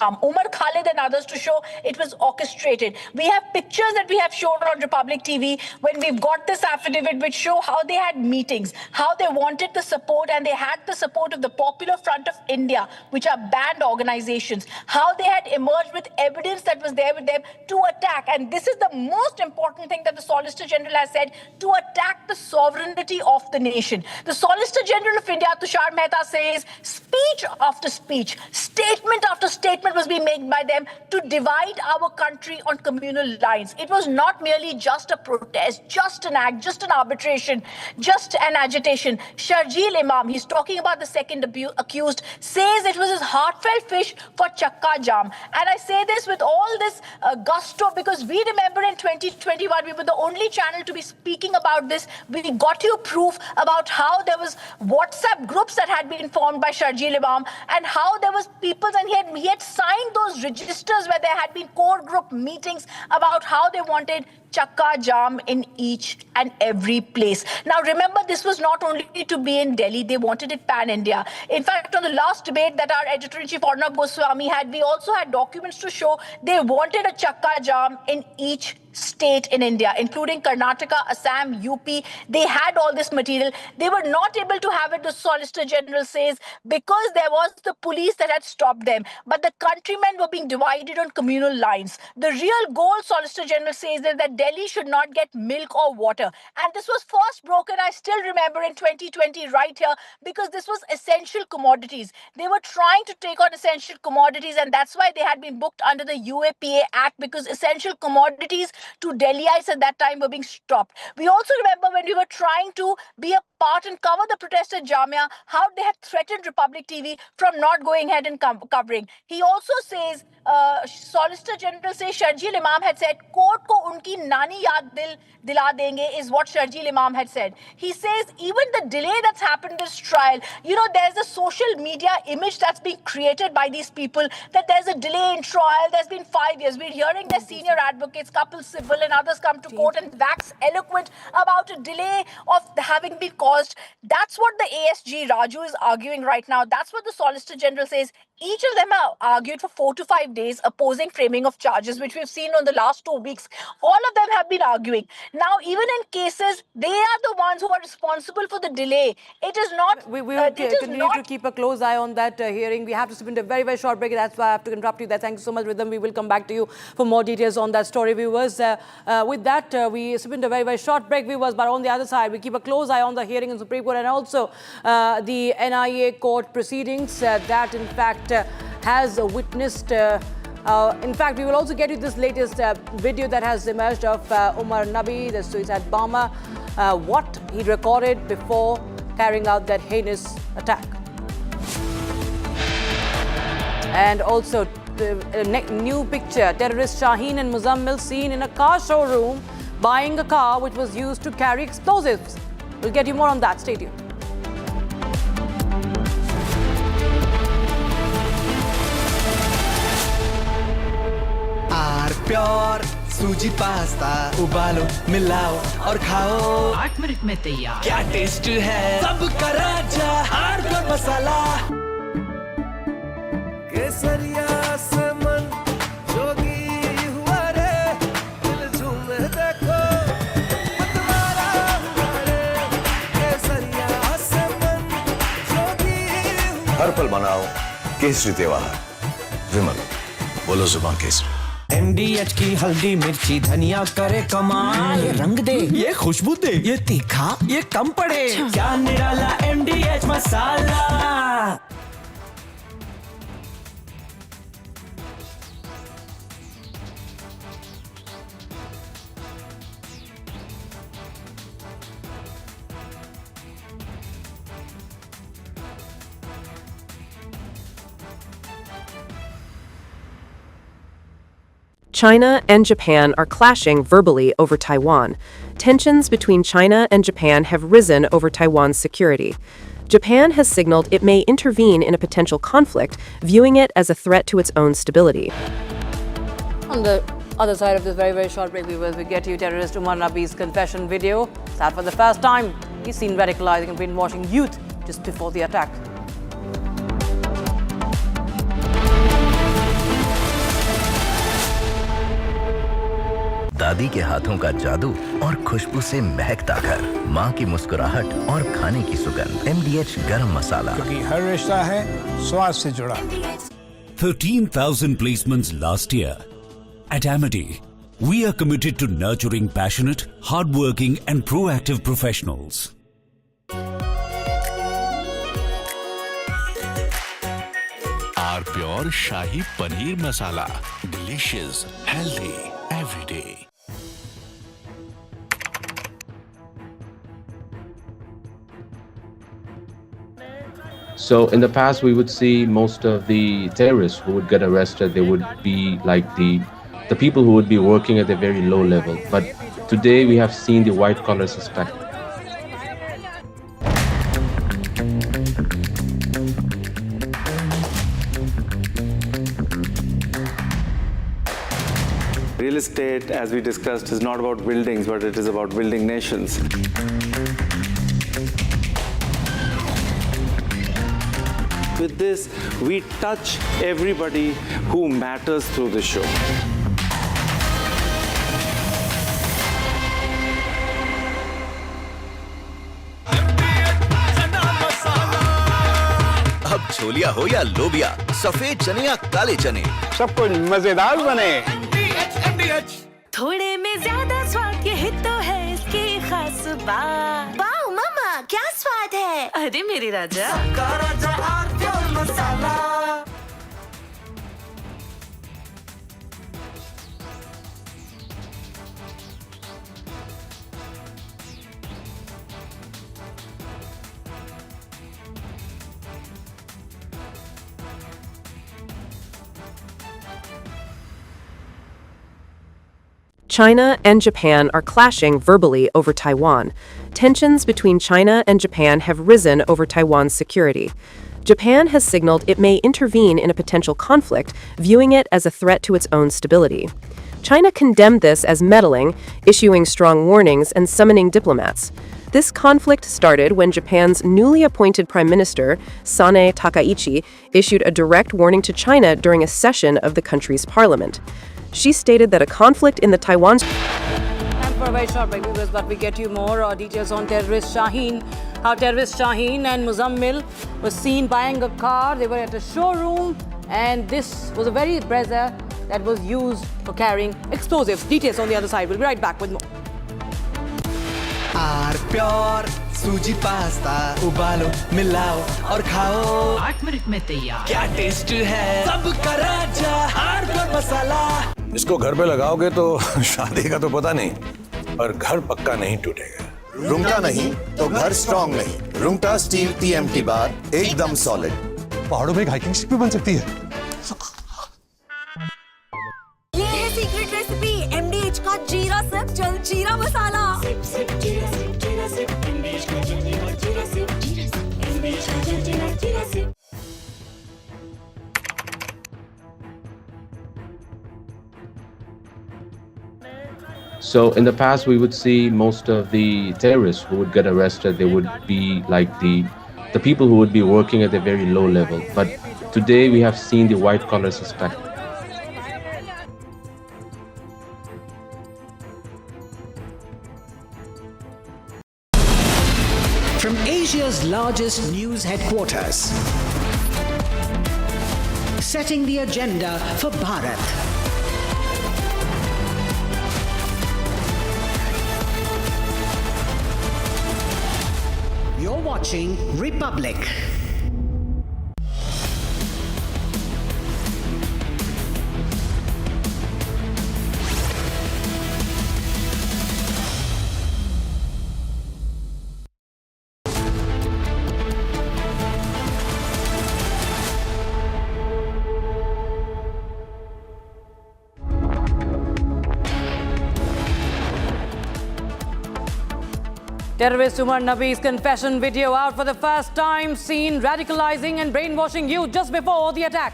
Umar Khalid and others to show it was orchestrated. We have pictures that we have shown on Republic TV when we've got this affidavit which show how they had meetings, how they wanted the support, and they had the support of the Popular Front of India, which are banned organizations, how they had emerged with evidence that was there with them to attack. And this is the most important thing that the Solicitor General has said, to attack the sovereignty of the nation. The Solicitor General of India, Tushar Mehta, says speech after speech, statement after statement was being made by them to divide our country on communal lines. It was not merely just a protest, just an act, just an arbitration, just an agitation. Sharjeel Imam, he's talking about the second accused, says it was his heartfelt wish for Chakka Jam. And I say this with all this gusto because we remember in 2021, we were the only channel to be speaking about this. We got you proof about how there was WhatsApp groups that had been formed by Sharjeel Imam, and how there was people, and he had signed those registers where there had been core group meetings about how they wanted Chakka Jam in each and every place. Now remember, this was not only to be in Delhi, they wanted it pan-India. In fact, on the last debate that our editor-in-chief Arnab Goswami had, we also had documents to show they wanted a Chakka Jam in each state in India, including Karnataka, Assam, UP. They had all this material. They were not able to have it, the Solicitor General says, because there was the police that had stopped them. But the countrymen were being divided on communal lines. The real goal, Solicitor General says, is that Delhi should not get milk or water. And this was first broken, I still remember, in 2020 right here, because this was essential commodities. They were trying to take on essential commodities, and that's why they had been booked under the UAPA Act, because essential commodities to Delhiites at that time were being stopped. We also remember when we were trying to be a part and cover the protest at Jamia, how they had threatened Republic TV from not going ahead and covering. He also says, Solicitor General says, Sharjeel Imam had said, court ko unki nani yaad dila denge, is what Sharjeel Imam had said. He says, even the delay that's happened in this trial, you know, there's a social media image that's being created by these people, that there's a delay in trial, there's been 5 years. We're hearing their senior advocates, couple civil and others, come to court and wax eloquent about a delay of having been caused. That's what the ASG Raju is arguing right now. That's what the Solicitor General says. Each of them are argued for 4 to 5 days opposing framing of charges, which we've seen on the last 2 weeks. All of them have been arguing. Now, even in cases, they are the ones who are responsible for the delay. It is not... We will continue to keep a close eye on that hearing. We have to spend a very, very short break. That's why I have to interrupt you there. Thank you so much, Rhythm. We will come back to you for more details on that story, viewers. With that, we spend a very, very short break, viewers. But on the other side, we keep a close eye on the hearing in Supreme Court and also the NIA court proceedings that, in fact, has witnessed. In fact, we will also get you this latest video that has emerged of Umar Nabi, the suicide bomber, what he recorded before carrying out that heinous attack. And also, the new picture, terrorist Shaheen and Muzammil seen in a car showroom buying a car which was used to carry explosives. We'll get you more on that. Stay tuned. Pure सूजी pasta उबालो मिलाओ और खाओ 8 minute में तैयार क्या taste है सबका राजा हार्डकोर मसाला केसरिया से मन जोगी हुआ रे दिल झूमे देखो मतवारा हुआ रे केसरिया से मन जोगी हर पल मनाओ केसरी त्योहार विमल बोलो जुबान केसरी MDH की हल्दी मिर्ची धनिया करे कमाल ये रंग दे ये खुशबू दे ये तीखा ये कम पड़े क्या निराला MDH masala China and Japan are clashing verbally over Taiwan. Tensions between China and Japan have risen over Taiwan's security. Japan has signaled it may intervene in a potential conflict, viewing it as a threat to its own stability. On the other side of this very, very short break, we get you terrorist Umar Nabi's confession video. That for the first time, he's seen radicalizing and brainwashing youth just before the attack. दादी के हाथों का जादू और खुशबू से महकता घर, माँ की मुस्कुराहट और खाने की सुगंध। MDH गरम मसाला, क्योंकि हर रिश्ता है स्वाद से जुड़ा। 13,000 placements last year. At Amity, we are committed to nurturing passionate, hardworking and proactive professionals. Our pure Shahi Paneer Masala. Delicious, healthy, every day. So in the past, we would see most of the terrorists who would get arrested, they would be like the people who would be working at a very low level. But today we have seen the white-collar suspect. Real estate, as we discussed, is not about buildings, but it is about building nations. With this, we touch everybody who matters through the show. अब छोलिया हो या लोबिया, सफेद चने या काले चने, सब कुछ मजेदार बने। थोड़े में ज्यादा स्वाद, यही तो है इसकी खास बात। वाओ मामा, क्या स्वाद है? अरे मेरे राजा, मसाला। China and Japan are clashing verbally over Taiwan. Tensions between China and Japan have risen over Taiwan's security. Japan has signaled it may intervene in a potential conflict, viewing it as a threat to its own stability. China condemned this as meddling, issuing strong warnings and summoning diplomats. This conflict started when Japan's newly appointed Prime Minister, Sanae Takaichi, issued a direct warning to China during a session of the country's parliament. She stated that a conflict in the Taiwan... Time for a very short break, viewers, but we get you more details on terrorist Shaheen. How terrorist Shaheen and Muzammil were seen buying a car. They were at a showroom, and this was a very brezza that was used for carrying explosives. Details on the other side. We'll be right back with more. आर pure सूजी pasta उबालो मिलाओ और खाओ 8 minute में तैयार। क्या taste है सबका राजा आर प्योर मसाला। इसको घर पे लगाओगे तो शादी का तो पता नहीं, पर घर पक्का नहीं टूटेगा। रुंगटा नहीं तो घर स्ट्रॉन्ग नहीं। रुंगटा स्टील TMT बार एकदम सॉलिड। पहाड़ों में हाइकिंग शिप भी बन सकती है। ये है सीक्रेट रेसिपी MDH का जीरा सिप जल जीरा मसाला। So in the past, we would see most of the terrorists who would get arrested, they would be like the people who would be working at a very low level. But today we have seen the white collar suspect. From Asia's largest news headquarters, setting the agenda for Bharat. You're watching Republic. Terrorist Umar Nabi's confession video out for the first time, seen radicalizing and brainwashing youth just before the attack.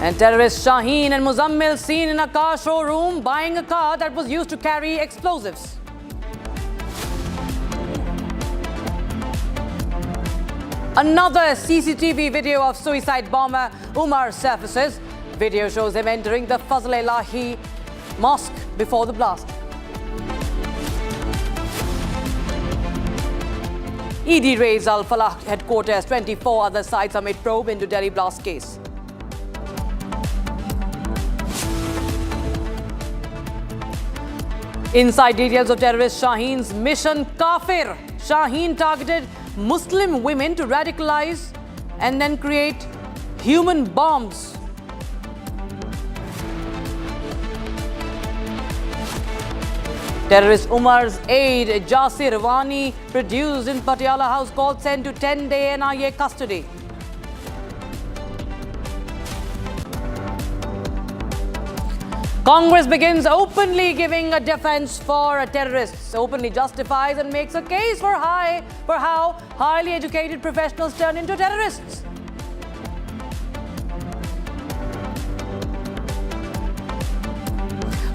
And terrorist Shaheen and Muzammil seen in a car showroom buying a car that was used to carry explosives. Another CCTV video of suicide bomber Umar surfaces. Video shows him entering the Fazl-e-Ilahi mosque before the blast. ED raids Alfala headquarters. 24 other sites amid probe into Delhi blast case. Inside details of terrorist Shaheen's mission Kafir. Shaheen targeted Muslim women to radicalize and then create human bombs. Terrorist Umar's aide Jasir Rawani produced in Patiala House Court sent to 10-day NIA custody. Congress begins openly giving a defense for terrorists, openly justifies and makes a case for how highly educated professionals turn into terrorists.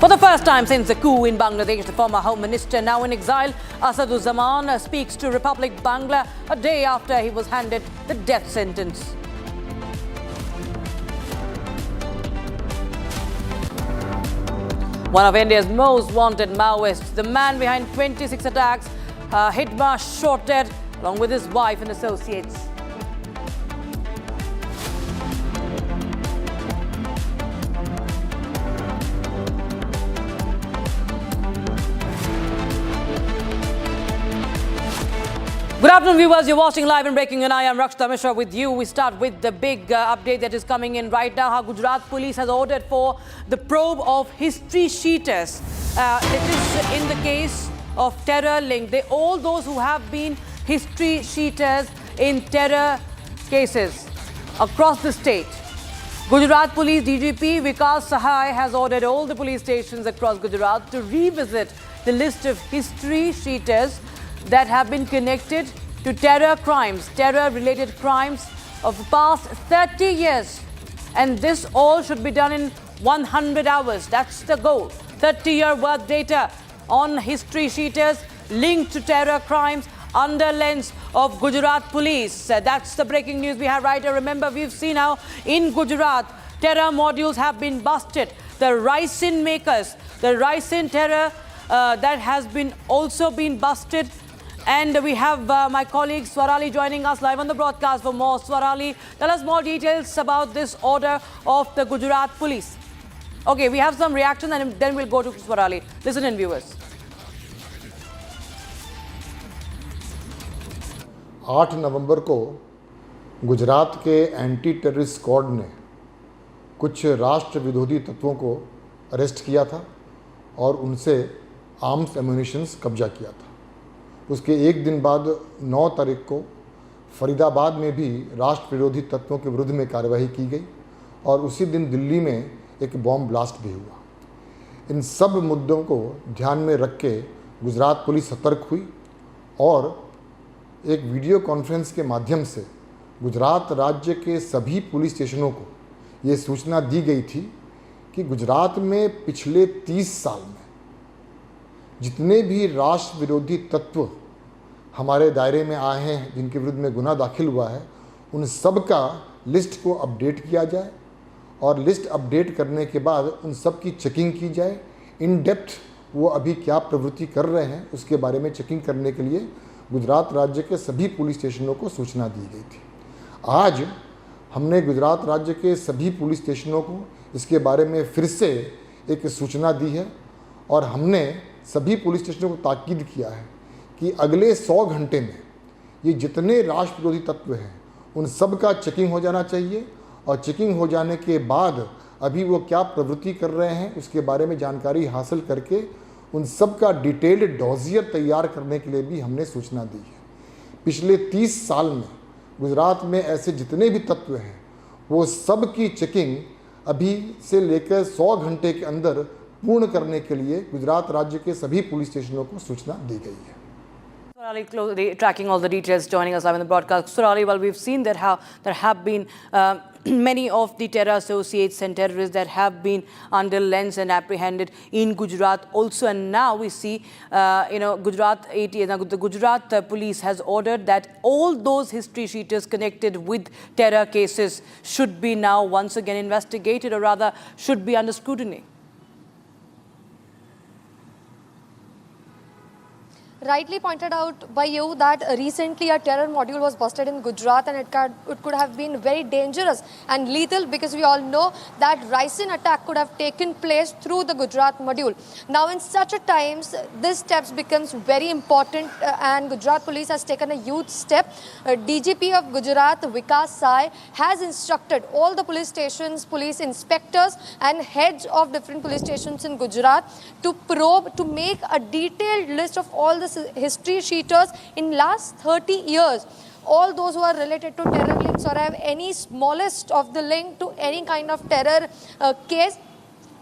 For the first time since the coup in Bangladesh, the former Home Minister, now in exile, Asaduzzaman speaks to Republic Bangla a day after he was handed the death sentence. One of India's most wanted Maoists, the man behind 26 attacks, Hidma shot dead along with his wife and associates. Good afternoon, viewers. You're watching live and breaking, and I am Rakshita Mishra with you. We start with the big update that is coming in right now. How Gujarat police has ordered for the probe of history sheeters. It is in the case of terror link. All those who have been history sheeters in terror cases across the state. Gujarat Police DGP Vikas Sahai has ordered all the police stations across Gujarat to revisit the list of history sheeters that have been connected to terror crimes, terror-related crimes of the past 30 years. And this all should be done in 100 hours. That's the goal. 30-year worth data on history sheeters linked to terror crimes under lens of Gujarat police. That's the breaking news we have right here. Remember, we've seen how in Gujarat, terror modules have been busted. The ricin makers, the ricin terror that has been also been busted. And we have my colleague Swarali joining us live on the broadcast for more. Swarali, tell us more details about this order of the Gujarat police. Okay, we have some reaction and then we'll go to Swarali. Listen in, viewers. 8 नवंबर को गुजरात के anti terrorist squad ने कुछ राष्ट्र विरोधी तत्वों को arrest किया था और उनसे आर्म्स एम्यूनिशंस कब्जा किया था। उसके एक दिन बाद 9 तारीख को फरीदाबाद में भी राष्ट्र विरोधी तत्वों के विरुद्ध में कार्रवाई की गई और उसी दिन दिल्ली में एक बॉम्ब ब्लास्ट भी हुआ। इन सब मुद्दों को ध्यान में रख के गुजरात पुलिस सतर्क हुई और एक वीडियो कॉन्फ्रेंस के माध्यम से गुजरात राज्य के सभी पुलिस स्टेशनों को ये सूचना दी गई थी कि गुजरात में पिछले 30 साल में जितने भी राष्ट्र विरोधी तत्व हमारे दायरे में आए हैं, जिनके विरुद्ध में गुनाह दाखिल हुआ है, उन सब का लिस्ट को अपडेट किया जाए और लिस्ट अपडेट करने के बाद उन सब की चेकिंग की जाए। इन डेप्थ वो अभी क्या प्रवृत्ति कर रहे हैं उसके बारे में चेकिंग करने के लिए गुजरात राज्य के सभी पुलिस स्टेशनों को सूचना दी गई थी। आज हमने गुजरात राज्य के सभी पुलिस स्टेशनों को इसके बारे में फिर से एक सूचना दी है और हमने सभी पुलिस स्टेशनों को ताकीद किया है कि अगले 100 घंटे में ये जितने राष्ट्र विरोधी तत्व हैं उन सब का चेकिंग हो जाना चाहिए और चेकिंग हो जाने के बाद अभी वो क्या प्रवृत्ति कर रहे हैं उसके बारे में जानकारी हासिल करके उन सब का डिटेल्ड डॉजियर तैयार करने के लिए भी हमने सूचना दी है। पिछले 30 साल में गुजरात में ऐसे जितने भी तत्व हैं वो सब की चेकिंग अभी से लेकर 100 घंटे के अंदर पूर्ण करने के लिए गुजरात राज्य के सभी पुलिस स्टेशनों को सूचना दी गई है। Surali closely tracking all the details, joining us live in the broadcast. Surali, well, we've seen that how there have been many of the terror associates and terrorists that have been under lens and apprehended in Gujarat also, and now we see, Gujarat the Gujarat police has ordered that all those history sheeters connected with terror cases should be now once again investigated, or rather should be under scrutiny. Rightly pointed out by you that recently a terror module was busted in Gujarat, and it could have been very dangerous and lethal, because we all know that ricin attack could have taken place through the Gujarat module. Now in such a times, this steps becomes very important, and Gujarat police has taken a huge step. DGP of Gujarat, Vikas Sai, has instructed all the police stations, police inspectors and heads of different police stations in Gujarat to probe, to make a detailed list of all the history sheeters in last 30 years. All those who are related to terror links or have any smallest of the link to any kind of terror case,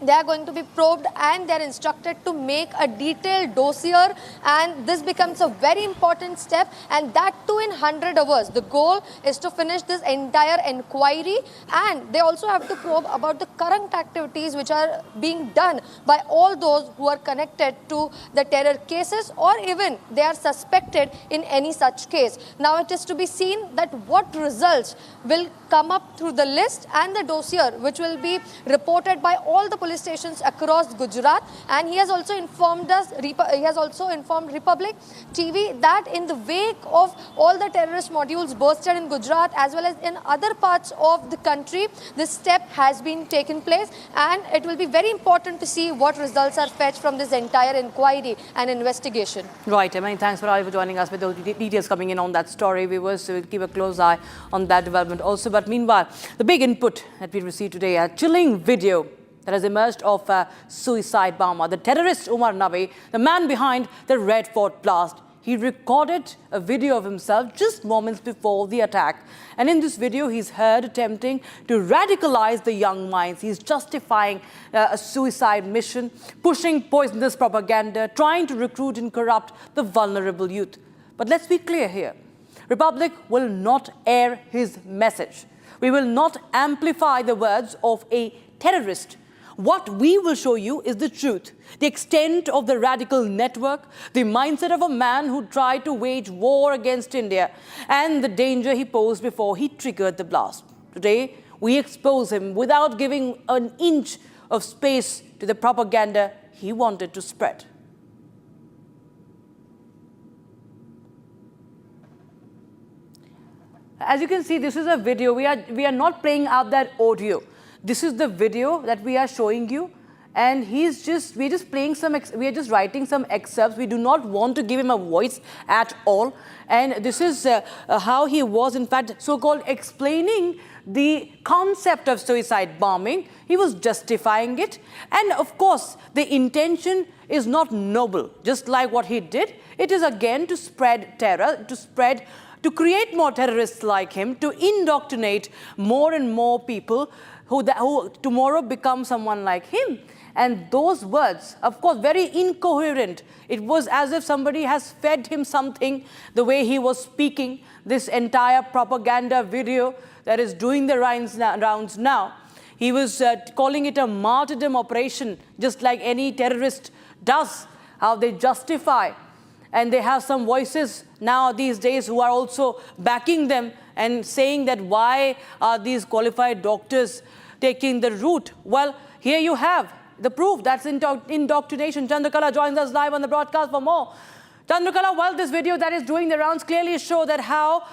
they are going to be probed, and they are instructed to make a detailed dossier, and this becomes a very important step, and that too in 100 hours. The goal is to finish this entire inquiry, and they also have to probe about the current activities which are being done by all those who are connected to the terror cases, or even they are suspected in any such case. Now it is to be seen that what results will come up through the list and the dossier, which will be reported by all the police stations across Gujarat. And he has also informed us, he has also informed Republic TV that in the wake of all the terrorist modules bursted in Gujarat as well as in other parts of the country, this step has been taken place, and it will be very important to see what results are fetched from this entire inquiry and investigation. Right, many thanks for joining us with those details coming in on that story. We will keep a close eye on that development also. But meanwhile, the big input that we received today, a chilling video that has emerged of a suicide bomber, the terrorist Umar Nabi, the man behind the Red Fort blast. He recorded a video of himself just moments before the attack. And in this video, he's heard attempting to radicalize the young minds. He's justifying a suicide mission, pushing poisonous propaganda, trying to recruit and corrupt the vulnerable youth. But let's be clear here. Republic will not air his message. We will not amplify the words of a terrorist. What we will show you is the truth, the extent of the radical network, the mindset of a man who tried to wage war against India, and the danger he posed before he triggered the blast. Today, we expose him without giving an inch of space to the propaganda he wanted to spread. As you can see, this is a video. We are not playing out that audio. This is the video that we are showing you, and we're just writing some excerpts. We do not want to give him a voice at all. And this is how he was, in fact, so-called explaining the concept of suicide bombing. He was justifying it. And of course, the intention is not noble, just like what he did. It is again to spread terror, to create more terrorists like him, to indoctrinate more and more people who tomorrow become someone like him. And those words, of course, very incoherent. It was as if somebody has fed him something, the way he was speaking. This entire propaganda video that is doing the rounds now. He was calling it a martyrdom operation, just like any terrorist does, how they justify. And they have some voices now these days who are also backing them and saying that why are these qualified doctors taking the route? Well, here you have the proof. That's indoctrination. Chandrakala joins us live on the broadcast for more. Chandrakala, well, this video that is doing the rounds clearly show that how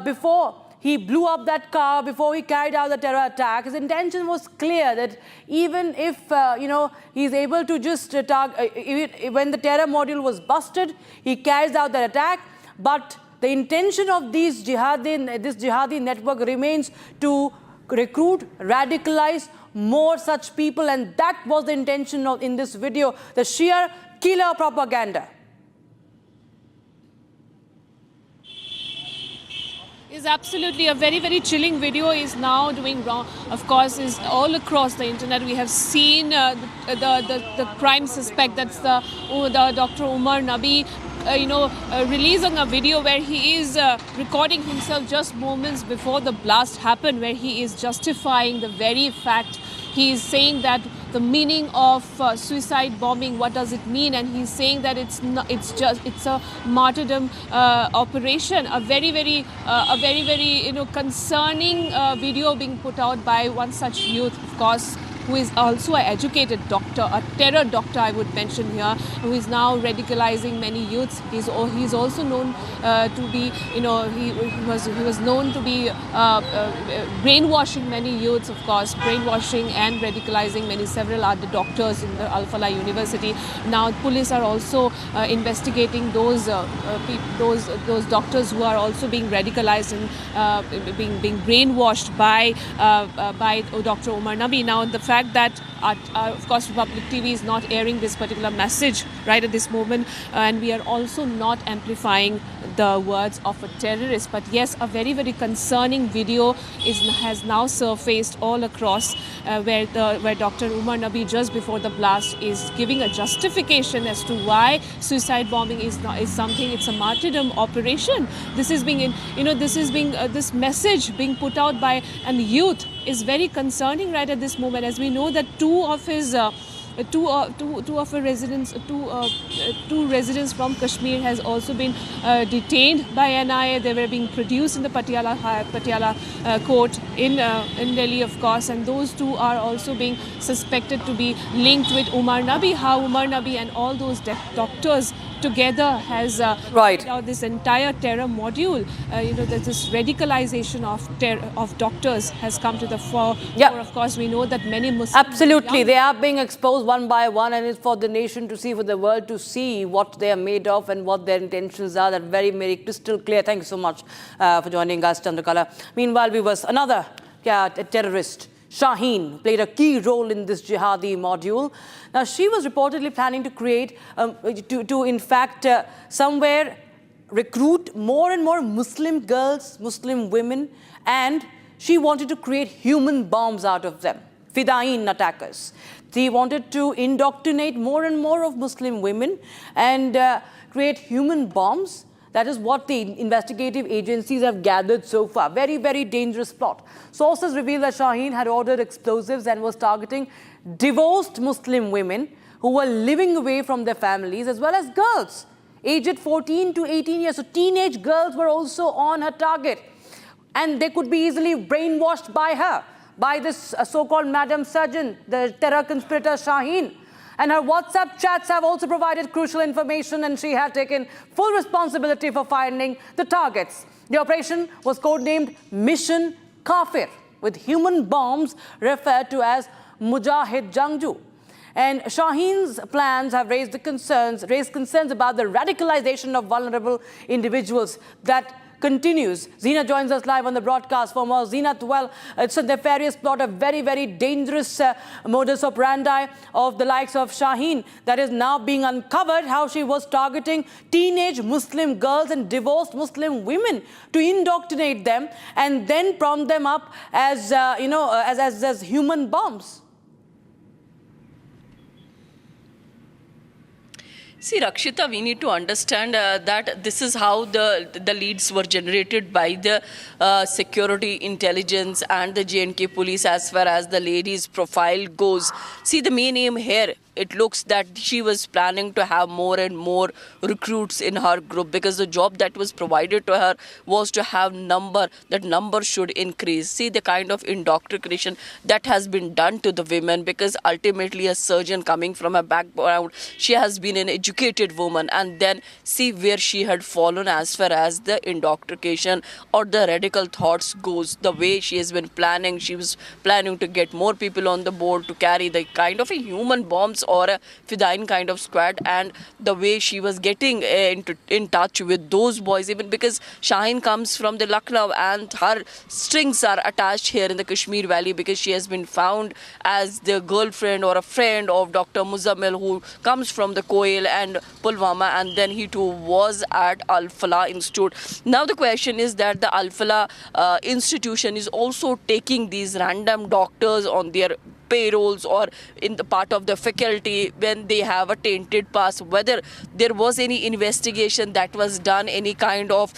before he blew up that car, before he carried out the terror attack, his intention was clear that even if, he's able to just when the terror module was busted, he carries out the attack. But the intention of this jihadi network remains to recruit, radicalize more such people. And that was the intention in this video, the sheer killer propaganda. Is absolutely a very, very chilling video is now doing wrong. Of course, is all across the internet. We have seen the prime suspect, that's the Dr. Umar Nabi, releasing a video where he is recording himself just moments before the blast happened, where he is justifying the very fact. He is saying that the meaning of suicide bombing, what does it mean? And he's saying that it's a martyrdom operation. A very, very concerning video being put out by one such youth, of course, who is also an educated doctor, a terror doctor, I would mention here, who is now radicalizing many youths. He's also known to be, he was known to be brainwashing many youths, of course, brainwashing and radicalizing several other doctors in the Alfala University. Now, police are also investigating those doctors who are also being radicalized and being brainwashed by Dr. Umar Nabi. Now, the fact that, of course, Republic TV is not airing this particular message right at this moment, and we are also not amplifying the words of a terrorist. But yes, a very, very concerning video has now surfaced all across where Dr. Umar Nabi, just before the blast, is giving a justification as to why suicide bombing is something. It's a martyrdom operation. This message being put out by a youth is very concerning right at this moment, as we know that two residents from Kashmir has also been detained by NIA. They were being produced in the Patiala court in Delhi, of course, and those two are also being suspected to be linked with Umar Nabi. How Umar Nabi and all those doctors together has carried out this entire terror module. That this radicalization of doctors has come to the fore. Yep. Of course, we know that many Muslims... Absolutely. They are being exposed one by one, and it's for the nation to see, for the world to see what they are made of and what their intentions are. That very, very crystal clear. Thank you so much for joining us, Chandrakala. Meanwhile, we was another terrorist, Shaheen, played a key role in this jihadi module. Now, she was reportedly planning to create, in fact, somewhere recruit more and more Muslim girls, Muslim women, and she wanted to create human bombs out of them, Fidain attackers. She wanted to indoctrinate more and more of Muslim women and create human bombs That is what the investigative agencies have gathered so far. Very, very dangerous plot. Sources reveal that Shaheen had ordered explosives and was targeting divorced Muslim women who were living away from their families, as well as girls aged 14 to 18 years. So teenage girls were also on her target. And they could be easily brainwashed by her, by this so-called Madam Surgeon, the terror conspirator Shaheen. And her WhatsApp chats have also provided crucial information, and she had taken full responsibility for finding the targets. The operation was codenamed Mission Kafir, with human bombs referred to as Mujahid Jangju. And Shaheen's plans have raised concerns about the radicalization of vulnerable individuals. That continues. Zina joins us live on the broadcast for more. Zina, well, it's a nefarious plot, a very, very dangerous modus operandi of the likes of Shaheen that is now being uncovered, how she was targeting teenage Muslim girls and divorced Muslim women to indoctrinate them and then prompt them up as, as human bombs. See, Rakshita, we need to understand that this is how the leads were generated by the security intelligence and the J&K police as far as the lady's profile goes. See, the main aim here, it looks that she was planning to have more and more recruits in her group, because the job that was provided to her was to have that number should increase. See the kind of indoctrination that has been done to the women, because ultimately a surgeon coming from a background, she has been an educated woman, and then see where she had fallen as far as the indoctrination or the radical thoughts goes. The way she has been planning, she was planning to get more people on the board to carry the kind of a human bombs or a Fidain kind of squad, and the way she was getting in touch with those boys, even because Shaheen comes from the Lucknow and her strings are attached here in the Kashmir Valley, because she has been found as the girlfriend or a friend of Dr. Muzammil, who comes from the Koil and Pulwama, and then he too was at Alfala Institute. Now the question is that the Alfala institution is also taking these random doctors on their payrolls or in the part of the faculty when they have a tainted past, whether there was any investigation that was done, any kind of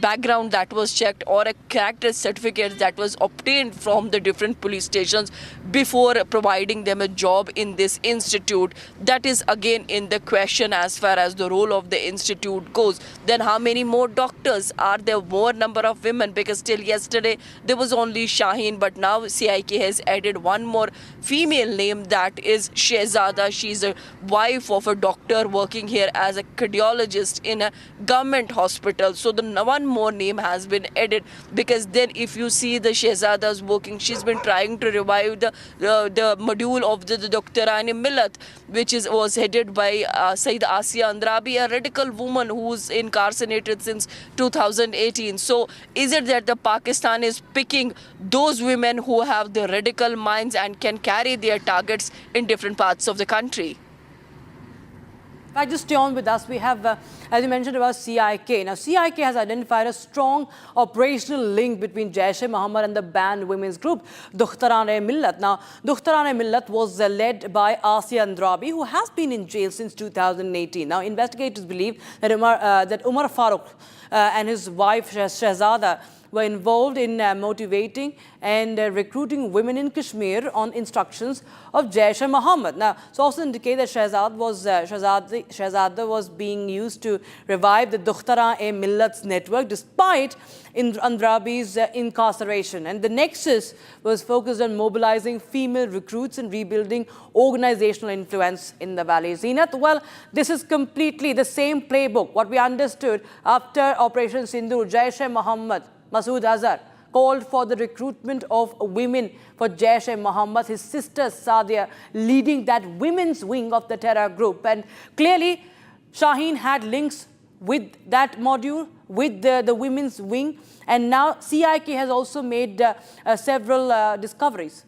background that was checked, or a character certificate that was obtained from the different police stations before providing them a job in this institute. That is again in the question as far as the role of the institute goes. Then how many more doctors? Are there more number of women? Because till yesterday there was only Shaheen, but now CIK has added one more female name, that is Shehzada. She's a wife of a doctor working here as a cardiologist in a government hospital. So the one more name has been added, because then if you see the Shehzada's working, she's been trying to revive the module of the Awami Millat, which was headed by Sayyid Asiya Andrabi, a radical woman who's incarcerated since 2018. So is it that the Pakistan is picking those women who have the radical minds and can carry their targets in different parts of the country? If I just stay on with us, we have, as you mentioned, about CIK. Now, CIK has identified a strong operational link between Jaish-e-Mohammed and the banned women's group, Dukhtaran-e-Millat. Now, Dukhtaran-e-Millat was led by Asiya Andrabi, who has been in jail since 2018. Now, investigators believe that Umar Farooq and his wife Shehzada were involved in motivating and recruiting women in Kashmir on instructions of Jaish-e-Mohammed. Now, sources indicate that Shehzada was being used to revive the Dukhtaran-e-Millat's network despite Andrabi's incarceration. And the nexus was focused on mobilizing female recruits and rebuilding organizational influence in the valley. Zinat, well, this is completely the same playbook. What we understood after Operation Sindoor, Jaish-e-Mohammed, Masood Azhar, called for the recruitment of women for Jaish-e-Mohammed, his sister Sadia leading that women's wing of the terror group. And clearly, Shaheen had links with that module, with the women's wing. And now CIK has also made several discoveries.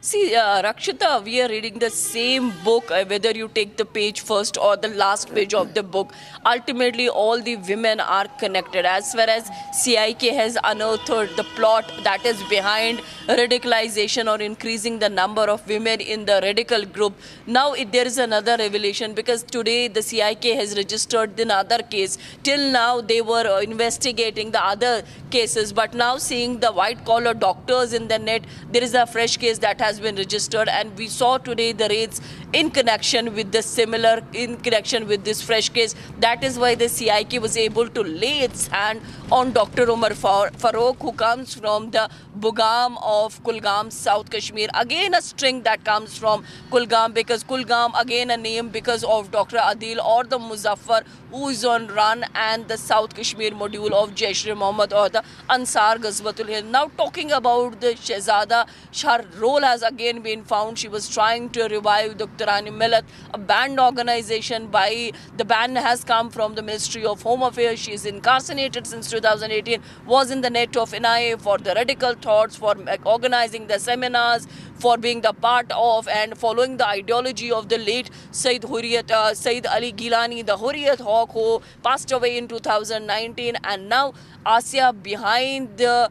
See, Rakshita, we are reading the same book, whether you take the page first or the last page of the book. Ultimately, all the women are connected. As far as CIK has unearthed the plot that is behind radicalization or increasing the number of women in the radical group, now there is another revelation, because today the CIK has registered another case. Till now, they were investigating the other cases, but now seeing the white-collar doctors in the net, there is a fresh case that has been registered, and we saw today the raids in connection with this fresh case. That is why the CIK was able to lay its hand on Dr. Umar Farooq, who comes from the Bugam of Kulgam, South Kashmir. Again, a string that comes from Kulgam, because Kulgam, again a name because of Dr. Adil or the Muzaffar, who is on run, and the South Kashmir module of Jaish-e-Mohammed or the Ansar Ghazwatul Hind. Now talking about the Shehzada, her role has again been found. She was trying to revive Dr. Awami Millat, a banned organization. The ban has come from the Ministry of Home Affairs. She is incarcerated since 2018, was in the net of NIA for the radical thoughts, for organizing the seminars, for being the part of and following the ideology of the late Sayyid Ali Gilani, the Hurriyat Hawk, who passed away in 2019. And now Asia behind the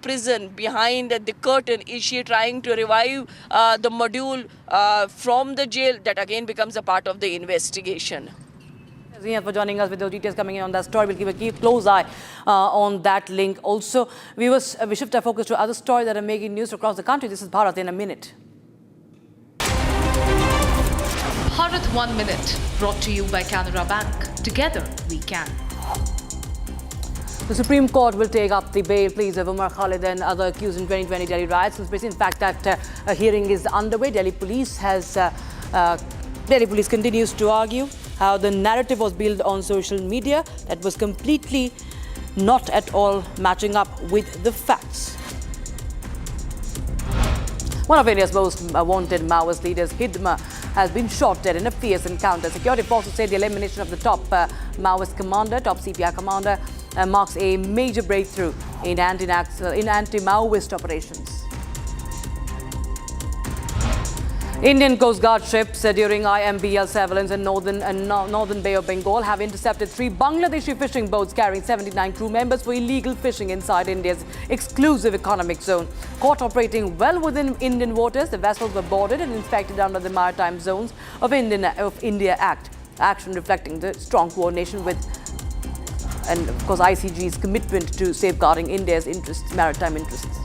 prison, behind the curtain, is she trying to revive the module from the jail? That again becomes a part of the investigation. Thank you for joining us with those details coming in on that story. We'll keep a close eye on that link. Also, viewers, we shift our focus to other stories that are making news across the country. This is Bharat in a minute. Bharat 1 Minute, brought to you by Canara Bank. Together we can. The Supreme Court will take up the bail pleas of Umar Khalid and other accused in 2020 Delhi riots. In fact, that a hearing is underway. Delhi Police continues to argue how the narrative was built on social media that was completely not at all matching up with the facts. One of India's most wanted Maoist leaders, Hidma, has been shot dead in a fierce encounter. Security forces say the elimination of the top Maoist commander, top CPI commander, marks a major breakthrough in anti-Maoist operations. Indian Coast Guard ships during IMBL surveillance in northern Bay of Bengal have intercepted 3 Bangladeshi fishing boats carrying 79 crew members for illegal fishing inside India's exclusive economic zone. Caught operating well within Indian waters, the vessels were boarded and inspected under the Maritime Zones of India Act. Action reflecting the strong coordination with, and of course, ICG's commitment to safeguarding India's maritime interests.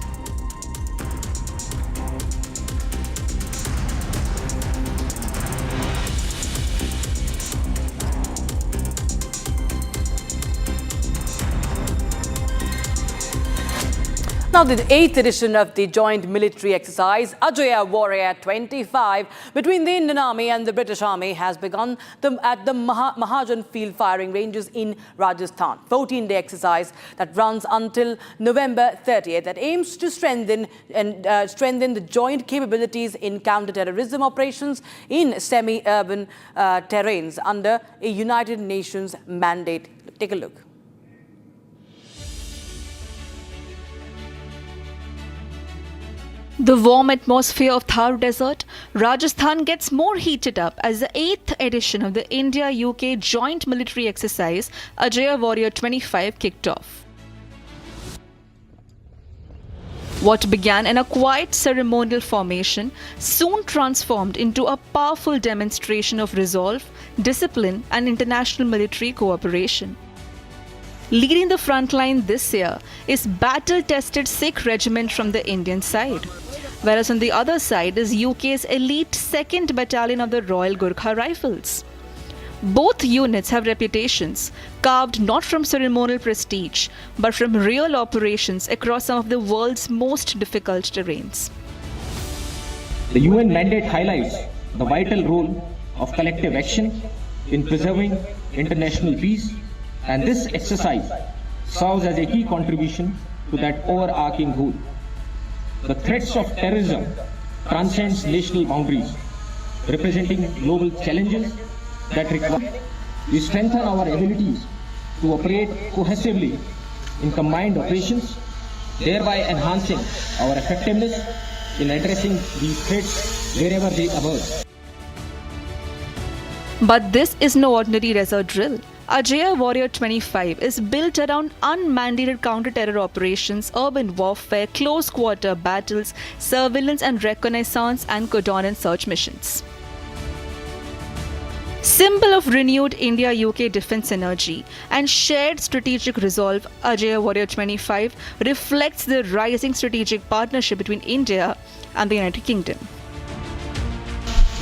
Now, the 8th edition of the joint military exercise, Ajaya Warrior 25, between the Indian Army and the British Army has begun at the Mahajan field firing ranges in Rajasthan. 14-day exercise that runs until November 30th that aims to strengthen the joint capabilities in counter-terrorism operations in semi-urban terrains under a United Nations mandate. Take a look. The warm atmosphere of Thar Desert, Rajasthan gets more heated up as the 8th edition of the India-UK joint military exercise, Ajaya Warrior 25, kicked off. What began in a quiet ceremonial formation soon transformed into a powerful demonstration of resolve, discipline, and international military cooperation. Leading the front line this year is battle-tested Sikh regiment from the Indian side, whereas on the other side is UK's elite 2nd Battalion of the Royal Gurkha Rifles. Both units have reputations carved not from ceremonial prestige, but from real operations across some of the world's most difficult terrains. The UN mandate highlights the vital role of collective action in preserving international peace, and this exercise serves as a key contribution to that overarching goal. The threats of terrorism transcends national boundaries, representing global challenges that require we strengthen our abilities to operate cohesively in combined operations, thereby enhancing our effectiveness in addressing these threats wherever they emerge. But this is no ordinary resort drill. Ajaya Warrior 25 is built around unmandated counter-terror operations, urban warfare, close-quarter battles, surveillance and reconnaissance, and cordon and search missions. Symbol of renewed India-UK defence energy and shared strategic resolve, Ajaya Warrior 25 reflects the rising strategic partnership between India and the United Kingdom.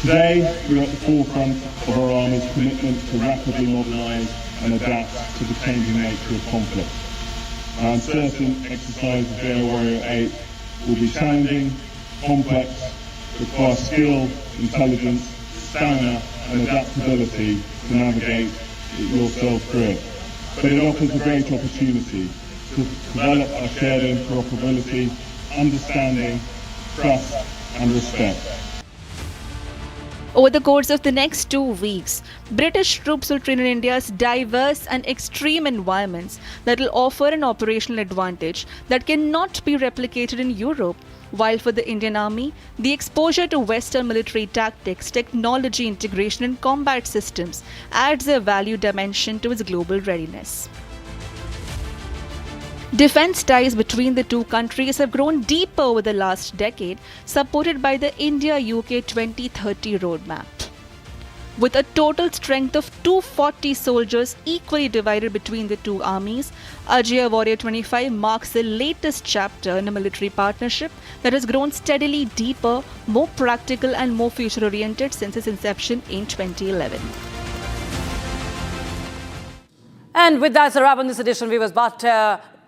Today, we're at the forefront of our Army's commitment to rapidly modernise and adapt to the changing nature of conflict. Our uncertain exercise of Ajaya Warrior 8 will be challenging, complex, require skill, intelligence, stamina and adaptability to navigate yourself through it. But it offers a great opportunity to develop our shared interoperability, understanding, trust and respect. Over the course of the next 2 weeks, British troops will train in India's diverse and extreme environments that will offer an operational advantage that cannot be replicated in Europe. While for the Indian Army, the exposure to Western military tactics, technology integration and combat systems adds a value dimension to its global readiness. Defence ties between the two countries have grown deeper over the last decade, supported by the India-UK 2030 roadmap. With a total strength of 240 soldiers equally divided between the two armies, Ajaya Warrior 25 marks the latest chapter in a military partnership that has grown steadily deeper, more practical and more future-oriented since its inception in 2011. And with that, it's a wrap on this edition, viewers. But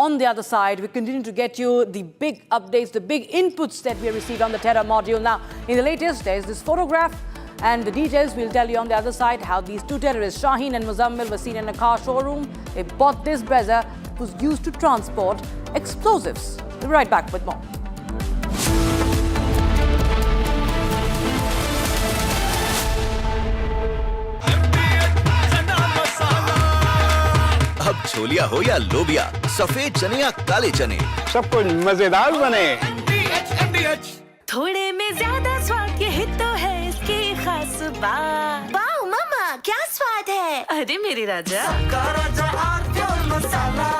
on the other side, we continue to get you the big updates, the big inputs that we have received on the terror module. Now, in the latest, there's this photograph and the details. We'll tell you on the other side how these two terrorists, Shaheen and Muzammil, were seen in a car showroom. They bought this Brezza, that was used to transport explosives. We'll be right back with more. अब छोलिया हो या लोबिया, सफेद चने या काले चने, सब कुछ मजेदार बने। थोड़े में ज्यादा स्वाद, यही तो है इसकी खास बात। वाओ मामा, क्या स्वाद है? अरे मेरे राजा, मसाला।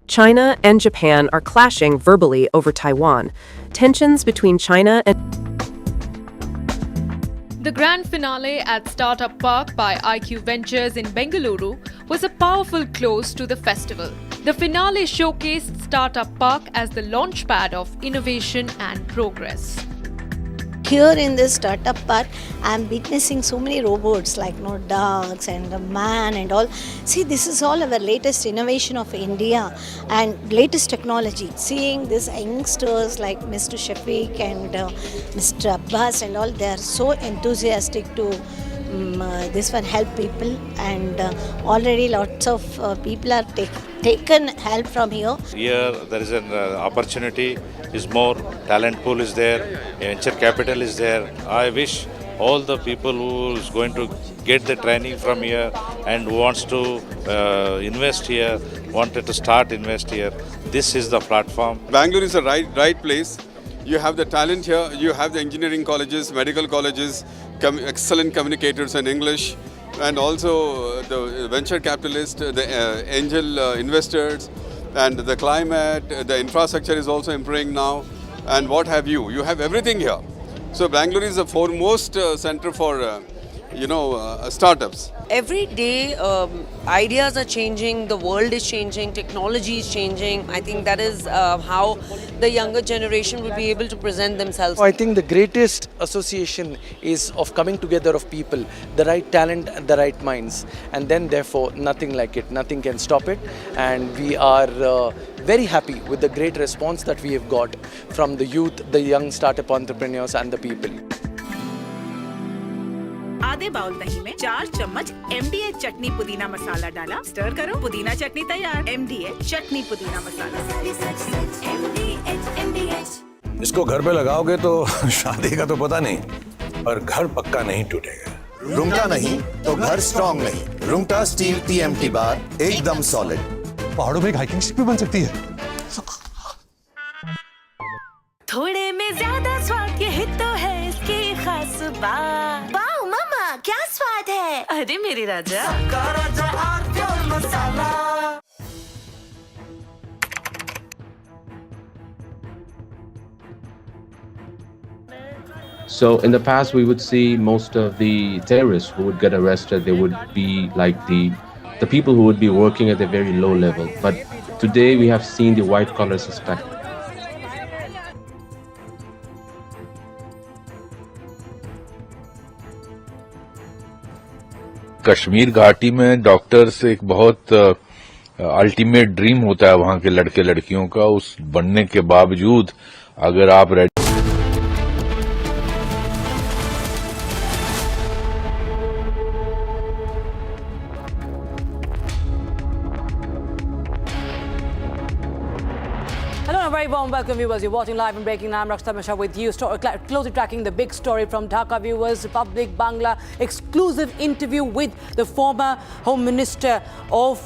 China and Japan are clashing verbally over Taiwan. Tensions between China and The grand finale at Startup Park by IQ Ventures in Bengaluru was a powerful close to the festival. The finale showcased Startup Park as the launchpad of innovation and progress. Here in this startup park, I'm witnessing so many robots like dogs and a man and all. See, this is all our latest innovation of India and latest technology. Seeing these youngsters like Mr. Shafiq and Mr. Abbas and all, they are so enthusiastic to this one help people, and already lots of people are taken help from here. Here there is an opportunity, is more talent pool is there, venture capital is there. I wish all the people who is going to get the training from here and wants to invest here, wanted to start invest here, this is the platform. Bangalore is the right place. You have the talent here, you have the engineering colleges, medical colleges, excellent communicators in English, and also the venture capitalists, the angel investors, and the climate, the infrastructure is also improving now, and what have you. You have everything here. So Bangalore is the foremost center for startups. Every day, ideas are changing, the world is changing, technology is changing. I think that is how the younger generation will be able to present themselves. I think the greatest association is of coming together of people, the right talent and the right minds. And then therefore, nothing like it, nothing can stop it. And we are very happy with the great response that we have got from the youth, the young startup entrepreneurs and the people. आधे bowl दही में 4 चम्मच MDH चटनी पुदीना मसाला डाला, stir करो, पुदीना चटनी तैयार। MDH चटनी पुदीना मसाला। इसको घर पे लगाओगे तो शादी का तो पता नहीं, पर घर पक्का नहीं टूटेगा। रुंगटा नहीं तो घर स्ट्रॉन्ग नहीं। रुंगटा स्टील TMT बार एकदम सॉलिड। पहाड़ों में एक हाइकिंग शिप भी बन सकती है। थोड़े में ज्यादा स्वाद, यही तो है इसकी खास बात। वाओ मामा क्या स्वाद है, अरे मेरे राजा। So in the past, we would see most of the terrorists who would get arrested, they would be like the people who would be working at a very low level. But today we have seen the white collar suspect. Kashmir घाटी में doctors एक बहुत ultimate dream होता है वहां के लड़के लड़कियों का, उस बनने के बावजूद अगर आप Very warm welcome, viewers. You're watching live and breaking. I'm Rakshita Mishra with you. Closely tracking the big story from Dhaka, viewers. Republic Bangla exclusive interview with the former Home Minister of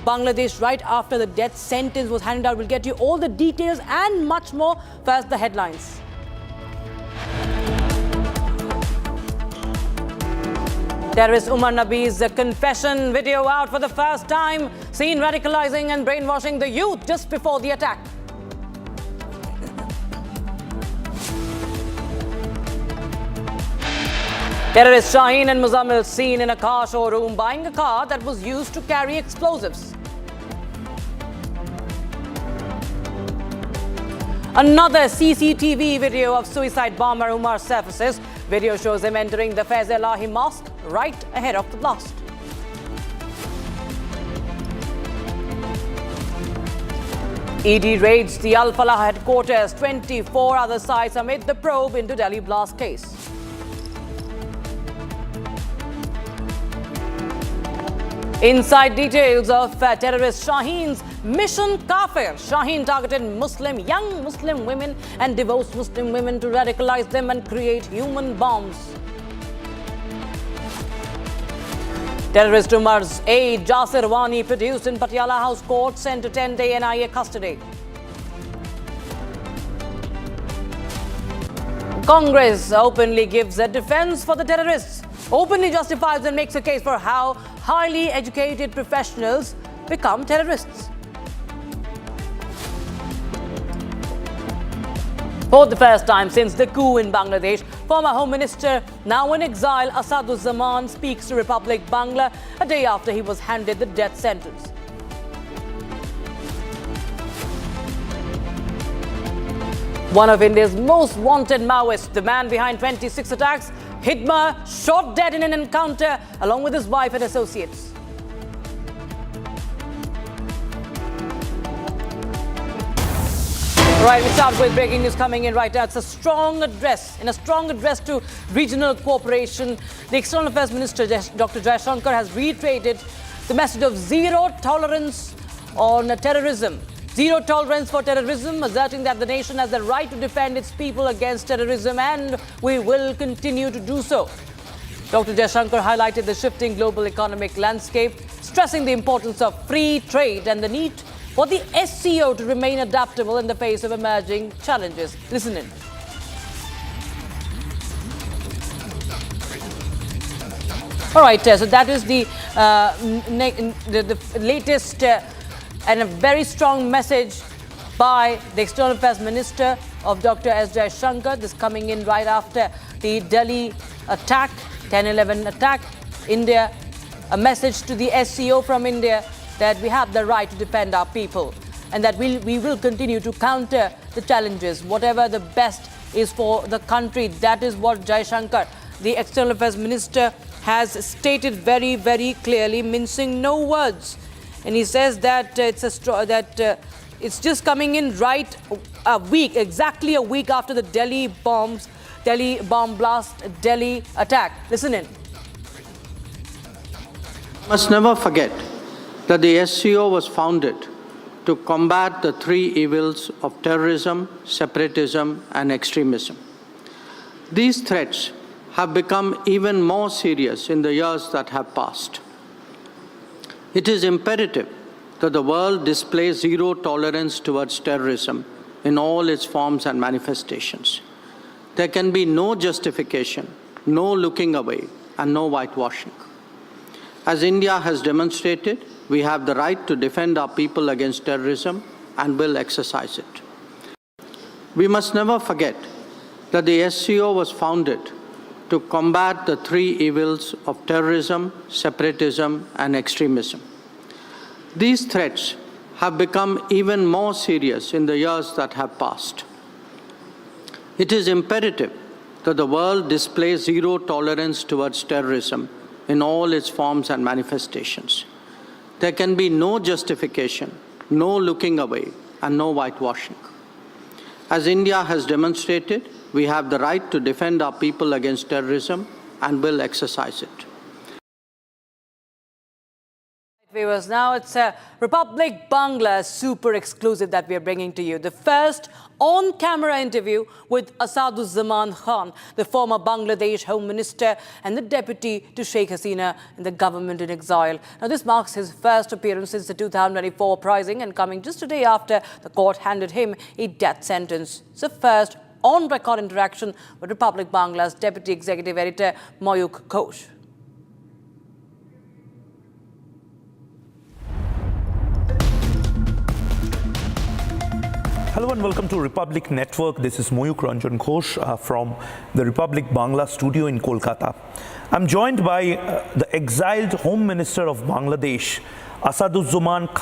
Bangladesh right after the death sentence was handed out. We'll get you all the details and much more. First, the headlines. Terrorist Umar Nabi's confession video out for the first time. Seen radicalizing and brainwashing the youth just before the attack. Terrorist Shaheen and Muzammil seen in a car showroom buying a car that was used to carry explosives. Another CCTV video of suicide bomber Umar surfaces. Video shows him entering the Faiz Elahi Mosque right ahead of the blast. ED raids the Alfala headquarters, 24 other sites amid the probe into Delhi blast case. Inside details of terrorist Shaheen's mission Kafir. Shaheen targeted young Muslim women and divorced Muslim women to radicalize them and create human bombs. Terrorist Umar's aide Jasir Wani produced in Patiala House Court, sent to 10-day NIA custody. Congress openly gives a defense for the terrorists, openly justifies and makes a case for how highly educated professionals become terrorists. For the first time since the coup in Bangladesh, former Home Minister, now in exile, Asaduzzaman speaks to Republic Bangla a day after he was handed the death sentence. One of India's most wanted Maoists, the man behind 26 attacks, Hidma, shot dead in an encounter along with his wife and associates. Right, we start with breaking news coming in right now. It's a strong address to regional cooperation. The External Affairs Minister, Dr. Jaishankar, has reiterated the message of zero tolerance on terrorism. Zero tolerance for terrorism, asserting that the nation has the right to defend its people against terrorism, and we will continue to do so. Dr. Jaishankar highlighted the shifting global economic landscape, stressing the importance of free trade and the need for the SCO to remain adaptable in the face of emerging challenges. Listen in. All right, so that is the latest and a very strong message by the External Affairs Minister of Dr. S. Jaishankar. This coming in right after the Delhi attack, 10/11 attack. India, a message to the SCO from India that we have the right to defend our people and that we will continue to counter the challenges, whatever the best is for the country. That is what Jaishankar, the External Affairs Minister, has stated very, very clearly, mincing no words. And he says that it's just coming in right exactly a week after the Delhi bombs Delhi bomb blast, Delhi attack. Listen in. Must never forget that the SCO was founded to combat the three evils of terrorism, separatism, and extremism. These threats have become even more serious in the years that have passed. It is imperative that the world display zero tolerance towards terrorism in all its forms and manifestations. There can be no justification, no looking away, and no whitewashing. As India has demonstrated, we have the right to defend our people against terrorism and will exercise it. We must never forget that the SCO was founded to combat the three evils of terrorism, separatism, and extremism. These threats have become even more serious in the years that have passed. It is imperative that the world display zero tolerance towards terrorism in all its forms and manifestations. There can be no justification, no looking away, and no whitewashing. As India has demonstrated, we have the right to defend our people against terrorism and will exercise it. Viewers, now it's a Republic Bangla super exclusive that we are bringing to you. The first on-camera interview with Asaduzzaman Khan, the former Bangladesh Home Minister and the deputy to Sheikh Hasina in the government in exile. Now, this marks his first appearance since the 2024 uprising and coming just a day after the court handed him a death sentence. It's the first on-record interaction with Republic Bangla's Deputy Executive Editor Mayuk Ghosh. Hello and welcome to Republic Network. This is Mayuk Ranjan Ghosh from the Republic Bangla studio in Kolkata. I'm joined by the exiled Home Minister of Bangladesh, Asaduzzaman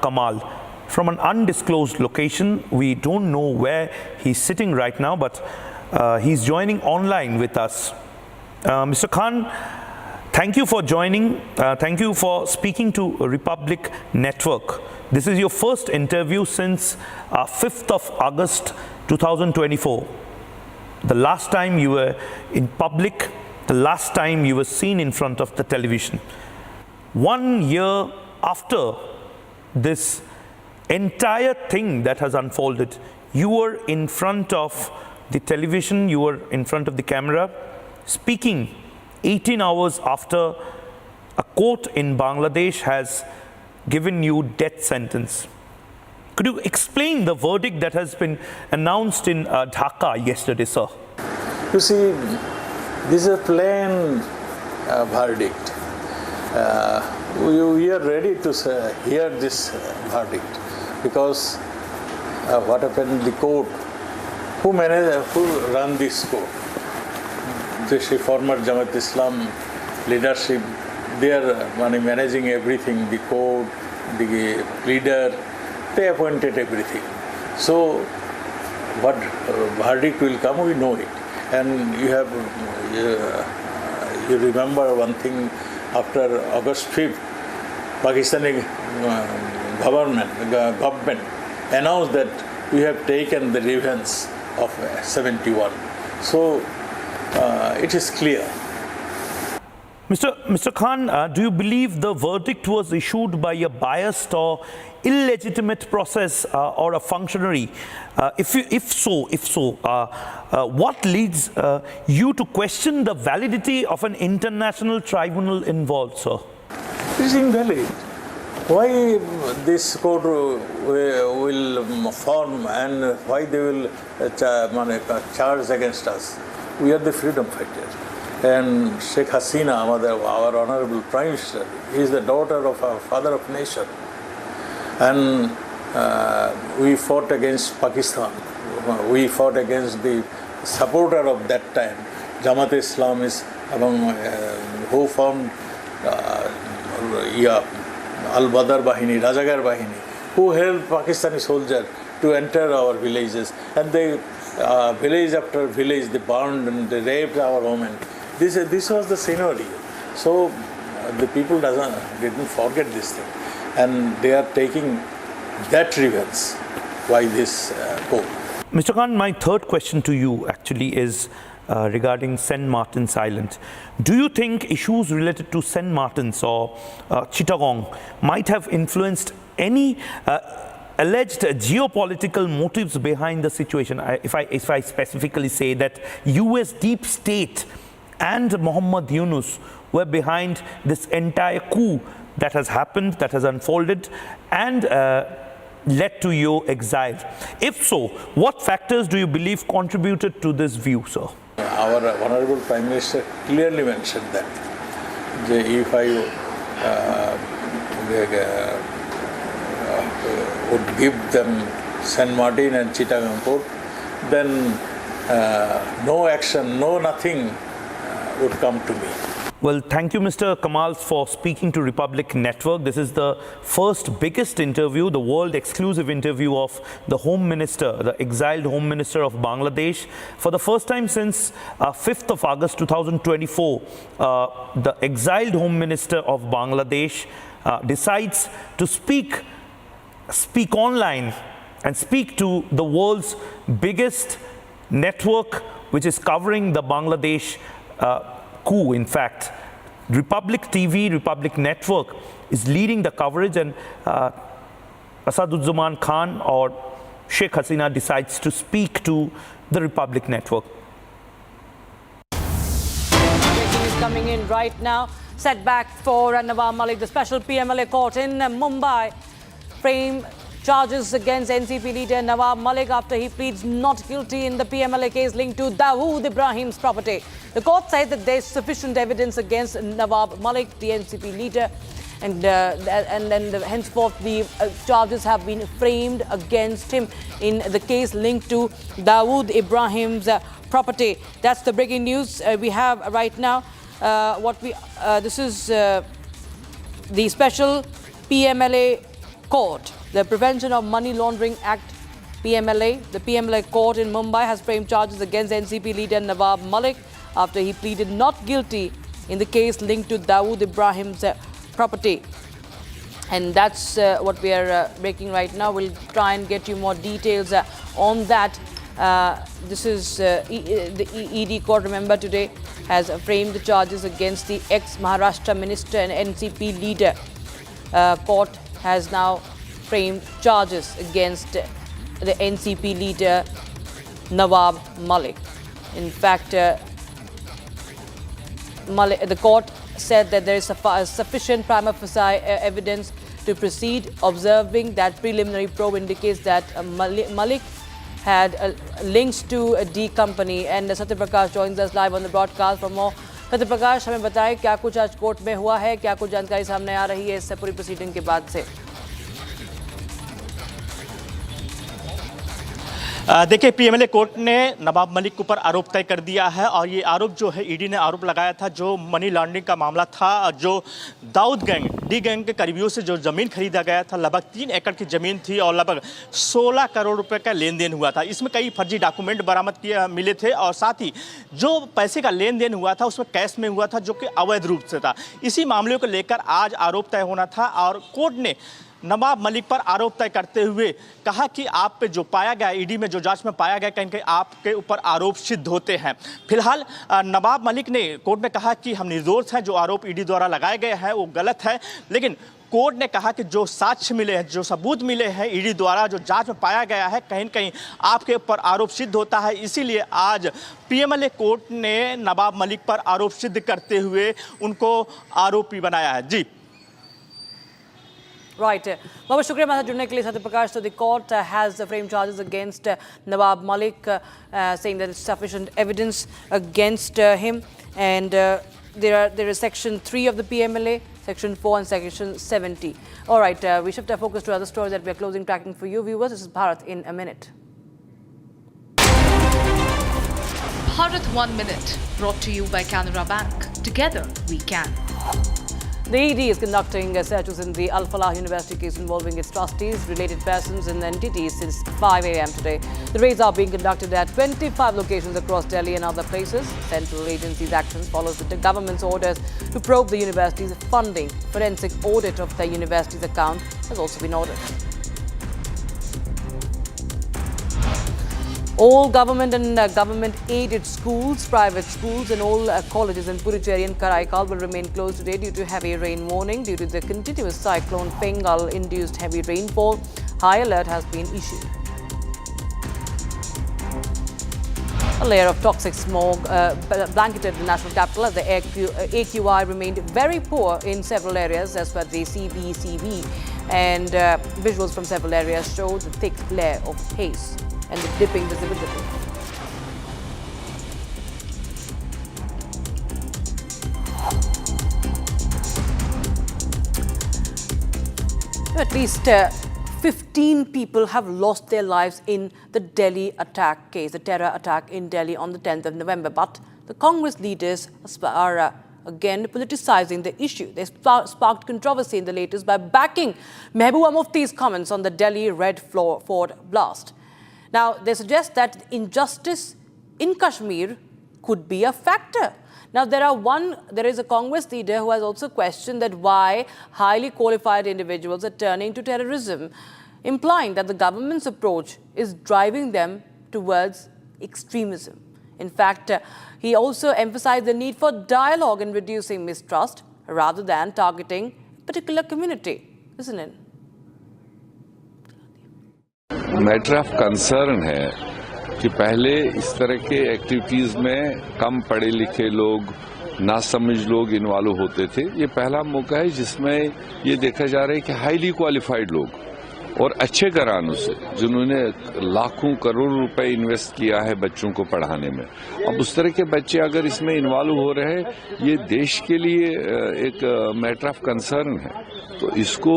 Kamal, from an undisclosed location. We don't know where he's sitting right now, but he's joining online with us. Mr. Khan, thank you for joining. Thank you for speaking to Republic Network. This is your first interview since 5th of August 2024. The last time you were in public, the last time you were seen in front of the television. 1 year after this entire thing that has unfolded, you were in front of the television, you were in front of the camera, speaking 18 hours after a court in Bangladesh has given you death sentence. Could you explain the verdict that has been announced in Dhaka yesterday, sir? You see, this is a plain verdict. We are ready to hear this verdict because what happened in the court, who ran this court? The former Jamaat Islam leadership, they are managing everything, the court, the leader, they appointed everything. So what verdict will come, we know it. And you remember one thing, after August 5th, Pakistani government announced that we have taken the revenge of 71. So it is clear. Mr. Khan, do you believe the verdict was issued by a biased or illegitimate process or a functionary? If so, what leads you to question the validity of an international tribunal involved, sir? It is invalid. Why this court will form and why they will charge against us? We are the freedom fighters. And Sheikh Hasina, our honorable Prime Minister, is the daughter of our father of nation. And we fought against Pakistan. We fought against the supporter of that time, Jamaat Islam, is among who formed Al-Badr Bahini, Rajagar Bahini, who helped Pakistani soldiers to enter our villages. And they, village after village, they burned and they raped our women. This was the scenario. So the people didn't forget this thing. And they are taking that revenge by this court. Mr. Khan, my third question to you actually is, regarding St. Martin's Island. Do you think issues related to St. Martin's or Chittagong might have influenced any alleged geopolitical motives behind the situation? If I specifically say that US deep state and Muhammad Yunus were behind this entire coup that has happened, that has unfolded, and led to your exile. If so, what factors do you believe contributed to this view, sir? Our Honorable Prime Minister clearly mentioned that if I would give them St. Martin and Chittagong port, then no action, no nothing would come to me. Well, thank you, Mr. Kamal, for speaking to Republic Network. This is the first biggest interview, the world exclusive interview of the Home Minister, the exiled Home Minister of Bangladesh. For the first time since 5th of August 2024, the exiled Home Minister of Bangladesh decides to speak online and speak to the world's biggest network, which is covering the Bangladesh coup. In fact, Republic TV, Republic Network is leading the coverage, and Asaduzzaman Khan or Sheikh Hasina decides to speak to the Republic Network. Breaking is coming in right now. Setback for Nawab Malik. The special PMLA court in Mumbai framed charges against NCP leader Nawab Malik after he pleads not guilty in the PMLA case linked to Dawood Ibrahim's property. The court said that there is sufficient evidence against Nawab Malik, the NCP leader, and then henceforth the charges have been framed against him in the case linked to Dawood Ibrahim's property. That's the breaking news we have right now. This is the special PMLA court. The Prevention of Money Laundering Act, PMLA. The PMLA court in Mumbai has framed charges against NCP leader Nawab Malik after he pleaded not guilty in the case linked to Dawood Ibrahim's property. And that's what we are breaking right now. We'll try and get you more details on that. This is the ED court, remember, today has framed the charges against the ex-Maharashtra minister and NCP leader. Court has now framed charges against the NCP leader Nawab Malik. In fact, the court said that there is sufficient prima facie evidence to proceed, observing that preliminary probe indicates that Malik had links to a D company. And Satya Prakash joins us live on the broadcast for more. Satya Prakash, हमें बताएं क्या कुछ आज court में हुआ है, क्या कुछ जानकारी सामने आ रही है इस पूरी प्रोसीडिंग के बाद से? देखिए, पीएमएलए कोर्ट ने नवाब मलिक के ऊपर आरोप तय कर दिया है और ये आरोप जो है ईडी ने आरोप लगाया था जो मनी लॉन्ड्रिंग का मामला था, जो दाऊद गैंग डी गैंग के करीबियों से जो ज़मीन खरीदा गया था, लगभग 3 एकड़ की ज़मीन थी और लगभग 16 करोड़ रुपए का लेन देन हुआ था। इसमें कई फर्जी डॉक्यूमेंट बरामद मिले थे और साथ ही जो पैसे का लेन देन हुआ था उसमें कैश में हुआ था जो कि अवैध रूप से था। इसी मामले को लेकर आज आरोप तय होना था और कोर्ट ने नवाब मलिक पर आरोप तय करते हुए कहा कि आप पे जो पाया गया, ईडी में जो जांच में पाया गया, कहीं कहीं आपके ऊपर आरोप सिद्ध होते हैं। फिलहाल नवाब मलिक ने कोर्ट में कहा कि हम निर्दोष हैं, जो आरोप ईडी द्वारा लगाए गए हैं वो गलत है, लेकिन कोर्ट ने कहा कि जो साक्ष्य मिले हैं, जो सबूत मिले हैं ईडी द्वारा, जो जांच में पाया गया है, कहीं कहीं आपके ऊपर आरोप सिद्ध होता है। इसीलिए आज पीएमएलए कोर्ट ने नवाब मलिक पर आरोप सिद्ध करते हुए उनको आरोपी बनाया है। जी Right. बहुत शुक्रिया हमारे साथ जुड़ने के लिए Satya Prakash. So the court has framed charges against Nawab Malik, saying that it's sufficient evidence against him, and there is section 3 of the PMLA, section 4 and section 70. All right, we shift our focus to other stories that we are closing tracking for you viewers. This is Bharat in a minute. Bharat 1 Minute, brought to you by Canara Bank. Together we can. The ED is conducting searches in the Alfala University case involving its trustees, related persons and entities since 5 a.m. today. The raids are being conducted at 25 locations across Delhi and other places. Central agency's actions follows the government's orders to probe the university's funding. Forensic audit of the university's account has also been ordered. All government and government-aided schools, private schools and all colleges in Puducherry and Karaikal will remain closed today due to heavy rain warning. Due to the continuous cyclone Pengal-induced heavy rainfall, high alert has been issued. A layer of toxic smog blanketed the national capital as the AQI remained very poor in several areas as per the CBCV, and visuals from several areas show the thick layer of haze and the dipping visibility. At least 15 people have lost their lives in the Delhi attack case, the terror attack in Delhi on the 10th of November. But the Congress leaders are again politicizing the issue. They sparked controversy in the latest by backing Mehbooba Mufti's comments on the Delhi Red Fort blast. Now, they suggest that injustice in Kashmir could be a factor. Now, there is a Congress leader who has also questioned that why highly qualified individuals are turning to terrorism, implying that the government's approach is driving them towards extremism. In fact, he also emphasized the need for dialogue in reducing mistrust rather than targeting a particular community, isn't it? Matter of concern है कि पहले इस तरह के activities में कम पढ़े लिखे लोग, नासमझ लोग इन्वॉल्व होते थे। ये पहला मौका है जिसमें ये देखा जा रहा है कि हाईली क्वालिफाइड लोग और अच्छे घरानों से, जिन्होंने लाखों करोड़ रुपए इन्वेस्ट किया है बच्चों को पढ़ाने में, अब उस तरह के बच्चे अगर इसमें इन्वॉल्व हो रहे हैं, ये देश के लिए एक मैटर ऑफ कंसर्न है। तो इसको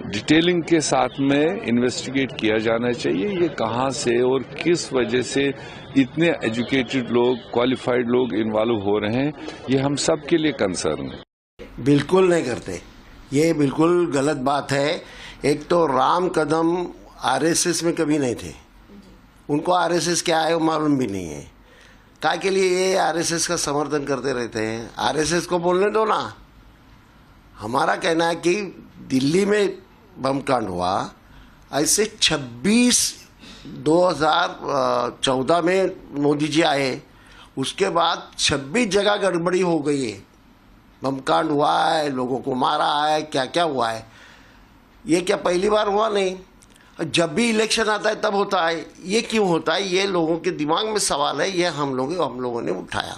डिटेलिंग के साथ में इन्वेस्टिगेट किया जाना चाहिए। ये कहाँ से और किस वजह से इतने एजुकेटेड लोग, क्वालिफाइड लोग इन्वॉल्व हो रहे हैं, ये हम सब के लिए कंसर्न है। बिल्कुल नहीं करते, ये बिल्कुल गलत बात है। एक तो राम कदम आरएसएस में कभी नहीं थे, उनको आरएसएस क्या है वो मालूम भी नहीं है। काय के लिए ये आरएसएस का समर्थन करते रहते हैं? आरएसएस को बोलने दो ना। हमारा कहना है कि दिल्ली में बम कांड हुआ, ऐसे 2014 में मोदी जी आए, उसके बाद 26 जगह गड़बड़ी हो गई है। बम कांड हुआ है, लोगों को मारा है, क्या क्या हुआ है। ये क्या पहली बार हुआ? नहीं। जब भी इलेक्शन आता है तब होता है। ये क्यों होता है? ये लोगों के दिमाग में सवाल है, ये हम लोगों ने उठाया।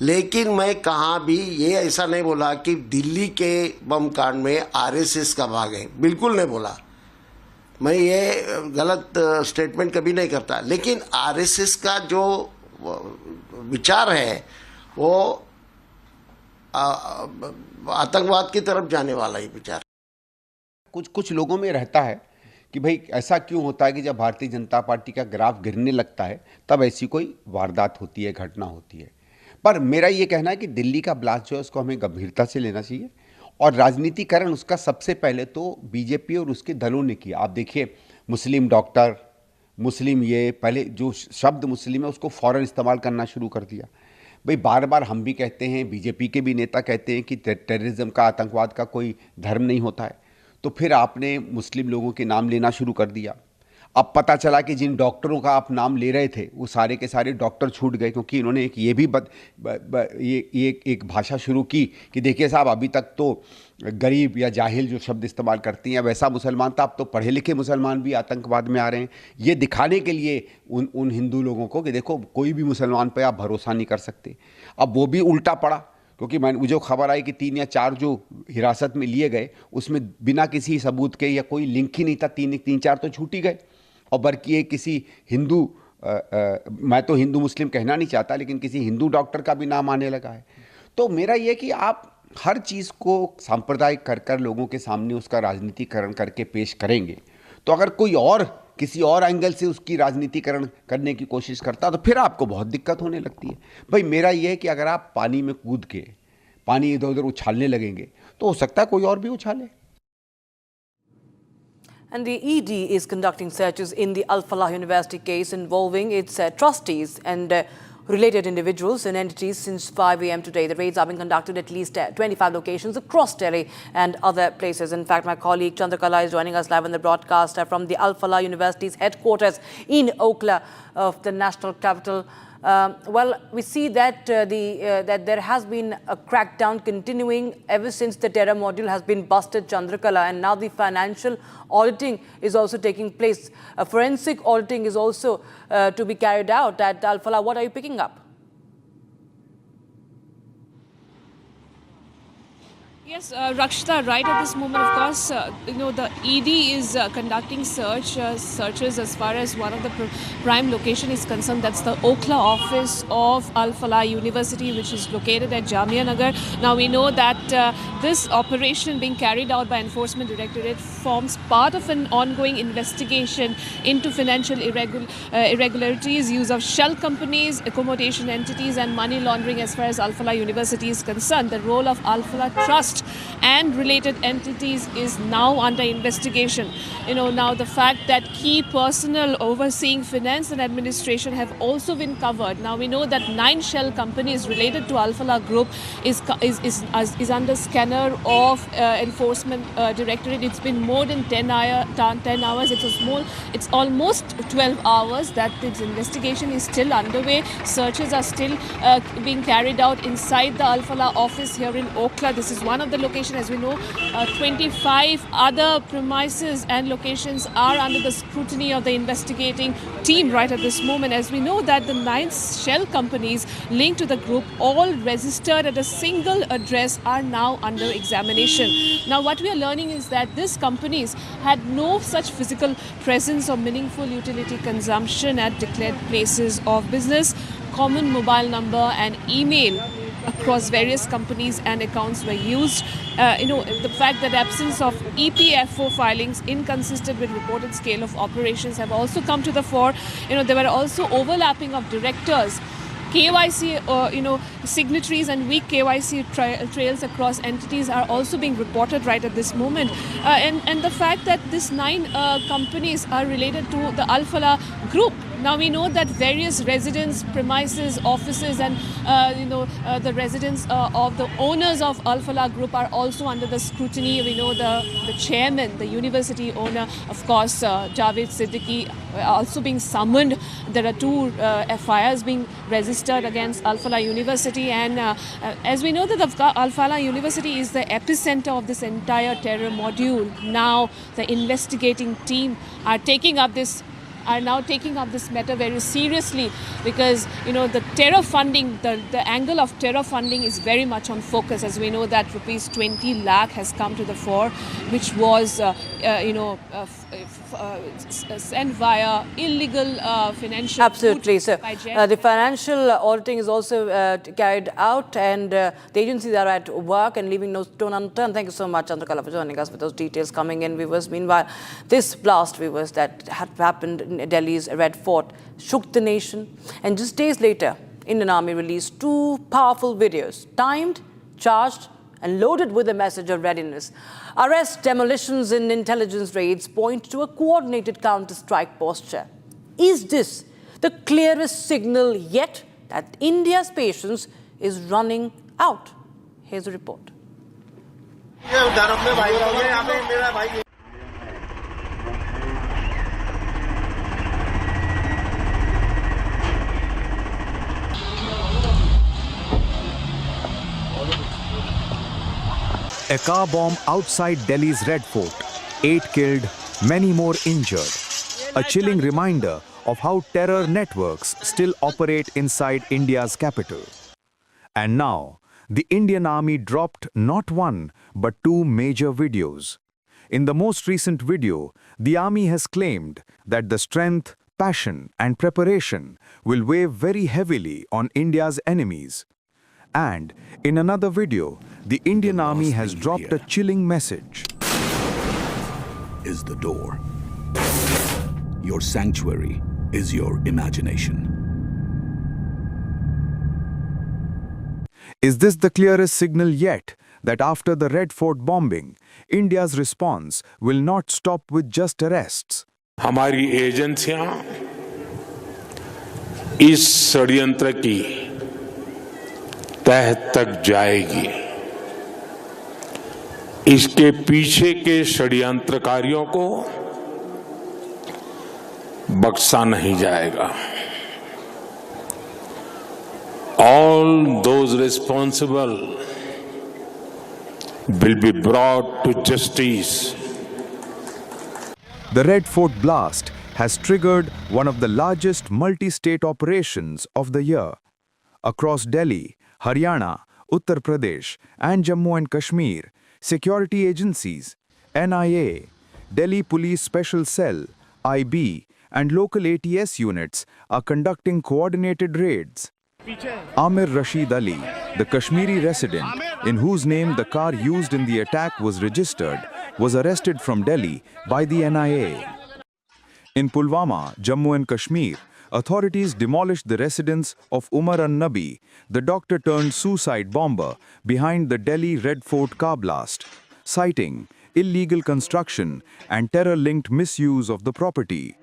लेकिन मैं कहाँ भी ये ऐसा नहीं बोला कि दिल्ली के बम कांड में आरएसएस का भाग है, बिल्कुल नहीं बोला। मैं ये गलत स्टेटमेंट कभी नहीं करता। लेकिन आरएसएस का जो विचार है वो आतंकवाद की तरफ जाने वाला ही विचार। कुछ लोगों में रहता है कि भाई ऐसा क्यों होता है कि जब भारतीय जनता पार्टी का ग्राफ गिरने लगता है तब ऐसी कोई वारदात होती है, घटना होती है। पर मेरा ये कहना है कि दिल्ली का ब्लास्ट जो है उसको हमें गंभीरता से लेना चाहिए, और राजनीतिकरण उसका सबसे पहले तो बीजेपी और उसके दलों ने किया। आप देखिए, मुस्लिम डॉक्टर, मुस्लिम, ये पहले जो शब्द मुस्लिम है उसको फ़ौरन इस्तेमाल करना शुरू कर दिया। भाई बार बार हम भी कहते हैं, बीजेपी के भी नेता कहते हैं कि टेररिज्म का, आतंकवाद का कोई धर्म नहीं होता है, तो फिर आपने मुस्लिम लोगों के नाम लेना शुरू कर दिया। अब पता चला कि जिन डॉक्टरों का आप नाम ले रहे थे वो सारे के सारे डॉक्टर छूट गए, क्योंकि इन्होंने एक ये भी एक भाषा शुरू की कि देखिए साहब, अभी तक तो गरीब या जाहिल जो शब्द इस्तेमाल करती हैं वैसा मुसलमान था, अब तो पढ़े लिखे मुसलमान भी आतंकवाद में आ रहे हैं। ये दिखाने के लिए उन हिंदू लोगों को कि देखो कोई भी मुसलमान पे आप भरोसा नहीं कर सकते। अब वो भी उल्टा पड़ा, क्योंकि मुझे खबर आई कि 3 या 4 जो हिरासत में लिए गए उसमें बिना किसी सबूत के या कोई लिंक ही नहीं था, 3-4 तो छूट ही गए। और बल्कि ये किसी हिंदू, मैं तो हिंदू मुस्लिम कहना नहीं चाहता, लेकिन किसी हिंदू डॉक्टर का भी नाम आने लगा है। तो मेरा ये कि आप हर चीज़ को सांप्रदायिक कर लोगों के सामने उसका राजनीतिकरण करके पेश करेंगे, तो अगर कोई और किसी और एंगल से उसकी राजनीतिकरण करने की कोशिश करता तो फिर आपको बहुत दिक्कत होने लगती है। भाई मेरा ये है कि अगर आप पानी में कूद के पानी इधर उधर उछालने लगेंगे तो हो सकता है कोई और भी उछाले। And the ED is conducting searches in the Alfala University case involving its trustees and related individuals and entities since 5 a.m. today. The raids are being conducted at least 25 locations across Delhi and other places. In fact, my colleague Chandrakala is joining us live on the broadcast from the Alfala University's headquarters in Okhla of the national capital. Well, we see that that there has been a crackdown continuing ever since the terror module has been busted, Chandrakala, and now the financial auditing is also taking place. A forensic auditing is also to be carried out at Alfala. What are you picking up? Yes, Rakshita, right at this moment, of course, the ED is conducting searches as far as one of the prime location is concerned. That's the Okhla office of Alfala University, which is located at Jamia Nagar. Now, we know that this operation being carried out by Enforcement Directorate forms part of an ongoing investigation into financial irregularities, use of shell companies, accommodation entities and money laundering as far as Alfala University is concerned. The role of Alfala Trust and related entities is now under investigation. Now the fact that key personnel overseeing finance and administration have also been covered. Now we know that 9 shell companies related to Alfala Group is under scanner of Enforcement Directorate. It's been more than 10 hours. It's almost 12 hours that this investigation is still underway. Searches are still being carried out inside the Alfala office here in Okhla. This is one of the locations, as we know. 25 other premises and locations are under the scrutiny of the investigating team right at this moment. As we know that the 9 shell companies linked to the group, all registered at a single address, are now under examination. Now what we are learning is that these companies had no such physical presence or meaningful utility consumption at declared places of business. Common mobile number and email across various companies and accounts were used. The fact that absence of EPFO filings inconsistent with reported scale of operations have also come to the fore. There were also overlapping of directors. KYC, signatories and weak KYC trails across entities are also being reported right at this moment. And the fact that these 9 companies are related to the Alfala Group. Now we know that various residents, premises, offices and the residents of the owners of Alfala Group are also under the scrutiny. We know the chairman, the university owner, of course, Javed Siddiqui, also being summoned. There are 2 FIRs being registered against Alfala University, and as we know that Alfala University is the epicenter of this entire terror module. Now the investigating team are now taking up this matter very seriously, because the terror funding, the angle of terror funding is very much on focus. As we know that rupees 20 lakh has come to the fore, which was sent via illegal financial. Absolutely, sir. The financial auditing is also carried out, and the agencies are at work and leaving no stone unturned. Thank you so much, Chandrakala, for joining us with those details coming in, viewers. Meanwhile, this blast, viewers, that had happened in Delhi's Red Fort shook the nation, and just days later, Indian Army released 2 powerful videos, timed, charged and loaded with a message of readiness. Arrest, demolitions and intelligence raids point to a coordinated counter-strike posture. Is this the clearest signal yet that India's patience is running out? Here's a report. A car bomb outside Delhi's Red Fort. 8 killed, many more injured. A chilling reminder of how terror networks still operate inside India's capital. And now, the Indian Army dropped not 1 but 2 major videos. In the most recent video, the Army has claimed that the strength, passion and preparation will weigh very heavily on India's enemies. And in another video, the Indian Army has dropped a chilling message. Is the door. Your sanctuary is your imagination. Is this the clearest signal yet that after the Red Fort bombing, India's response will not stop with just arrests? हमारी एजेंसियां इस षड्यंत्र की तह तक जाएगी। इसके पीछे के षड्यंत्रकारियों को बख्शा नहीं जाएगा। All those responsible will be brought to justice. The Red Fort blast has triggered one of the largest multi-state operations of the year. Across Delhi, Haryana, Uttar Pradesh and Jammu and Kashmir, security agencies, NIA, Delhi Police Special Cell, IB and local ATS units are conducting coordinated raids. Amir Rashid Ali, the Kashmiri resident in whose name the car used in the attack was registered, was arrested from Delhi by the NIA. In Pulwama, Jammu and Kashmir, authorities demolished the residence of Umar an-Nabi, the doctor-turned-suicide bomber behind the Delhi Red Fort car blast, citing illegal construction and terror-linked misuse of the property.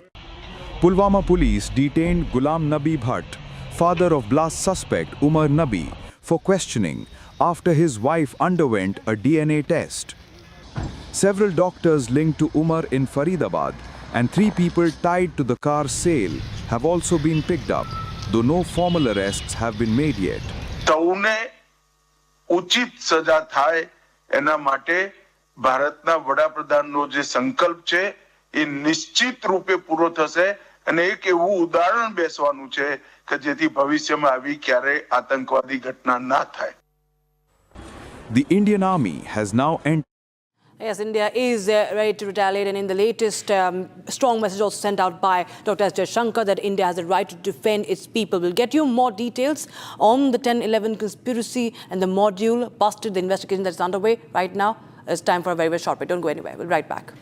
Pulwama police detained Ghulam Nabi Bhatt, father of blast suspect Umar Nabi, for questioning after his wife underwent a DNA test. Several doctors linked to Umar in Faridabad and 3 people tied to the car sale have also been picked up, though no formal arrests have been made yet. સૌને ઉચિત સજા થાય એના માટે ભારતના વડાપ્રધાનનો જે સંકલ્પ છે એ નિશ્ચિત રૂપે પૂરો થશે અને એક એવું ઉદાહરણ બેસવાનું છે કે જેથી ભવિષ્યમાં આવી ક્યારે આતંકવાદી ઘટના ના થાય. The Indian Army has now entered. Yes, India is ready to retaliate, and in the latest strong message also sent out by Dr. S. Jaishankar that India has the right to defend its people. We'll get you more details on the 10/11 conspiracy and the module busted, the investigation that's underway right now. It's time for a very, very short break. Don't go anywhere. We'll be right back.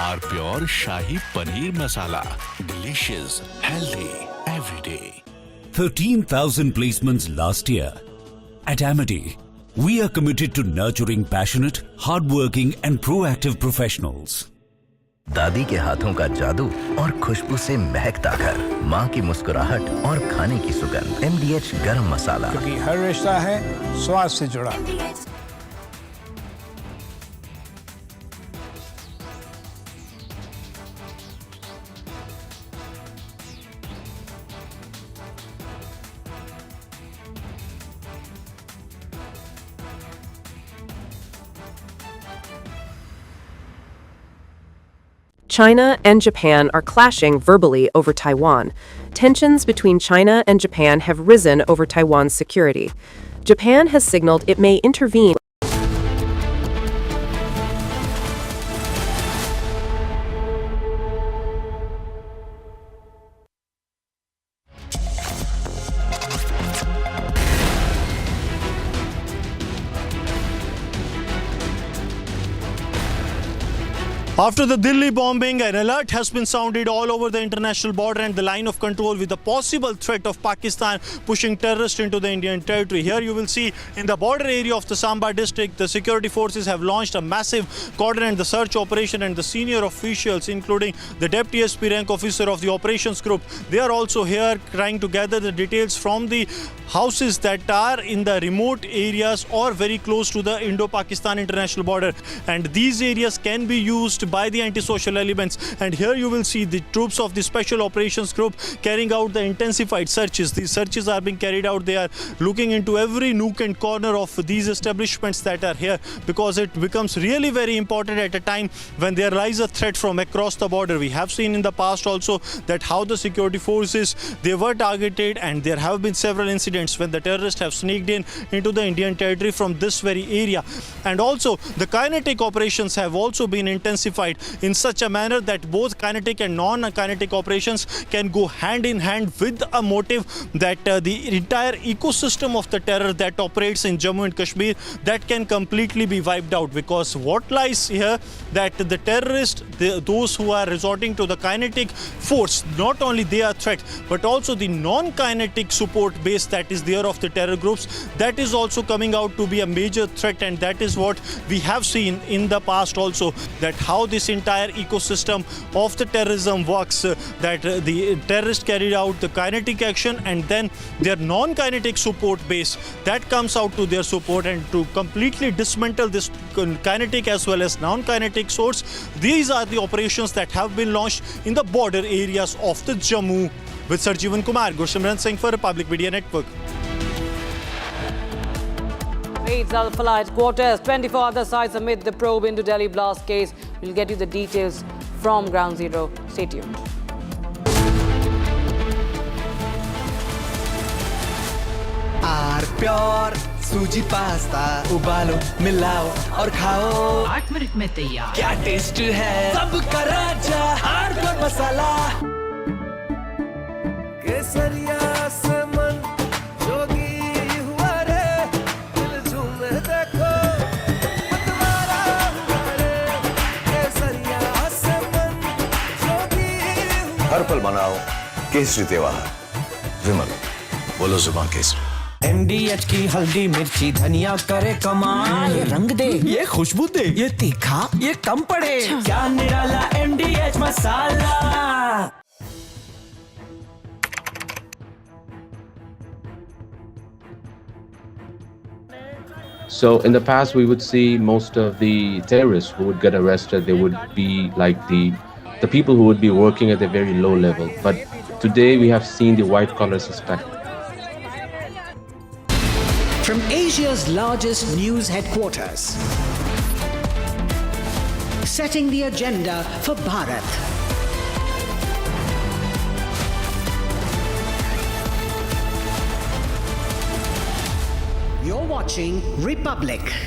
Our pure Shahi Paneer Masala. Delicious, healthy, every day. 13,000 placements last year. At Amity, we are committed to nurturing passionate, hardworking and proactive professionals. दादी के हाथों का जादू और खुशबू से महकता घर, माँ की मुस्कुराहट और खाने की सुगंध। MDH गरम मसाला, क्योंकि हर रिश्ता है स्वाद से जुड़ा। China and Japan are clashing verbally over Taiwan. Tensions between China and Japan have risen over Taiwan's security. Japan has signaled it may intervene. After the Delhi bombing, an alert has been sounded all over the international border and the line of control with the possible threat of Pakistan pushing terrorists into the Indian territory. Here you will see in the border area of the Samba district, the security forces have launched a massive cordon and the search operation, and the senior officials, including the Deputy SP rank officer of the operations group, they are also here trying to gather the details from the houses that are in the remote areas or very close to the Indo-Pakistan international border. And these areas can be used by the antisocial elements. And here you will see the troops of the Special Operations Group carrying out the intensified searches. These searches are being carried out. They are looking into every nook and corner of these establishments that are here, because it becomes really very important at a time when there lies a threat from across the border. We have seen in the past also that how the security forces, they were targeted, and there have been several incidents when the terrorists have sneaked in into the Indian territory from this very area. And also the kinetic operations have also been intensified classified in such a manner that both kinetic and non-kinetic operations can go hand in hand with a motive that the entire ecosystem of the terror that operates in Jammu and Kashmir, that can completely be wiped out. Because what lies here, that the terrorists, those who are resorting to the kinetic force, not only they are threat, but also the non-kinetic support base that is there of the terror groups, that is also coming out to be a major threat. And that is what we have seen in the past also, that how this entire ecosystem of the terrorism works, that the terrorists carried out the kinetic action and then their non-kinetic support base that comes out to their support, and to completely dismantle this kinetic as well as non-kinetic source. These are the operations that have been launched in the border areas of the Jammu. With Sarjeevan Kumar, Gursimran Singh for Republic Media Network. Raids Alfala headquarters, 24 other sites amid the probe into Delhi blast case. We'll get you the details from Ground Zero. Stay tuned. Pure सूजी pasta उबालो मिलाओ और खाओ 8 minute में तैयार क्या taste है सबका राजा हार्डकोर मसाला केसरिया से मन जोगी हुआ रे दिल झूमे देखो मतवारा हुआ रे केसरिया से मन जोगी हर पल मनाओ केसरी त्योहार विमल बोलो जुबान केसरी MDH की हल्दी मिर्ची धनिया करे कमाल ये रंग दे ये खुशबू दे ये तीखा ये कम पड़े क्या निराला MDH masala. So in the past we would see most of the terrorists who would get arrested, they would be like the people who would be working at a very low level, but today we have seen the white collar suspect. From Asia's largest news headquarters, setting the agenda for Bharat. You're watching Republic.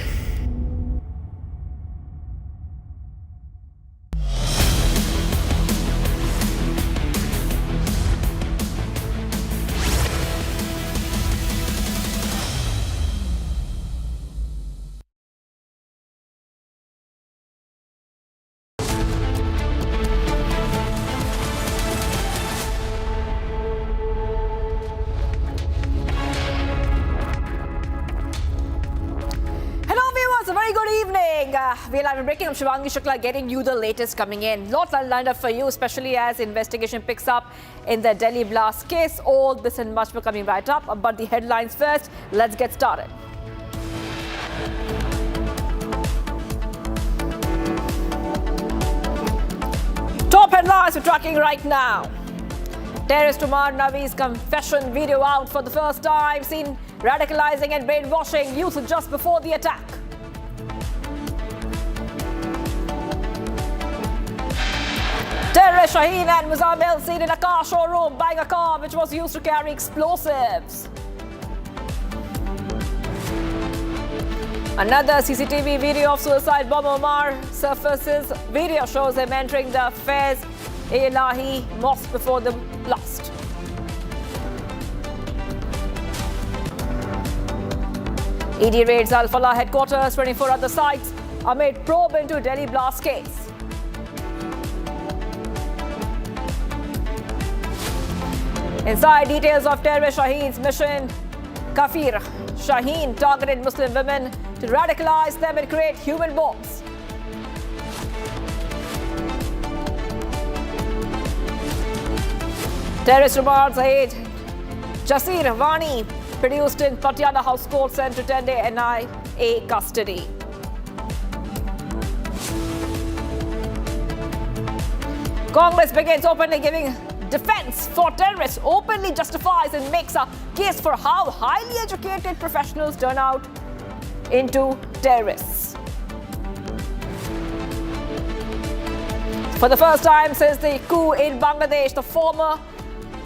We're live and breaking. I'm Shivangi Shukla getting you the latest coming in. Lots lined up for you, especially as investigation picks up in the Delhi blast case. All this and much more coming right up. But the headlines first. Let's get started. Top headlines we're tracking right now. Terrorist Umar Nabi's confession video out for the first time. Seen radicalizing and brainwashing youth just before the attack. Terrorist Shaheen and Muzammil seen in a car showroom buying a car which was used to carry explosives. Another CCTV video of suicide bomber Omar surfaces. Video shows him entering the Faiz-e-Ilahi mosque before the blast. ED raids Alfala headquarters, 24 other sites amid probe into Delhi blast case. Inside details of terrorist Shaheen's mission, Kafir. Shaheen targeted Muslim women to radicalize them and create human bombs. Terrorist Umar Zaid Jasir Wani produced in Patiala House Court sent to 10-day NIA custody. Congress begins openly giving defense for terrorists, openly justifies and makes a case for how highly educated professionals turn out into terrorists. For the first time since the coup in Bangladesh, the former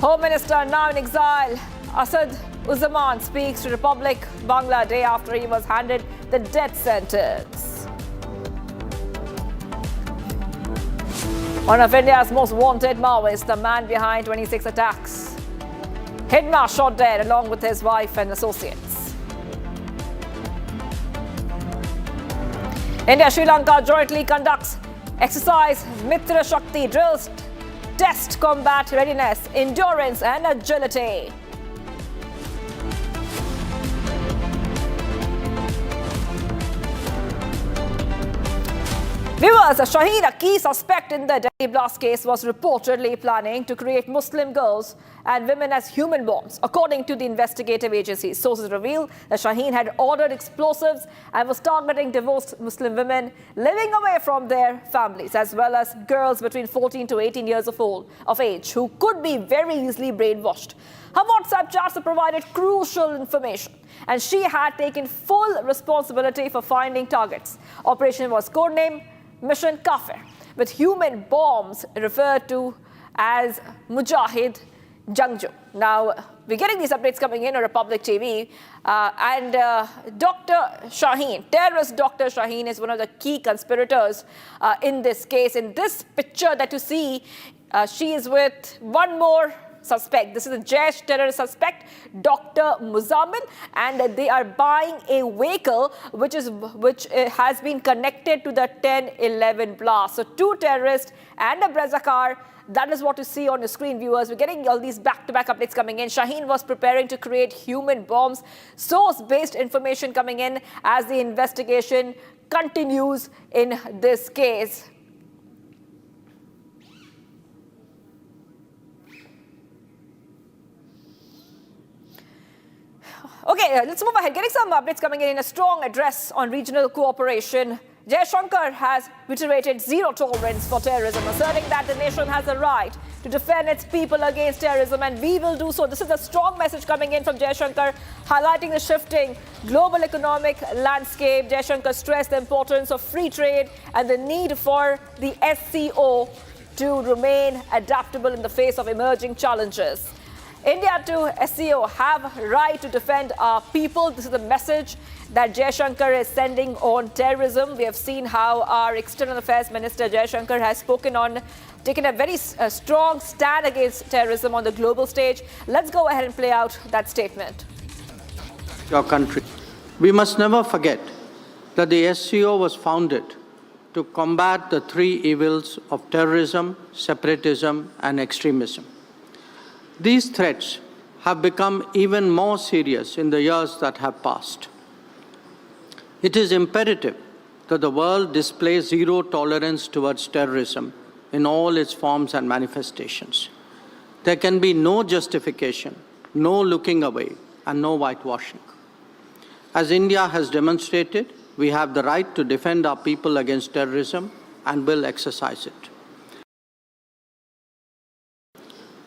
Home Minister, now in exile, Asaduzzaman speaks to Republic Bangla a day after he was handed the death sentence. One of India's most wanted Maoists, the man behind 26 attacks. Hidma shot dead along with his wife and associates. India-Sri Lanka jointly conducts exercise Mitra Shakti drills, test combat readiness, endurance and agility. Viewers, Shaheen, a key suspect in the Delhi blast case, was reportedly planning to create Muslim girls and women as human bombs. According to the investigative agencies, sources reveal that Shaheen had ordered explosives and was targeting divorced Muslim women living away from their families, as well as girls between 14 to 18 years of age who could be very easily brainwashed. Her WhatsApp chats have provided crucial information, and she had taken full responsibility for finding targets. Operation was codenamed Mission Kafir, with human bombs referred to as Mujahid Jangju. Now, we're getting these updates coming in on Republic TV, and Dr. Shaheen, terrorist Dr. Shaheen, is one of the key conspirators in this case. In this picture that you see, she is with one more suspect. This is a Jaish terrorist suspect, Dr. Muzamil, and they are buying a vehicle which has been connected to the 10/11 blast. So 2 terrorists and a Brezza car. That is what you see on your screen, viewers. We're getting all these back-to-back updates coming in. Shaheen was preparing to create human bombs. Source-based information coming in as the investigation continues in this case. Okay, let's move ahead. Getting some updates coming in a strong address on regional cooperation. Jaishankar has reiterated zero tolerance for terrorism, asserting that the nation has a right to defend its people against terrorism, and we will do so. This is a strong message coming in from Jaishankar, highlighting the shifting global economic landscape. Jaishankar stressed the importance of free trade and the need for the SCO to remain adaptable in the face of emerging challenges. India to SCO have a right to defend our people. This is the message that Jaishankar is sending on terrorism. We have seen how our External Affairs Minister Jaishankar has taken a very strong stand against terrorism on the global stage. Let's go ahead and play out that statement. Your country. We must never forget that the SCO was founded to combat the 3 evils of terrorism, separatism, and extremism. These threats have become even more serious in the years that have passed. It is imperative that the world display zero tolerance towards terrorism in all its forms and manifestations. There can be no justification, no looking away, and no whitewashing. As India has demonstrated, we have the right to defend our people against terrorism and will exercise it.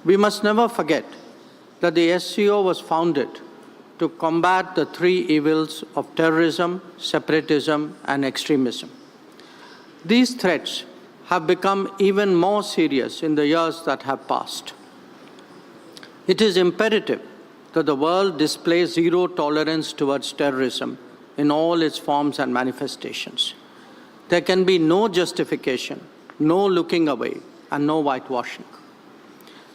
We must never forget that the SCO was founded to combat the 3 evils of terrorism, separatism, and extremism. These threats have become even more serious in the years that have passed. It is imperative that the world display zero tolerance towards terrorism in all its forms and manifestations. There can be no justification, no looking away, and no whitewashing.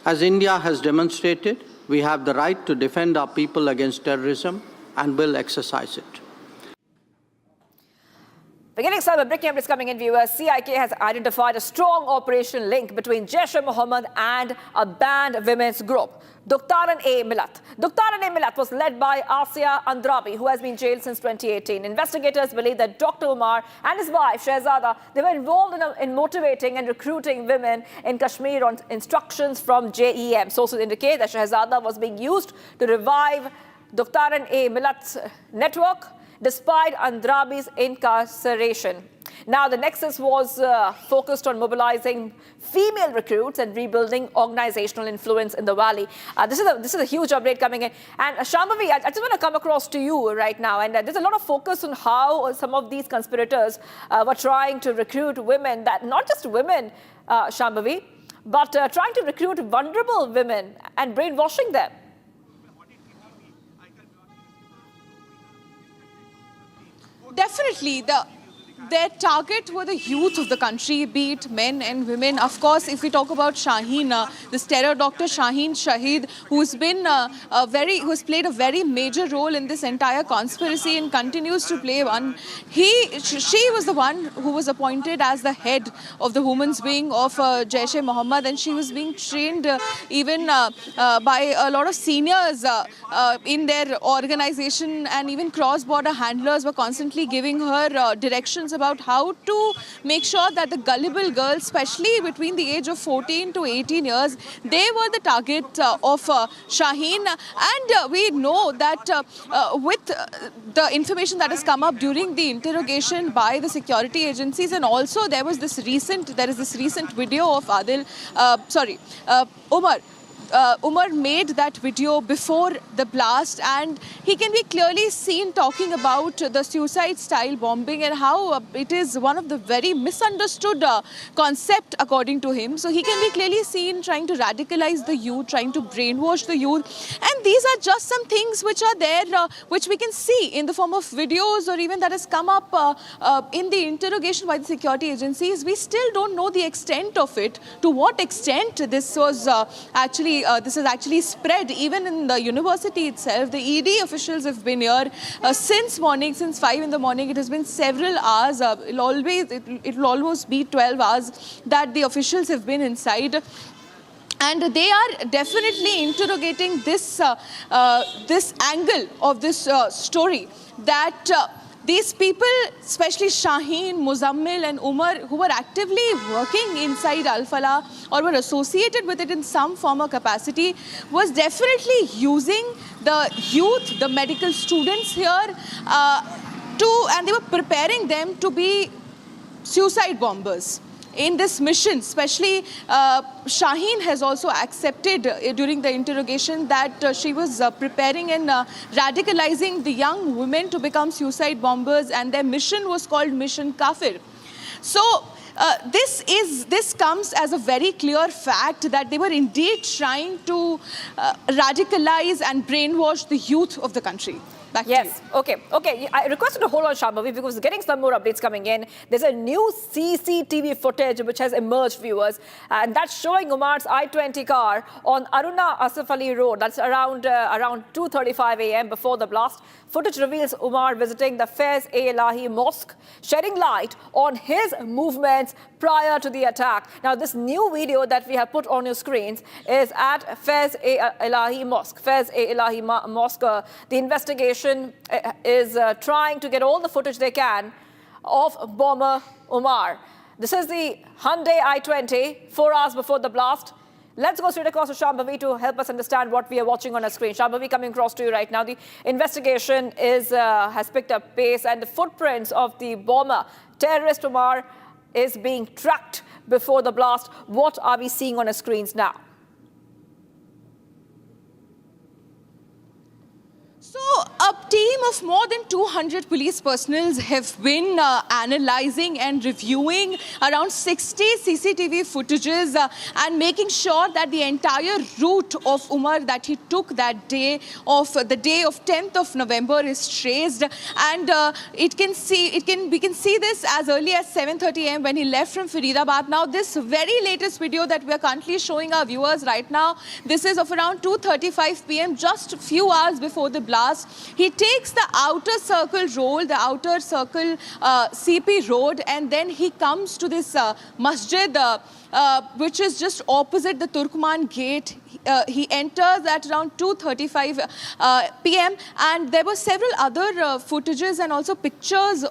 As India has demonstrated, we have the right to defend our people against terrorism and will exercise it. Beginning some breaking updates coming in, viewers. CIK has identified a strong operational link between Jaish-e-Mohammed and a banned women's group, Duktaran-e-Millat. Duktaran-e-Millat was led by Asia Andrabi, who has been jailed since 2018. Investigators believe that Dr. Umar and his wife, Shehzada, they were involved in motivating and recruiting women in Kashmir on instructions from JEM. Sources indicate that Shehzada was being used to revive Duktaran-e-Millat's network, despite Andrabi's incarceration. Now, the nexus was focused on mobilizing female recruits and rebuilding organizational influence in the valley. This is a huge update coming in. And Shambhavi, I just want to come across to you right now. And there's a lot of focus on how some of these conspirators were trying to recruit women, that not just women, Shambhavi, but trying to recruit vulnerable women and brainwashing them. Definitely, their target were the youth of the country, be it men and women. Of course, if we talk about Shaheen, this terror doctor Shaheen Shahid, who's played a very major role in this entire conspiracy and continues to play one. She was the one who was appointed as the head of the women's wing of Jaish-e-Mohammed, and she was being trained even by a lot of seniors in their organization, and even cross-border handlers were constantly giving her directions about how to make sure that the gullible girls, especially between the age of 14 to 18 years, they were the target of Shaheen. And we know that with the information that has come up during the interrogation by the security agencies, and also there is this recent video of Umar made that video before the blast, and he can be clearly seen talking about the suicide-style bombing and how it is one of the very misunderstood concept according to him. So he can be clearly seen trying to radicalize the youth, trying to brainwash the youth. And these are just some things which are there, which we can see in the form of videos, or even that has come up in the interrogation by the security agencies. We still don't know the extent of it, to what extent this was this is actually spread even in the university itself. The ED officials have been here since 5 in the morning. It has been several hours. It will almost be 12 hours that the officials have been inside. And they are definitely interrogating this angle of this story, that these people, especially Shaheen, Muzammil and Umar, who were actively working inside Alfala or were associated with it in some form or capacity, was definitely using the youth, the medical students here, and they were preparing them to be suicide bombers in this mission. Especially Shaheen has also accepted during the interrogation that she was preparing and radicalizing the young women to become suicide bombers, and their mission was called Mission Kafir. So this comes as a very clear fact that they were indeed trying to radicalize and brainwash the youth of the country. Back to you. Okay. I requested to hold on, Shambhavi, because getting some more updates coming in. There's a new CCTV footage which has emerged, viewers, and that's showing Umar's I-20 car on Aruna Asif Ali Road. That's around 2:35 a.m. before the blast. Footage reveals Umar visiting the Faiz-e-Ilahi Mosque, shedding light on his movements prior to the attack. Now, this new video that we have put on your screens is at Faiz-e-Ilahi Mosque. Faiz-e-Ilahi Mosque, the investigation is trying to get all the footage they can of bomber Umar. This is the Hyundai I-20, 4 hours before the blast. Let's go straight across to Shambhavi to help us understand what we are watching on our screen. Shambhavi, coming across to you right now. The investigation has picked up pace, and the footprints of the bomber, terrorist Umar, is being tracked before the blast. What are we seeing on our screens now? So a team of more than 200 police personnel have been analyzing and reviewing around 60 CCTV footages and making sure that the entire route of Umar that he took that day of the day of 10th of November is traced. And we can see this as early as 7:30 a.m. when he left from Faridabad. Now, this very latest video that we are currently showing our viewers right now, this is of around 2:35 p.m., just a few hours before the blast. He takes the outer circle road, the outer circle CP road, and then he comes to this masjid, which is just opposite the Turkman gate. He enters at around 2:35 p.m. and there were several other footages and also pictures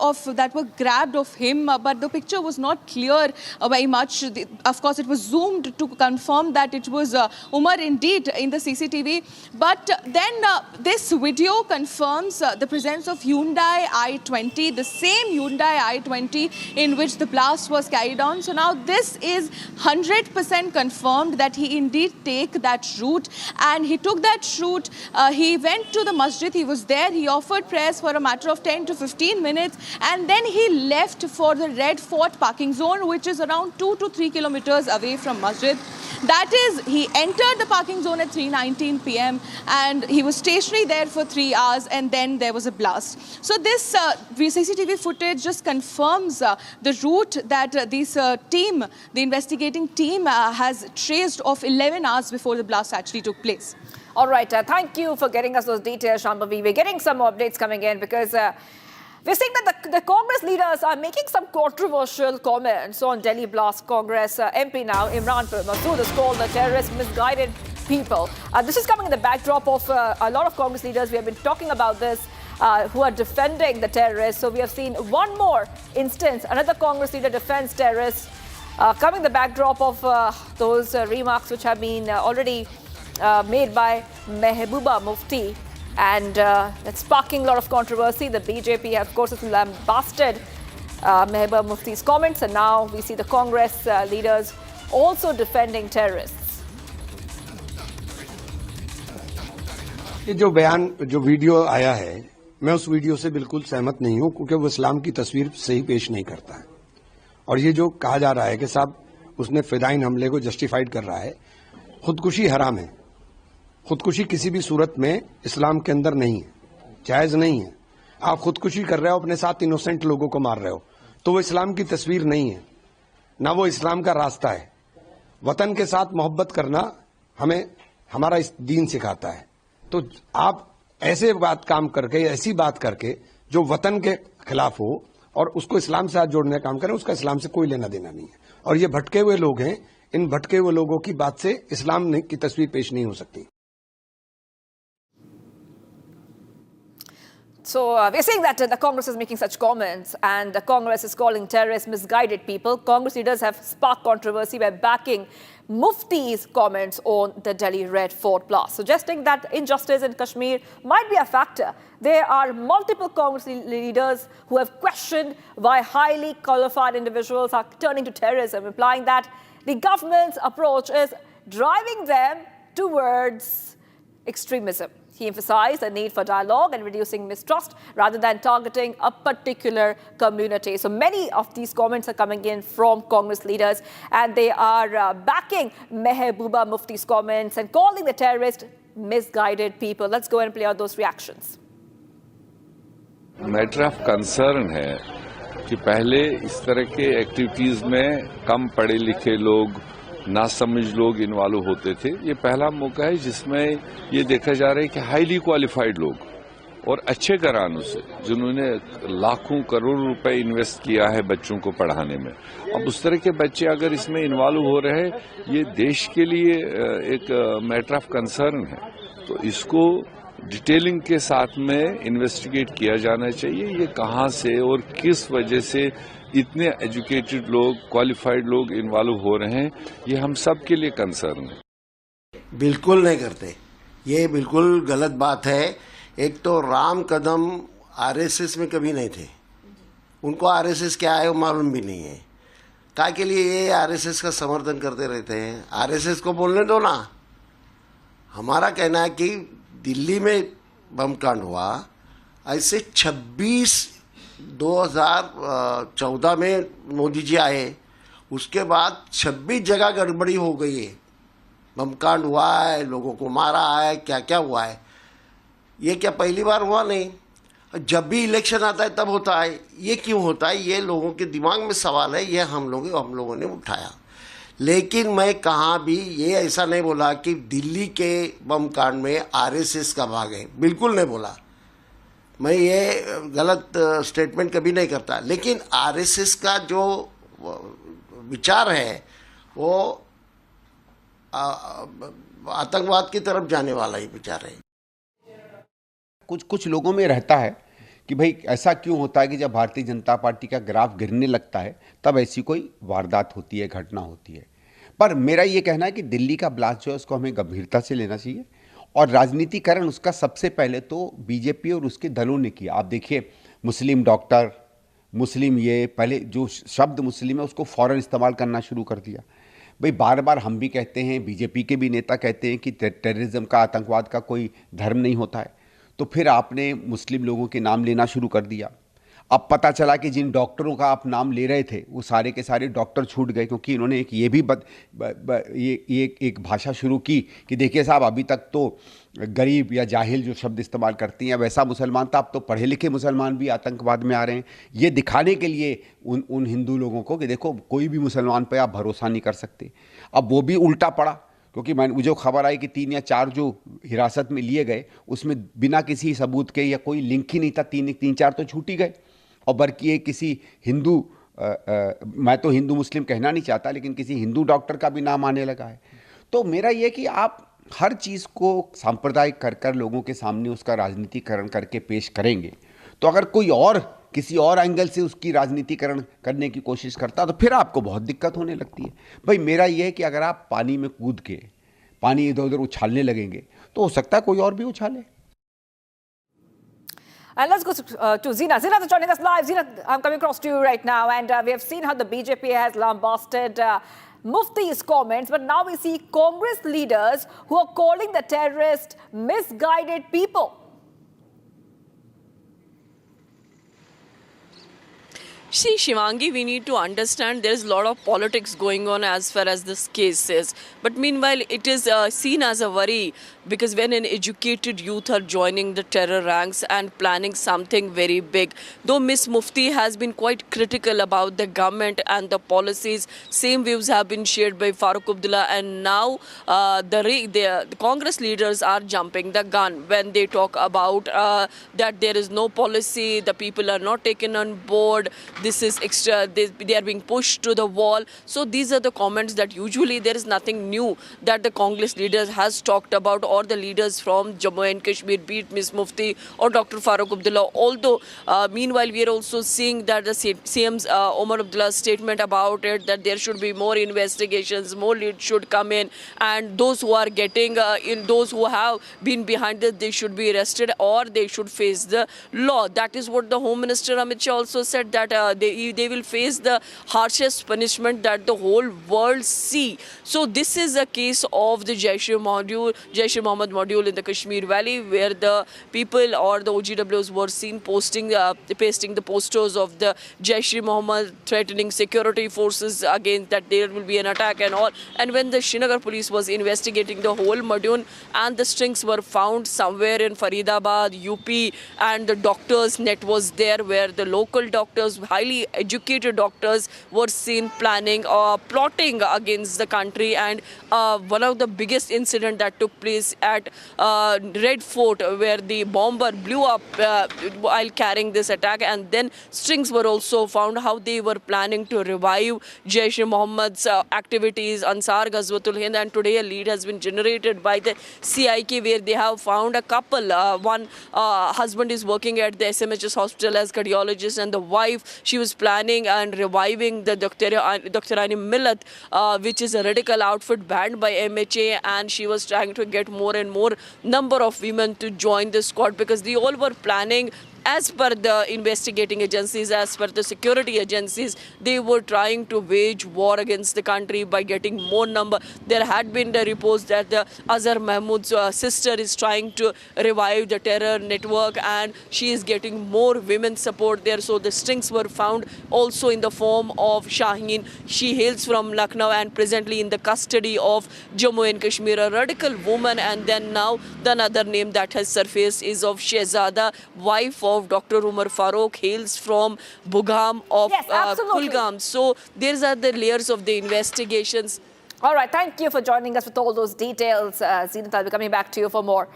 that were grabbed of him, but the picture was not clear very much. Of course, it was zoomed to confirm that it was Umar indeed in the CCTV. But then this video confirms the presence of Hyundai I-20, the same Hyundai I-20 in which the blast was carried on. So now this is 100% confirmed that he indeed take that route, and he took that route. He went to the masjid, he was there, he offered prayers for a matter of 10 to 15 minutes, and then he left for the Red Fort parking zone, which is around 2 to 3 kilometers away from masjid. That is, he entered the parking zone at 3:19 p.m. and he was stationary there for 3 hours, and then there was a blast. So this CCTV footage just confirms the route that this team, the investigating team, has traced of 11 hours before the blast actually took place. All right, thank you for getting us those details, Shambhavi. We're getting some more updates coming in because we're seeing that the Congress leaders are making some controversial comments on Delhi blast. Congress MP now, Imran Masood, is called the terrorist misguided people. This is coming in the backdrop of a lot of Congress leaders. We have been talking about this, who are defending the terrorists. So we have seen one more instance, another Congress leader defends terrorists, coming in the backdrop of those remarks which have been already made by Mehbooba Mufti. And that's sparking a lot of controversy. The BJP, of course, has lambasted Mehbooba Mufti's comments, and now we see the Congress leaders also defending terrorists. ये जो बयान, जो video आया है, मैं उस video से बिल्कुल सहमत नहीं हूं, क्योंकि वो इस्लाम की तस्वीर सही पेश नहीं करता है। और ये जो कहा जा रहा है कि साहब उसने फिदाइन हमले को जस्टिफाइड कर रहा है, खुदकुशी हराम है। खुदकुशी किसी भी सूरत में इस्लाम के अंदर नहीं है, जायज नहीं है। आप खुदकुशी कर रहे हो, अपने साथ इनोसेंट लोगों को मार रहे हो, तो वो इस्लाम की तस्वीर नहीं है, ना वो इस्लाम का रास्ता है। वतन के साथ मोहब्बत करना हमें हमारा इस दीन सिखाता है। तो आप ऐसे काम करके, ऐसी बात करके जो वतन के खिलाफ हो और उसको इस्लाम से हाथ जोड़ने का काम करें, उसका इस्लाम से कोई लेना देना नहीं है। और ये भटके हुए लोग हैं, इन भटके हुए लोगों की बात से इस्लाम की तस्वीर पेश नहीं हो सकती। So we're saying that the Congress is making such comments, and the Congress is calling terrorists misguided people. Congress leaders have sparked controversy by backing Mufti's comments on the Delhi Red Fort blast, suggesting that injustice in Kashmir might be a factor. There are multiple Congress leaders who have questioned why highly qualified individuals are turning to terrorism, implying that the government's approach is driving them towards extremism. He emphasized the need for dialogue and reducing mistrust rather than targeting a particular community. So many of these comments are coming in from Congress leaders, and they are backing Mehbooba Mufti's comments and calling the terrorists misguided people. Let's go and play out those reactions. Matter of concern है कि पहले इस तरह के activities में कम पढ़े लिखे लोग, नासमझ लोग इन्वॉल्व होते थे। ये पहला मौका है जिसमें ये देखा जा रहा है कि हाईली क्वालिफाइड लोग और अच्छे घरानों से, जिन्होंने लाखों करोड़ों रुपए इन्वेस्ट किया है बच्चों को पढ़ाने में, अब उस तरह के बच्चे अगर इसमें इन्वॉल्व हो रहे हैं, ये देश के लिए एक मैटर ऑफ कंसर्न है। तो इसको डिटेलिंग के साथ में इन्वेस्टिगेट किया जाना चाहिए। ये कहाँ से और किस वजह से इतने एजुकेटेड लोग, क्वालिफाइड लोग इन्वॉल्व हो रहे हैं, ये हम सब के लिए कंसर्न है। बिल्कुल नहीं करते, ये बिल्कुल गलत बात है। एक तो राम कदम आरएसएस में कभी नहीं थे, उनको आरएसएस क्या है वो मालूम भी नहीं है। काय के लिए ये आरएसएस का समर्थन करते रहते हैं? आरएसएस को बोलने दो ना। हमारा कहना है कि दिल्ली में बम कांड हुआ, ऐसे 2014 में मोदी जी आए, उसके बाद 26 जगह गड़बड़ी हो गई है। बम कांड हुआ है, लोगों को मारा है, क्या क्या हुआ है। ये क्या पहली बार हुआ? नहीं, जब भी इलेक्शन आता है तब होता है। ये क्यों होता है? ये लोगों के दिमाग में सवाल है, ये हम लोगों ने उठाया। लेकिन मैं कहाँ भी ये ऐसा नहीं बोला कि दिल्ली के बम कांड में आरएसएस का भाग है, बिल्कुल नहीं बोला। मैं ये गलत स्टेटमेंट कभी नहीं करता। लेकिन आरएसएस का जो विचार है वो आतंकवाद की तरफ जाने वाला ही विचार है। कुछ लोगों में रहता है कि भाई ऐसा क्यों होता है कि जब भारतीय जनता पार्टी का ग्राफ गिरने लगता है तब ऐसी कोई वारदात होती है, घटना होती है। पर मेरा ये कहना है कि दिल्ली का ब्लास्ट जो है उसको हमें गंभीरता से लेना चाहिए, और राजनीतिकरण उसका सबसे पहले तो बीजेपी और उसके दलों ने किया। आप देखिए, मुस्लिम डॉक्टर, मुस्लिम, ये पहले जो शब्द मुस्लिम है उसको फौरन इस्तेमाल करना शुरू कर दिया। भाई बार बार हम भी कहते हैं, बीजेपी के भी नेता कहते हैं कि टेररिज्म का, आतंकवाद का कोई धर्म नहीं होता है, तो फिर आपने मुस्लिम लोगों के नाम लेना शुरू कर दिया। अब पता चला कि जिन डॉक्टरों का आप नाम ले रहे थे वो सारे के सारे डॉक्टर छूट गए, क्योंकि इन्होंने एक ये भी एक भाषा शुरू की कि देखिए साहब, अभी तक तो गरीब या जाहिल जो शब्द इस्तेमाल करती हैं वैसा मुसलमान था, अब तो पढ़े लिखे मुसलमान भी आतंकवाद में आ रहे हैं। ये दिखाने के लिए उन हिंदू लोगों को कि देखो कोई भी मुसलमान पे आप भरोसा नहीं कर सकते। अब वो भी उल्टा पड़ा, क्योंकि मुझे जो खबर आई कि 3 या 4 जो हिरासत में लिए गए उसमें बिना किसी सबूत के या कोई लिंक ही नहीं था, 3-4 तो छूट ही गए। और बल्कि ये किसी हिंदू मैं तो हिंदू मुस्लिम कहना नहीं चाहता, लेकिन किसी हिंदू डॉक्टर का भी नाम आने लगा है। तो मेरा ये कि आप हर चीज़ को सांप्रदायिक कर लोगों के सामने उसका राजनीतिकरण करके पेश करेंगे, तो अगर कोई और किसी और एंगल से उसकी राजनीतिकरण करने की कोशिश करता तो फिर आपको बहुत दिक्कत होने लगती है। भाई मेरा ये है कि अगर आप पानी में कूद के पानी इधर उधर उछालने लगेंगे तो हो सकता है कोई और भी उछाले। And let's go to Zina. Zina is joining us live. Zina, I'm coming across to you right now, and we have seen how the BJP has lambasted Mufti's comments, but now we see Congress leaders who are calling the terrorists misguided people. See, Shivangi, we need to understand there is a lot of politics going on as far as this case is. But meanwhile, it is seen as a worry because when an educated youth are joining the terror ranks and planning something very big, though Miss Mufti has been quite critical about the government and the policies, same views have been shared by Farooq Abdullah, and now the Congress leaders are jumping the gun when they talk about that there is no policy, the people are not taken on board, this is extra, they are being pushed to the wall. So these are the comments that usually there is nothing new that the Congress leaders has talked about, or the leaders from Jammu and Kashmir, be it Ms. Mufti or Dr. Farooq Abdullah. Although, meanwhile, we are also seeing that the CM's Omar Abdullah's statement about it, that there should be more investigations, more leads should come in, and those who are getting, those who have been behind it, they should be arrested or they should face the law. That is what the Home Minister Amit Shah also said, that they will face the harshest punishment that the whole world see. So this is a case of the Jaish-e-Mohammed module in the Kashmir Valley, where the people or the OGWs were seen pasting the posters of the Jaish-e-Mohammed threatening security forces against that there will be an attack and all. And when the Srinagar police was investigating the whole module, and the strings were found somewhere in Faridabad, UP, and the doctors' net was there, where the local doctors, highly educated doctors, were seen planning or plotting against the country. And one of the biggest incident that took place at Red Fort, where the bomber blew up while carrying this attack, and then strings were also found how they were planning to revive Jaish-e-Mohammed's activities, Ansar Ghazwatul Hind. And today a lead has been generated by the CIK, where they have found a couple. One husband is working at the SMHS hospital as cardiologist, and the wife, she was planning and reviving the Doctorani Millat, which is a radical outfit banned by MHA, and she was trying to get more and more number of women to join the squad, because they all were planning, as per the investigating agencies, as per the security agencies, they were trying to wage war against the country by getting more number. There had been the reports that the Azhar Mahmood's sister is trying to revive the terror network, and she is getting more women support there. So the strings were found also in the form of Shaheen. She hails from Lucknow and presently in the custody of Jammu and Kashmir, a radical woman. And then now the another name that has surfaced is of Shehzada, wife of Dr. Umar Farooq, hails from Bugham of Kulgam. So these are the layers of the investigations. All right, thank you for joining us with all those details. Zenith, I'll be coming back to you for more.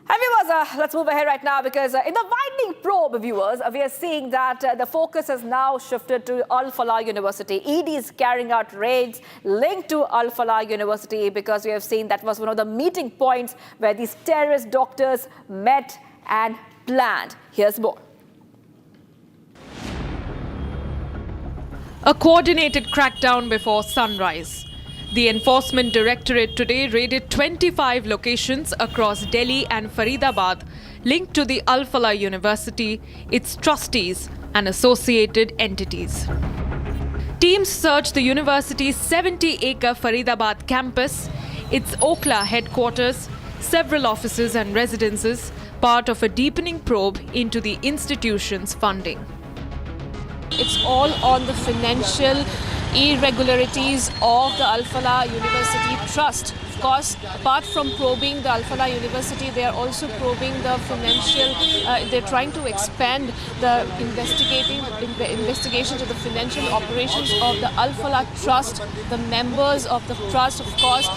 And viewers, let's move ahead right now, because in the widening probe, viewers, we are seeing that the focus has now shifted to Alfala University. ED is carrying out raids linked to Alfala University, because we have seen that was one of the meeting points where these terrorist doctors met and planned. Here's more. A coordinated crackdown before sunrise. The Enforcement Directorate today raided 25 locations across Delhi and Faridabad linked to the Alfala University, its trustees and associated entities. Teams searched the university's 70-acre Faridabad campus, its Okhla headquarters, several offices and residences, part of a deepening probe into the institution's funding. It's all on the financial irregularities of the Alfala University Trust. Of course, apart from probing the Alfala University, they are also probing the financial, they're trying to expand the investigation to the financial operations of the Alfala Trust, the members of the trust, of course,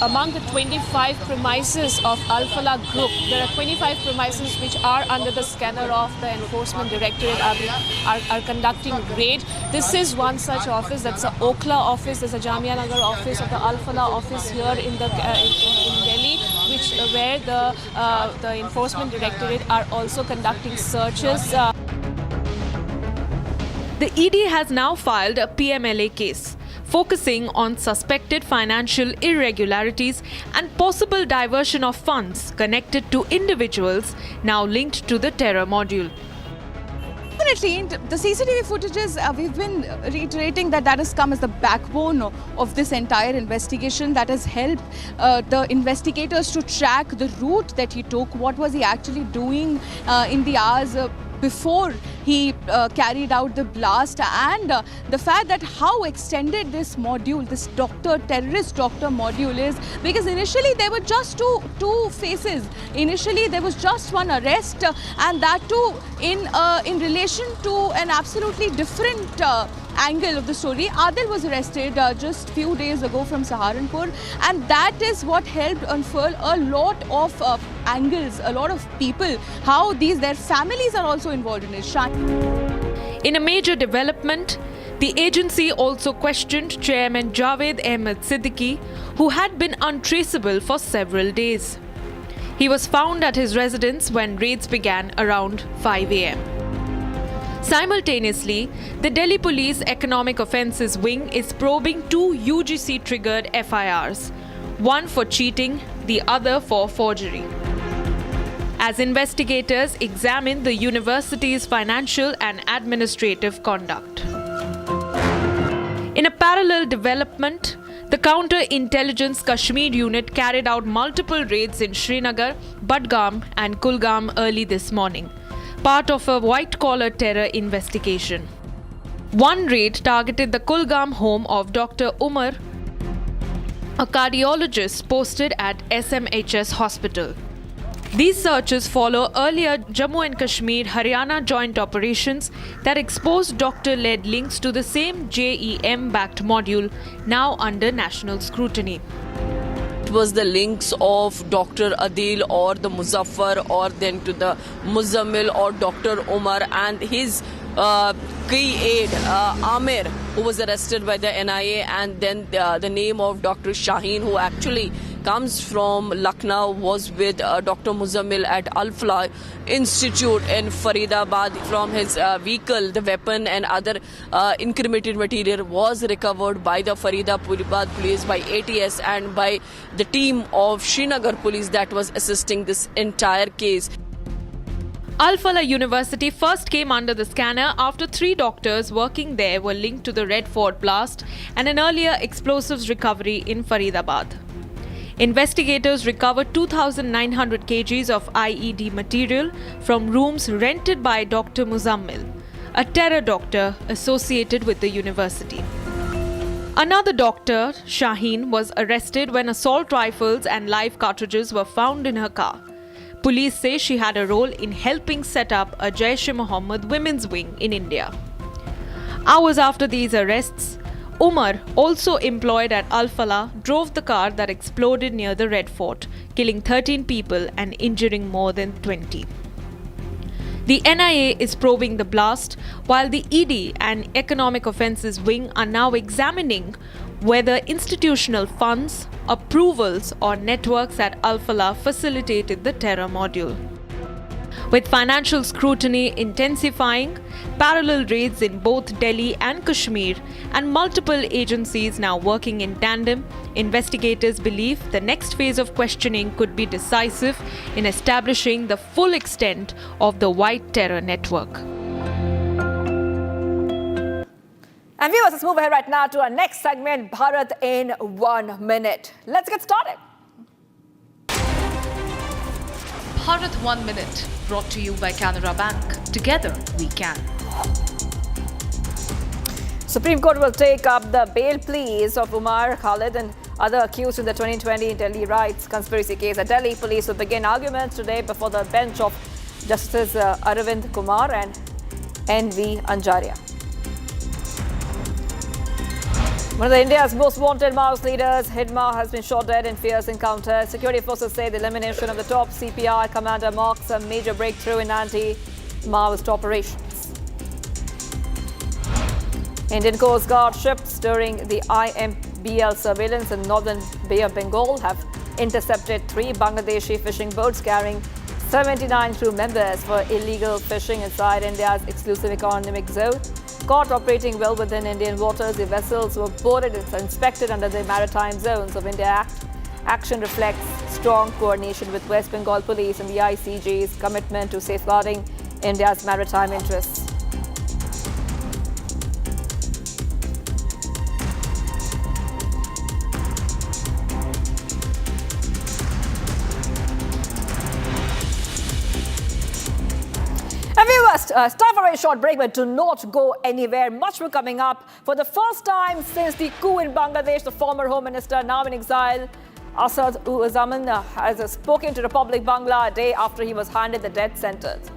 among the 25 premises of Alfala Group, there are 25 premises which are under the scanner of the Enforcement Directorate are conducting raid. This is one such office, that's the Okhla office, there's a Jamia Nagar office of the Alfala office here in Delhi, where the Enforcement Directorate are also conducting searches. The ED has now filed a PMLA case, focusing on suspected financial irregularities and possible diversion of funds connected to individuals now linked to the terror module. Definitely, the CCTV footages, we've been reiterating that has come as the backbone of this entire investigation, that has helped the investigators to track the route that he took, what was he actually doing in the hours before he carried out the blast, and the fact that how extended this module, this terrorist doctor module is, because initially there were just two faces. Initially there was just one arrest, and that too in relation to an absolutely different angle of the story. Adil was arrested just few days ago from Saharanpur, and that is what helped unfurl a lot of angles, a lot of people, how their families are also involved in it. In a major development, the agency also questioned Chairman Javed Ahmed Siddiqui, who had been untraceable for several days. He was found at his residence when raids began around 5 a.m. Simultaneously, the Delhi Police Economic Offences Wing is probing two UGC-triggered FIRs, one for cheating, the other for forgery, as investigators examine the university's financial and administrative conduct. In a parallel development, the Counter-Intelligence Kashmir unit carried out multiple raids in Srinagar, Budgam and Kulgam early this morning, part of a white-collar terror investigation. One raid targeted the Kulgam home of Dr. Umar, a cardiologist posted at SMHS hospital. These searches follow earlier Jammu and Kashmir Haryana joint operations that exposed doctor-led links to the same JEM-backed module, now under national scrutiny. It was the links of Dr. Adil or the Muzaffar, or then to the Muzammil or Dr. Umar and his key aide Amir, who was arrested by the NIA, and then the name of Dr. Shaheen, who actually comes from Lucknow, was with Dr. Muzammil at Alfala Institute in Faridabad. From his vehicle, the weapon and other incriminated material was recovered by the Faridabad police, by ATS and by the team of Srinagar police that was assisting this entire case. Alfala University first came under the scanner after 3 doctors working there were linked to the Red Fort blast and an earlier explosives recovery in Faridabad. Investigators recovered 2,900 kgs of IED material from rooms rented by Dr. Muzammil, a terror doctor associated with the university. Another doctor, Shaheen, was arrested when assault rifles and live cartridges were found in her car. Police say she had a role in helping set up a Jaish-e-Mohammed women's wing in India. Hours after these arrests, Umar, also employed at Alfala, drove the car that exploded near the Red Fort, killing 13 people and injuring more than 20. The NIA is probing the blast, while the ED and Economic Offences Wing are now examining whether institutional funds, approvals or networks at Alfala facilitated the terror module. With financial scrutiny intensifying, parallel raids in both Delhi and Kashmir, and multiple agencies now working in tandem, investigators believe the next phase of questioning could be decisive in establishing the full extent of the white terror network. And viewers, let's move ahead right now to our next segment, Bharat in 1 minute. Let's get started. Bharat 1 Minute, brought to you by Canara Bank. Together we can. Supreme Court will take up the bail pleas of Umar, Khalid and other accused in the 2020 Delhi riots conspiracy case. The Delhi police will begin arguments today before the bench of Justices Arvind Kumar and N.V. Anjaria. One of India's most wanted Maoist leaders, Hidma, has been shot dead in fierce encounter. Security forces say the elimination of the top CPI commander marks a major breakthrough in anti-Maoist operations. Indian Coast Guard ships during the IMBL surveillance in northern Bay of Bengal have intercepted 3 Bangladeshi fishing boats carrying 79 crew members for illegal fishing inside India's exclusive economic zone. Caught operating well within Indian waters, the vessels were boarded and inspected under the Maritime Zones of India Act. Action reflects strong coordination with West Bengal Police and the ICG's commitment to safeguarding India's maritime interests. It's time for a short break, but do not go anywhere. Much more coming up. For the first time since the coup in Bangladesh, the former Home Minister, now in exile, Asaduzzaman has spoken to Republic Bangla a day after he was handed the death sentence.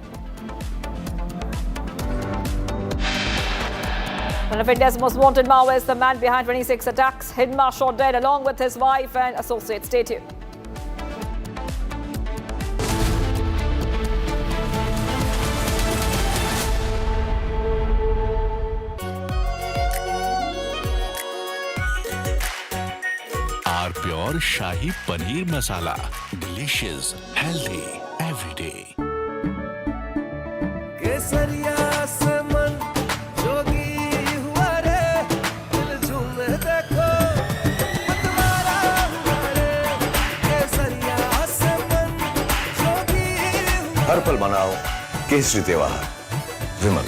One of India's most wanted Maoists, the man behind 26 attacks, Hidma, shot dead along with his wife and associates. Stay tuned. Pure Shahi Paneer Masala. Delicious, healthy, every day. हर पल मनाओ केसरी त्योहार। विमल,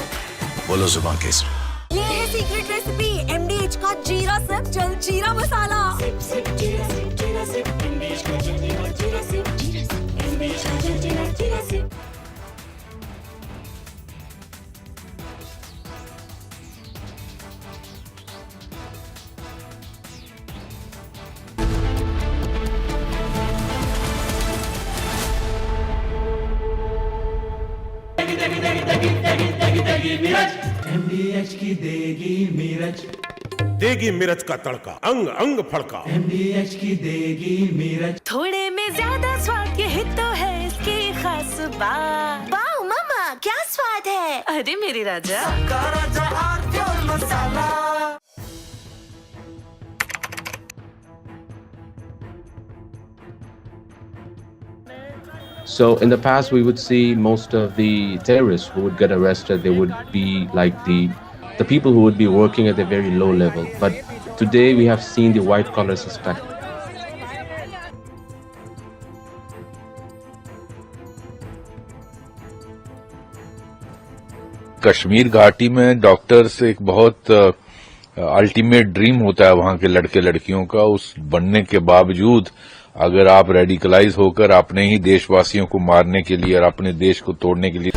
बोलो जुबान केसरी। ये है secret recipe MDH का जीरा SIP jaljeera मसाला। SIP SIP जीरा सिप MDH का जलजीरा सिप MDH का जलजीरा सिप। MDH की देगी मिर्च, देगी मिर्च का तड़का, अंग अंग फड़का। MDH की देगी मिर्च, थोड़े में ज्यादा स्वाद, यही तो है इसकी खास बात। वाओ मामा, क्या स्वाद है? अरे मेरी राजा, राजा और pure masala. So in the past, we would see most of the terrorists who would get arrested, they would be like the people who would be working at a very low level. But today we have seen the white-collar suspect. Kashmir घाटी में doctors एक बहुत ultimate dream होता है वहां के लड़के लड़कियों का। उस बनने के बावजूद अगर आप रेडिकलाइज होकर अपने ही देशवासियों को मारने के लिए और अपने देश को तोड़ने के लिए।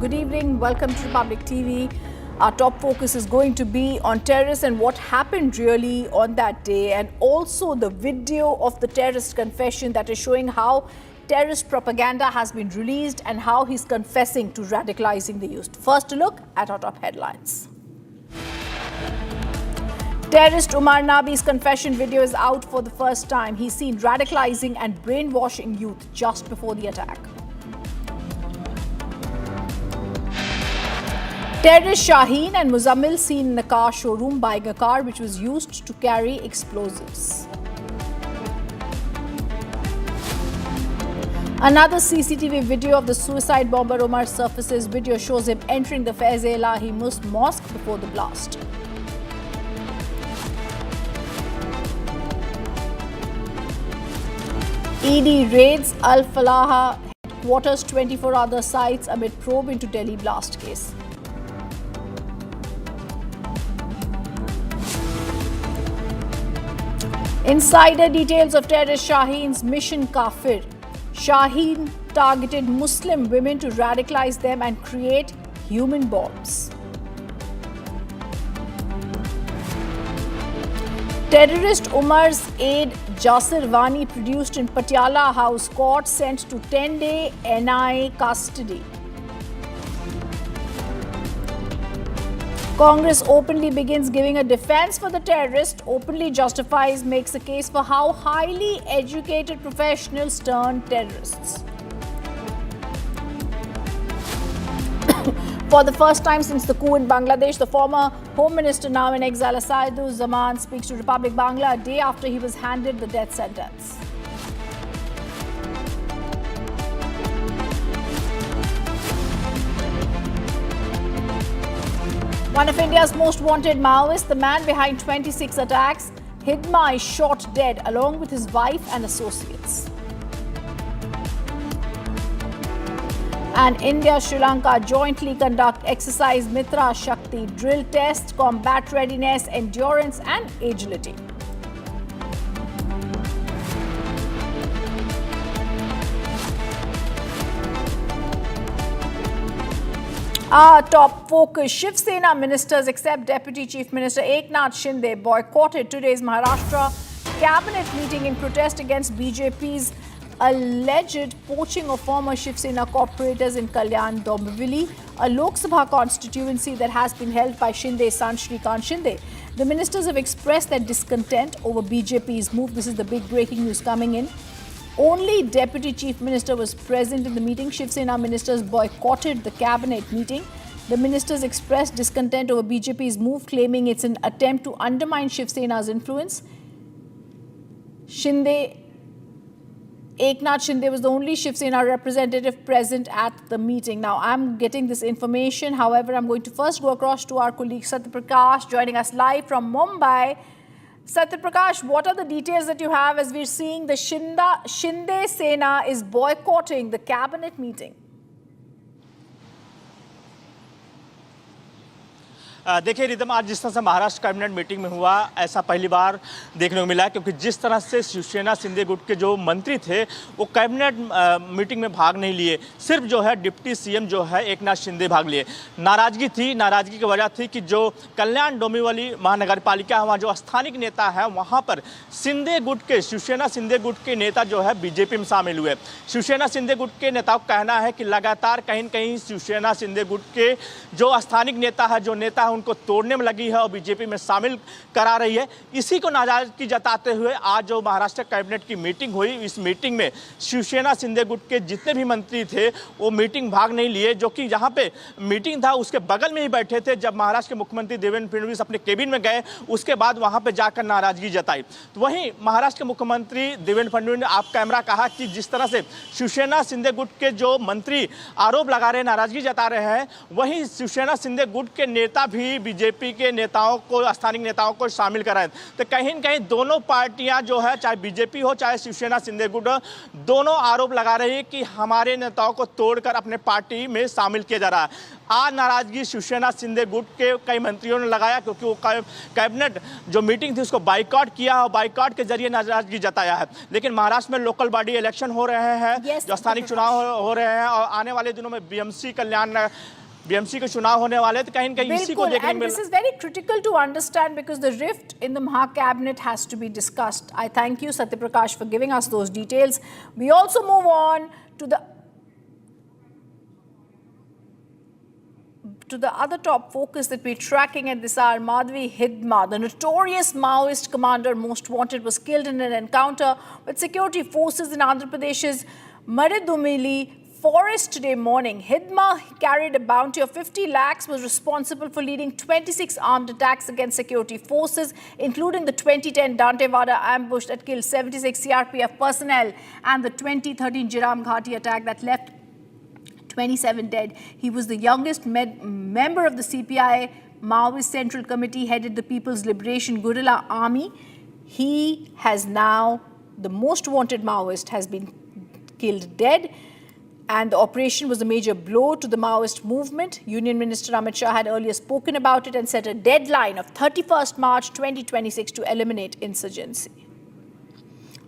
Good evening, welcome to Republic TV. Our top focus is going to be on terrorists and what happened really on that day, and also the video of the terrorist confession that is showing how terrorist propaganda has been released and how he's confessing to radicalizing the youth. First, a look at our top headlines. Terrorist Umar Nabi's confession video is out for the first time. He's seen radicalizing and brainwashing youth just before the attack. Terrorist Shaheen and Muzammil seen in a car showroom buying a car which was used to carry explosives. Another CCTV video of the suicide bomber Omar surfaces. Video shows him entering the Faiz-e-Ilahi Mosque before the blast. ED raids Alfala headquarters, 24 other sites amid probe into Delhi blast case. Insider details of terrorist Shaheen's mission Kafir. Shaheen targeted Muslim women to radicalize them and create human bombs. Terrorist Umar's aide Jasir Wani produced in Patiala House Court sent to 10-day NIA custody. Congress openly begins giving a defense for the terrorist, openly justifies, makes a case for how highly educated professionals turn terrorists. For the first time since the coup in Bangladesh, the former Home Minister, now in exile, Asaduzzaman, speaks to Republic Bangla a day after he was handed the death sentence. One of India's most wanted Maoists, the man behind 26 attacks, Hidma, is shot dead along with his wife and associates. And India-Sri Lanka jointly conduct exercise Mitra Shakti drill test, combat readiness, endurance and agility. Our top focus: Shiv Sena ministers except Deputy Chief Minister Eknath Shinde boycotted today's Maharashtra cabinet meeting in protest against BJP's alleged poaching of former Shiv Sena corporators in Kalyan Dombivli, a Lok Sabha constituency that has been held by Shinde's son Shrikant Shinde. The ministers have expressed their discontent over BJP's move. This is the big breaking news coming in. Only Deputy Chief Minister was present in the meeting. Shiv Sena ministers boycotted the cabinet meeting. The ministers expressed discontent over BJP's move, claiming it's an attempt to undermine Shiv Sena's influence. Eknath Shinde was the only Shiv Sena representative present at the meeting. Now, I'm getting this information. However, I'm going to first go across to our colleague Satya Prakash, joining us live from Mumbai. Satya Prakash, what are the details that you have as we're seeing the Shinde Sena is boycotting the cabinet meeting? देखिए rhythm, आज जिस तरह से Maharashtra cabinet meeting में हुआ, ऐसा पहली बार देखने को मिला, क्योंकि जिस तरह से शिवसेना शिंदे गुट के जो मंत्री थे वो कैबिनेट मीटिंग में भाग नहीं लिए, सिर्फ जो है डिप्टी सीएम जो है एकनाथ शिंदे भाग लिए। नाराजगी थी, नाराजगी की वजह थी कि जो कल्याण डोंबिवली महानगर पालिका है, वहाँ जो स्थानिक नेता है, वहाँ पर शिंदे गुट के, शिवसेना शिंदे गुट के नेता जो है बीजेपी में शामिल हुए। शिवसेना शिंदे गुट के नेताओं का कहना है कि लगातार कहीं न कहीं शिवसेना शिंदे गुट के जो स्थानिक नेता है, जो नेता है, उनको तोड़ने में लगी है और बीजेपी में शामिल करा रही है। इसी को नाराजगी जताते हुए आज जो महाराष्ट्र कैबिनेट की मीटिंग हुई, इस मीटिंग में शिवसेना शिंदे गुट के जितने भी मंत्री थे वो मीटिंग भाग नहीं लिए, जो कि जहां पे मीटिंग था उसके बगल में ही बैठे थे। जब महाराष्ट्र के मुख्यमंत्री देवेंद्र फडणवीस अपने केबिन में गए, उसके बाद वहां पे जाकर नाराजगी जताई। तो वहीं महाराष्ट्र के मुख्यमंत्री देवेंद्र फडणवीस ने आप कैमरा कहा कि जिस तरह से शिवसेना शिंदे गुट के जो मंत्री आरोप लगा रहे हैं, नाराजगी जता रहे हैं, वहीं शिवसेना शिंदे गुट के नेता भी बीजेपी के नेताओं को, स्थानिक नेताओं को शामिल कराएं। तो कहीं न कहीं दोनों पार्टियां जो है, चाहे बीजेपी हो चाहे शिवसेना शिंदे गुट, दोनों आरोप लगा रही है कि हमारे नेताओं को तोड़कर अपने पार्टी में शामिल किया जा रहा है। आज नाराजगी शिवसेना शिंदे गुट के कई मंत्रियों ने लगाया, क्योंकि वो कैबिनेट जो मीटिंग थी उसको बाइकआउट किया और बाइकआउट के जरिए नाराजगी जताया है। लेकिन महाराष्ट्र में लोकल बॉडी इलेक्शन हो रहे हैं, जो स्थानिक चुनाव हो रहे हैं और आने वाले दिनों में बीएमसी के चुनाव होने वाले, तो कहीं न कहीं इसी को देखने में। This is very critical to understand because the rift in the Maha cabinet has to be discussed. I thank you, Satya Prakash, for giving us those details. We also move on to the other top focus that we're tracking at this hour. Madhvi Hidma, the notorious Maoist commander most wanted, was killed in an encounter with security forces in Andhra Pradesh's Maridumili forest today morning. Hidma carried a bounty of 50 lakhs, was responsible for leading 26 armed attacks against security forces, including the 2010 Dantewada ambush that killed 76 CRPF personnel and the 2013 Jiram Ghati attack that left 27 dead. He was the youngest member of the CPI Maoist Central Committee, headed the People's Liberation Guerrilla Army. He has now the most wanted Maoist, has been killed dead. And the operation was a major blow to the Maoist movement. Union Minister Amit Shah had earlier spoken about it and set a deadline of 31st March 2026 to eliminate insurgency.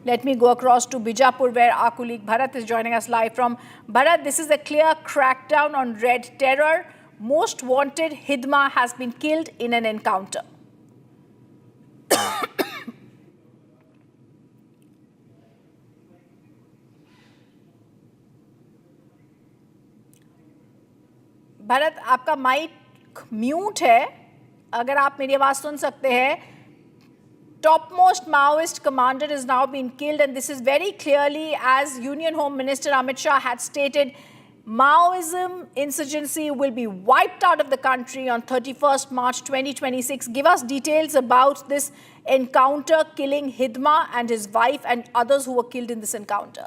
Let me go across to Bijapur, where our colleague Bharat is joining us live from. Bharat, this is a clear crackdown on Red Terror. Most wanted Hidma has been killed in an encounter. Bharat, आपका mic mute है, अगर आप मेरी आवाज सुन सकते हैं. Topmost Maoist commander is now being killed, and this is very clearly, as Union Home Minister Amit Shah had stated, Maoism insurgency will be wiped out of the country on 31st March 2026. Give us details about this encounter killing Hidma and his wife and others who were killed in this encounter.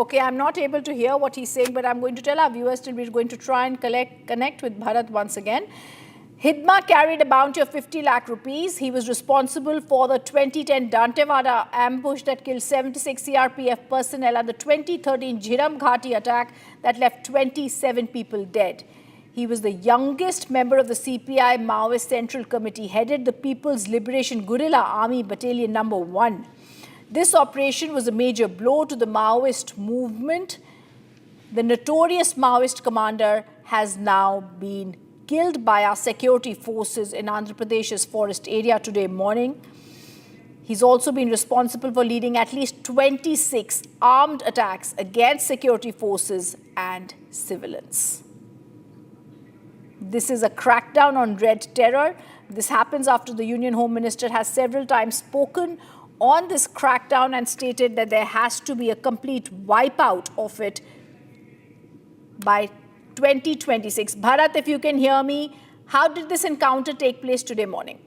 Okay, I'm not able to hear what he's saying, but I'm going to tell our viewers that we're going to try and connect with Bharat once again. Hidma carried a bounty of 50 lakh rupees. He was responsible for the 2010 Dantewada ambush that killed 76 CRPF personnel and the 2013 Jhiram Ghati attack that left 27 people dead. He was the youngest member of the CPI Maoist Central Committee, headed the People's Liberation Guerrilla Army Battalion No. 1. This operation was a major blow to the Maoist movement. The notorious Maoist commander has now been killed by our security forces in Andhra Pradesh's forest area today morning. He's also been responsible for leading at least 26 armed attacks against security forces and civilians. This is a crackdown on Red Terror. This happens after the Union Home Minister has several times spoken on this crackdown and stated that there has to be a complete wipeout of it by 2026. Bharat, if you can hear me, how did this encounter take place today morning?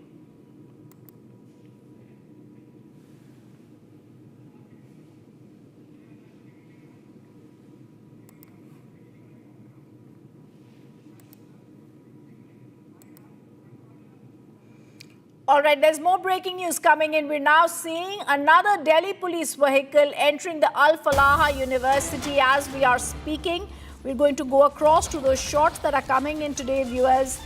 All right, there's more breaking news coming in. We're now seeing another Delhi police vehicle entering the Alfala University as we are speaking. We're going to go across to those shots that are coming in today, viewers.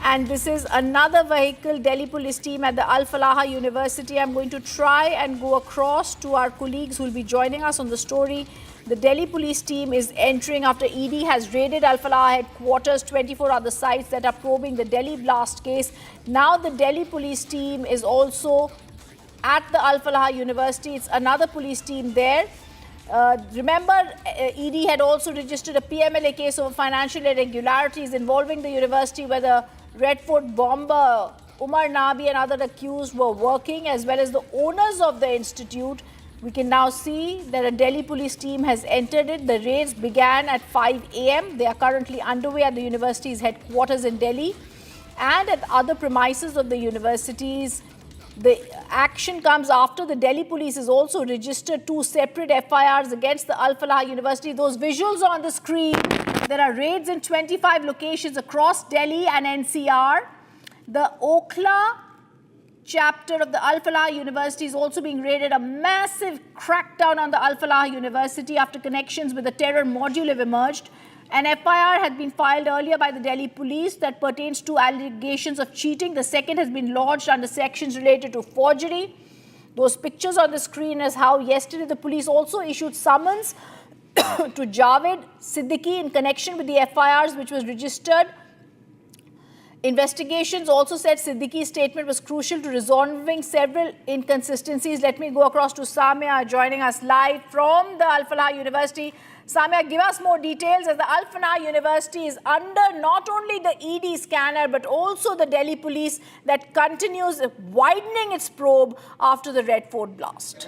And this is another vehicle, Delhi police team at the Alfala University. I'm going to try and go across to our colleagues who will be joining us on the story. The Delhi police team is entering after ED has raided Alfala headquarters, 24 other sites that are probing the Delhi blast case. Now the Delhi police team is also at the Alfala University. It's another police team there. Remember, ED had also registered a PMLA case of financial irregularities involving the university where the Red Fort bomber Umar Nabi and other accused were working, as well as the owners of the institute. We can now see that a Delhi police team has entered it. The raids began at 5 a.m. They are currently underway at the university's headquarters in Delhi and at other premises of the universities. The action comes after the Delhi police has also registered 2 separate FIRs against the Alfala University. Those visuals on the screen, there are raids in 25 locations across Delhi and NCR. The Okhla chapter of the Alfala University is also being raided. A massive crackdown on the Alfala University after connections with the terror module have emerged. An FIR had been filed earlier by the Delhi police that pertains to allegations of cheating. The second has been lodged under sections related to forgery. Those pictures on the screen is how yesterday the police also issued summons to Javed Siddiqui in connection with the FIRs which was registered. Investigations also said Siddiqui's statement was crucial to resolving several inconsistencies. Let me go across to Samia joining us live from the Alfala University. Samia, give us more details as the Alfala University is under not only the ED scanner but also the Delhi police that continues widening its probe after the Red Fort blast.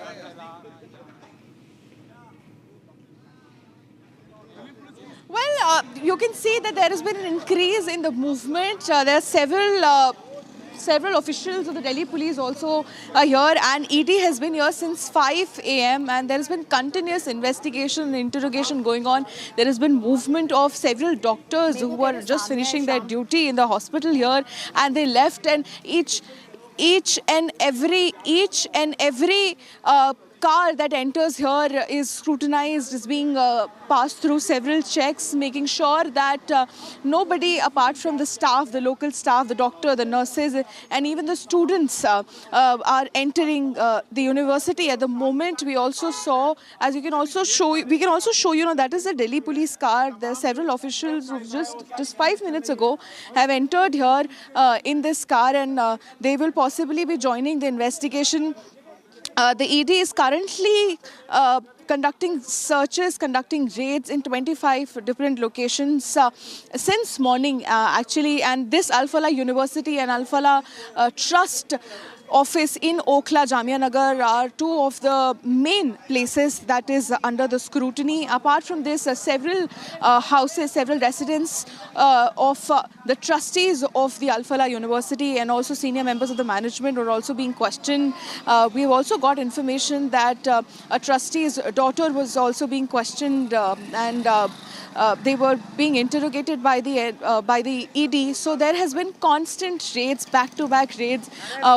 Well, you can see that there has been an increase in the movement. There are several several officials of the Delhi police also are here, and ED has been here since 5 a.m. and there has been continuous investigation and interrogation going on. There has been movement of several doctors who were just finishing their duty in the hospital here, and they left, and each and every car that enters here is scrutinized, is being passed through several checks, making sure that nobody apart from the staff, the local staff, the doctor, the nurses, and even the students are entering the university. At the moment, we also saw, as we can also show you, that is the Delhi police car. There are several officials who just 5 minutes ago have entered here in this car, and they will possibly be joining the investigation. The ED is currently conducting searches, conducting raids in 25 different locations since morning, actually. And this Alfala University and Alfala Trust office in Okhla, Jamia Nagar are two of the main places that is under the scrutiny. Apart from this, several houses, several residents of the trustees of the Alfala University and also senior members of the management are also being questioned. We've also got information that a trustee's daughter was also being questioned and they were being interrogated by the ED. So there has been constant raids, back-to-back raids,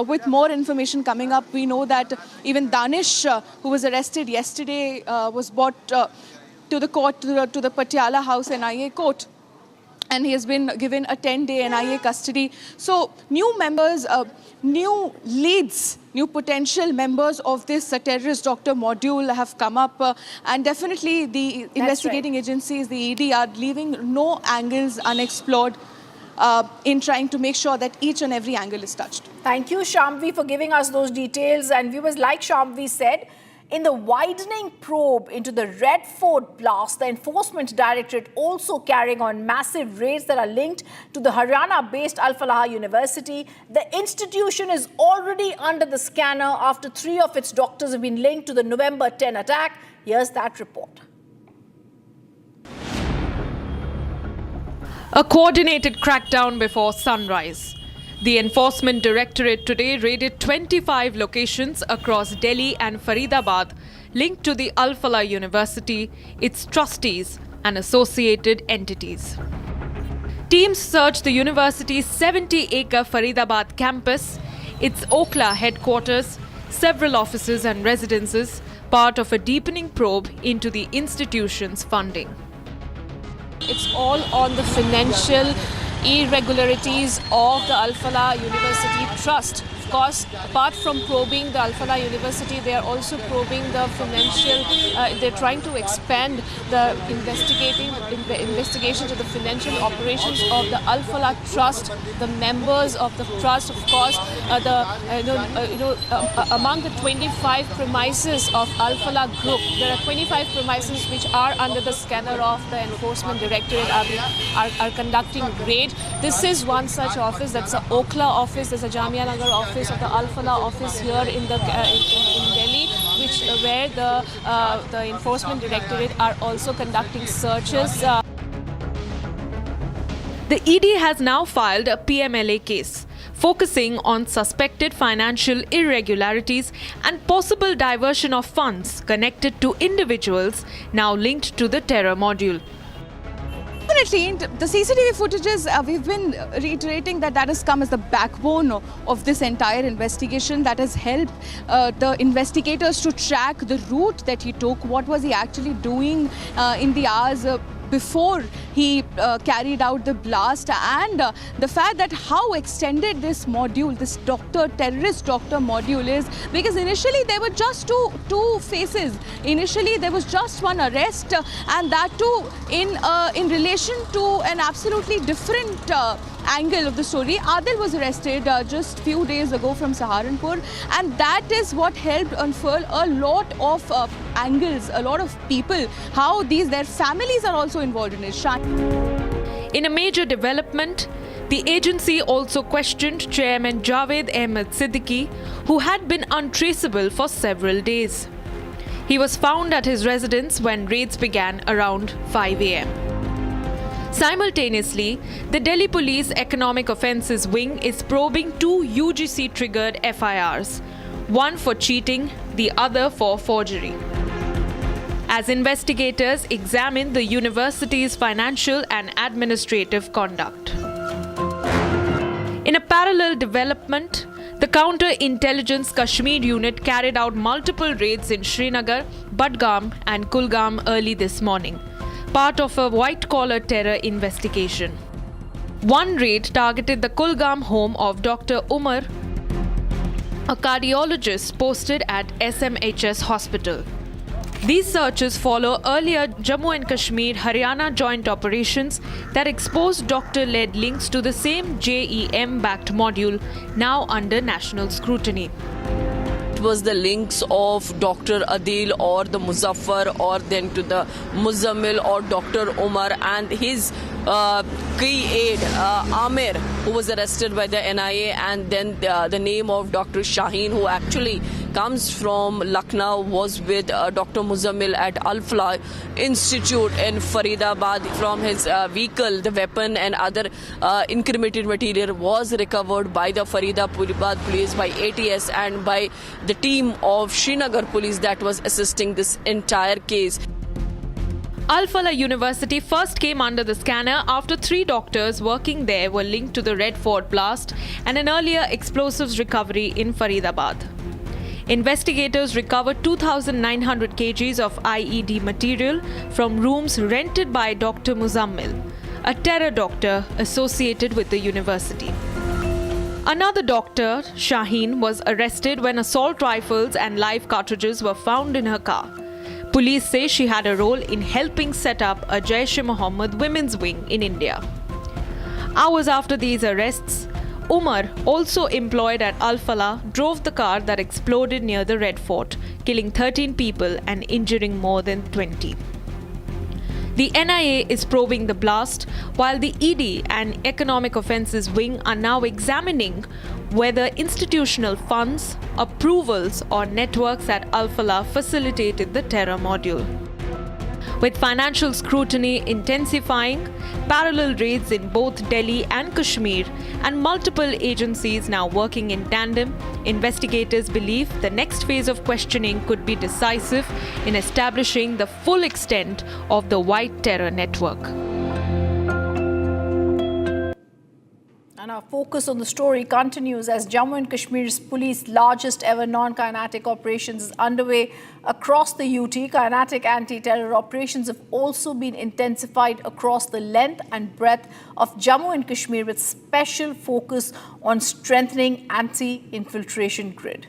with more information coming up. We know that even Danish, who was arrested yesterday, was brought to the court, to the Patiala House NIA court, and he has been given a 10-day NIA custody. So new members, new leads, new potential members of this terrorist doctor module have come up, and definitely the investigating agencies, the ED, are leaving no angles unexplored in trying to make sure that each and every angle is touched. Thank you, Shambhavi, for giving us those details. And viewers, like Shambhavi said, in the widening probe into the Red Fort blast, the Enforcement Directorate also carrying on massive raids that are linked to the Haryana-based Alfala University. The institution is already under the scanner after 3 of its doctors have been linked to the November 10 attack. Here's that report. A coordinated crackdown before sunrise. The Enforcement Directorate today raided 25 locations across Delhi and Faridabad linked to the Alfala University, its trustees and associated entities. Teams searched the university's 70-acre Faridabad campus, its Okhla headquarters, several offices and residences, part of a deepening probe into the institution's funding. It's all on the financial irregularities of the Alfala University Trust. Of course, apart from probing the Alfala University, they are also probing the financial, they're trying to expand the investigation to the financial operations of the Alfala Trust, the members of the trust, of course, among the 25 premises of Alfala Group. There are 25 premises which are under the scanner of the Enforcement Directorate are conducting raid. This is one such office, that's the Okhla office, there's a Jamia Nagar office of the Alfala office here in Delhi, where the Enforcement Directorate are also conducting searches. The ED has now filed a PMLA case, focusing on suspected financial irregularities and possible diversion of funds connected to individuals now linked to the terror module. Definitely, the CCTV footages, we've been reiterating that has come as the backbone of this entire investigation, that has helped the investigators to track the route that he took, what was he actually doing in the hours before he carried out the blast, and the fact that how extended this module, this terrorist doctor module is, because initially there were just two faces. Initially there was just one arrest, and that too in relation to an absolutely different angle of the story. Adil was arrested just few days ago from Saharanpur, and that is what helped unfurl a lot of angles, a lot of people, how their families are also involved in it. In a major development, the agency also questioned Chairman Javed Ahmed Siddiqui, who had been untraceable for several days. He was found at his residence when raids began around 5 a.m. Simultaneously, the Delhi Police Economic Offences Wing is probing 2 UGC-triggered FIRs, one for cheating, the other for forgery, as investigators examine the university's financial and administrative conduct. In a parallel development, the Counter-Intelligence Kashmir unit carried out multiple raids in Srinagar, Budgam and Kulgam early this morning, part of a white-collar terror investigation. One raid targeted the Kulgam home of Dr. Umar, a cardiologist posted at SMHS hospital. These searches follow earlier Jammu and Kashmir Haryana joint operations that exposed doctor-led links to the same JEM-backed module now under national scrutiny. It was the links of Dr. Adil or the Muzaffar or then to the Muzammil or Dr. Umar and his key aide Amir, who was arrested by the NIA, and then the name of Dr. Shaheen, who actually comes from Lucknow, was with Dr. Muzammil at Alfala Institute in Faridabad. From his vehicle, the weapon and other incriminated material was recovered by the Faridabad police, by ATS and by the team of Srinagar police that was assisting this entire case. Alfala University first came under the scanner after 3 doctors working there were linked to the Red Fort blast and an earlier explosives recovery in Faridabad. Investigators recovered 2,900 kgs of IED material from rooms rented by Dr. Muzammil, a terror doctor associated with the university. Another doctor, Shaheen, was arrested when assault rifles and live cartridges were found in her car. Police say she had a role in helping set up a Jaish-e-Mohammed women's wing in India. Hours after these arrests, Umar, also employed at Alfala, drove the car that exploded near the Red Fort, killing 13 people and injuring more than 20. The NIA is probing the blast, while the ED and Economic Offences Wing are now examining whether institutional funds, approvals or networks at Alfala facilitated the terror module. With financial scrutiny intensifying, parallel raids in both Delhi and Kashmir, and multiple agencies now working in tandem, investigators believe the next phase of questioning could be decisive in establishing the full extent of the white terror network. And our focus on the story continues as Jammu and Kashmir's police largest ever non-kinetic operations is underway across the UT. Kinetic anti-terror operations have also been intensified across the length and breadth of Jammu and Kashmir with special focus on strengthening anti-infiltration grid.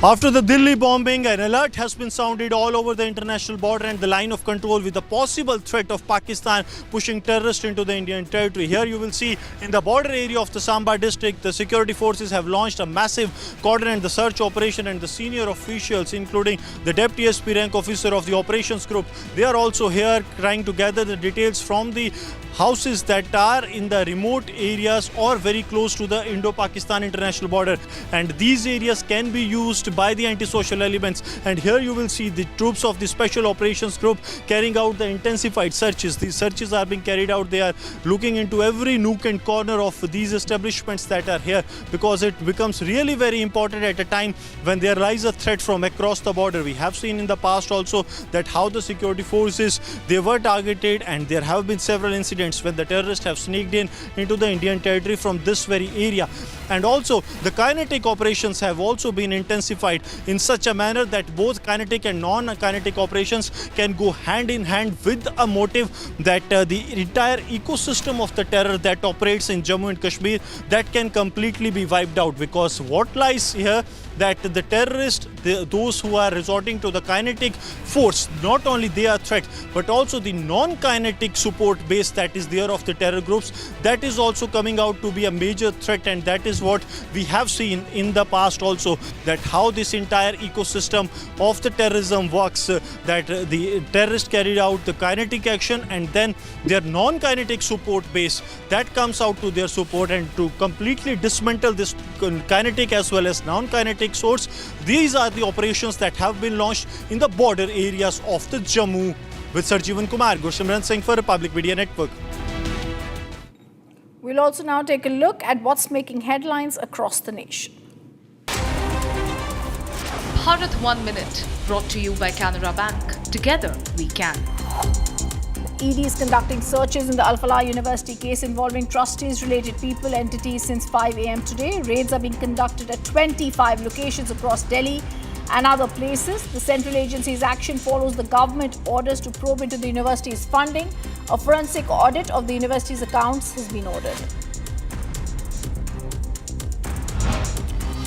After the Delhi bombing, an alert has been sounded all over the international border and the line of control with the possible threat of Pakistan pushing terrorists into the Indian territory. Here you will see in the border area of the Samba district, the security forces have launched a massive cordon and the search operation, and the senior officials, including the Deputy SP rank officer of the operations group, they are also here trying to gather the details from the houses that are in the remote areas or very close to the Indo-Pakistan international border, and these areas can be used by the antisocial elements. And here you will see the troops of the special operations group carrying out the intensified searches. These searches are being carried out. They are looking into every nook and corner of these establishments that are here, because it becomes really very important at a time when there lies a threat from across the border. We have seen in the past also that how the security forces, they were targeted, and there have been several incidents when the terrorists have sneaked into the Indian territory from this very area. And also the kinetic operations have also been intensified in such a manner that both kinetic and non-kinetic operations can go hand in hand with a motive that the entire ecosystem of the terror that operates in Jammu and Kashmir, that can completely be wiped out. Because what lies here that the terrorists, those who are resorting to the kinetic force, not only they are threat, but also the non-kinetic support base that is there of the terror groups, that is also coming out to be a major threat. And that is what we have seen in the past also, that how this entire ecosystem of the terrorism works, that the terrorists carried out the kinetic action and then their non-kinetic support base that comes out to their support, and to completely dismantle this kinetic as well as non-kinetic source. These are the operations that have been launched in the border areas of the Jammu. With Sarjeevan Kumar, Gursimran Singh for Republic Media Network. We'll also now take a look at what's making headlines across the nation. Bharat 1 Minute, brought to you by Canara Bank. Together we can. ED is conducting searches in the Alfala University case involving trustees, related people, entities since 5 a.m. today. Raids are being conducted at 25 locations across Delhi and other places. The central agency's action follows the government orders to probe into the university's funding. A forensic audit of the university's accounts has been ordered.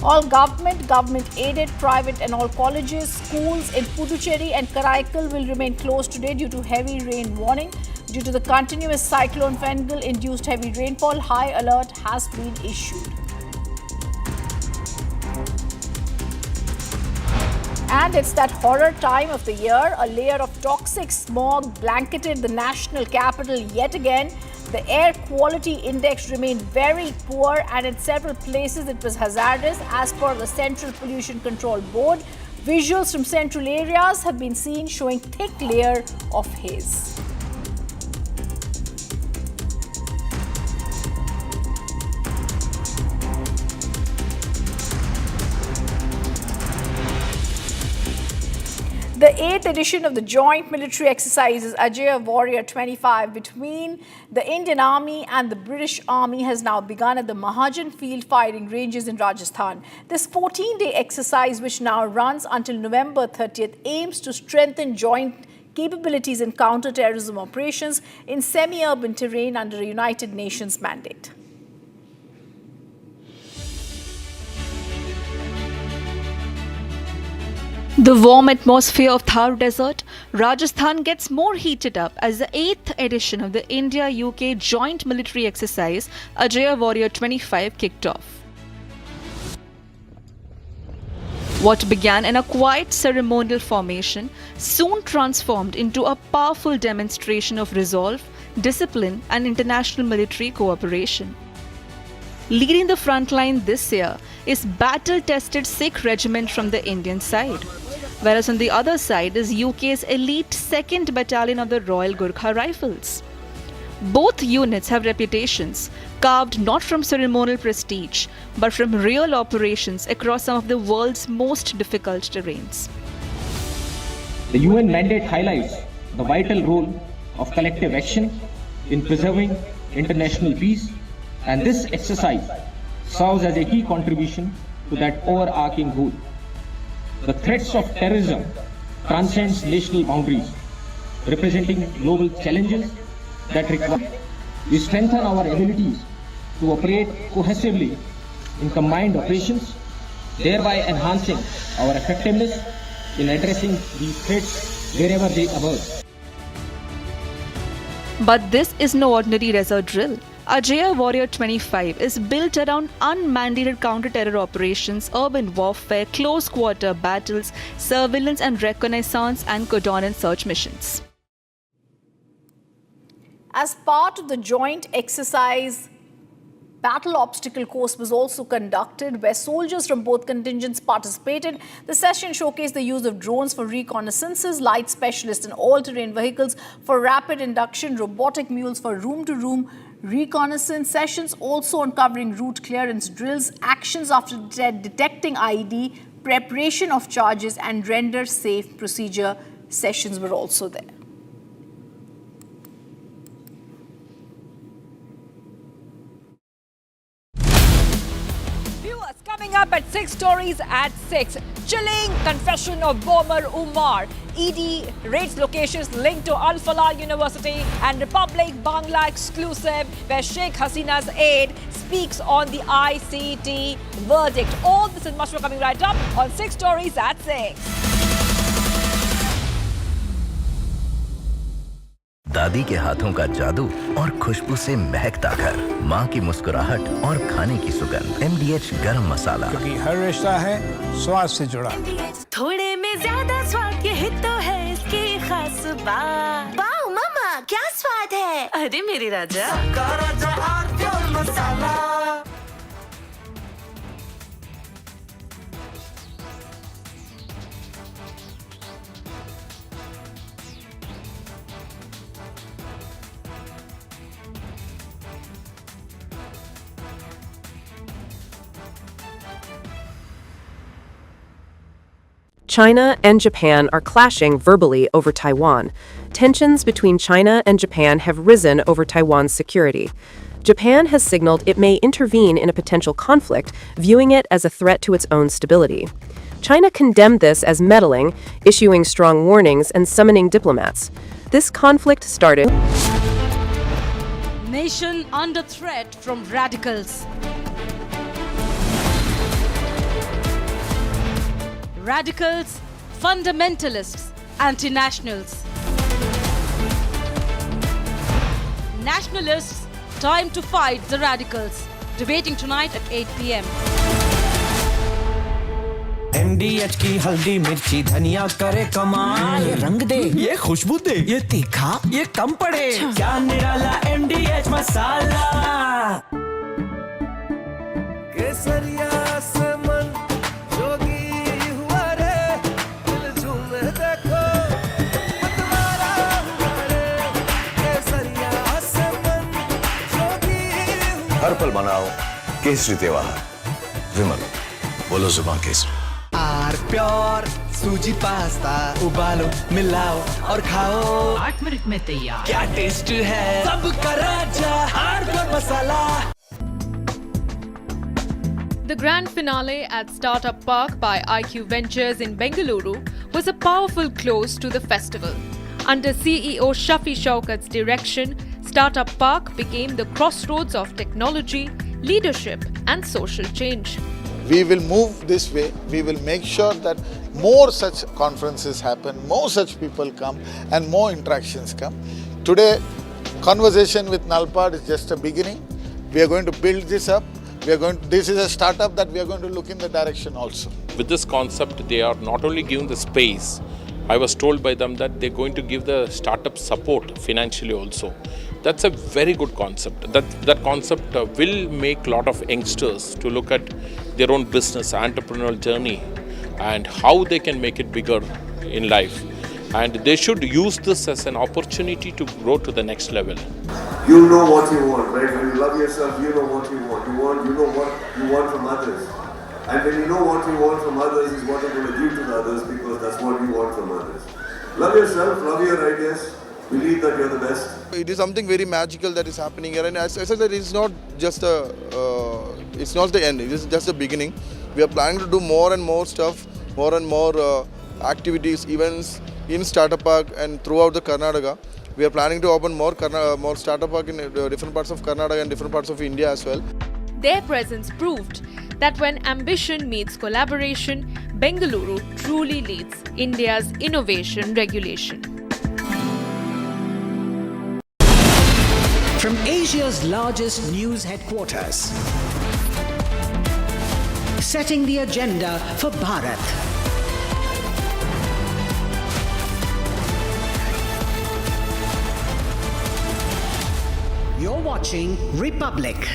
All government-aided, private and all colleges, schools in Puducherry and Karaikal will remain closed today due to heavy rain warning. Due to the continuous cyclone Fengal-induced heavy rainfall, high alert has been issued. And it's that horror time of the year. A layer of toxic smog blanketed the national capital yet again. The air quality index remained very poor, and in several places it was hazardous as per the Central Pollution Control Board. Visuals from central areas have been seen showing thick layer of haze. The 8th edition of the joint military exercises Ajay Warrior 25 between the Indian Army and the British Army has now begun at the Mahajan field firing ranges in Rajasthan. This 14-day exercise, which now runs until November 30th, aims to strengthen joint capabilities in counter-terrorism operations in semi-urban terrain under a United Nations mandate. The warm atmosphere of Thar Desert, Rajasthan gets more heated up as the 8th edition of the India-UK joint military exercise Ajay Warrior 25 kicked off. What began in a quiet ceremonial formation soon transformed into a powerful demonstration of resolve, discipline and international military cooperation. Leading the front line this year is battle-tested Sikh regiment from the Indian side, whereas on the other side is UK's elite 2nd Battalion of the Royal Gurkha Rifles. Both units have reputations carved not from ceremonial prestige, but from real operations across some of the world's most difficult terrains. The UN mandate highlights the vital role of collective action in preserving international peace, and this exercise serves as a key contribution to that overarching goal. The threats of terrorism transcends national boundaries, representing global challenges that require we strengthen our abilities to operate cohesively in combined operations, thereby enhancing our effectiveness in addressing these threats wherever they emerge. But this is no ordinary desert drill. Ajay Warrior 25 is built around unmandated counter-terror operations, urban warfare, close-quarter battles, surveillance and reconnaissance, and cordon and search missions. As part of the joint exercise, battle obstacle course was also conducted where soldiers from both contingents participated. The session showcased the use of drones for reconnaissances, light specialists in all-terrain vehicles for rapid induction, robotic mules for room-to-room reconnaissance sessions, also uncovering route clearance drills, actions after detecting IED, preparation of charges and render safe procedure sessions were also there. Coming up at 6 stories at 6. Chilling confession of bomber Umar. ED raids locations linked to Alfala University, and Republic Bangla exclusive where Sheikh Hasina's aide speaks on the ICT verdict. All this and much more coming right up on 6 stories at 6. दादी के हाथों का जादू और खुशबू से महकता घर, माँ की मुस्कुराहट और खाने की सुगंध। MDH गरम मसाला, क्योंकि हर रिश्ता है स्वाद से जुड़ा। थोड़े में ज्यादा स्वाद, यही तो है इसकी खास बात। वाओ मामा, क्या स्वाद है? अरे मेरे राजा, मसाला। China and Japan are clashing verbally over Taiwan. Tensions between China and Japan have risen over Taiwan's security. Japan has signaled it may intervene in a potential conflict, viewing it as a threat to its own stability. China condemned this as meddling, issuing strong warnings and summoning diplomats. This conflict started. Nation under threat from radicals. Radicals, fundamentalists, anti-nationals. Nationalists, time to fight the radicals. Debating tonight at 8 p.m. MDH की हल्दी मिर्ची धनिया करे कमाल, ये रंग दे, ये खुशबू दे, ये तीखा, ये कम पड़े, क्या निराला MDH मसाला। केसरिया से मन जोगी हुआ रे, दिल झूमे देखो मतवारा हुआ रे, केसरिया से मन जोगी हुआ। हर पल मनाओ केसरी त्योहार, विमल बोलो जुबान केसरी। आर प्योर सूजी पास्ता, उबालो मिलाओ और खाओ, 8 मिनट में तैयार। क्या टेस्ट है सबका राजा, AR pure masala. The grand finale at Startup Park by IQ Ventures in Bengaluru was a powerful close to the festival. Under CEO Shafi Shaukat's direction, Startup Park became the crossroads of technology, leadership and social change. We will move this way. We will make sure that more such conferences happen, more such people come and more interactions come. Today, conversation with Nalpad is just a beginning. We are going to build this up. This is a startup that we are going to look in the direction also. With this concept, they are not only giving the space, I was told by them that they're going to give the startup support financially also. That's a very good concept. That concept will make a lot of youngsters to look at their own business, entrepreneurial journey, and how they can make it bigger in life. And they should use this as an opportunity to grow to the next level. You know what you want, right? When you love yourself, you know what you want. You know what you want from others. And when you know what you want from others is what you're going to give to the others, because that's what you want from others. Love yourself, love your ideas. Believe that you're the best. It is something very magical that is happening here, and as I said, it's not just it's not the end. It is just the beginning. We are planning to do more and more stuff, more and more activities, events in Startup Park and throughout the Karnataka. We are planning to open more Startup Park in different parts of Karnataka and different parts of India as well. Their presence proved that when ambition meets collaboration, Bengaluru truly leads India's innovation regulation. From Asia's largest news headquarters, setting the agenda for Bharat. You're watching Republic.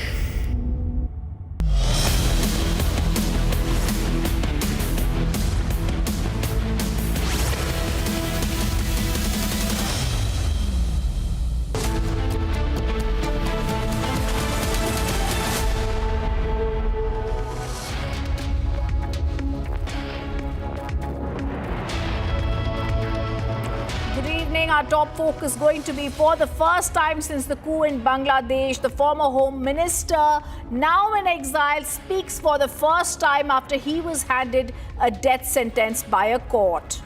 top focus going to be for the first time since the coup in Bangladesh. The former Home Minister, now in exile, speaks for the first time after he was handed a death sentence by a court.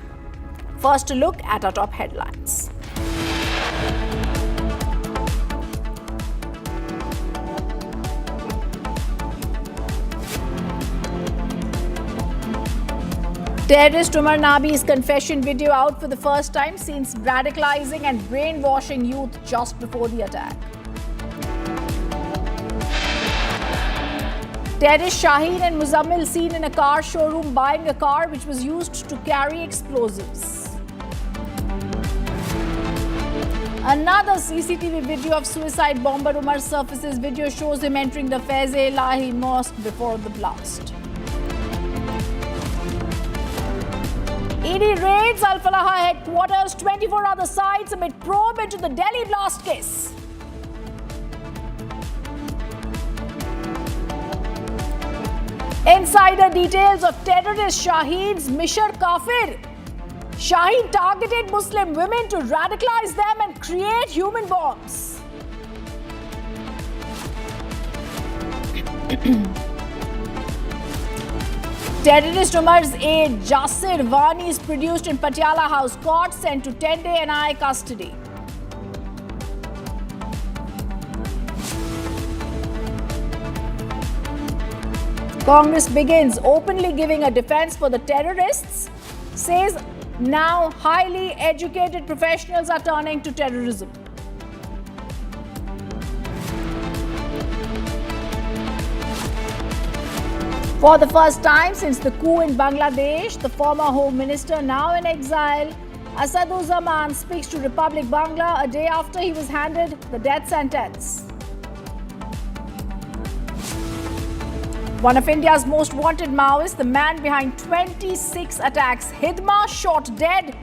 First, a look at our top headlines. Terrorist Umar Nabi's confession video out for the first time since radicalizing and brainwashing youth just before the attack. Terrorist Shaheen and Muzammil seen in a car showroom buying a car which was used to carry explosives. Another CCTV video of suicide bomber Umar surfaces. Video shows him entering the Faiz-e-Ilahi mosque before the blast. ED raids Alfala headquarters, 24 other sites amid probe into the Delhi blast case. Insider details of terrorist Shaheen's mission Kafir. Shaheen targeted Muslim women to radicalize them and create human bombs. Terrorist Umar's aide Jasir Wani is produced in Patiala House Court, sent to 10-day NI custody. Congress begins openly giving a defense for the terrorists, says now highly educated professionals are turning to terrorism. For the first time since the coup in Bangladesh, the former Home Minister, now in exile, Asaduzzaman speaks to Republic Bangla a day after he was handed the death sentence. One of India's most wanted Maoists, the man behind 26 attacks, Hidma, shot dead.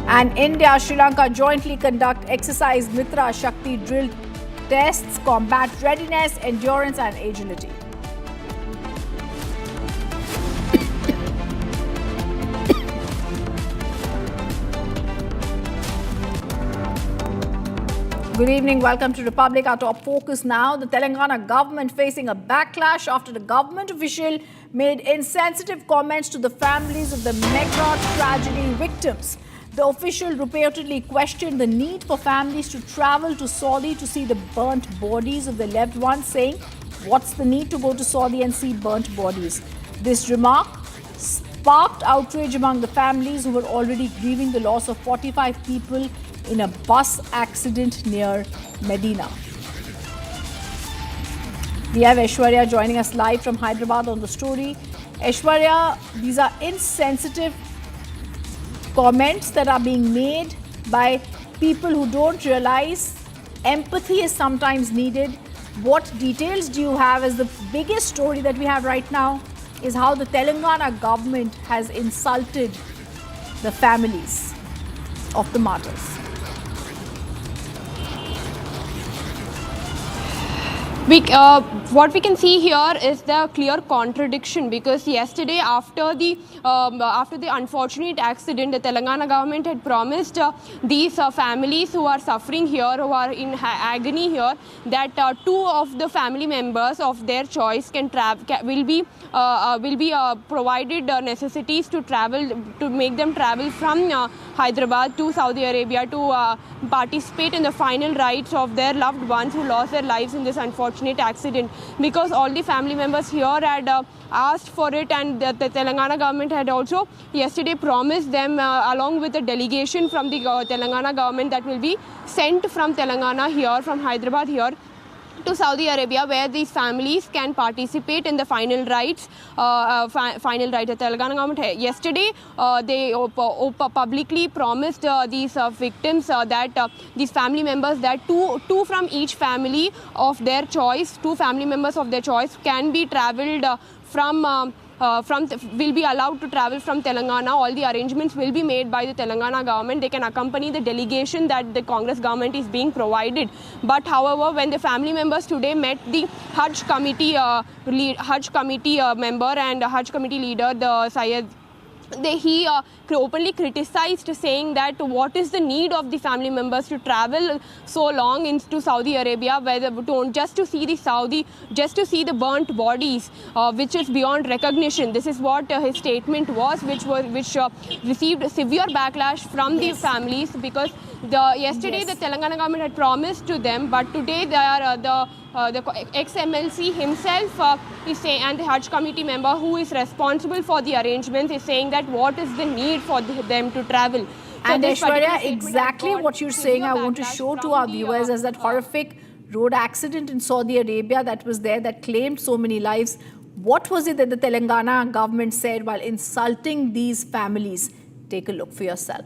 And India-Sri Lanka jointly conduct exercise Mitra Shakti drill tests, combat readiness, endurance and agility. Good evening, welcome to Republic. Our top focus now, the Telangana government facing a backlash after the government official made insensitive comments to the families of the mega tragedy victims. The official repeatedly questioned the need for families to travel to Saudi to see the burnt bodies of their loved ones, saying, "What's the need to go to Saudi and see burnt bodies?" This remark sparked outrage among the families who were already grieving the loss of 45 people in a bus accident near Medina. We have Aishwarya joining us live from Hyderabad on the story. Aishwarya, these are insensitive comments that are being made by people who don't realize empathy is sometimes needed. What details do you have? As the biggest story that we have right now is how the Telangana government has insulted the families of the martyrs. What we can see here is the clear contradiction, because yesterday after the unfortunate accident, the Telangana government had promised these families who are suffering here, who are in agony here, that two of the family members of their choice will be provided necessities to travel, to make them travel from Hyderabad to Saudi Arabia to participate in the final rites of their loved ones who lost their lives in this unfortunate accident. Because all the family members here had asked for it, and the Telangana government had also yesterday promised them along with a delegation from the Telangana government that will be sent from Telangana here, from Hyderabad here, to Saudi Arabia, where these families can participate in the final rites. The Telangana government yesterday they publicly promised these victims that these family members, that two from each family of their choice, two family members of their choice can be travelled will be allowed to travel from Telangana. All the arrangements will be made by the Telangana government. They can accompany the delegation that the Congress government is being provided. But however, when the family members today met the Hajj committee member and Hajj committee leader, the Syed he openly criticized, saying that what is the need of the family members to travel so long into Saudi Arabia, just to see the burnt bodies, which is beyond recognition. This is what his statement was, which received severe backlash from the families, because yesterday the Telangana government had promised to them, but today they are the ex-MLC himself is saying, and the Hajj committee member who is responsible for the arrangements is saying that what is the need for them to travel. So and Aishwarya, exactly what you're saying, I want to show to our viewers as that horrific road accident in Saudi Arabia that was there, that claimed so many lives. What was it that the Telangana government said while insulting these families? Take a look for yourself.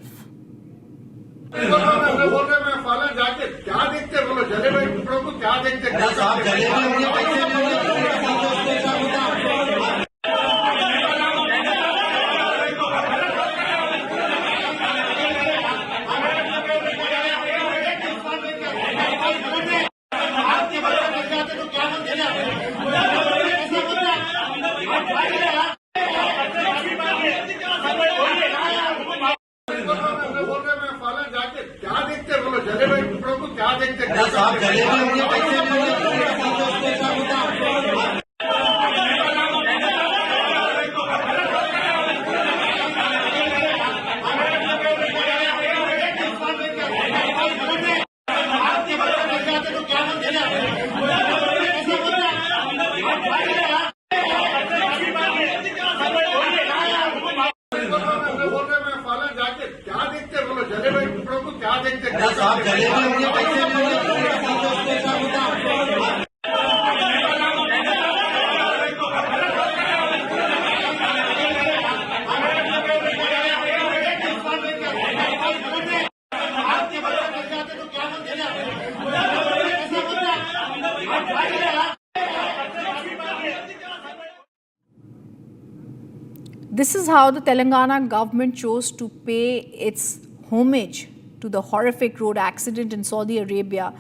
This is how the Telangana government chose to pay its homage to the horrific road accident in Saudi Arabia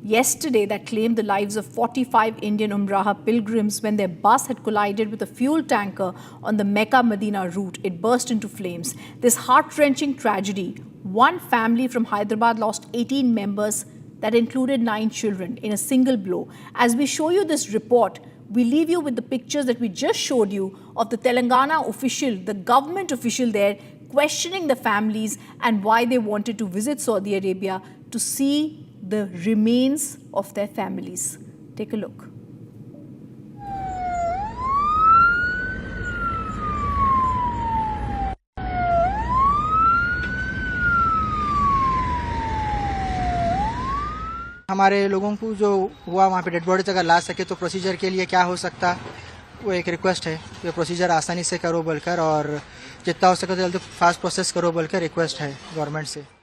yesterday that claimed the lives of 45 Indian Umrah pilgrims when their bus had collided with a fuel tanker on the Mecca-Medina route. It burst into flames. This heart-wrenching tragedy, one family from Hyderabad lost 18 members that included 9 children in a single blow. As we show you this report, we leave you with the pictures that we just showed you of the Telangana official, the government official there, questioning the families and why they wanted to visit Saudi Arabia to see the remains of their families. Take a look. हमारे लोगों को जो हुआ वहाँ पे dead bodies अगर ला सके तो प्रोसीजर के लिए क्या हो सकता, वो एक रिक्वेस्ट है कि प्रोसीजर आसानी से करो बोलकर, और जितना हो सके तो जल्दी फास्ट प्रोसेस करो बोलकर रिक्वेस्ट है गवर्नमेंट से।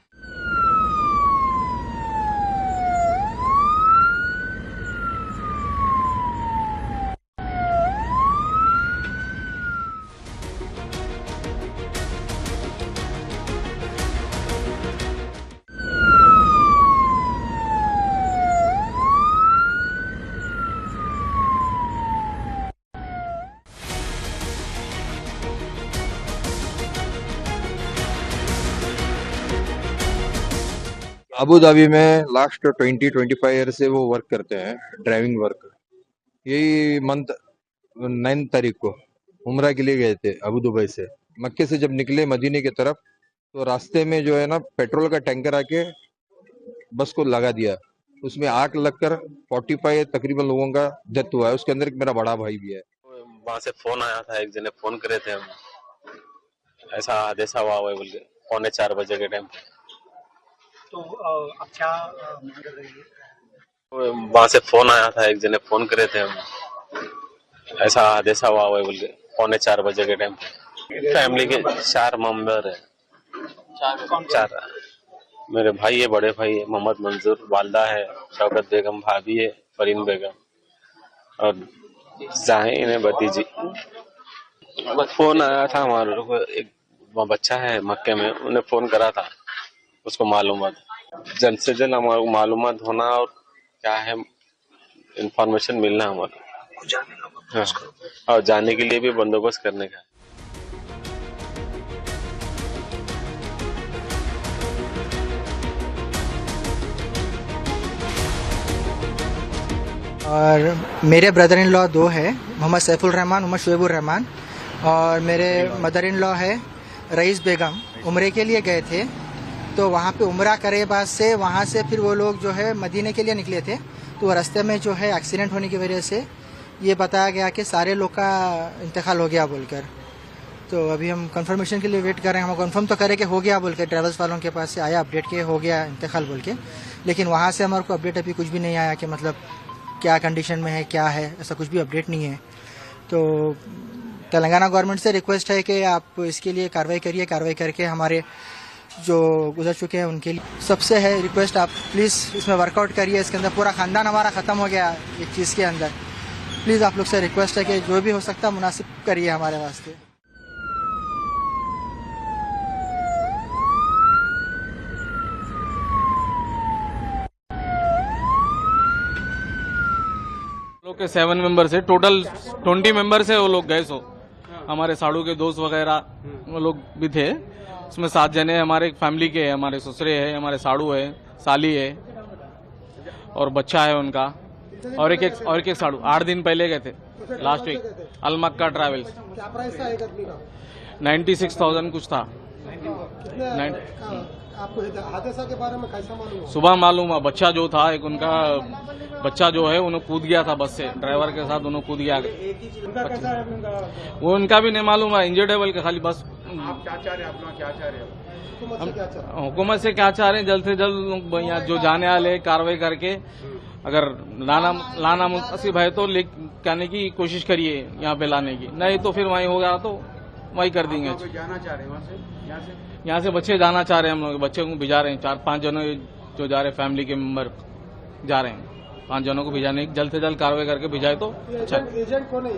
अबू धाबी में लास्ट 20-25 ईयर से वो वर्क करते हैं, ड्राइविंग वर्क। यही मंथ 9 तारीख को उम्रा के लिए गए थे अबू दुबई से। मक्के से जब निकले मदीने की तरफ तो रास्ते में जो है ना पेट्रोल का टैंकर आके बस को लगा दिया, उसमें आग लगकर 45 तकरीबन लोगों का डेथ हुआ है। उसके अंदर एक मेरा बड़ा भाई भी है। वहाँ से फोन आया था, एक जने फोन करे थे, हम ऐसा हादसा हुआ है बोल के 3:45 बजे के टाइम पे। तो अब क्या मांग रही है? वहाँ से फोन आया था, एक जने फोन करे थे, हम ऐसा हादसा हुआ है बोल के 3:45 बजे के टाइम पे। फैमिली के 4 मेंबर है। 4 मेरे भाई है, बड़े भाई है मोहम्मद मंजूर, वालदा है शौकत बेगम, भाभी है फरीन बेगम, और जाहिन है भतीजी। फोन आया था हमारे को, एक बच्चा है मक्के में, उन्हें फोन करा था, उसको मालूमात जल्द से जल्द हमारे को मालूमात होना और क्या है इंफॉर्मेशन मिलना हमारा, हाँ, और जाने के लिए भी बंदोबस्त करने का। और मेरे ब्रदर इन लॉ 2 है, मोहम्मद सैफुल रहमान, मोहम्मद शुएबुर रहमान, और मेरे मदर इन लॉ है रईस बेगम। उम्रे के लिए गए थे, तो वहाँ पे उम्रा करे बाद से वहाँ से फिर वो लोग जो है मदीने के लिए निकले थे, तो रास्ते में जो है एक्सीडेंट होने की वजह से ये बताया गया कि सारे लोग का इंतकाल हो गया बोलकर। तो अभी हम कंफर्मेशन के लिए वेट कर रहे हैं। हम कंफर्म तो करें कि हो गया बोल के, ट्रैवल्स वालों के पास से आया अपडेट के हो गया इंतकाल बोल के, लेकिन वहाँ से हमारे को अपडेट अभी कुछ भी नहीं आया कि मतलब क्या कंडीशन में है, क्या है, ऐसा कुछ भी अपडेट नहीं है। तो तेलंगाना गवर्नमेंट से रिक्वेस्ट है कि आप इसके लिए कार्रवाई करिए, कार्रवाई करके हमारे जो गुजर चुके हैं उनके लिए सबसे है रिक्वेस्ट, आप प्लीज़ इसमें वर्कआउट करिए। इसके अंदर पूरा ख़ानदान हमारा ख़त्म हो गया एक चीज़ के अंदर। प्लीज़ आप लोग से रिक्वेस्ट है कि जो भी हो सकता है मुनासिब करिए हमारे वास्ते। लोग के 7 मेंबर्स है, टोटल 20 मेंबर्स है। वो लोग गए, सो हमारे साड़ू के दोस्त वगैरह वो लोग भी थे। उसमें 7 जने हमारे फैमिली के हैं, हमारे ससुरे हैं, हमारे साड़ू है, साली है और बच्चा है उनका, और एक साड़ू 8 दिन पहले गए थे लास्ट वीक अलमक्का ट्रैवल्स। क्या प्राइस था एक आदमी का? 96,000 कुछ था। आपको हादसा के बारे में कैसा मालूम हुआ? सुबह मालूम हुआ। बच्चा जो था एक उनका बच्चा जो है उन्हें कूद गया था बस से, ड्राइवर के साथ उन्हें कूद गया। उनका कैसा है? वो उनका भी नहीं मालूम है, इंजर्ड है बोल के खाली बस। आप क्या चाह रहे हैं? अपना क्या चाह रहे हैं? हुकूमत से क्या चाह रहे हैं? जल्द से जल्द यहाँ जो जाने वाले कार्रवाई करके अगर लाना मुनासिब है तो कहने की कोशिश करिए यहाँ पे लाने की, नहीं तो फिर वहीं होगा तो वहीं कर देंगे। जाना चाह रहे हैं वहाँ से? यहाँ से बच्चे जाना चाह रहे हैं, हम लोग बच्चे को भिजा रहे हैं। 4-5 जनों जो जा रहे हैं, फैमिली के मेंबर जा रहे हैं। 5 जनों को भिजाने की जल्द से जल्द कार्रवाई करके भिजाए तो अच्छा। एजेंट कौन है?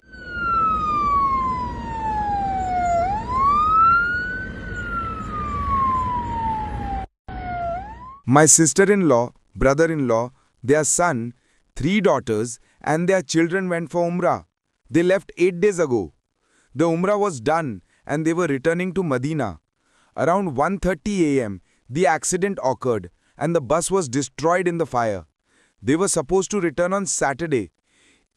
My sister-in-law, brother-in-law, their son, 3 daughters and their children went for Umrah. They left 8 days ago. The Umrah was done and they were returning to Medina. Around 1:30 a.m., the accident occurred and the bus was destroyed in the fire. They were supposed to return on Saturday.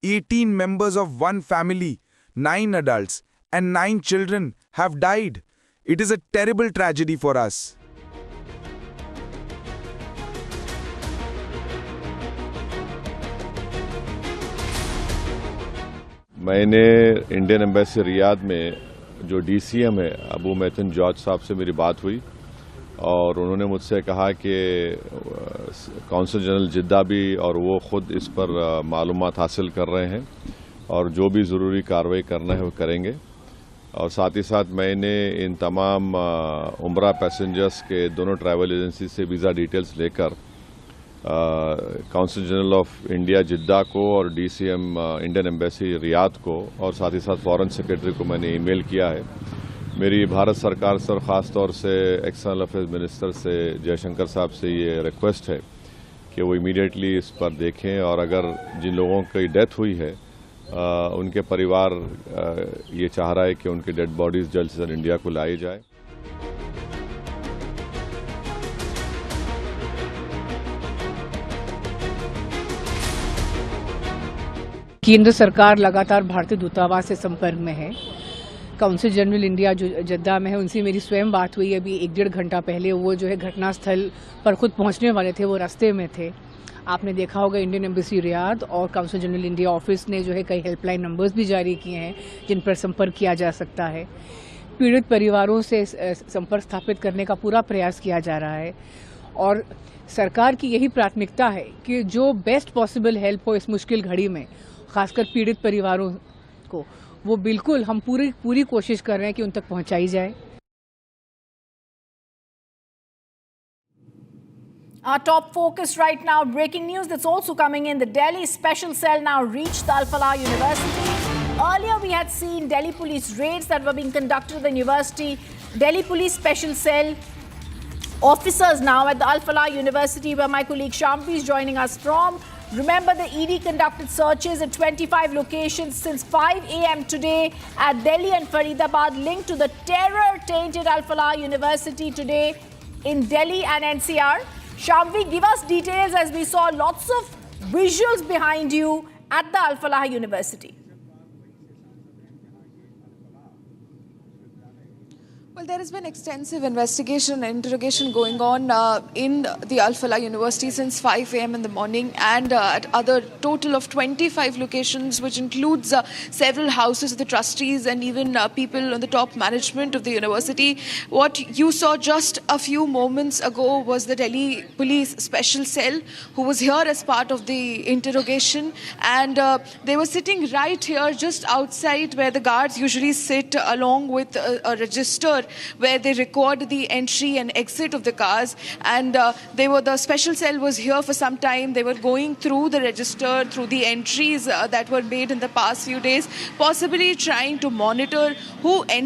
18 members of one family, 9 adults and 9 children have died. It is a terrible tragedy for us. मैंने Indian embassy Riyadh में जो DCM है Abu Maithon George साहब से मेरी बात हुई और उन्होंने मुझसे कहा कि कौंसल जनरल जिद्दा भी और वो ख़ुद इस पर मालूमात हासिल कर रहे हैं और जो भी ज़रूरी कार्रवाई करना है वो करेंगे। और साथ ही साथ मैंने इन तमाम उम्रा पैसेंजर्स के दोनों ट्रैवल एजेंसी से वीज़ा डिटेल्स लेकर कौंसल जनरल ऑफ इंडिया जिद्दा को और DCM इंडियन एम्बेसी रियाद को और साथ ही साथ फॉरेन सेक्रेटरी को मैंने ईमेल किया है। मेरी भारत सरकार से और ख़ास तौर से एक्सटर्नल अफेयर्स मिनिस्टर से जयशंकर साहब से ये रिक्वेस्ट है कि वो इमीडिएटली इस पर देखें और अगर जिन लोगों की डेथ हुई है उनके परिवार ये चाह रहा है कि उनकी डेड बॉडीज़ जल्द से जल्द इंडिया को लाई जाए। केंद्र सरकार लगातार भारतीय दूतावास से संपर्क में है। काउंसिल जनरल इंडिया जो जद्दा में है उनसे मेरी स्वयं बात हुई अभी 1-1.5 घंटा पहले। वो जो है घटनास्थल पर खुद पहुंचने वाले थे, वो रास्ते में थे। आपने देखा होगा इंडियन एम्बेसी रियाद और काउंसिल जनरल इंडिया ऑफिस ने जो है कई हेल्पलाइन नंबर्स भी जारी किए हैं जिन पर संपर्क किया जा सकता है। पीड़ित परिवारों से संपर्क स्थापित करने का पूरा प्रयास किया जा रहा है और सरकार की यही प्राथमिकता है कि जो बेस्ट पॉसिबल हेल्प हो इस मुश्किल घड़ी में, खासकर पीड़ित परिवारों को, वो बिल्कुल हम पूरी कोशिश कर रहे हैं कि उन तक पहुंचाई जाए। Our top focus right now, breaking news that's also coming in. The Delhi special cell now reached the Alfala University. Earlier we had seen Delhi police raids that were being conducted at the university. Delhi police special cell officers now at the Alfala University, where my colleague Shampi is joining us from. Remember, the ED conducted searches at 25 locations since 5 a.m. today at Delhi and Faridabad, linked to the terror-tainted Alfala University today in Delhi and NCR. Shamvi, give us details as we saw lots of visuals behind you at the Alfala University. Well, there has been extensive investigation and interrogation going on in the Alfala University since 5 a.m. in the morning and at other total of 25 locations, which includes several houses of the trustees and even people on the top management of the university. What you saw just a few moments ago was the Delhi Police Special Cell, who was here as part of the interrogation, and they were sitting right here just outside where the guards usually sit, along with a register where they record the entry and exit of the cars. And the special cell was here for some time. They were going through the register, through the entries that were made in the past few days, possibly trying to monitor who entered